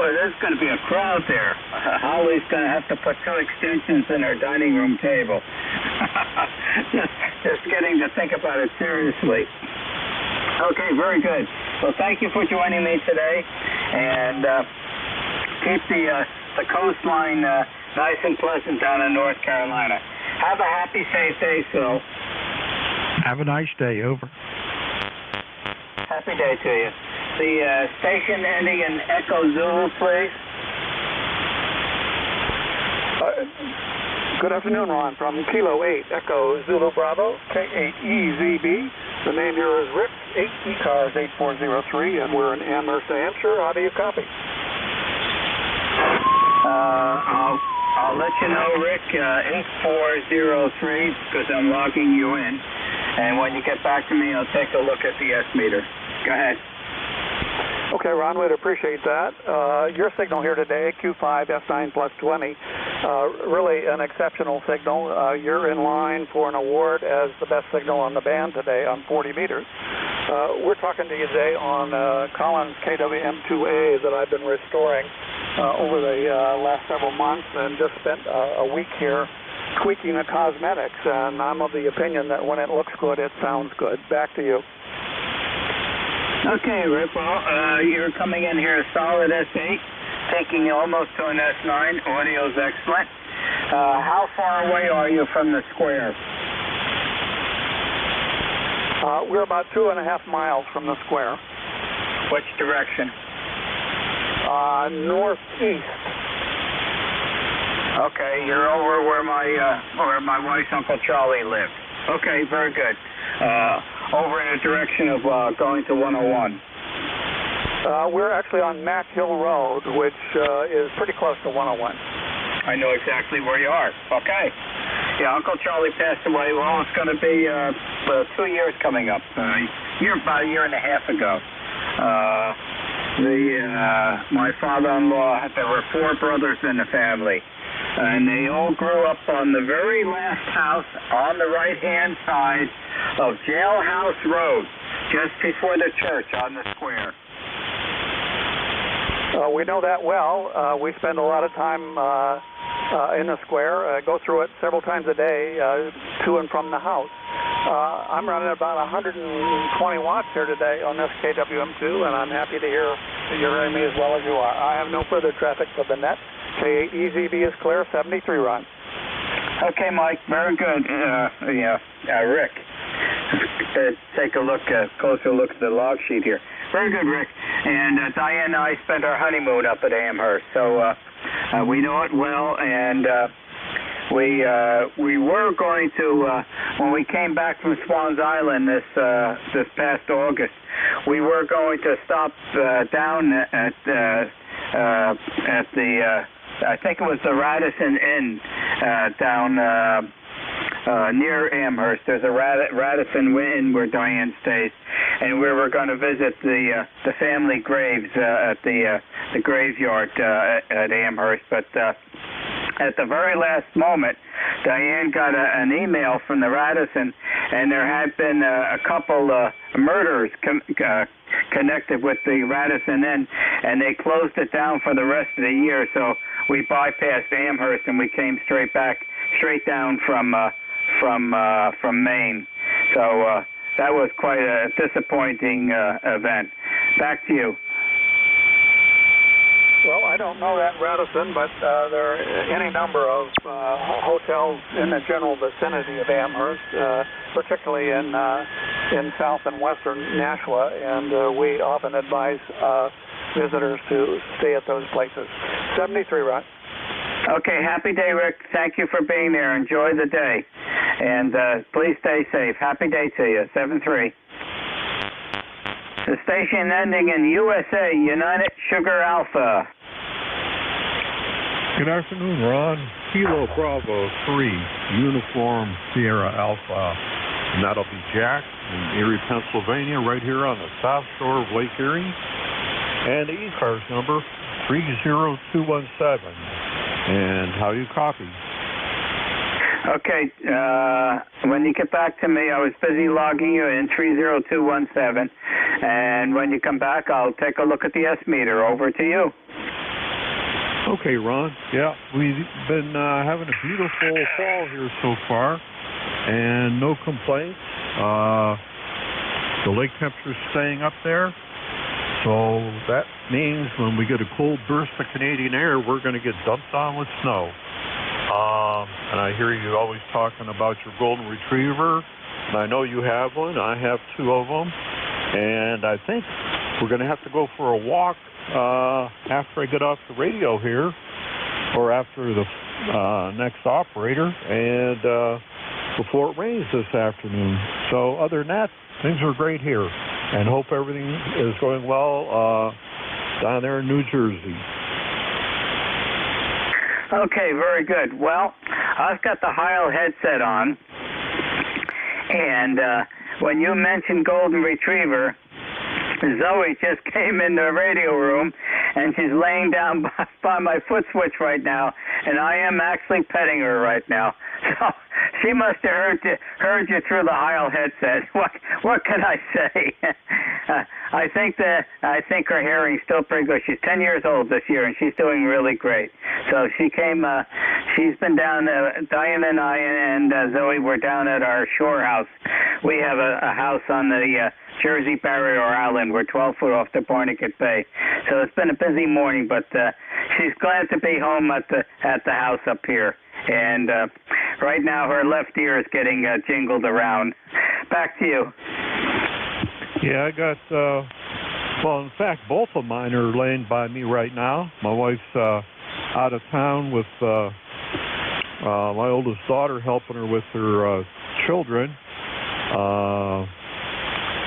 there's going to be a crowd there. Holly's going to have to put 2 extensions in her dining room table. just getting to think about it seriously. Okay, very good. Well, thank you for joining me today, and keep the coastline nice and pleasant down in North Carolina. Have a happy, safe day, Phil. Have a nice day. Over. Happy day to you. The station ending in Echo Zulu, please. Good afternoon, Ron, from Kilo 8, Echo Zulu Bravo, K8EZB. The name here is Rick, 8 ECARS 8403, and we're in Amherst, New Hampshire. How do you copy? I'll let you know, Rick, 8403, because I'm logging you in. And when you get back to me, I'll take a look at the S-meter. Go ahead. Okay, Ron, we'd appreciate that. Your signal here today, Q5 F9 plus 20, really an exceptional signal. You're in line for an award as the best signal on the band today on 40 meters. We're talking to you today on Collins KWM2A that I've been restoring over the last several months, and just spent a week here tweaking the cosmetics, and I'm of the opinion that when it looks good, it sounds good. Back to you. Okay, Rick, well, you're coming in here solid S8, taking you almost to an S9. Audio's excellent. How far away are you from the square? We're about 2.5 miles from the square. Which direction? Northeast. Okay, you're over where my wife's Uncle Charlie lived. Okay, very good. Over in the direction of going to 101. We're actually on Mack Hill Road, which is pretty close to 101. I know exactly where you are. Okay. Yeah, Uncle Charlie passed away. Well, it's going to be 2 years coming up. About a year and a half ago. My father-in-law, there were 4 brothers in the family, and they all grew up on the very last house on the right-hand side of Jailhouse Road, just before the church on the square. We know that well. We spend a lot of time in the square, go through it several times a day to and from the house. I'm running about 120 watts here today on this KWM2, and I'm happy to hear that you're hearing me as well as you are. I have no further traffic to the net. K8EZB is clear, 73 run. Okay, Mike, very good. Rick, take a look, closer look at the log sheet here. Very good, Rick. And Diane and I spent our honeymoon up at Amherst, so we know it well, and we were going to, when we came back from Swans Island this past August, we were going to stop down at the I think it was the Radisson Inn down near Amherst. There's a Radisson Inn where Diane stays, and we were going to visit the family graves at the graveyard at Amherst. But at the very last moment, Diane got an email from the Radisson, and there had been a couple murders connected with the Radisson Inn, and they closed it down for the rest of the year. So we bypassed Amherst and we came straight down from Maine. So that was quite a disappointing event. Back to you. Well, I don't know that Radisson, but there are any number of hotels in the general vicinity of Amherst, particularly in south and western Nashua, and we often advise visitors to stay at those places. 73, Ron. Okay, happy day, Rick. Thank you for being there. Enjoy the day, and please stay safe. Happy day to you. 73. The station ending in USA, United Sugar Alpha. Good afternoon, Ron. Kilo Bravo 3, Uniform Sierra Alpha. And that'll be Jack in Erie, Pennsylvania, right here on the south shore of Lake Erie. And the ECARS number, 30217. And how you copy? Okay, when you get back to me, I was busy logging you in, 30217, and when you come back, I'll take a look at the S-meter. Over to you. Okay, Ron. Yeah, we've been having a beautiful fall here so far, and no complaints. The lake temperature's staying up there, so that means when we get a cold burst of Canadian air, we're going to get dumped on with snow. And I hear you always talking about your golden retriever, and I know you have one. I have 2 of them, and I think we're going to have to go for a walk after I get off the radio here, or after the next operator, and before it rains this afternoon. So other than that, things are great here, and hope everything is going well down there in New Jersey. Okay, very good. Well, I've got the Heil headset on, and when you mentioned golden retriever, Zoe just came in the radio room, and she's laying down by my foot switch right now, and I am actually petting her right now. She must have heard you through the aisle headset. What can I say? I think her hearing's still pretty good. She's 10 years old this year, and she's doing really great. So she came. She's been down. Diane and I and Zoe were down at our shore house. We have a house on the Jersey Barrier Island. We're 12 foot off the Barnegat Bay. So it's been a busy morning, but she's glad to be home at the house up here. And right now her left ear is getting jingled around. Back to you. Yeah, I got, well, in fact, both of mine are laying by me right now. My wife's out of town with my oldest daughter helping her with her children.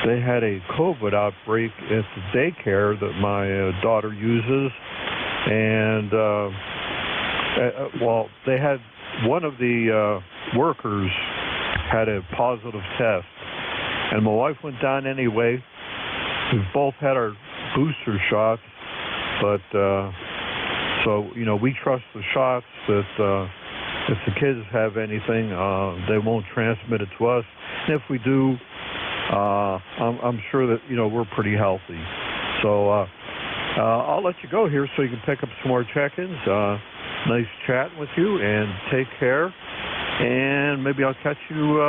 They had a COVID outbreak at the daycare that my daughter uses. And, well, they had one of the workers had a positive test. And my wife went down anyway. We've both had our booster shots, but so, you know, we trust the shots that if the kids have anything, they won't transmit it to us. And if we do, I'm sure that, you know, we're pretty healthy. So I'll let you go here so you can pick up some more check-ins. Nice chatting with you, and take care. And maybe I'll catch you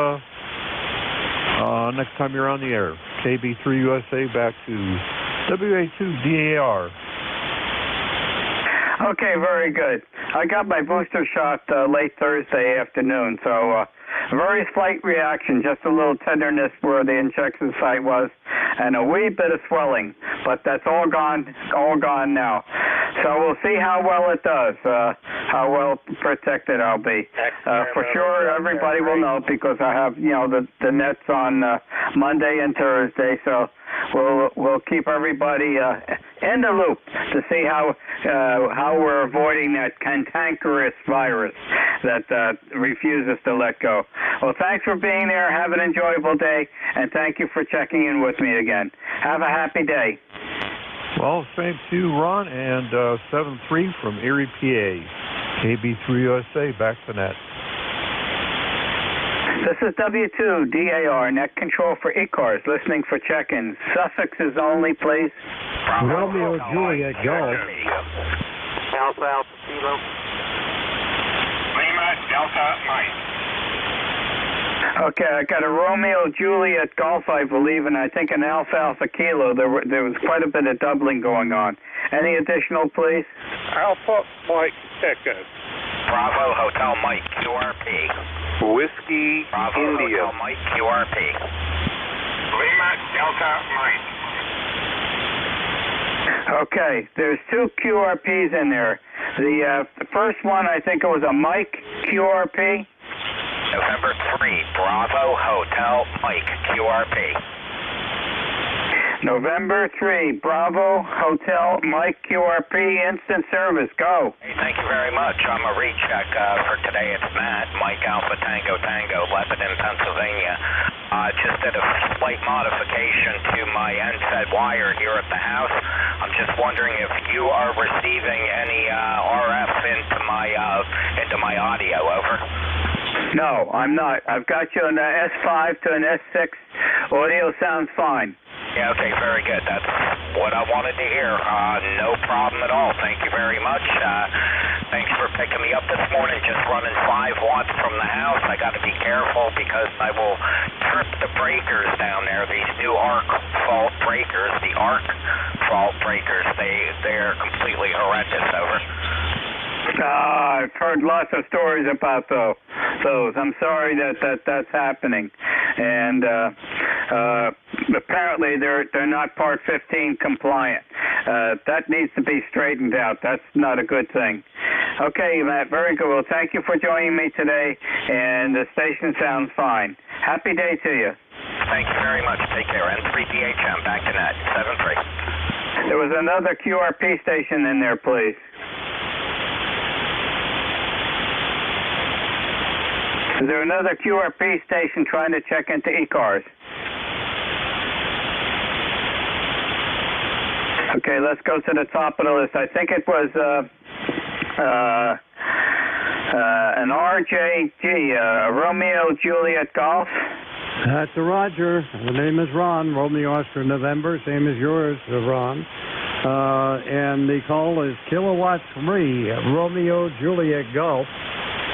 next time you're on the air. KB3USA back to WA2DAR. Okay, very good. I got my booster shot late Thursday afternoon, so very slight reaction, just a little tenderness where the injection site was, and a wee bit of swelling, but that's all gone now. So we'll see how well it does, how well protected I'll be. For sure, everybody will know because I have, you know, the nets on Monday and Thursday, so we'll keep everybody in the loop to see how we're avoiding that cantankerous virus that refuses to let go. Well, thanks for being there. Have an enjoyable day, and thank you for checking in with me again. Have a happy day. Well, same to you, Ron, and 7-3 from Erie, PA. KB3USA, back to net. This is W2DAR, net control for ECARS, listening for check-ins. Suffixes only, please. Romeo Juliet Golf. Alpha Alpha Kilo. Lima Delta Mike. Okay, I got a Romeo Juliet Golf, I believe, and I think an Alpha Alpha Kilo. There was quite a bit of doubling going on. Any additional, please? Alpha Mike Echo. Bravo Hotel Mike QRP. Whiskey Bravo India. Hotel Mike QRP. Lima Delta Mike. Okay, there's two QRPs in there. The first one, I think it was a Mike QRP. November 3, Bravo Hotel Mike QRP. November 3, Bravo Hotel Mike QRP, instant service. Go. Hey, thank you very much. I'm a recheck for today. It's Matt, Mike Alpha Tango Tango, Lebanon, Pennsylvania. Just did a slight modification to my NFED wire here at the house. I'm just wondering if you are receiving any RF into my audio. Over. No, I'm not. I've got you on the S5 to an S6. Audio sounds fine. Yeah, okay, very good. That's what I wanted to hear. No problem at all. Thank you very much. Thanks for picking me up this morning. Just running 5 watts from the house. I got to be careful because I will trip the breakers down there. These new arc fault breakers, the arc fault breakers, they're completely horrendous. Over. I've heard lots of stories about those. I'm sorry that's happening, and apparently they're not Part 15 compliant. That needs to be straightened out. That's not a good thing. Okay, Matt, very good. Well, thank you for joining me today, and the station sounds fine. Happy day to you. Thank you very much. Take care. N3PHM, back to net, 7-3. There was another QRP station in there, please. Is there another QRP station trying to check into ECARS? Okay, let's go to the top of the list. I think it was an RJG, Romeo Juliet Golf. That's a Roger. The name is Ron, Romeo Oscar November, same as yours, Ron. And the call is Kilowatt 3, Romeo Juliet Golf.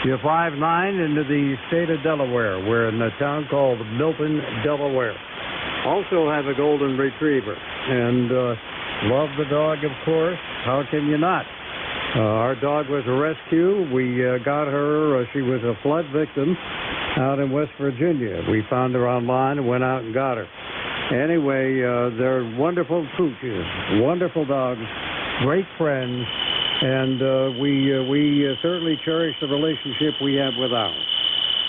You're 5'9" into the state of Delaware. We're in a town called Milton, Delaware. Also have a golden retriever. And love the dog, of course. How can you not? Our dog was a rescue. We got her. She was a flood victim out in West Virginia. We found her online and went out and got her. Anyway, they're wonderful pooches, wonderful dogs, great friends, and we certainly cherish the relationship we have with ours.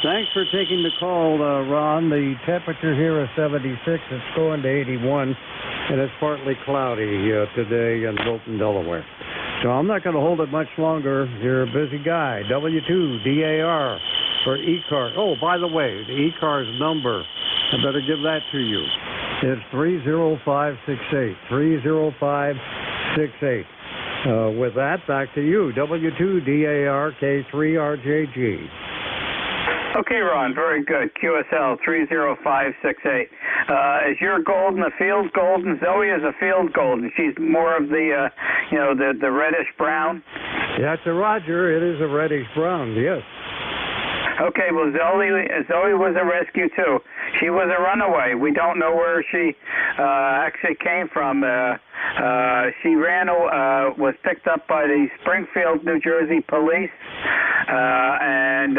Thanks for taking the call, Ron. The temperature here is 76. It's going to 81, and it's partly cloudy today in Milton, Delaware. So I'm not going to hold it much longer. You're a busy guy. W2DAR for ECARS. Oh, by the way, the ECARS number, I better give that to you. It's 30568. 30568. With that, back to you. W2DAR K3RJG. Okay, Ron, very good. QSL 30568. Is your golden a field golden? Zoe is a field golden. She's more of the, the reddish brown. Yeah, it's a Roger. It is a reddish brown, yes. Okay, well, Zoe was a rescue, too. She was a runaway. We don't know where she actually came from. She was picked up by the Springfield, New Jersey police, and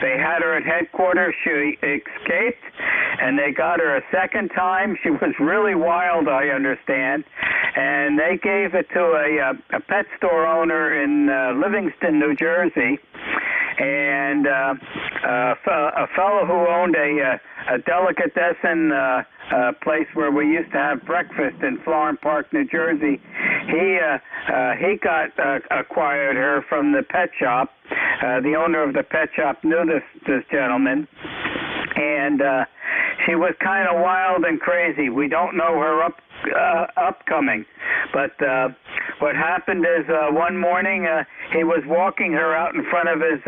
they had her at headquarters. She escaped, and they got her a second time. She was really wild, I understand, and they gave it to a pet store owner in Livingston, New Jersey, and a fellow who owned a delicatessen place where we used to have breakfast in Florham Park, New Jersey. He acquired her from the pet shop. The owner of the pet shop knew this gentleman, and she was kind of wild and crazy. We don't know her upcoming, but what happened is one morning he was walking her out in front of his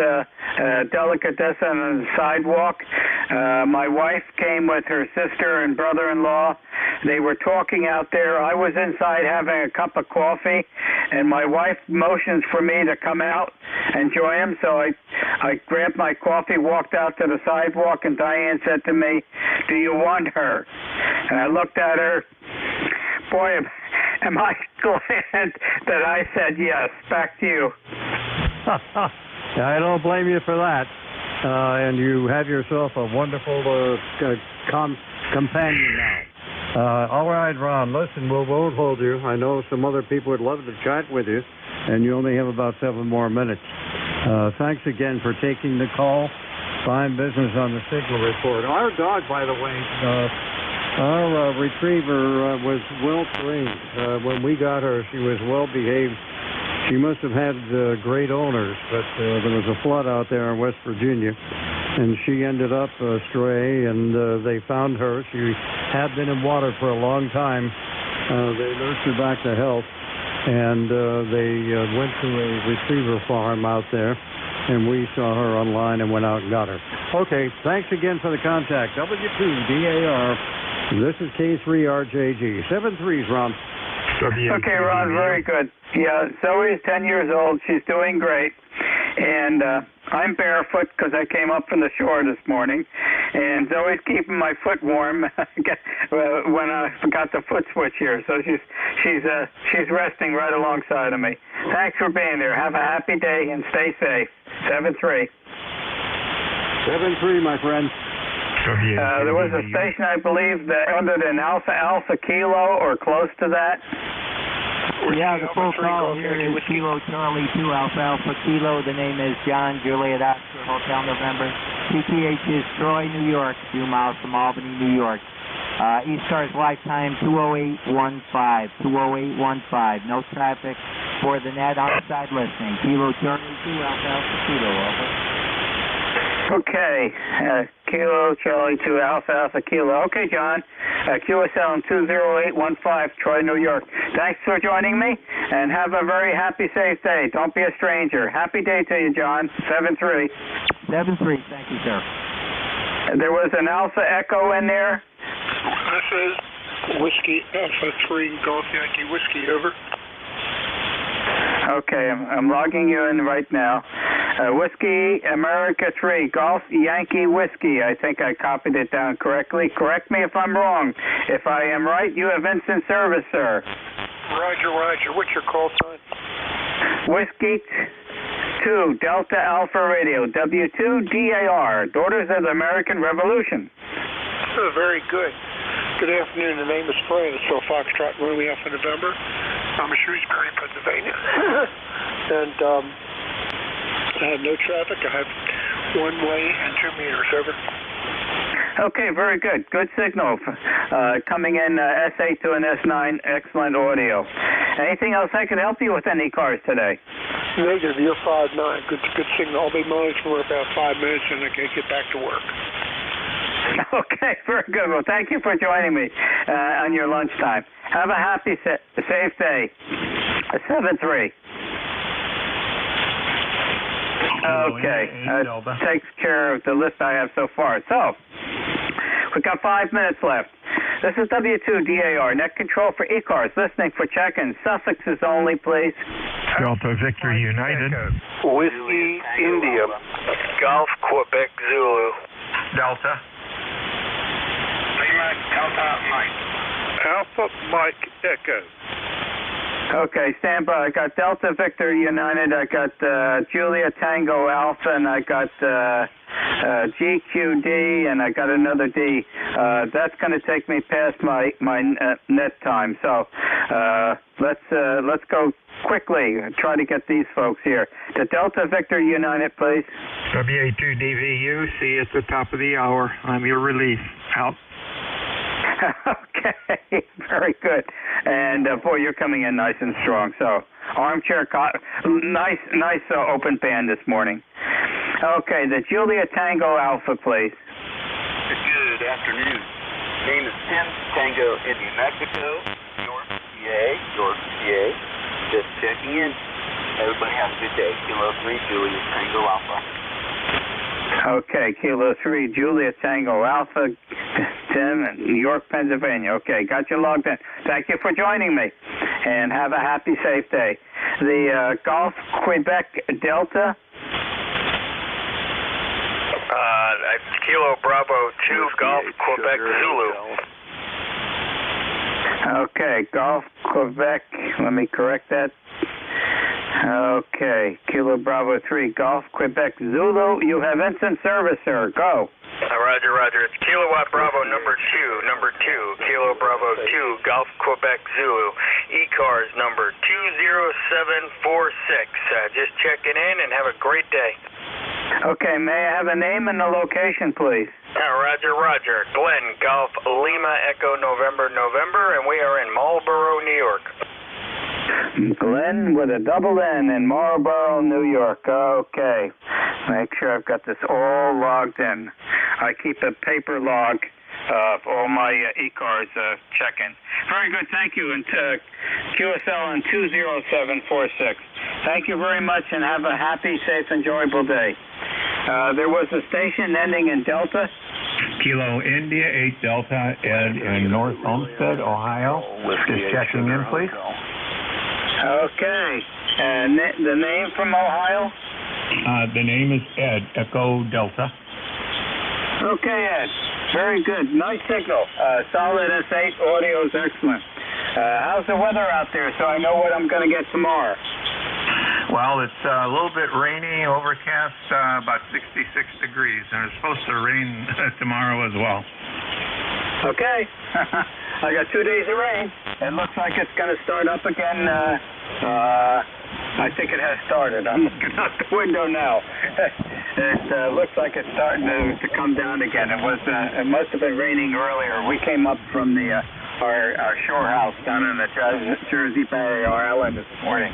delicatessen on the sidewalk. My wife came with her sister and brother-in-law. They were talking out there. I was inside having a cup of coffee, and my wife motions for me to come out and join him. So I grabbed my coffee, walked out to the sidewalk, and Diane said to me, "Do you want her?" And I looked at her. Boy, am I glad that I said yes. Back to you. I don't blame you for that. And you have yourself a wonderful companion now. All right, Ron, listen, we won't hold you. I know some other people would love to chat with you, and you only have about 7 more minutes. Thanks again for taking the call. Fine business on the signal report. Our dog, by the way, our retriever was well trained. When we got her, she was well behaved. She must have had great owners, but there was a flood out there in West Virginia, and she ended up stray, and they found her. She had been in water for a long time. They nursed her back to health, and they went to a retriever farm out there, and we saw her online and went out and got her. Okay, thanks again for the contact. W2DAR. This is K3RJG. 7-3s, Ron. Okay, Ron, very good. Yeah, Zoe's 10 years old. She's doing great. And I'm barefoot because I came up from the shore this morning. And Zoe's keeping my foot warm when I got the foot switch here. So she's resting right alongside of me. Thanks for being there. Have a happy day and stay safe. 7-3. 7-3, my friend. There was a station, I believe, that ended in Alpha Kilo or close to that. Yeah, the full call here is Kilo Charlie 2 Alpha Kilo. The name is John Juliet Oscar Hotel November. PTH is Troy, New York, a few miles from Albany, New York. ECARS lifetime 20815. 20815. No traffic for the net outside listening. Kilo Charlie 2 Alpha Kilo. Over. Okay, Kilo Charlie 2 Alpha Alpha Kilo. Okay, John. QSL 20815, Troy, New York. Thanks for joining me, and have a very happy, safe day. Don't be a stranger. Happy day to you, John. 7-3. 7-3. Thank you, sir. There was an Alpha Echo in there. This is Whiskey Alpha 3 Golf Yankee Whiskey, over. Okay, I'm logging you in right now. Whiskey America 3 Golf Yankee Whiskey. I think I copied it down correctly. Correct me if I'm wrong. If I am right, you have instant service, sir. Roger. What's your call sign? Whiskey 2 Delta Alpha Radio, W2DAR, Daughters of the American Revolution. Oh, very good. Good afternoon. The name is Fred. It's for Foxtrot Romeo Alpha November. I'm in Shrewsbury, Pennsylvania. And I have no traffic. I have 1 way and 2 meters, over. Okay, very good. Good signal. Coming in S8 to an S9. Excellent audio. Anything else I can help you with any cars today? Negative. You're 5-9. Good signal. I'll be monitoring for about 5 minutes and I can get back to work. Okay, very good. Well, thank you for joining me on your lunchtime. Have a happy, safe day. 7-3. Okay, takes care of the list I have so far. So, we've got 5 minutes left. This is W2DAR, net control for ECARS, listening for check-in. Suffixes only, please. Delta Victor United. Whiskey India, Golf Quebec Zulu. Delta. Lima Delta Mike. Alpha Mike Echo. Okay, stand by. I got Delta Victor United. I got Julia Tango Alpha, and I got GQD, and I got another D. That's going to take me past my net time. So let's go quickly. Try to get these folks here. The Delta Victor United, please. WA2DVU. See you at the top of the hour. I'm your relief. Out. Okay, very good. And boy, you're coming in nice and strong. So, armchair, nice open band this morning. Okay, the Julia Tango Alpha, please. Good afternoon. Name is Tim Tango India Mexico, York, PA. Just checking in. Everybody have a good day. Kilo 3 Julia Tango Alpha. Okay, Kilo 3 Julia Tango Alpha, Tim, New York, Pennsylvania. Okay, got you logged in. Thank you for joining me, and have a happy, safe day. The Golf Quebec Delta. Kilo Bravo 2 Golf Quebec Zulu. Okay, Golf Quebec. Let me correct that. Okay, Kilo Bravo 3 Golf Quebec Zulu. You have instant service, sir. Go. Roger. It's Kilowatt Bravo number 2, Kilo Bravo 2, Golf Quebec Zulu, ECARS number 20746. Just checking in and have a great day. Okay, may I have a name and a location, please? Roger. Glenn, Golf Lima Echo November, and we are in Marlboro, New York. Glenn with a double N in Marlboro, New York. Okay. Make sure I've got this all logged in. I keep a paper log of all my ECARS check-ins. Very good. Thank you. And QSL on 20746. Thank you very much, and have a happy, safe, enjoyable day. There was a station ending in Delta. Kilo India 8 Delta Ed in North Olmsted, Ohio. Just checking in, please. Okay. And the name from Ohio? The name is Ed, Echo Delta. Okay, Ed. Very good. Nice signal. Solid S8. Audio is excellent. How's the weather out there so I know what I'm going to get tomorrow? Well, it's a little bit rainy, overcast, about 66 degrees, and it's supposed to rain tomorrow as well. Okay. I got 2 days of rain. It looks like it's going to start up again. I think it has started. I'm looking out the window now. It looks like it's starting to come down again. It must have been raining earlier. We came up from our shore house down in the Jersey Barrier Island this morning.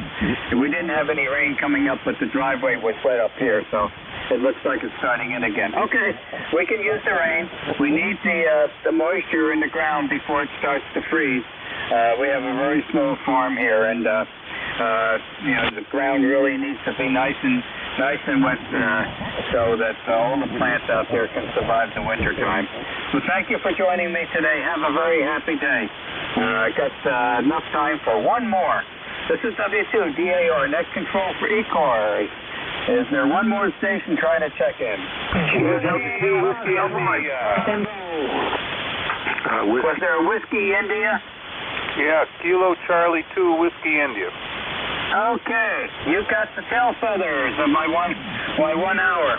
We didn't have any rain coming up, but the driveway was wet up here, so It looks like it's starting in again. Okay, we can use the rain. We need the moisture in the ground before it starts to freeze. We have a very small farm here, and the ground really needs to be nice and wet so that all the plants out there can survive the winter time. Well, thank you for joining me today. Have a very happy day. I got enough time for one more. This is W2DAR, net control for ECARS. Is there one more station trying to check in? Was there a Whiskey India? Yeah, Kilo Charlie 2 Whiskey India. Okay, you got the tail feathers of my one hour.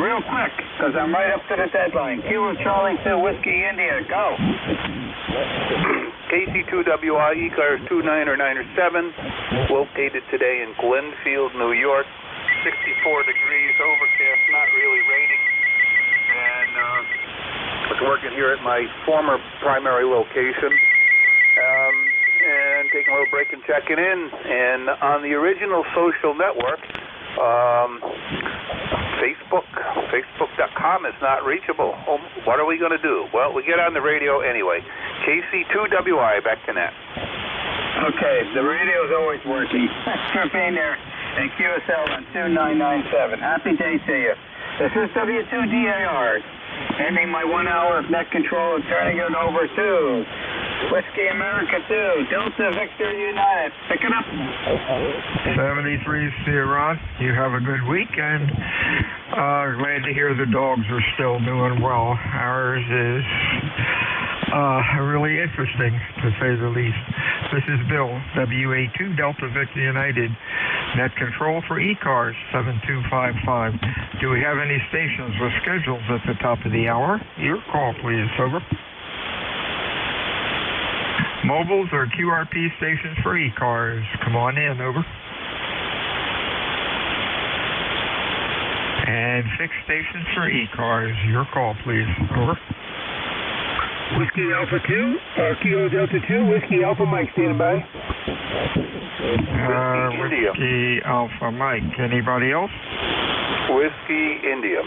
Real quick, because I'm right up to the deadline. Kilo Charlie 2 Whiskey India, go. KC2WI ECARS 2997, located today in Glenfield, New York. 64 degrees, overcast, not really raining. And was working here at my former primary location. And taking a little break and checking in. And on the original social network, Facebook.com is not reachable. Oh, what are we going to do? Well, we get on the radio anyway. KC2WI, back to net. Okay, the radio's always working. Thanks for being there. And QSL on 2997. Happy day to you. This is W2DAR. Ending my 1 hour of net control and turning it over to Whiskey America 2, Delta Victor United. Pick it up. 73 Ron. You have a good weekend. Glad to hear the dogs are still doing well. Ours is really interesting, to say the least. This is Bill, WA2 Delta Victor United, net control for ECARS 7255. Do we have any stations with schedules at the top of the hour? Your call, please. Over. Mobiles or QRP stations for ECARS. Come on in. Over. And fixed stations for ECARS. Your call, please. Over. Whiskey Alpha 2, Kilo Delta 2, Whiskey Alpha Mike, standing by. Whiskey Alpha Mike. Anybody else? Whiskey India.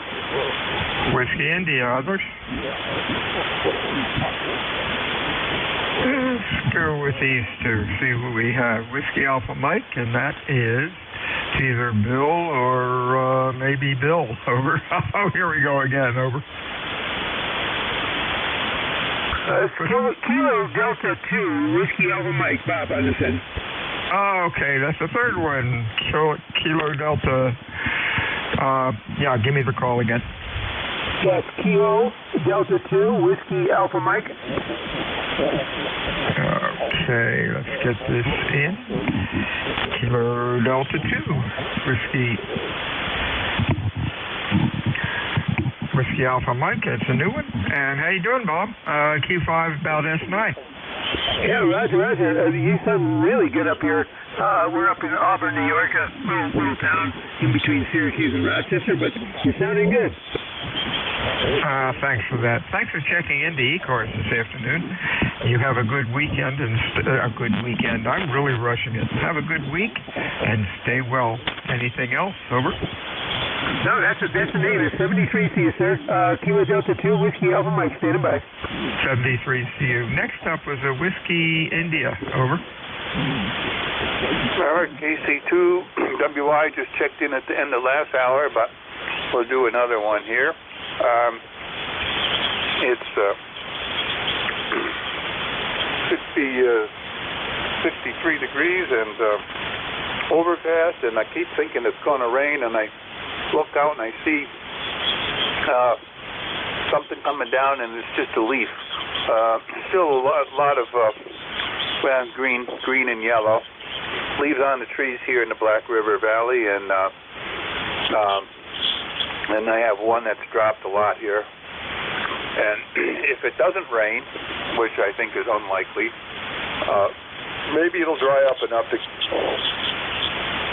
Whiskey India. Others? Let's go with these two. See what we have. Whiskey Alpha Mike, and that is either Bill or maybe Bill. Over. Oh, here we go again. Over. Kilo Delta 2, Whiskey Alpha Mike, Bob Anderson. Oh, okay, that's the third one. Kilo Delta. Yeah, give me the call again. Yes, Kilo Delta 2, Whiskey Alpha Mike. Okay, let's get this in. Kilo Delta 2, Whiskey Alpha Mike, it's a new one. And how you doing, Bob? Q5 about S9. Yeah, Roger. You sound really good up here. We're up in Auburn, New York, a little town in between Syracuse and Rochester, but you're sounding good. Thanks for that. Thanks for checking into ECARS this afternoon. You have a good weekend I'm really rushing it. Have a good week and stay well. Anything else? Over. No, that's the name. It's 73 CU, sir. Kilo Delta 2, Whiskey Alpha Mike, standing by. 73 CU. Next up was a Whiskey India. Over. All right, KC2WI just checked in at the end of last hour, but we'll do another one here. It's 63 degrees and overcast, and I keep thinking it's going to rain, and I look out and I see something coming down, and it's just a leaf. Still a lot of green and yellow leaves on the trees here in the Black River Valley, and I have one that's dropped a lot here. And if it doesn't rain, which I think is unlikely, maybe it'll dry up enough to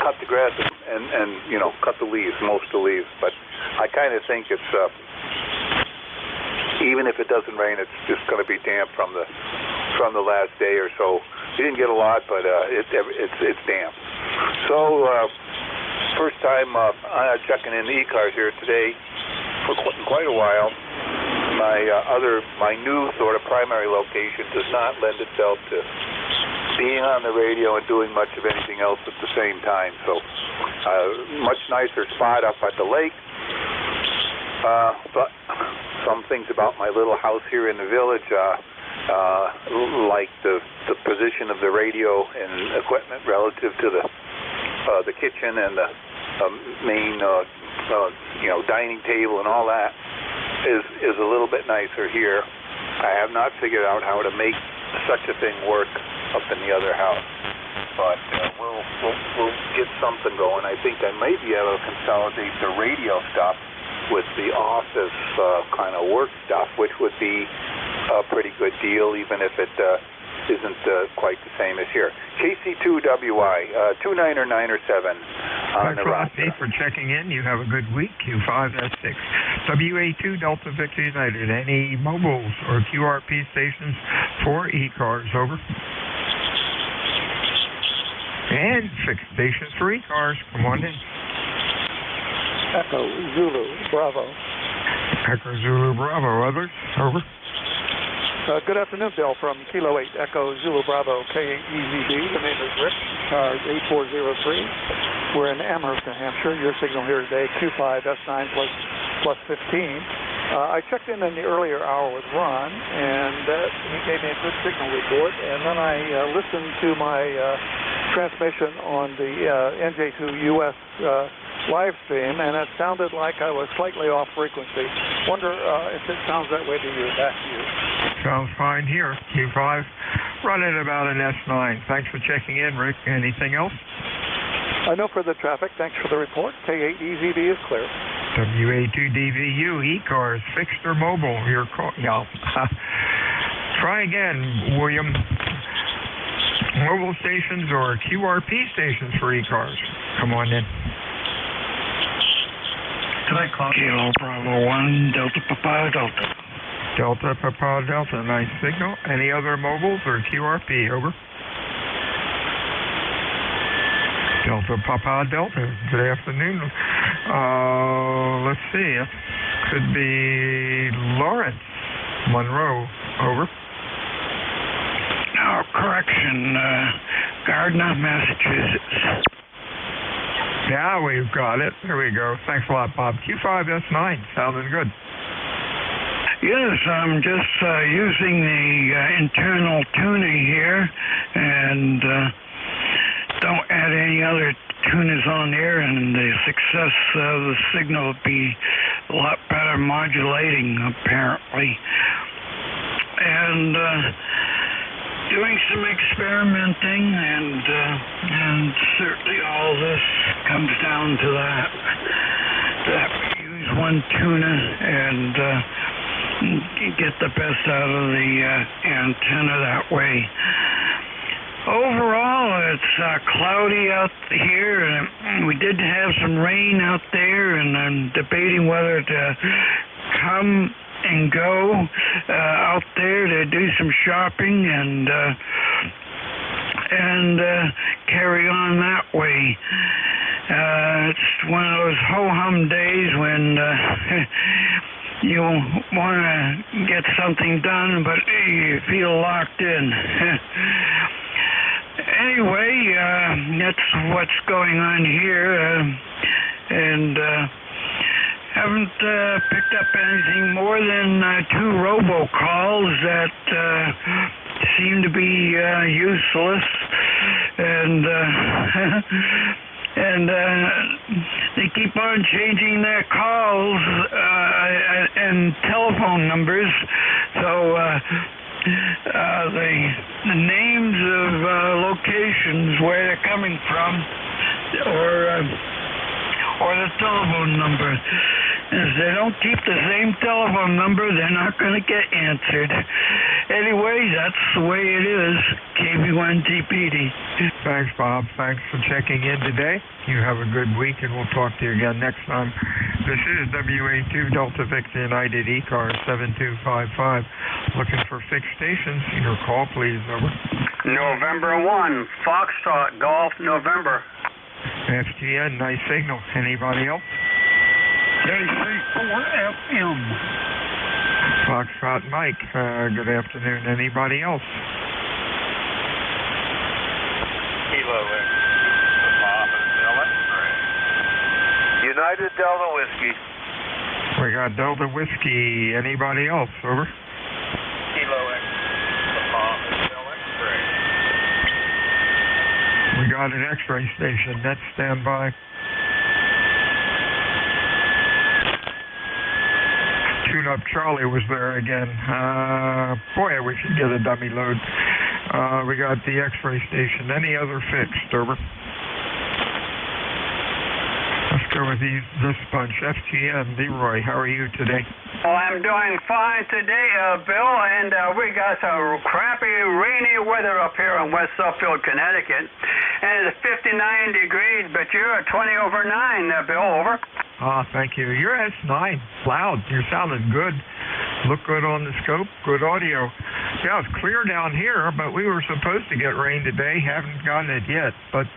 cut the grass and cut the leaves, most of the leaves. But I kind of think it's even if it doesn't rain, it's just going to be damp from the last day or so. We didn't get a lot, but it's damp. So first time checking in the ECARS here today for quite a while. My new sort of primary location does not lend itself to being on the radio and doing much of anything else at the same time. So, much nicer spot up at the lake. But some things about my little house here in the village, like the position of the radio and equipment relative to the kitchen and the main dining table and all that is a little bit nicer here. I have not figured out how to make such a thing work up in the other house, but we'll get something going. I think I may be able to consolidate the radio stuff with the office kind of work stuff, which would be a pretty good deal, even if it isn't quite the same as here. KC2WI, 29 or 9 or 7 on the roster. Thanks for checking in. You have a good week. Q5S6. WA2 Delta Victor United. Any mobiles or QRP stations for ECARS? Over. And fixed stations for ECARS. Come on in. Echo Zulu Bravo. Echo Zulu Bravo. Others? Over. Good afternoon, Bill, from Kilo 8 Echo Zulu Bravo K8EZB. The name is Rick, card 8403. We're in Amherst, New Hampshire. Your signal here today, Q5S9 plus 15. I checked in the earlier hour with Ron, and he gave me a good signal report, and then I listened to my transmission on the NJ2US live stream, and it sounded like I was slightly off frequency. Wonder if it sounds that way to you. Back to you. Sounds fine here. Q5, running about an S9. Thanks for checking in, Rick. Anything else? No further traffic. Thanks for the report. K8EZB is clear. WA2DVU, ECARS, fixed or mobile? Your call. Yeah. Try again, William. Mobile stations or QRP stations for ECARS? Come on in. Kilo Bravo 1, Delta Papa Delta. Delta Papa Delta, nice signal. Any other mobiles or QRP? Over. Delta Papa Delta, good afternoon. Let's see, it could be Lawrence Monroe. Over. No, correction, Gardner, Massachusetts. Yeah, we've got it. There we go. Thanks a lot, Bob. Q5S9, sounding good. Yes, I'm just using the internal tuning here, and don't add any other tuners on there, and the success of the signal will be a lot better modulating, apparently. And doing some experimenting, and certainly all this comes down to that we use one tuner and get the best out of the antenna that way. Overall, it's cloudy out here, and we did have some rain out there, and I'm debating whether to come and go out there to do some shopping and carry on that way. It's one of those ho-hum days when you want to get something done, but you feel locked in. Anyway, that's what's going on here, and haven't picked up anything more than 2 robocalls that seem to be useless, and they keep on changing their calls and telephone numbers, so the names of locations where they're coming from, or the telephone number. If they don't keep the same telephone number, they're not going to get answered. Anyway, that's the way it is. KB1TPD. Thanks, Bob. Thanks for checking in today. You have a good week, and we'll talk to you again next time. This is WA2 Delta Victor United ECARS 7255. Looking for fixed stations. Your call, please. Over. November 1, Foxtrot, Golf, November. FGN, nice signal. Anybody else? JC4FM. Foxtrot Mike, good afternoon. Anybody else? Kilo United Delta Whiskey. We got Delta Whiskey. Anybody else? Over. Kilo X. X-ray. We got an X-ray station. That's standby. Tune-up Charlie was there again. Boy, we should get a dummy load. We got the X-ray station. Any other fixed? Over. Let's go with this bunch. FGN, Leroy, how are you today? Well, I'm doing fine today, Bill, and we got some crappy, rainy weather up here in West Suffield, Connecticut, and it's 59 degrees, but you're at 20 over 9, Bill, over. Thank you. You're S9, loud. You're sounding good. Look good on the scope, good audio. Yeah, it's clear down here, but we were supposed to get rain today. Haven't gotten it yet, but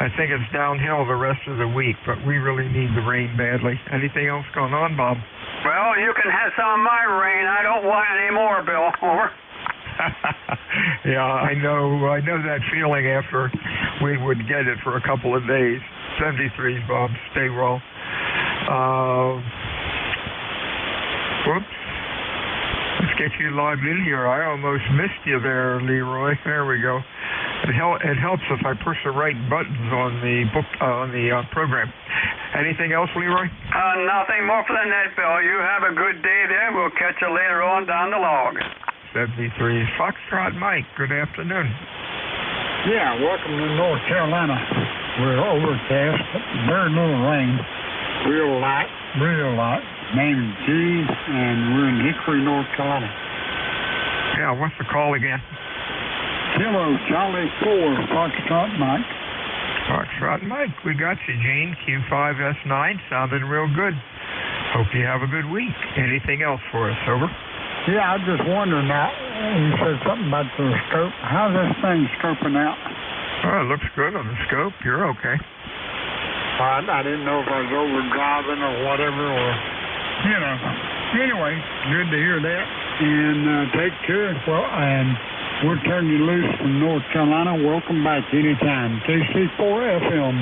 I think it's downhill the rest of the week, but we really need the rain badly. Anything else going on, Bob? Well, you can have some of my rain. I don't want any more, Bill. Over. Yeah, I know that feeling after we would get it for a couple of days. 73s, Bob. Stay well. Whoops. Let's get you logged in here. I almost missed you there, Leroy. There we go. It helps if I push the right buttons on the program. Anything else, Leroy? Nothing more for the net, Bill. You have a good day there. We'll catch you later on down the log. 73. Foxtrot Mike, good afternoon. Yeah, welcome to North Carolina. We're overcast, very little rain. Real light. Name is G, and we're in Hickory, North Carolina. Yeah, what's the call again? Kilo Charlie 4, Foxtrot Mike. Foxtrot Mike, we got you, Gene. Q5S9, sounding real good. Hope you have a good week. Anything else for us, over? Yeah, I was just wondering now, you said something about the scope. How's this thing scoping out? Oh, it looks good on the scope. You're okay. I didn't know if I was overdriving or whatever, or, you know. Anyway, good to hear that. And take care. Well, and we'll turn you loose from North Carolina. Welcome back anytime. KC4FM.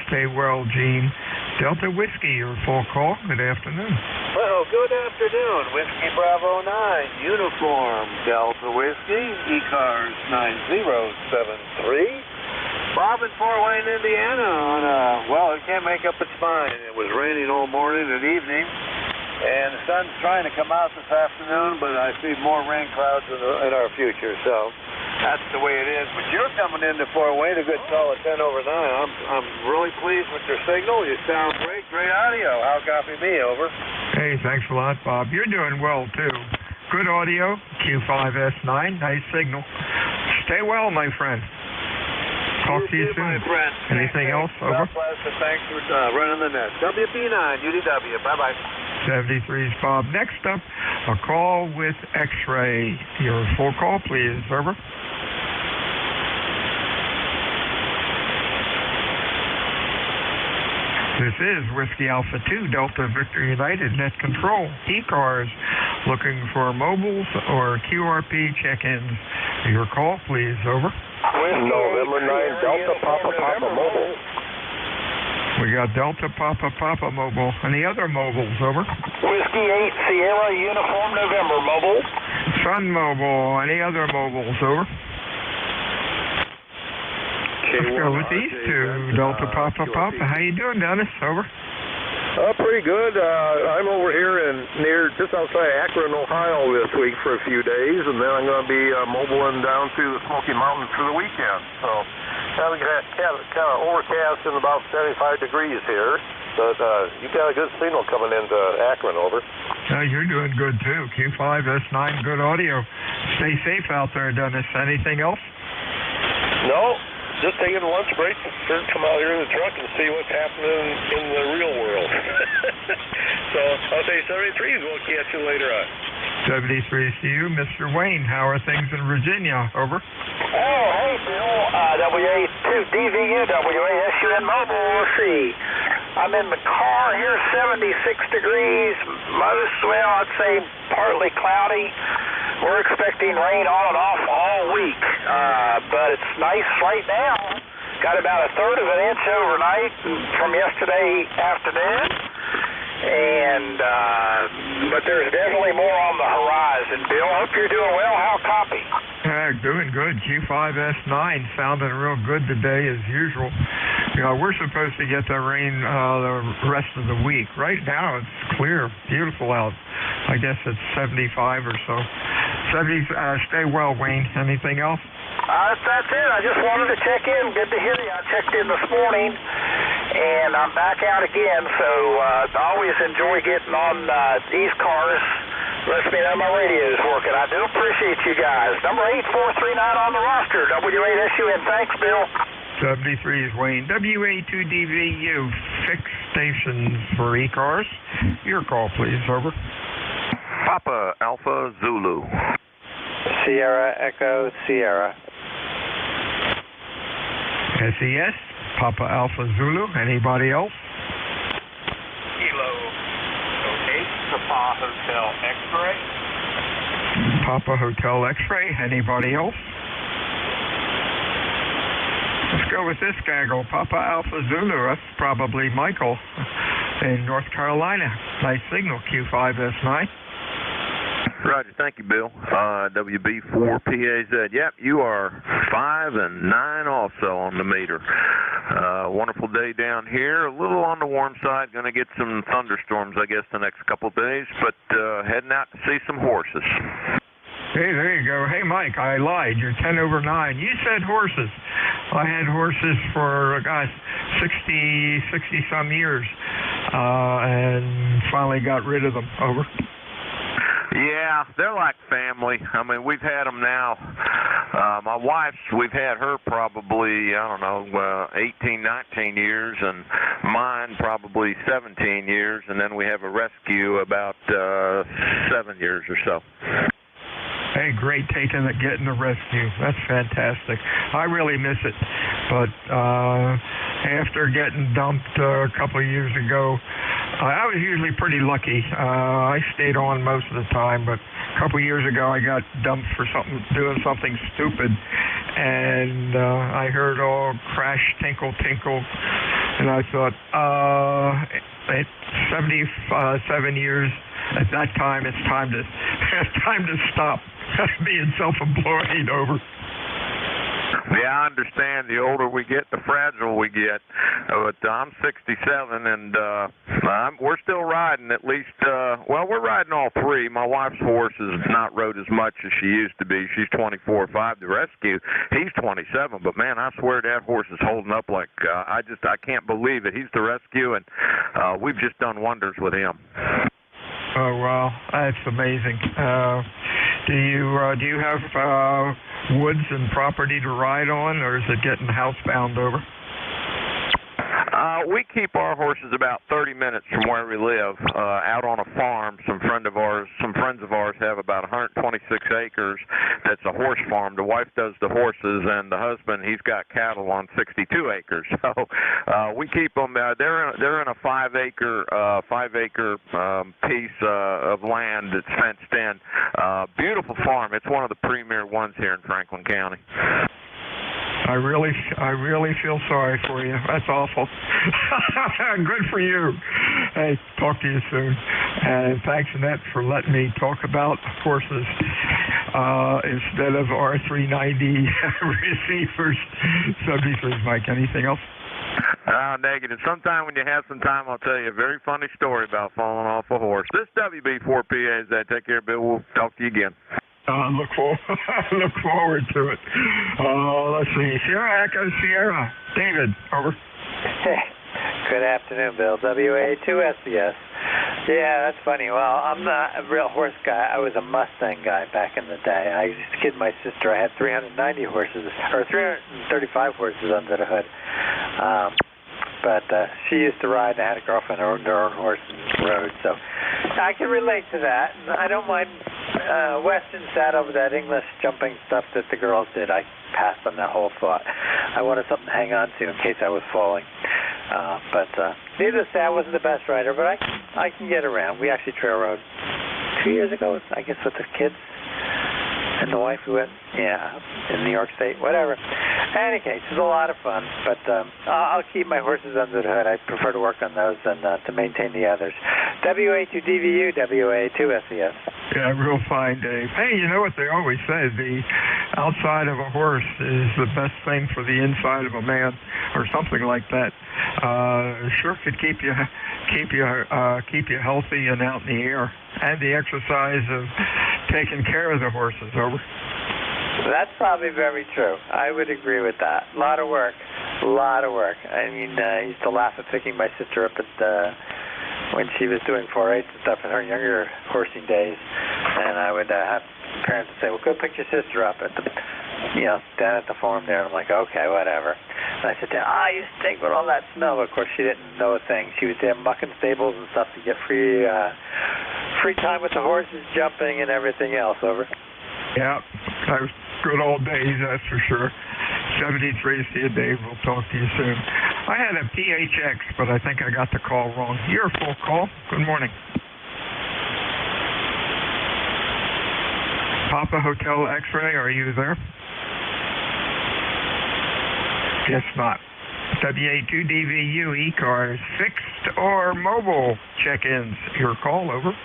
Stay well, Gene. Delta Whiskey, your full call. Good afternoon. Well, good afternoon. Whiskey Bravo 9, Uniform Delta Whiskey, ECARS 9073. Bob in Fort Wayne, Indiana on well, it can't make up its mind. It was raining all morning and evening, and the sun's trying to come out this afternoon, but I see more rain clouds in our future, so that's the way it is. But you're coming into Fort Wayne a good solid 10 over 9. I'm really pleased with your signal. You sound great audio. How copy me, over? Hey, thanks a lot, Bob. You're doing well, too. Good audio, Q5S9, nice signal. Stay well, my friend. Talk to you soon. My friend. Anything else? Over. Thanks for running the net. WB9, UDW. Bye-bye. 73's Bob. Next up, a call with X-ray. Your full call, please. Over. This is Whiskey Alpha 2, Delta Victor United, Net Control, ECARS, looking for mobiles or QRP check-ins. Your call, please. Over. November 9, Delta Papa Mobile. We got Delta Papa Mobile. Any other mobiles? Over. Whiskey 8, Sierra Uniform November Mobile. Sun Mobile. Any other mobiles? Over. Let's go with these two. Delta Papa. How you doing, Dennis? Over. Pretty good. I'm over here just outside Akron, Ohio this week for a few days, and then I'm going to be mobiling down through the Smoky Mountains for the weekend. So kind of overcast and about 75 degrees here, but you've got a good signal coming into Akron, over. You're doing good, too. Q5S9, good audio. Stay safe out there, Dennis. Anything else? No. Just taking a lunch break to come out here in the truck and see what's happening in the real world. So I'll say 73s. We'll catch you later on. 73 to you, Mr. Wayne. How are things in Virginia? Over. Oh, hey, Bill. WA2DVU, WASUN Mobile, we'll see. I'm in the car here, 76 degrees, I'd say partly cloudy. We're expecting rain on and off all week, but it's nice right now. Got about a third of an inch overnight from yesterday afternoon, and but there's definitely more on the horizon. Bill, hope you're doing well. How copy? Doing good. Q5S9 sounding real good today as usual. You know, we're supposed to get the rain the rest of the week. Right now it's clear, beautiful out. I guess it's 75 or so. 70. Stay well, Wayne. Anything else? That's it. I just wanted to check in. Good to hear you. I checked in this morning, and I'm back out again. So I always enjoy getting on ECARS. Lets me know my radio is working. I do appreciate you guys. Number 8439 on the roster. W8SUN. Thanks, Bill. 73 is Wayne. WA2DVU. Fixed stations for ECARS. Your call, please. Over. Papa Alpha Zulu. Sierra Echo Sierra. SES. Papa Alpha Zulu. Anybody else? Kilo 8. Papa Hotel X-Ray. Papa Hotel X-Ray. Anybody else? Let's go with this gaggle. Papa Alpha Zulu. That's probably Michael in North Carolina. Nice signal. Q5S9. Roger, thank you, Bill. WB4PAZ. Yep, you are 5 and 9 also on the meter. Wonderful day down here. A little on the warm side. Going to get some thunderstorms, I guess, the next couple of days, but heading out to see some horses. Hey, there you go. Hey, Mike, I lied. You're 10 over 9. You said horses. I had horses for, 60-some years, and finally got rid of them. Over. Yeah, they're like family. I mean, we've had them now. My wife's, we've had her probably, 18, 19 years, and mine probably 17 years, and then we have a rescue about 7 years or so. Hey, great getting the rescue. That's fantastic. I really miss it. But after getting dumped a couple of years ago, I was usually pretty lucky. I stayed on most of the time, but a couple of years ago I got dumped for doing something stupid, and I heard all crash, tinkle, tinkle, and I thought, at 77 years, at that time, it's time to stop being self-employed. Over. Yeah, I understand. The older we get, the fragile we get. But I'm 67, and we're still riding at least. We're riding all three. My wife's horse has not rode as much as she used to be. She's 24/5. The rescue, he's 27. But man, I swear that horse is holding up like I can't believe it. He's the rescue, and we've just done wonders with him. Oh wow, that's amazing. Do you have woods and property to ride on, or is it getting housebound? Over. We keep our horses about 30 minutes from where we live, out on a farm. Some friends of ours have about 126 acres. That's a horse farm. The wife does the horses, and the husband, he's got cattle on 62 acres. So we keep them. They're in a 5-acre piece of land that's fenced in. Beautiful farm. It's one of the premier ones here in Franklin County. I really feel sorry for you. That's awful. Good for you. Hey, talk to you soon. And thanks, Annette, for letting me talk about horses instead of R390 receivers. 73, Mike. Anything else? Negative. Sometime when you have some time, I'll tell you a very funny story about falling off a horse. This WB4PA. Take care, Bill. We'll talk to you again. Look forward to it. Let's see. Sierra Echo Sierra. David, over. Good afternoon, Bill. WA2SBS. Yeah, that's funny. Well, I'm not a real horse guy. I was a Mustang guy back in the day. I used to kid my sister. I had 390 horses, or 335 horses under the hood. But she used to ride, and I had a girlfriend who owned her own horse and rode. So I can relate to that. I don't mind Weston sat over that English jumping stuff that the girls did. I passed on that whole thought. I wanted something to hang on to in case I was falling. But needless to say, I wasn't the best rider, but I can get around. We actually trail rode 2 years ago, I guess, with the kids and the wife who went, in New York State, whatever. In any case, it was a lot of fun, but I'll keep my horses under the hood. I prefer to work on those than to maintain the others. WA2DVU, WA2SES. Yeah, real fine, Dave. Hey, you know what they always say, the outside of a horse is the best thing for the inside of a man, or something like that. Sure could keep you healthy and out in the air, and the exercise of taking care of the horses. Over. That's probably very true. I would agree with that. A lot of work. I mean, I used to laugh at picking my sister up at when she was doing 4-H and stuff in her younger horsing days, and I would have parents say, "Well, go pick your sister up at the, down at the farm there." I'm like, "Okay, whatever." And I sit down. You stink with all that snow. Of course, she didn't know a thing. She was there mucking stables and stuff to get free time with the horses, jumping and everything else. Over. Yeah, that was good old days, that's for sure. 73, see you, Dave. We'll talk to you soon. I had a PHX, but I think I got the call wrong. You're a full call. Good morning. Papa Hotel X-Ray, are you there? Guess not. WA2DVU, ECARS, fixed or mobile check-ins. Your call, over.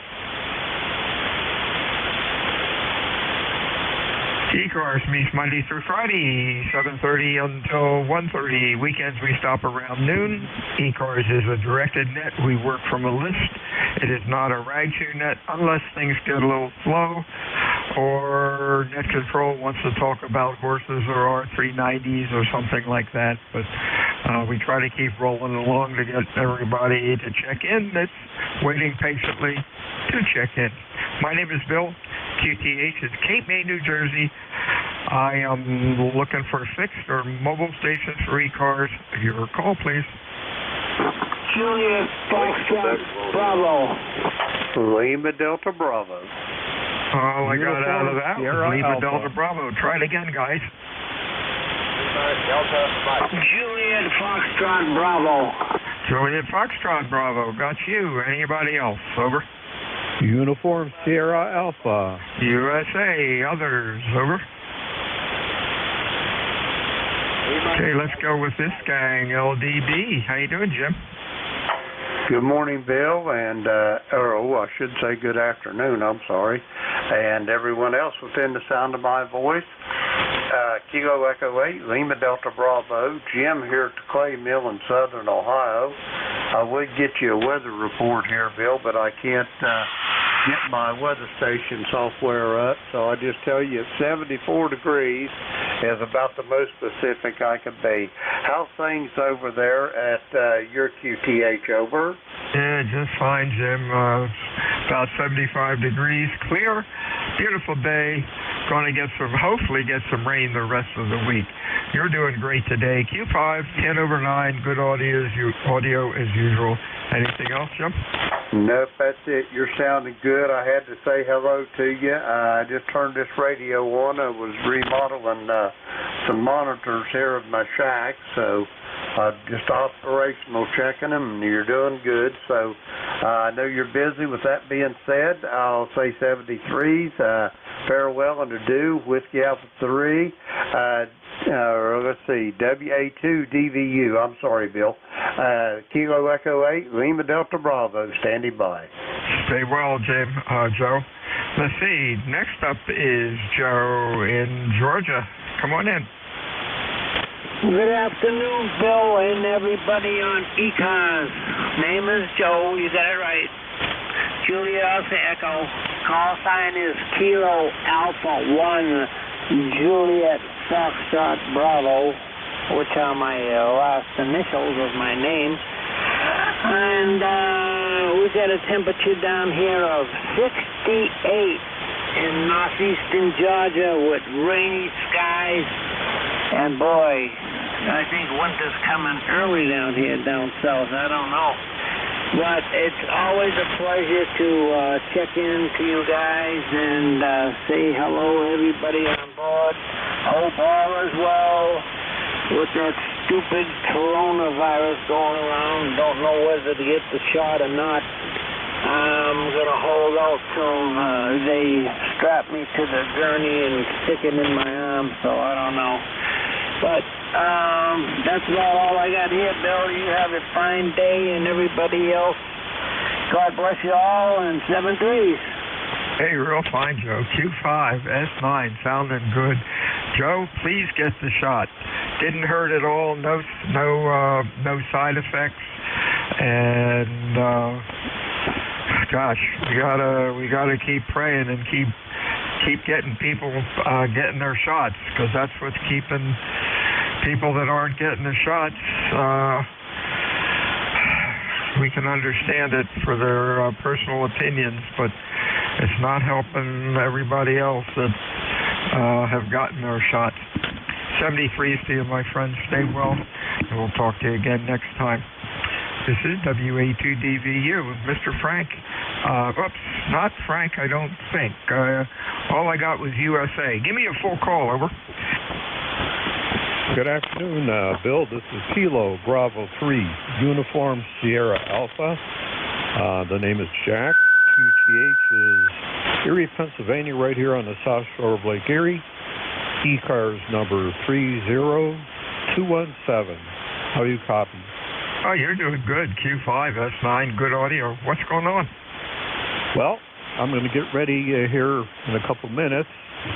ECARS meets Monday through Friday, 7:30 until 1:30. Weekends we stop around noon. ECARS is a directed net. We work from a list. It is not a rag-chew net unless things get a little slow or net control wants to talk about horses or R390s or something like that. But we try to keep rolling along to get everybody to check in that's waiting patiently to check in. My name is Bill. QTH is Cape May, New Jersey. I am looking for fixed or mobile stations for ECARS. Your call, please. Juliet Foxtrot Bravo. Lima Delta Bravo. All I got out of that was Lima Delta Bravo. Try it again, guys. Juliet Foxtrot Bravo. Juliet Foxtrot Bravo. Got you. Anybody else? Over. Uniform Sierra Alpha. USA. Others. Over. Okay, let's go with this gang. LDB. How you doing, Jim? Good morning, Bill, and I should say good afternoon, I'm sorry, and everyone else within the sound of my voice. Kilo Echo 8, Lima Delta Bravo, Jim here at the Clay Mill in southern Ohio. I would get you a weather report here, Bill, but I can't get my weather station software up, so I just tell you 74 degrees is about the most specific I can be. How's things over there at your QTH, over? Yeah, just fine, Jim. About 75 degrees, clear, beautiful day. Going to hopefully get some rain the rest of the week. You're doing great today. Q5, 10/9, good audio as usual. Anything else, Jim? Nope, that's it. You're sounding good. I had to say hello to you. I just turned this radio on. I was remodeling some monitors here at my shack, so just operational checking them, and you're doing good. So I know you're busy. With that being said, I'll say 73s. Farewell and adieu. Whiskey Alpha 3. Let's see, WA2DVU. I'm sorry, Bill. Kilo Echo 8, Lima Delta Bravo, standing by. Stay well, Joe. Let's see. Next up is Joe in Georgia. Come on in. Good afternoon, Bill, and everybody on ECARS. Name is Joe. You got it right. Julia Alpha Echo. Call sign is Kilo Alpha 1 Juliet Foxtrot Bravo, which are my last initials of my name. And we got a temperature down here of 68 in northeastern Georgia with rainy skies. And boy, I think winter's coming early down here down south. I don't know. But it's always a pleasure to check in to you guys and say hello to everybody on board. Hope all is well with that stupid coronavirus going around. Don't know whether to get the shot or not. I'm going to hold out till they strap me to the gurney and stick it in my arm, so I don't know. But that's about all I got here, Bill. You have a fine day, and everybody else, God bless you all, and 7-3s. Hey, real fine, Joe. Q5, S9, sounding good. Joe, please get the shot. Didn't hurt at all. No side effects. And gosh, we gotta keep praying and keep getting people getting their shots, because that's what's keeping people that aren't getting the shots. We can understand it for their personal opinions, but it's not helping everybody else that have gotten their shots. 73s to you, my friends. Stay well, and we'll talk to you again next time. This is WA2DVU with Mr. Frank. Oops, not Frank, I don't think. All I got was USA. Give me a full call, over. Good afternoon, Bill. This is Kilo Bravo 3, Uniform Sierra Alpha. The name is Jack. QTH is Erie, Pennsylvania, right here on the South Shore of Lake Erie. ECARS number 30217. How do you copy? Oh, you're doing good. Q5, S9, good audio. What's going on? Well, I'm going to get ready here in a couple minutes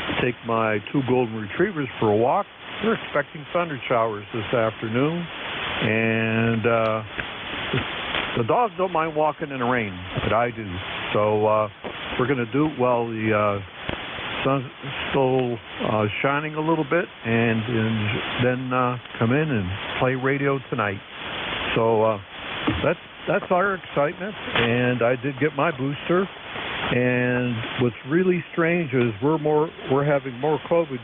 to take my 2 golden retrievers for a walk. We're expecting thunder showers this afternoon, and the dogs don't mind walking in the rain, but I do. So we're going to do it while the sun's still shining a little bit, and then come in and play radio tonight. So that's our excitement, and I did get my booster. And what's really strange is we're having more COVID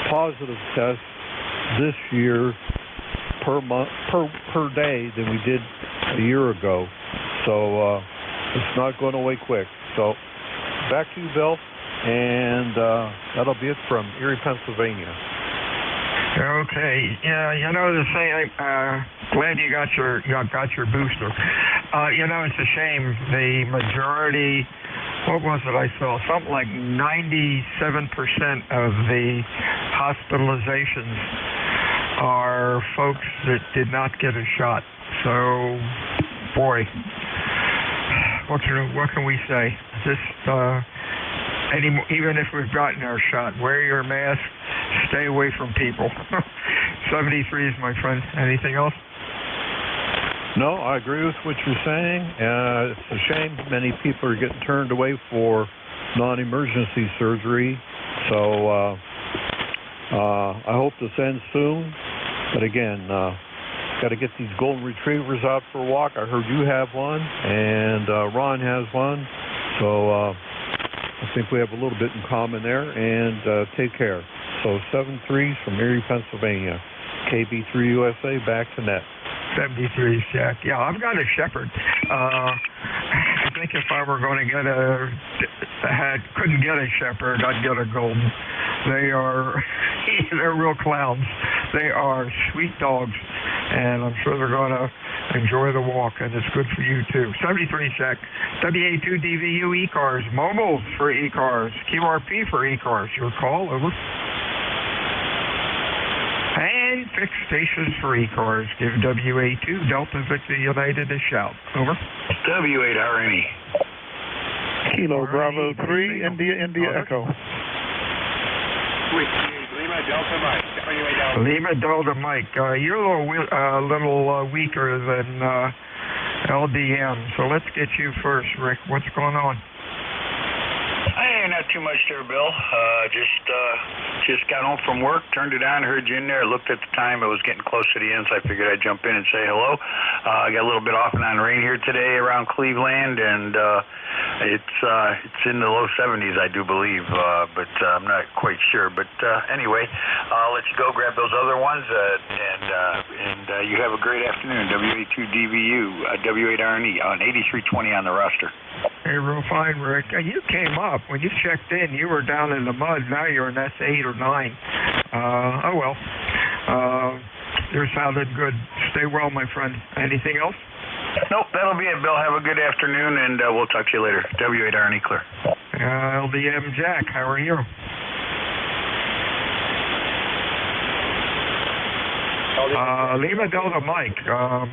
positive tests this year per day than we did a year ago. So it's not going away quick. So back to you, Bill, and that'll be it from Erie, Pennsylvania. Okay. Yeah, you know the saying. Glad you got your booster. You know, it's a shame. The majority. What was it I saw? Something like 97% of the hospitalizations are folks that did not get a shot. So, boy, what can we say? Just even if we've gotten our shot, wear your mask, stay away from people. 73 is my friend. Anything else? No, I agree with what you're saying. It's a shame many people are getting turned away for non-emergency surgery. So I hope this ends soon. But again, got to get these golden retrievers out for a walk. I heard you have one, and Ron has one. So I think we have a little bit in common there. And take care. So 7-3s from Erie, Pennsylvania. KB3USA, back to net. 73, Jack. Yeah, I've got a Shepherd. I think if I were going to couldn't get a Shepherd, I'd get a Golden. They're real clowns. They are sweet dogs, and I'm sure they're going to enjoy the walk, and it's good for you too. 73, Jack. WA2DVU ECARS. Mobiles for ECARS. QRP for ECARS. Your call, over. And fixed stations for ECARS. Give WA2 Delta Victor United a shout. Over. W8 RNE. Kilo Bravo 3, India Echo. Lima Delta Mike. Lima Delta Mike. You're a little weaker than LDM, so let's get you first, Rick. What's going on? Hey, not too much there, Bill. Just got home from work, turned it on, heard you in there, looked at the time. It was getting close to the end, so I figured I'd jump in and say hello. I got a little bit off and on rain here today around Cleveland, and it's in the low 70s, I do believe, but I'm not quite sure. But anyway, I'll let you go grab those other ones, and and you have a great afternoon. WA2DVU, W8RNE on 8320 on the roster. Hey, real fine, Rick. You came up. When you checked in, you were down in the mud. Now you're in S8 or 9. Oh, well. You sounded good. Stay well, my friend. Anything else? Nope, that'll be it, Bill. Have a good afternoon, and we'll talk to you later. W8RNE clear. LDM Jack, how are you? Lima Delta Mike.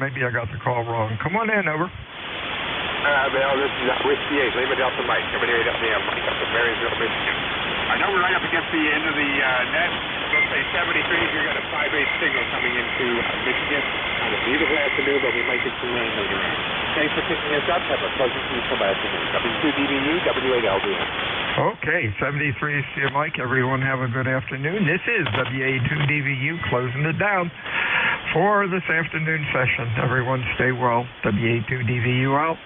Maybe I got the call wrong. Come on in, over. Bill, this is Whiskey 8, Lima Delta Mike, coming in up there, Mike up to Marysville, Michigan. I know we're right up against the end of the net. Let's say 73, you've got a 5-8 signal coming into Michigan. On a beautiful afternoon, but we might get some rain later on. Thanks for picking us up. Have a pleasant peaceful afternoon. W2DVU, W8LDM. Okay, 73 see you, Mike. Everyone have a good afternoon. This is WA2DVU closing it down for this afternoon session. Everyone stay well. WA2DVU out.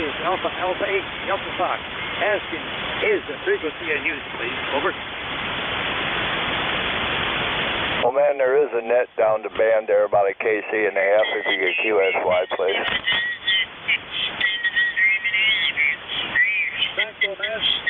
is Alpha 8, Delta Fox. Asking, is the frequency in use, please? Over. Well, man, there is a net down to band there, about a kc and a half if you get QSY, please. Thank you, man.